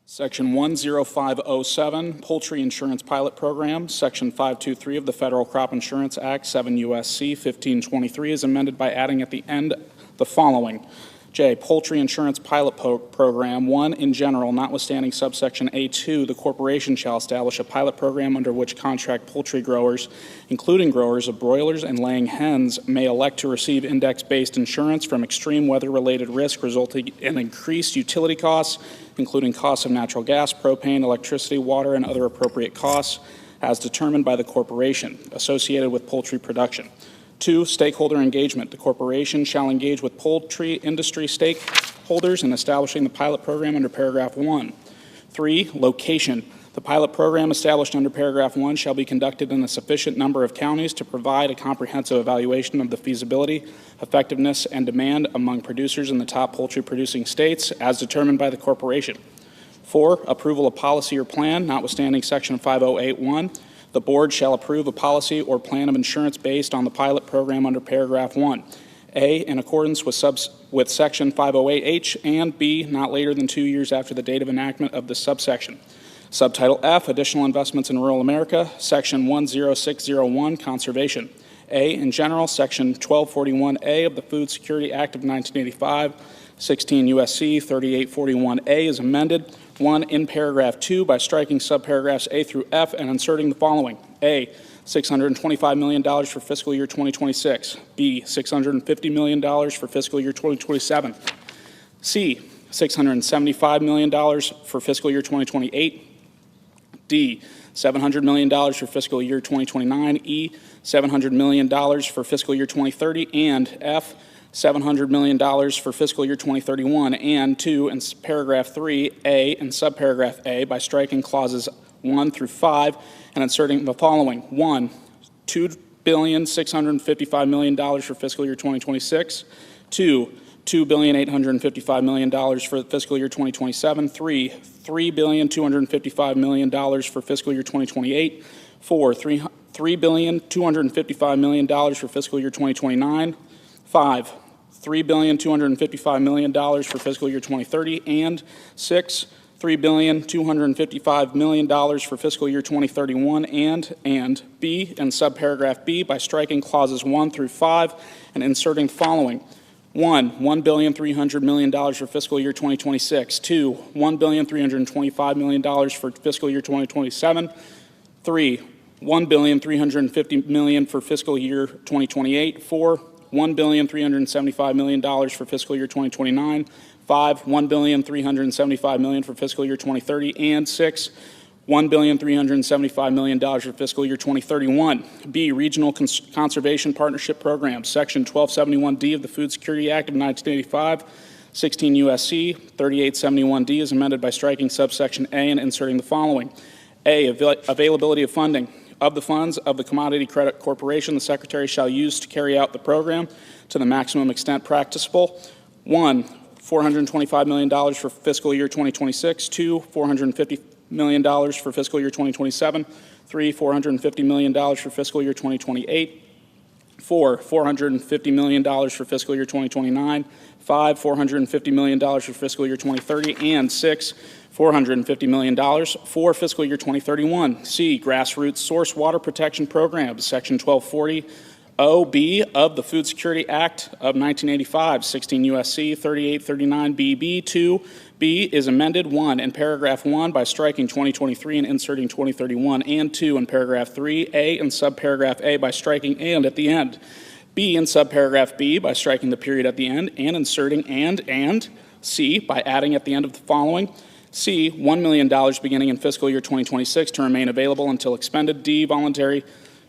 Section 10507, Poultry Insurance Pilot Program. Section 523 of the Federal Crop Insurance Act, 7 U.S.C. 1523, is amended by adding at the end the following. J, Poultry Insurance Pilot Program. 1, in general, notwithstanding subsection A2, the corporation shall establish a pilot program under which contract poultry growers, including growers of broilers and laying hens, may elect to receive index-based insurance from extreme weather-related risk resulting in increased utility costs, including costs of natural gas, propane, electricity, water, and other appropriate costs, as determined by the corporation associated with poultry production. 2, stakeholder engagement. The corporation shall engage with poultry industry stakeholders in establishing the pilot program under paragraph 1. 3, location. The pilot program established under paragraph 1 shall be conducted in a sufficient number of counties to provide a comprehensive evaluation of the feasibility, effectiveness, and demand among producers in the top poultry producing states as determined by the corporation. 4, approval of policy or plan, notwithstanding section 5081. The board shall approve a policy or plan of insurance based on the pilot program under paragraph 1. A, in accordance with section 508H, and B, not later than 2 years after the date of enactment of this subsection. Subtitle F, Additional Investments in Rural America, Section 10601, Conservation. A, in general, Section 1241A of the Food Security Act of 1985, 16 U.S.C. 3841A is amended. 1, in paragraph 2 by striking subparagraphs A through F and inserting the following. A, $625 million for fiscal year 2026. B, $650 million for fiscal year 2027. C, $675 million for fiscal year 2028. D, $700 million for fiscal year 2029. E, $700 million for fiscal year 2030. And F, $700 million for fiscal year 2031, and 2, in paragraph 3A and subparagraph A by striking clauses 1 through 5 and inserting the following. 1, $2,655 million for fiscal year 2026. 2, $2,855 million for fiscal year 2027. 3, $3,255 million for fiscal year 2028. 4, $3,255 million for fiscal year 2029. 5, $3,255 million for fiscal year 2030, and 6, $3,255 million for fiscal year 2031, and B, and subparagraph B by striking clauses 1 through 5 and inserting the following. 1, $1,300 million for fiscal year 2026. 2, $1,325 million for fiscal year 2027. 3, $1,350 million for fiscal year 2028. 4, $1,375 million for fiscal year 2029, 5, $1,375 million for fiscal year 2030, and 6, $1,375,000,000 for fiscal year 2031. B, Regional Conservation Partnership Programs, Section 1271D of the Food Security Act of 1985, 16 U.S.C. 3871D is amended by striking subsection A and inserting the following. A, availability of funding. Of the funds of the Commodity Credit Corporation, the Secretary shall use to carry out the program to the maximum extent practicable. 1, $425 million for fiscal year 2026. 2, $450 million for fiscal year 2027. 3, $450 million for fiscal year 2028. 4, $450 million for fiscal year 2029. 5, $450 million for fiscal year 2030. And 6, $450 million for fiscal year 2031. C, Grassroots Source Water Protection Programs, Section 1240 OB of the Food Security Act of 1985, 16 U.S.C. 3839 BB. 2B is amended 1 in paragraph 1 by striking 2023 and inserting 2031, and 2 in paragraph 3A and subparagraph A by striking and at the end. B in subparagraph B by striking the period at the end and inserting and. C by adding at the end of the following. C, $1 million beginning in fiscal year 2026 to remain available until expended. D, voluntary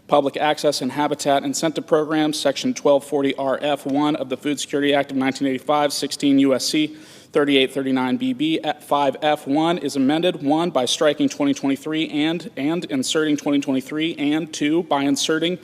public access and habitat incentive programs, Section 1240 RF1 of the Food Security Act of 1985, 16 U.S.C. 3839 BB. 5F1 is amended 1 by striking 2023 and inserting 2023, and 2 by inserting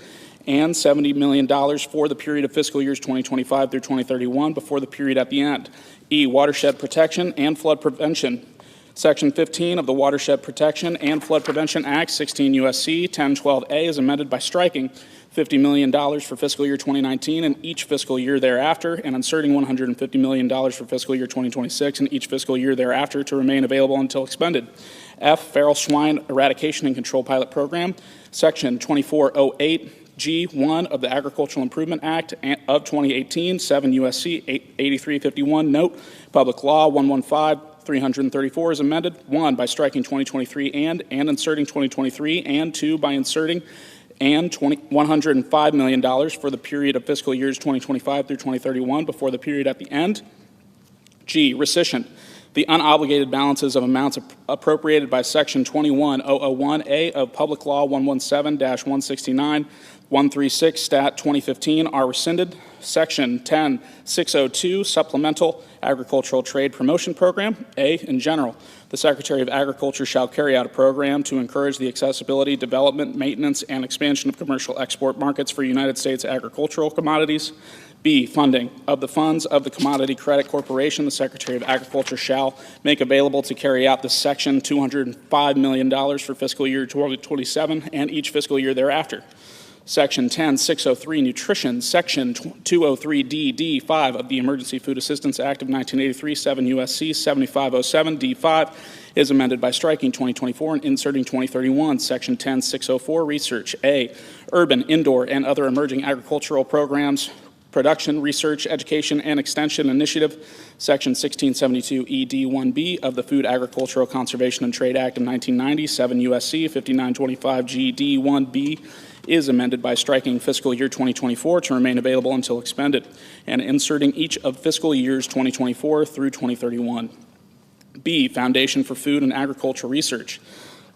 and $70 million for the period of fiscal years 2025 through 2031 before the period at the end. E, watershed protection and flood prevention. Section 15 of the Watershed Protection and Flood Prevention Act, 16 U.S.C. 1012A is amended by striking $50 million for fiscal year 2019 and each fiscal year thereafter, and inserting $150 million for fiscal year 2026 and each fiscal year thereafter to remain available until expended. F, Feral Swine Eradication and Control Pilot Program, Section 2408G1 of the Agricultural Improvement Act of 2018, 7 U.S.C. 8351, note, Public Law 115-334 is amended 1 by striking 2023 and inserting 2023, and 2 by inserting and $105 million for the period of fiscal years 2025 through 2031 before the period at the end. G, rescission. The unobligated balances of amounts appropriated by Section 21001A of Public Law 117-169, 136 Stat 2015 are rescinded. Section 10602 Supplemental Agricultural Trade Promotion Program. A, in general, the Secretary of Agriculture shall carry out a program to encourage the accessibility, development, maintenance, and expansion of commercial export markets for United States agricultural commodities. B, funding. Of the funds of the Commodity Credit Corporation, the Secretary of Agriculture shall make available to carry out the Section $205 million for fiscal year 2027 and each fiscal year thereafter. Section 10603 Nutrition, Section 203D-5 of the Emergency Food Assistance Act of 1983, 7 U.S.C. 7507 D5 is amended by striking 2024 and inserting 2031. Section 10604 Research. A, Urban, Indoor, and Other Emerging Agricultural Programs, Production, Research, Education, and Extension Initiative, Section 1672 ED1B of the Food, Agricultural, Conservation, and Trade Act of 1990, 7 U.S.C. 5925 GD1B is amended by striking fiscal year 2024 to remain available until expended, and inserting each of fiscal years 2024 through 2031. B, Foundation for Food and Agricultural Research.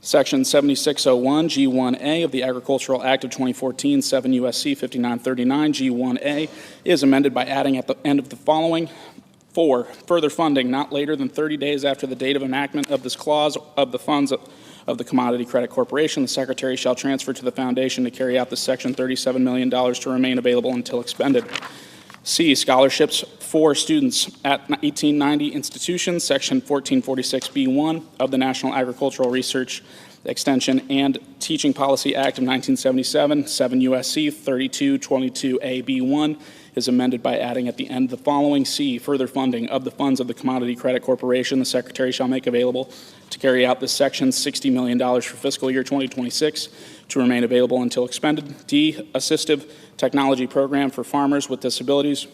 Section 7601 G1A of the Agricultural Act of 2014, 7 U.S.C. 5939 G1A is amended by adding at the end of the following. 4, further funding not later than 30 days after the date of enactment of this clause of the funds of the Commodity Credit Corporation, the Secretary shall transfer to the Foundation to carry out the Section $37 million to remain available until expended. C, scholarships for students at 1890 institutions, Section 1446B1 of the National Agricultural Research Extension and Teaching Policy Act of 1977, 7 U.S.C. 3222A-B1 is amended by adding at the end the following. C, further funding of the funds of the Commodity Credit Corporation, the Secretary shall make available to carry out this section $60 million for fiscal year 2026 to remain available until expended. D, assistive technology program for farmers with disabilities,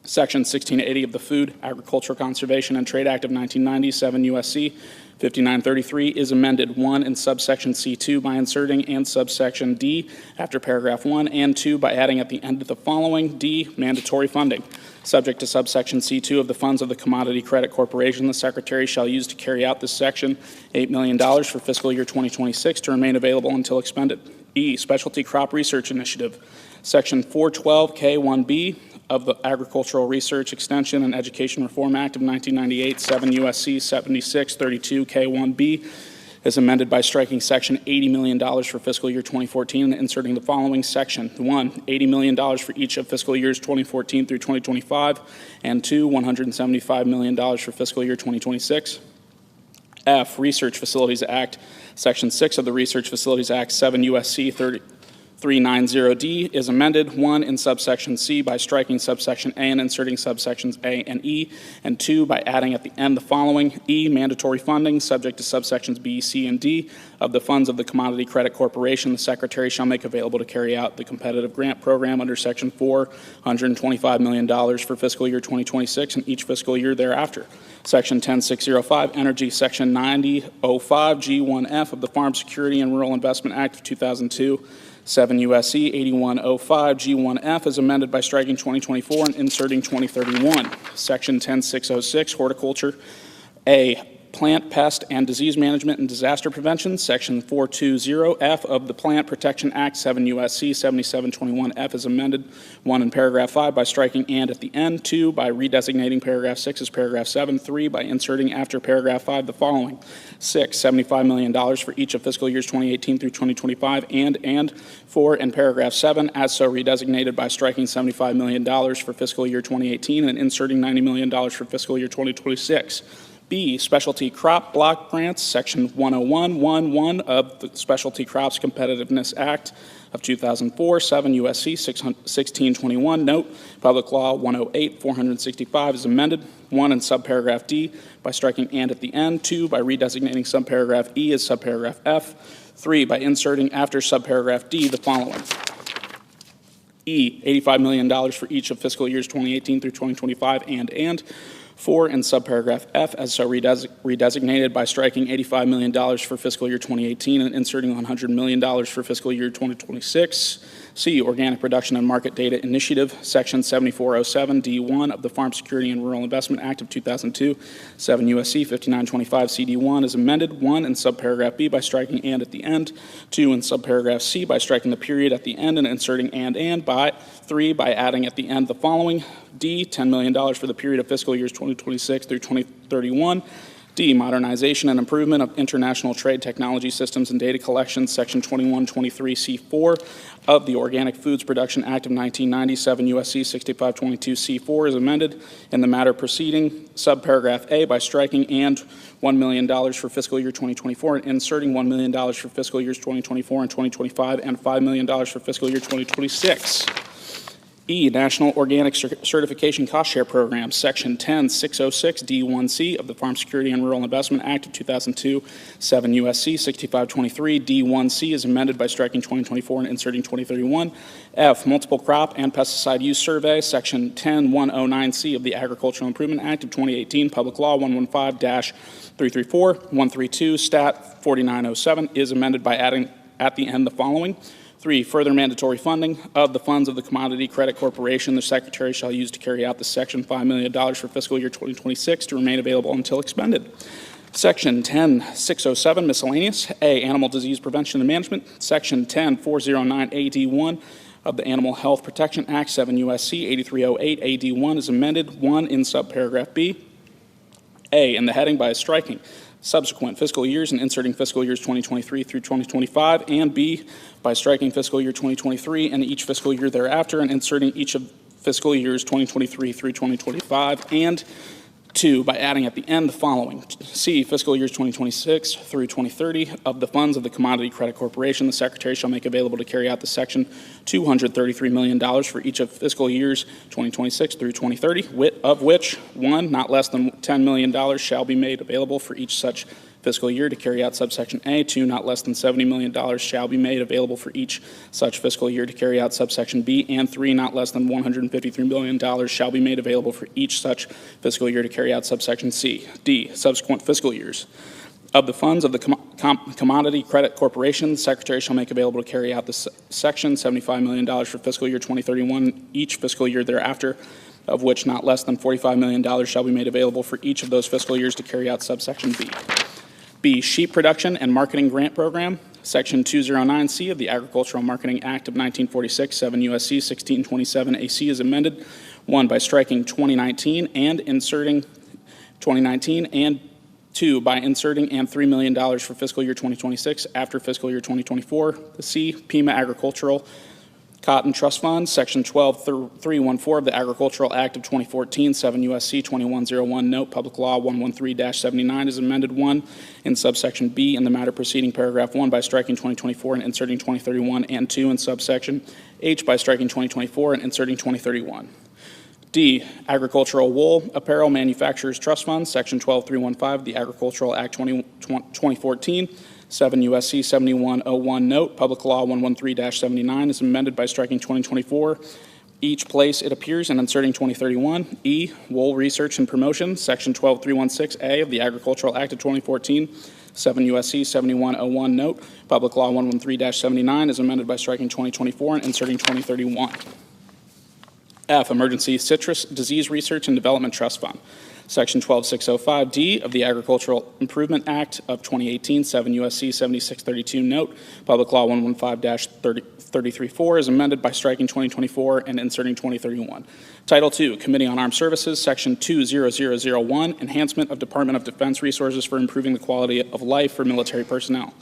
Section 1680 of the Food, Agricultural, Conservation, and Trade Act of 1990, 7 U.S.C. 5933 is amended 1 in subsection C2 by inserting and subsection D after paragraph 1 and 2 by adding at the end of the following. D, mandatory funding. Subject to subsection C2 of the funds of the Commodity Credit Corporation, the Secretary shall use to carry out this section $8 million for fiscal year 2026 to remain available until expended. E, Specialty Crop Research Initiative. Section 412K1B of the Agricultural Research, Extension, and Education Reform Act of 1998, 7 U.S.C. 7632 K1B, is amended by striking section $80 million for fiscal year 2014 and inserting the following section. 1, $80 million for each of fiscal years 2014 through 2025, and 2, $175 million for fiscal year 2026. F, Research Facilities Act, section 6 of the Research Facilities Act, 7 U.S.C. 390D is amended 1 in subsection C by striking subsection A and inserting subsections A and E, and 2 by adding at the end the following. E, mandatory funding subject to subsections B, C, and D of the funds of the Commodity Credit Corporation. The Secretary shall make available to carry out the competitive grant program under section 4, $125 million for fiscal year 2026 and each fiscal year thereafter. Section 10605 Energy, Section 9005 G1F of the Farm Security and Rural Investment Act of 2002, 7 U.S.C. 8105 G1F is amended by striking 2024 and inserting 2031. Section 10606 Horticulture. A, Plant, Pest, and Disease Management and Disaster Prevention, Section 420F of the Plant Protection Act, 7 U.S.C. 7721F is amended 1 in paragraph 5 by striking and at the end, 2 by redesignating paragraph 6 as paragraph 7, 3 by inserting after paragraph 5 the following. 6, $75 million for each of fiscal years 2018 through 2025, and 4 in paragraph 7 as so redesignated by striking $75 million for fiscal year 2018 and inserting $90 million for fiscal year 2026. B, Specialty Crop Block Grants, Section 10111 of the Specialty Crops Competitiveness Act of 2004, 7 U.S.C. 1621, note, Public Law 108-465 is amended, 1 in subparagraph D by striking and at the end, 2 by redesignating subparagraph E as subparagraph F, 3 by inserting after subparagraph D the following. E, $85 million for each of fiscal years 2018 through 2025, and 4 in subparagraph F as so redesignated by striking $85 million for fiscal year 2018 and inserting $100 million for fiscal year 2026. C, Organic Production and Market Data Initiative, Section 7407 D1 of the Farm Security and Rural Investment Act of 2002, 7 U.S.C. 5925 CD1 is amended 1 in subparagraph B by striking and at the end, 2 in subparagraph C by striking the period at the end and inserting and by 3 by adding at the end the following. D, $10 million for the period of fiscal years 2026 through 2031. D, Modernization and Improvement of International Trade Technology Systems and Data Collection, Section 2123C4 of the Organic Foods Production Act of 1997, U.S.C. 6522C4 is amended in the matter preceding subparagraph A by striking and $1 million for fiscal year 2024 and inserting $1 million for fiscal years 2024 and 2025 and $5 million for fiscal year 2026. E, National Organic Certification Cost Share Program, Section 10606 D1C of the Farm Security and Rural Investment Act of 2002, 7 U.S.C. 6523 D1C is amended by striking 2024 and inserting 2031. F, Multiple Crop and Pesticide Use Survey, Section 10109C of the Agricultural Improvement Act of 2018, Public Law 115-334, 132, Stat 4907 is amended by adding at the end the following. 3, further mandatory funding of the funds of the Commodity Credit Corporation. The Secretary shall use to carry out the Section $5 million for fiscal year 2026 to remain available until expended. Section 10607, miscellaneous. A, Animal Disease Prevention and Management. Section 10409 AD1 of the Animal Health Protection Act, 7 U.S.C. 8308 AD1 is amended 1 in subparagraph B. A, in the heading by striking subsequent fiscal years and inserting fiscal years 2023 through 2025, and B, by striking fiscal year 2023 and each fiscal year thereafter and inserting each of fiscal years 2023 through 2025, and 2, by adding at the end the following. C, fiscal years 2026 through 2030 of the funds of the Commodity Credit Corporation. The Secretary shall make available to carry out the section $233 million for each of fiscal years 2026 through 2030, of which 1, not less than $10 million shall be made available for each such fiscal year to carry out subsection A. 2, not less than $70 million shall be made available for each such fiscal year to carry out subsection B. And 3, not less than $153 million shall be made available for each such fiscal year to carry out subsection C. D, subsequent fiscal years. Of the funds of the Commodity Credit Corporation, the Secretary shall make available to carry out this section $75 million for fiscal year 2031, each fiscal year thereafter, of which not less than $45 million shall be made available for each of those fiscal years to carry out subsection B. B, Sheep Production and Marketing Grant Program, Section 209C of the Agricultural Marketing Act of 1946, 7 U.S.C. 1627 AC is amended, 1, by striking 2019 and inserting 2019, and 2, by inserting and $3 million for fiscal year 2026 after fiscal year 2024. The C, Pima Agricultural Cotton Trust Fund, Section 12314 of the Agricultural Act of 2014, 7 U.S.C. 2101, Note, Public Law 113-79 is amended, 1, in subsection B in the matter preceding paragraph 1 by striking 2024 and inserting 2031, and 2, in subsection H by striking 2024 and inserting 2031. D, Agricultural Wool Apparel Manufacturers Trust Fund, Section 12315 of the Agricultural Act 2014, 7 U.S.C. 7101, Note, Public Law 113-79 is amended by striking 2024, each place it appears, and inserting 2031. E, Wool Research and Promotion, Section 12316A of the Agricultural Act of 2014, 7 U.S.C. 7101, Note, Public Law 113-79 is amended by striking 2024 and inserting 2031. F, Emergency Citrus Disease Research and Development Trust Fund, Section 12605D of the Agricultural Improvement Act of 2018, 7 U.S.C. 7632, Note, Public Law 115-334 is amended by striking 2024 and inserting 2031. Title II, Committee on Armed Services, Section 20001, Enhancement of Department of Defense Resources for Improving the Quality of Life for Military Personnel.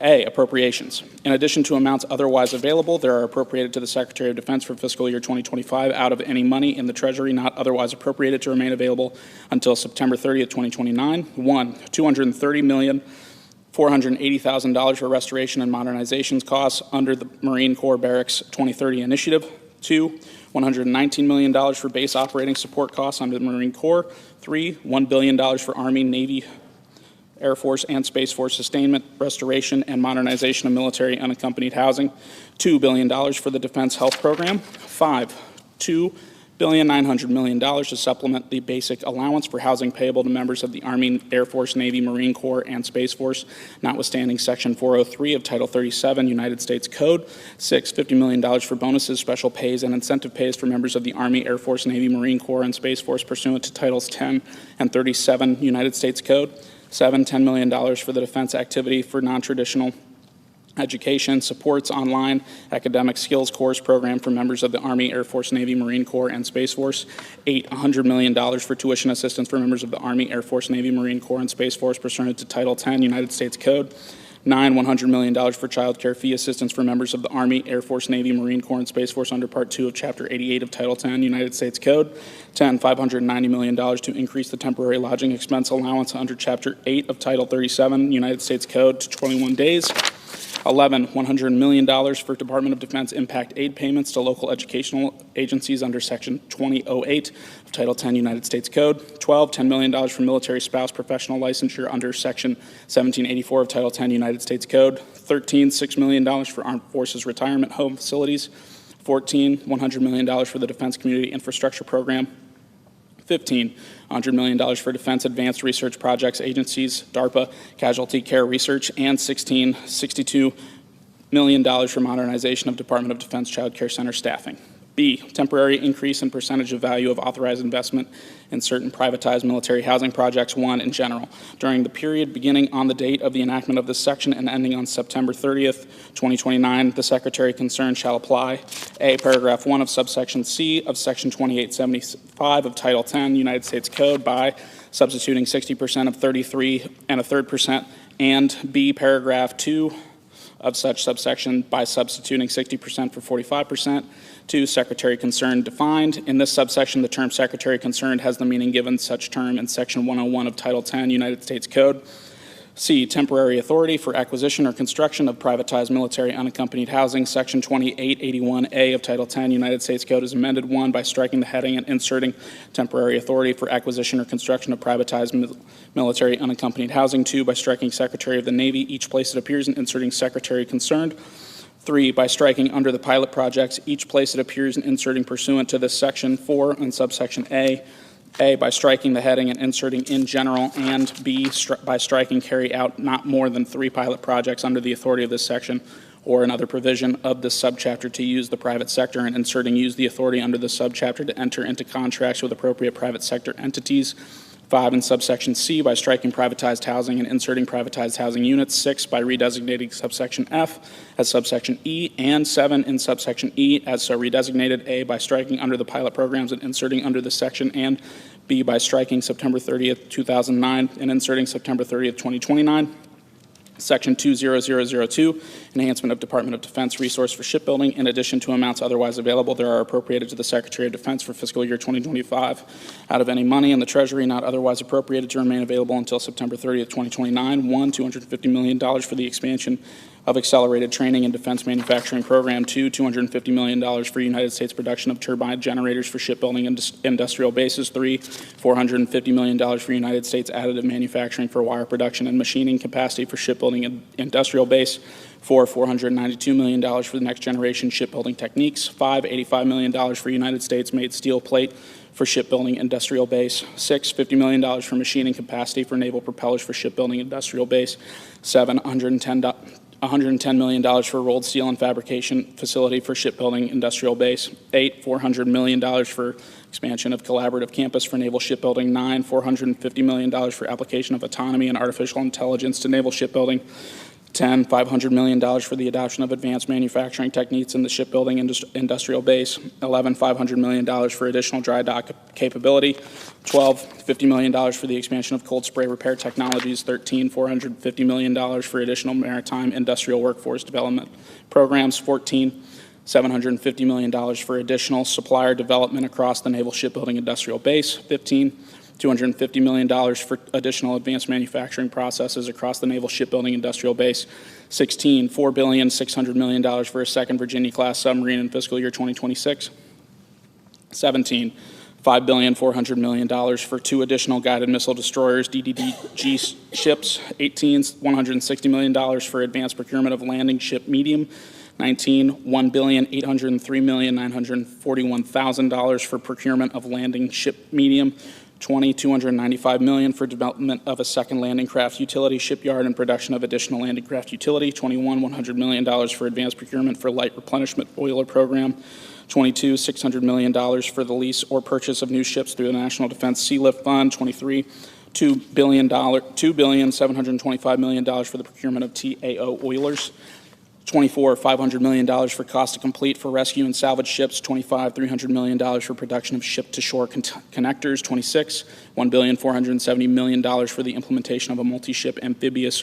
A, Appropriations. In addition to amounts otherwise available, there are appropriated to the Secretary of Defense for fiscal year 2025 out of any money in the Treasury not otherwise appropriated to remain available until September 30th, 2029. 1, $230,480,000 for restoration and modernization costs under the Marine Corps Barracks 2030 Initiative. 2, $119 million for base operating support costs under the Marine Corps. 3, $1 billion for Army, Navy, Air Force, and Space Force sustainment, restoration, and modernization of military unaccompanied housing. $2 billion for the Defense Health Program. 5, $2.9 billion to supplement the basic allowance for housing payable to members of the Army, Air Force, Navy, Marine Corps, and Space Force, notwithstanding Section 403 of Title 37 United States Code. 6, $50 million for bonuses, special pays, and incentive pays for members of the Army, Air Force, Navy, Marine Corps, and Space Force pursuant to Titles 10 and 37 United States Code. 7, $10 million for the Defense Activity for Non-Traditional Education Supports Online Academic Skills Course Program for members of the Army, Air Force, Navy, Marine Corps, and Space Force. 8, $100 million for tuition assistance for members of the Army, Air Force, Navy, Marine Corps, and Space Force pursuant to Title 10 United States Code. 9, $100 million for child care fee assistance for members of the Army, Air Force, Navy, Marine Corps, and Space Force under Part 2 of Chapter 88 of Title 10 United States Code. 10, $590 million to increase the temporary lodging expense allowance under Chapter 8 of Title 37 United States Code to 21 days. 11, $100 million for Department of Defense impact aid payments to local educational agencies under Section 2008 of Title 10 United States Code. 12, $10 million for military spouse professional licensure under Section 1784 of Title 10 United States Code. 13, $6 million for Armed Forces Retirement Home Facilities. 14, $100 million for the Defense Community Infrastructure Program. 15, $100 million for Defense Advanced Research Projects Agencies, DARPA, Casualty Care Research, and 16, $62 million for modernization of Department of Defense Child Care Center staffing. B, temporary increase in percentage of value of authorized investment in certain privatized military housing projects, 1, in general. During the period beginning on the date of the enactment of this section and ending on September 30th, 2029, the Secretary concerned shall apply. A, paragraph 1 of subsection C of Section 2875 of Title 10 United States Code by substituting 60% of 33.33%, and B, paragraph 2 of such subsection by substituting 60% for 45%. 2, Secretary concerned defined. In this subsection, the term Secretary concerned has the meaning given such term in Section 101 of Title 10 United States Code. C, temporary authority for acquisition or construction of privatized military unaccompanied housing. Section 2881A of Title 10 United States Code is amended, 1, by striking the heading and inserting temporary authority for acquisition or construction of privatized military unaccompanied housing. 2, by striking Secretary of the Navy, each place it appears, and inserting Secretary concerned. 3, by striking under the pilot projects, each place it appears, and inserting pursuant to this section. 4, in subsection A, A, by striking the heading and inserting in general, and B, by striking carry out not more than 3 pilot projects under the authority of this section or another provision of this subchapter to use the private sector, and inserting use the authority under the subchapter to enter into contracts with appropriate private sector entities. 5, in subsection C, by striking privatized housing and inserting privatized housing units. 6, by redesignating subsection F as subsection E, and 7, in subsection E as so redesignated. A, by striking under the pilot programs and inserting under this section, and B, by striking September 30th, 2009 and inserting September 30th, 2029. Section 20002, enhancement of Department of Defense resource for shipbuilding. In addition to amounts otherwise available, there are appropriated to the Secretary of Defense for fiscal year 2025 out of any money in the Treasury not otherwise appropriated to remain available until September 30th, 2029. 1, $250 million for the expansion of accelerated training and defense manufacturing program. 2, $250 million for United States production of turbine generators for shipbuilding and industrial bases. 3, $450 million for United States additive manufacturing for wire production and machining capacity for shipbuilding and industrial base. 4, $492 million for the next generation shipbuilding techniques. 5, $85 million for United States made steel plate for shipbuilding industrial base. 6, $50 million for machining capacity for naval propellers for shipbuilding industrial base. 7, $110 million for rolled steel and fabrication facility for shipbuilding industrial base. 8, $400 million for expansion of collaborative campus for naval shipbuilding. 9, $450 million for application of autonomy and artificial intelligence to naval shipbuilding. 10, $500 million for the adoption of advanced manufacturing techniques in the shipbuilding industrial base. 11, $500 million for additional dry dock capability. 12, $50 million for the expansion of cold spray repair technologies. 13, $450 million for additional maritime industrial workforce development programs. 14, $750 million for additional supplier development across the naval shipbuilding industrial base. 15, $250 million for additional advanced manufacturing processes across the naval shipbuilding industrial base. 16, $4,600 million for a second Virginia-class submarine in fiscal year 2026. 17, $5,400 million for 2 additional guided missile destroyers, DDG ships. 18, $160 million for advanced procurement of landing ship medium. 19, $1,803,941,000 for procurement of landing ship medium. 20, $295 million for development of a second landing craft utility shipyard and production of additional landing craft utility. 21, $100 million for advanced procurement for light replenishment oiler program. 22, $600 million for the lease or purchase of new ships through the National Defense Sea Lift Fund. 23, $2,725 million for the procurement of TAO oilers. 24, $500 million for cost to complete for rescue and salvage ships. 25, $300 million for production of ship-to-shore connectors. 26, $1,470 million for the implementation of a multi-ship amphibious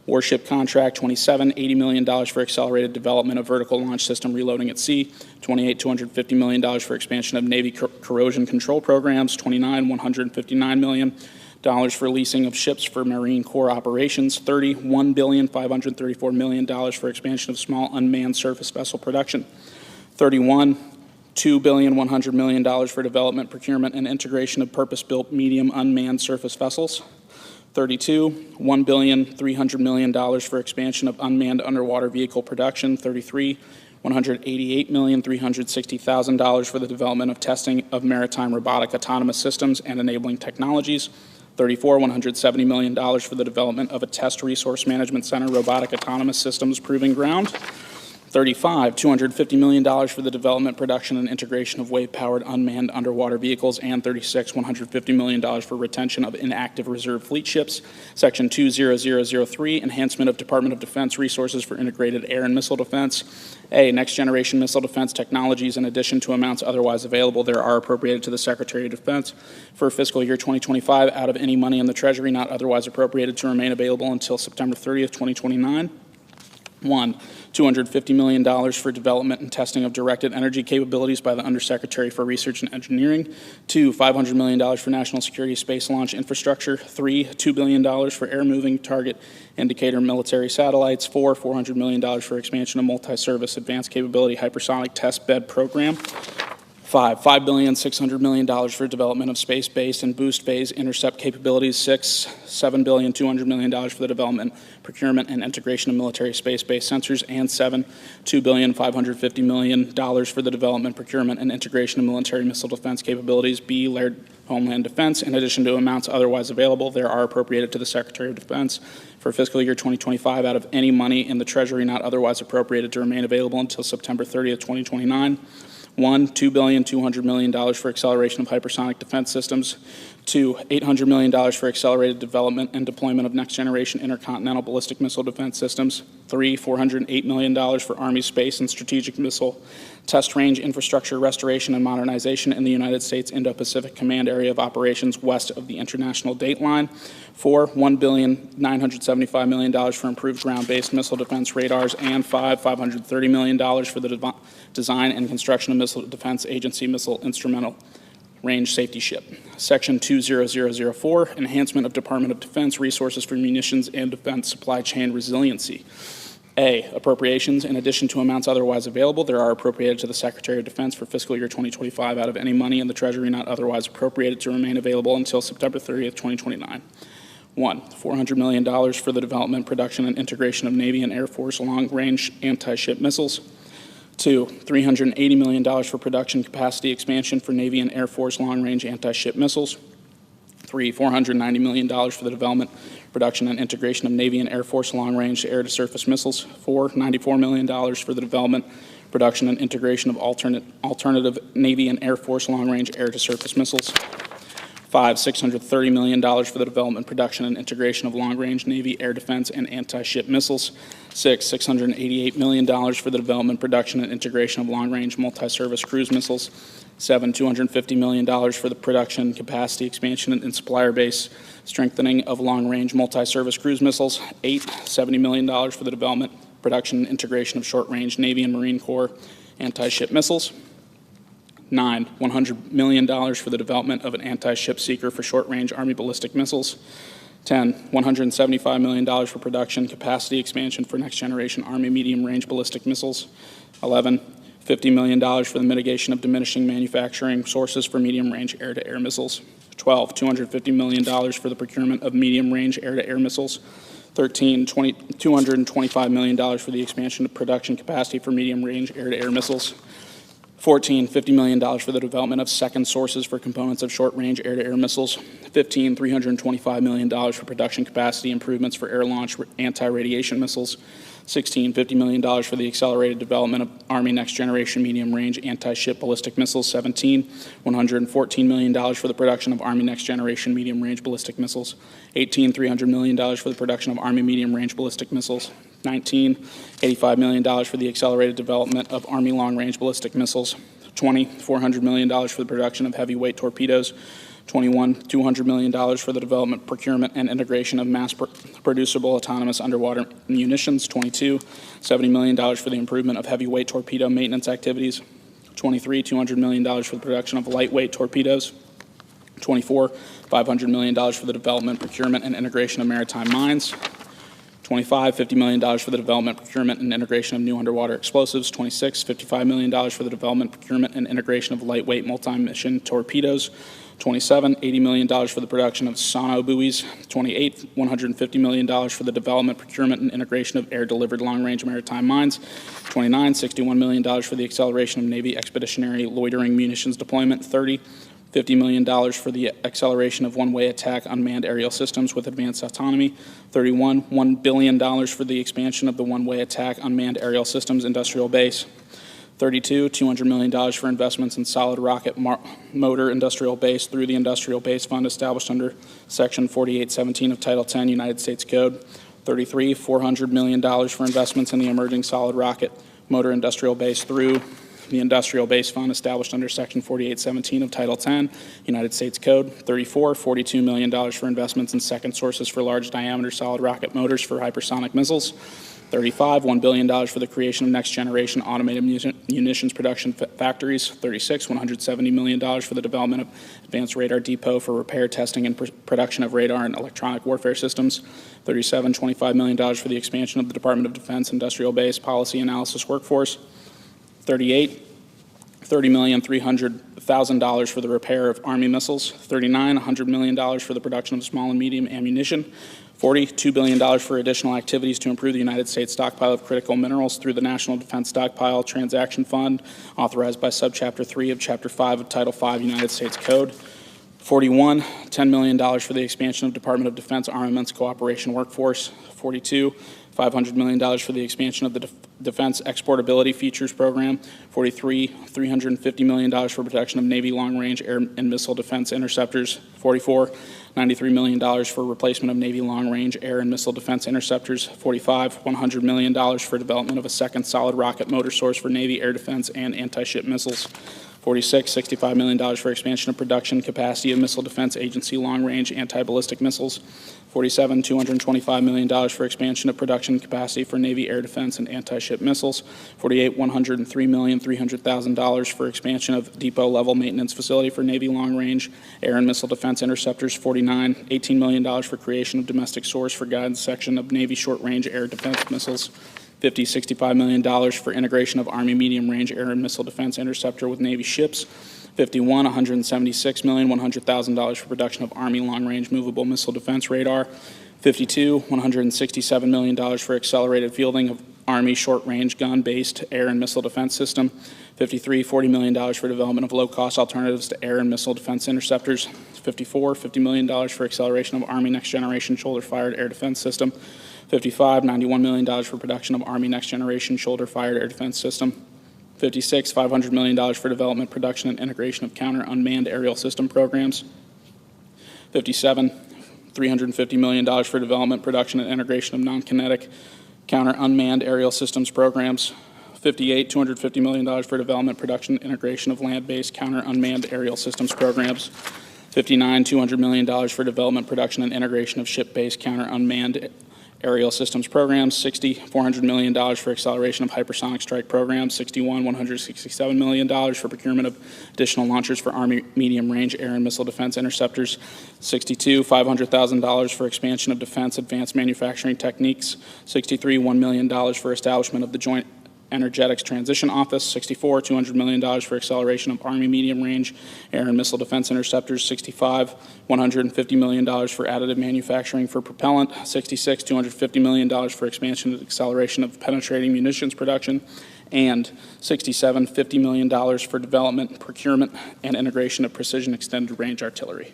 warship contract. 27, $80 million for accelerated development of vertical launch system reloading at sea. 28, $250 million for expansion of Navy corrosion control programs. 29, $159 million for leasing of ships for Marine Corps operations. 30, $1,534 million for expansion of small unmanned surface vessel production. 31, $2,100 million for development, procurement, and integration of purpose-built medium unmanned surface vessels. 32, $1,300 million for expansion of unmanned underwater vehicle production. 33, $188,360,000 for the development of testing of maritime robotic autonomous systems and enabling technologies. 34, $170 million for the development of a test resource management center, robotic autonomous systems proving ground. 35, $250 million for the development, production, and integration of wave-powered unmanned underwater vehicles. And 36, $150 million for retention of inactive reserve fleet ships. Section 20003, enhancement of Department of Defense resources for integrated air and missile defense. A, next-generation missile defense technologies. In addition to amounts otherwise available, there are appropriated to the Secretary of Defense for fiscal year 2025 out of any money in the Treasury not otherwise appropriated to remain available until September 30th, 2029. 1, $250 million for development and testing of directed energy capabilities by the Undersecretary for Research and Engineering. 2, $500 million for national security space launch infrastructure. 3, $2 billion for air-moving target indicator military satellites. 4, $400 million for expansion of multi-service advanced capability hypersonic test bed program. 5, $5,600 million for development of space-based and boost phase intercept capabilities. 6, $7,200 million for the development, procurement, and integration of military space-based sensors. And 7, $2,550 million for the development, procurement, and integration of military missile defense capabilities. B, Homeland Defense. In addition to amounts otherwise available, there are appropriated to the Secretary of Defense for fiscal year 2025 out of any money in the Treasury not otherwise appropriated to remain available until September 30th, 2029. One, $2.2 billion for acceleration of hypersonic defense systems. Two, $800 million for accelerated development and deployment of next-generation intercontinental ballistic missile defense systems. Three, $408 million for Army space and strategic missile test range infrastructure restoration and modernization in the United States Indo-Pacific Command Area of Operations west of the international date line. Four, $1.975 billion for improved ground-based missile defense radars. And five, $530 million for the design and construction of Missile Defense Agency missile instrumental range safety ship. Section 20004, enhancement of Department of Defense resources for munitions and defense supply chain resiliency. A, appropriations. In addition to amounts otherwise available, there are appropriated to the Secretary of Defense for fiscal year 2025 out of any money in the Treasury not otherwise appropriated to remain available until September 30th, 2029. One, $400 million for the development, production, and integration of Navy and Air Force long-range anti-ship missiles. Two, $380 million for production capacity expansion for Navy and Air Force long-range anti-ship missiles. Three, $490 million for the development, production, and integration of Navy and Air Force long-range air-to-surface missiles. Four, $94 million for the development, production, and integration of alternative Navy and Air Force long-range air-to-surface missiles. Five, $630 million for the development, production, and integration of long-range Navy air defense and anti-ship missiles. Six, $688 million for the development, production, and integration of long-range multi-service cruise missiles. Seven, $250 million for the production, capacity expansion, and supplier base strengthening of long-range multi-service cruise missiles. Eight, $70 million for the development, production, and integration of short-range Navy and Marine Corps anti-ship missiles. Nine, $100 million for the development of an anti-ship seeker for short-range Army ballistic missiles. 10, $175 million for production capacity expansion for next-generation Army medium-range ballistic missiles. 11, $50 million for the mitigation of diminishing manufacturing sources for medium-range air-to-air missiles. 12, $250 million for the procurement of medium-range air-to-air missiles. 13, $225 million for the expansion of production capacity for medium-range air-to-air missiles. 14, $50 million for the development of second sources for components of short-range air-to-air missiles. 15, $325 million for production capacity improvements for air-launched anti-radiation missiles. 16, $50 million for the accelerated development of Army next-generation medium-range anti-ship ballistic missiles. 17, $114 million for the production of Army next-generation medium-range ballistic missiles. 18, $300 million for the production of Army medium-range ballistic missiles. 19, $85 million for the accelerated development of Army long-range ballistic missiles. 20, $400 million for the production of heavyweight torpedoes. 21, $200 million for the development, procurement, and integration of mass-producible autonomous underwater munitions. 22, $70 million for the improvement of heavyweight torpedo maintenance activities. 23, $200 million for the production of lightweight torpedoes. 24, $500 million for the development, procurement, and integration of maritime mines. 25, $50 million for the development, procurement, and integration of new underwater explosives. 26, $55 million for the development, procurement, and integration of lightweight multi-mission torpedoes. 27, $80 million for the production of sono buoys. 28, $150 million for the development, procurement, and integration of air-delivered long-range maritime mines. 29, $61 million for the acceleration of Navy expeditionary loitering munitions deployment. 30, $50 million for the acceleration of one-way attack unmanned aerial systems with advanced autonomy. 31, $1 billion for the expansion of the one-way attack unmanned aerial systems industrial base. 32, $200 million for investments in solid rocket motor industrial base through the Industrial Base Fund established under Section 4817 of Title 10 United States Code. 33, $400 million for investments in the emerging solid rocket motor industrial base through the Industrial Base Fund established under Section 4817 of Title 10 United States Code. 34, $42 million for investments in second sources for large diameter solid rocket motors for hypersonic missiles. 35, $1 billion for the creation of next-generation automated munitions production factories. 36, $170 million for the development of advanced radar depot for repair, testing, and production of radar and electronic warfare systems. 37, $25 million for the expansion of the Department of Defense industrial base policy analysis workforce. 38, $30,300,000 for the repair of Army missiles. 39, $100 million for the production of small and medium ammunition. 40, $2 billion for additional activities to improve the United States stockpile of critical minerals through the National Defense Stockpile Transaction Fund, authorized by Subchapter 3 of Chapter 5 of Title 5 United States Code. 41, $10 million for the expansion of Department of Defense Armaments Cooperation Workforce. 42, $500 million for the expansion of the Defense Exportability Features Program. 43, $350 million for protection of Navy long-range air and missile defense interceptors. 44, $93 million for replacement of Navy long-range air and missile defense interceptors. 45, $100 million for development of a second solid rocket motor source for Navy air defense and anti-ship missiles. 46, $65 million for expansion of production capacity of Missile Defense Agency long-range anti-ballistic missiles. 47, $225 million for expansion of production capacity for Navy air defense and anti-ship missiles. 48, $103,300,000 for expansion of depot-level maintenance facility for Navy long-range air and missile defense interceptors. 49, $18 million for creation of domestic source for guidance section of Navy short-range air defense missiles. 50, $65 million for integration of Army medium-range air and missile defense interceptor with Navy ships. 51, $176,100,000 for production of Army long-range movable missile defense radar. 52, $167 million for accelerated fielding of Army short-range gun-based air and missile defense system. 53, $40 million for development of low-cost alternatives to air and missile defense interceptors. 54, $50 million for acceleration of Army next-generation shoulder-fired air defense system. 55, $91 million for production of Army next-generation shoulder-fired air defense system. 56, $500 million for development, production, and integration of counter-unmanned aerial system programs. 57, $350 million for development, production, and integration of non-kinetic counter-unmanned aerial systems programs. 58, $250 million for development, production, and integration of land-based counter-unmanned aerial systems programs. 59, $200 million for development, production, and integration of ship-based counter-unmanned aerial systems programs. 60, $400 million for acceleration of hypersonic strike programs. 61, $167 million for procurement of additional launchers for Army medium-range air and missile defense interceptors. 62, $500,000 for expansion of defense advanced manufacturing techniques. 63, $1 million for establishment of the Joint Energetics Transition Office. 64, $200 million for acceleration of Army medium-range air and missile defense interceptors. 65, $150 million for additive manufacturing for propellant. 66, $250 million for expansion and acceleration of penetrating munitions production. And 67, $50 million for development, procurement, and integration of precision extended range artillery.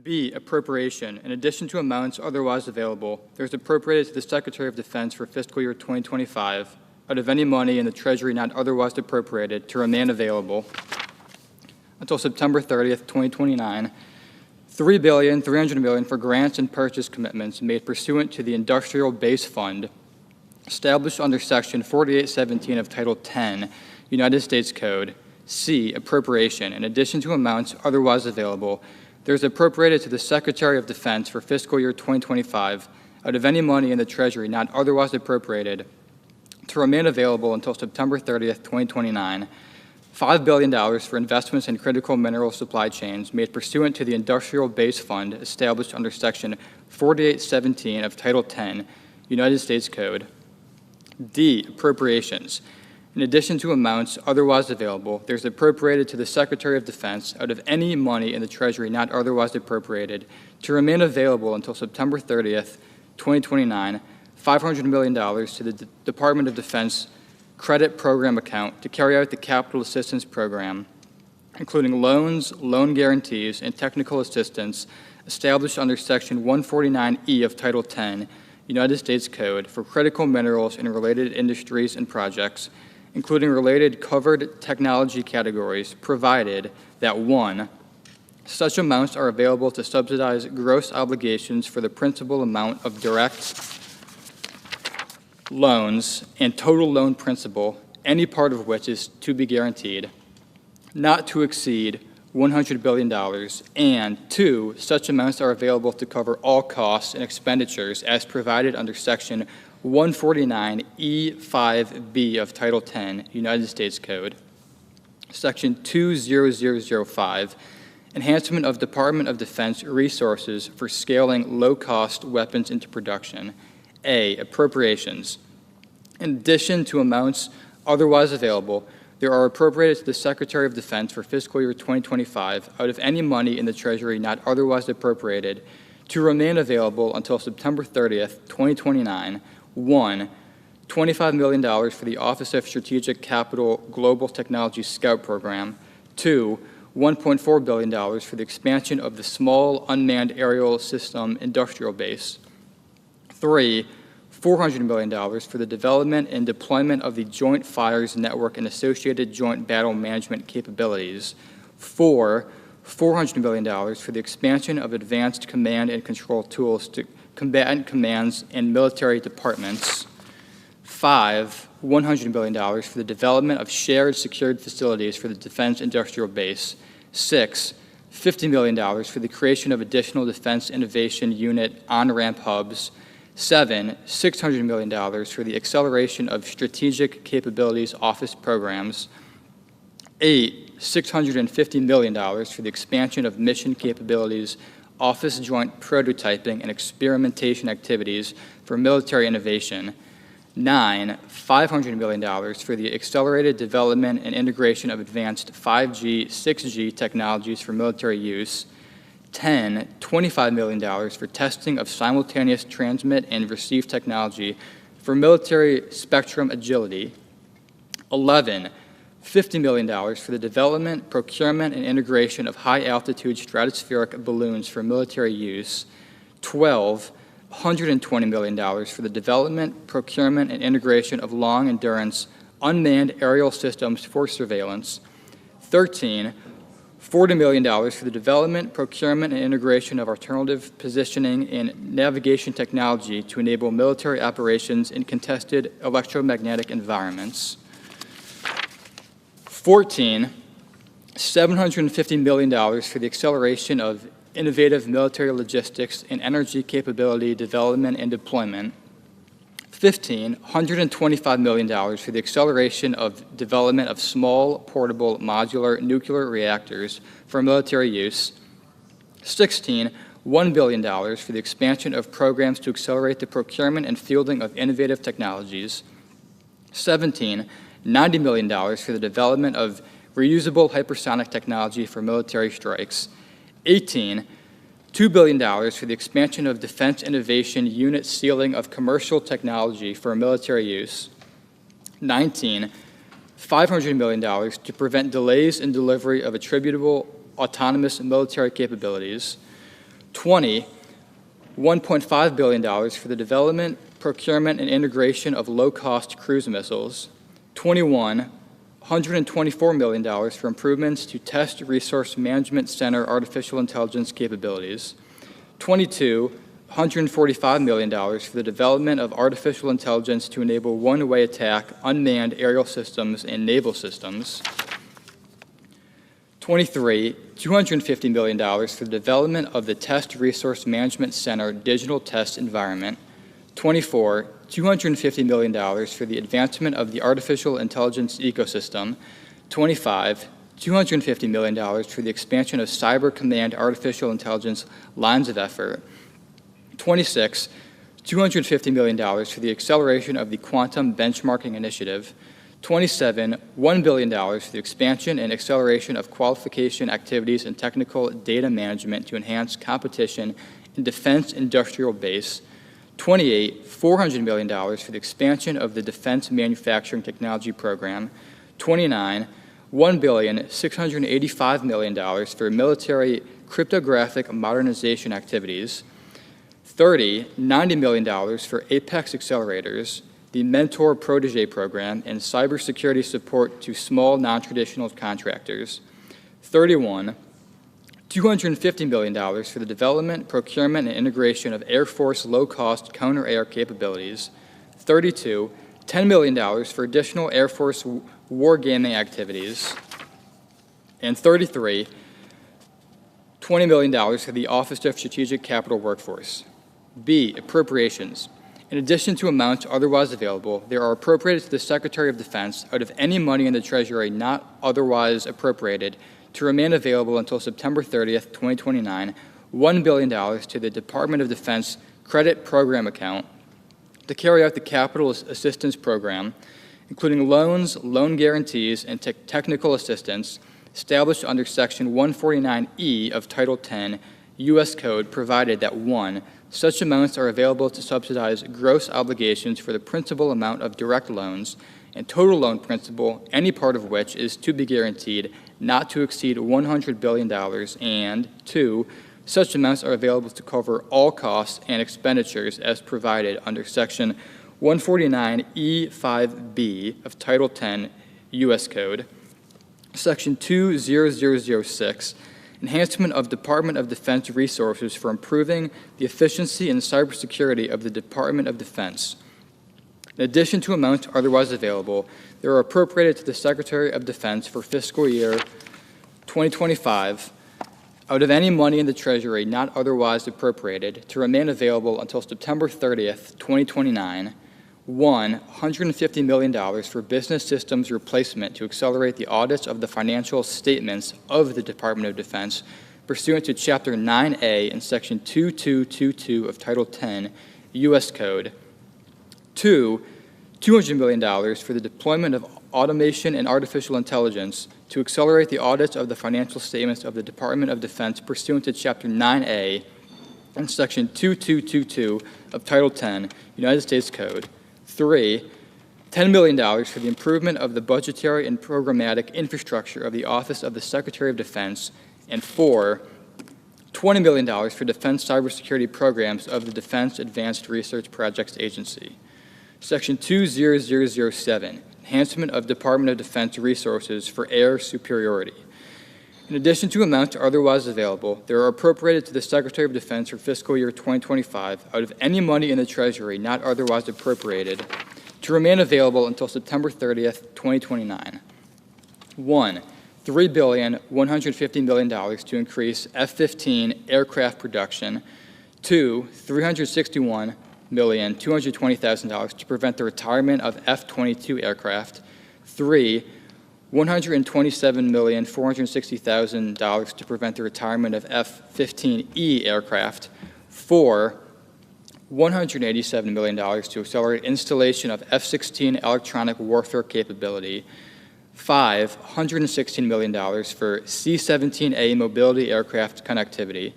B, appropriation. In addition to amounts otherwise available, there is appropriated to the Secretary of Defense for fiscal year 2025 out of any money in the Treasury not otherwise appropriated to remain available until September 30th, 2029, $3.3 billion for grants and purchase commitments made pursuant to the Industrial Base Fund established under Section 4817 of Title 10, United States Code. C, appropriation. In addition to amounts otherwise available, there is appropriated to the Secretary of Defense for fiscal year 2025 out of any money in the Treasury not otherwise appropriated to remain available until September 30th, 2029, $5 billion for investments in critical mineral supply chains made pursuant to the Industrial Base Fund established under Section 4817 of Title 10, United States Code. D, appropriations. In addition to amounts otherwise available, there is appropriated to the Secretary of Defense out of any money in the Treasury not otherwise appropriated to remain available until September 30th, 2029, $500 million to the Department of Defense Credit Program account to carry out the Capital Assistance Program, including loans, loan guarantees, and technical assistance established under Section 149E of Title 10, United States Code for critical minerals and related industries and projects, including related covered technology categories, provided that 1, such amounts are available to subsidize gross obligations for the principal amount of direct loans and total loan principal, any part of which is to be guaranteed, not to exceed $100 billion, and 2, such amounts are available to cover all costs and expenditures as provided under Section 149E5B of Title 10, United States Code. Section 20005, enhancement of Department of Defense resources for scaling low-cost weapons into production. A, appropriations. In addition to amounts otherwise available, there are appropriated to the Secretary of Defense for fiscal year 2025 out of any money in the Treasury not otherwise appropriated to remain available until September 30th, 2029, 1, $25 million for the Office of Strategic Capital Global Technology Scout Program. 2, $1.4 billion for the expansion of the Small Unmanned Aerial System Industrial Base. 3, $400 million for the development and deployment of the Joint Fires Network and associated joint battle management capabilities. 4, $400 million for the expansion of advanced command and control tools to combatant commands and military departments. 5, $100 million for the development of shared secured facilities for the Defense Industrial Base. 6, $50 million for the creation of additional Defense Innovation Unit on-ramp hubs. 7, $600 million for the acceleration of strategic capabilities office programs. 8, $650 million for the expansion of mission capabilities office joint prototyping and experimentation activities for military innovation. 9, $500 million for the accelerated development and integration of advanced 5G, 6G technologies for military use. 10, $25 million for testing of simultaneous transmit and receive technology for military spectrum agility. 11, $50 million for the development, procurement, and integration of high-altitude stratospheric balloons for military use. 12, $120 million for the development, procurement, and integration of long-endurance unmanned aerial systems for surveillance. 13, $40 million for the development, procurement, and integration of alternative positioning and navigation technology to enable military operations in contested electromagnetic environments. 14, $750 million for the acceleration of innovative military logistics and energy capability development and deployment. 15, $125 million for the acceleration of development of small, portable, modular nuclear reactors for military use. 16, $1 billion for the expansion of programs to accelerate the procurement and fielding of innovative technologies. 17, $90 million for the development of reusable hypersonic technology for military strikes. 18, $2 billion for the expansion of Defense Innovation Unit ceiling of commercial technology for military use. 19, $500 million to prevent delays in delivery of attributable autonomous military capabilities. 20, $1.5 billion for the development, procurement, and integration of low-cost cruise missiles. 21, $124 million for improvements to Test Resource Management Center artificial intelligence capabilities. 22, $145 million for the development of artificial intelligence to enable one-way attack unmanned aerial systems and naval systems. 23, $250 million for the development of the Test Resource Management Center digital test environment. 24, $250 million for the advancement of the artificial intelligence ecosystem. 25, $250 million for the expansion of cyber command artificial intelligence lines of effort. 26, $250 million for the acceleration of the quantum benchmarking initiative. 27, $1 billion for the expansion and acceleration of qualification activities and technical data management to enhance competition in defense industrial base. 28, $400 million for the expansion of the Defense Manufacturing Technology Program. 29, $1,685 million for military cryptographic modernization activities. 30, $90 million for Apex accelerators, the Mentor Protege Program, and cybersecurity support to small non-traditional contractors. 31, $250 million for the development, procurement, and integration of Air Force low-cost counter-air capabilities. 32, $10 million for additional Air Force wargaming activities. And 33, $20 million for the Office of Strategic Capital Workforce. B, appropriations. In addition to amounts otherwise available, there are appropriated to the Secretary of Defense out of any money in the Treasury not otherwise appropriated to remain available until September 30th, 2029, $1 billion to the Department of Defense Credit Program account to carry out the Capital Assistance Program, including loans, loan guarantees, and technical assistance established under Section 149E of Title 10 U.S. Code, provided that 1, Such amounts are available to subsidize gross obligations for the principal amount of direct loans and total loan principal, any part of which is to be guaranteed not to exceed $100 billion, and 2, such amounts are available to cover all costs and expenditures as provided under Section 149E5B of Title 10 U.S. Code, Section 20006, enhancement of Department of Defense resources for improving the efficiency and cybersecurity of the Department of Defense. In addition to amounts otherwise available, they are appropriated to the Secretary of Defense for fiscal year 2025 out of any money in the Treasury not otherwise appropriated to remain available until September 30th, 2029. One, $150 million for business systems replacement to accelerate the audits of the financial statements of the Department of Defense pursuant to Chapter 9A and Section 2222 of Title 10 U.S. Code. 2, $200 million for the deployment of automation and artificial intelligence to accelerate the audits of the financial statements of the Department of Defense pursuant to Chapter 9A and Section 2222 of Title 10 United States Code. 3, $10 million for the improvement of the budgetary and programmatic infrastructure of the Office of the Secretary of Defense. And 4, $20 million for defense cybersecurity programs of the Defense Advanced Research Projects Agency. Section 20007, enhancement of Department of Defense resources for air superiority. In addition to amounts otherwise available, they are appropriated to the Secretary of Defense for fiscal year 2025 out of any money in the Treasury not otherwise appropriated to remain available until September 30th, 2029. 1, $3,150 million to increase F-15 aircraft production. 2, $361,220,000 to prevent the retirement of F-22 aircraft. 3, $127,460,000 to prevent the retirement of F-15E aircraft. 4, $187 million to accelerate installation of F-16 electronic warfare capability. 5, $116 million for C-17A mobility aircraft connectivity.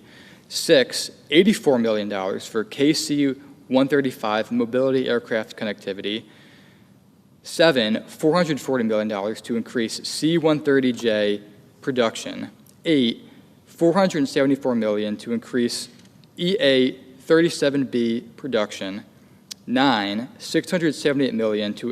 6, $84 million for KC-135 mobility aircraft connectivity. 7, $440 million to increase C-130J production. 8, $474 million to increase EA-37B production. 9, $678 million to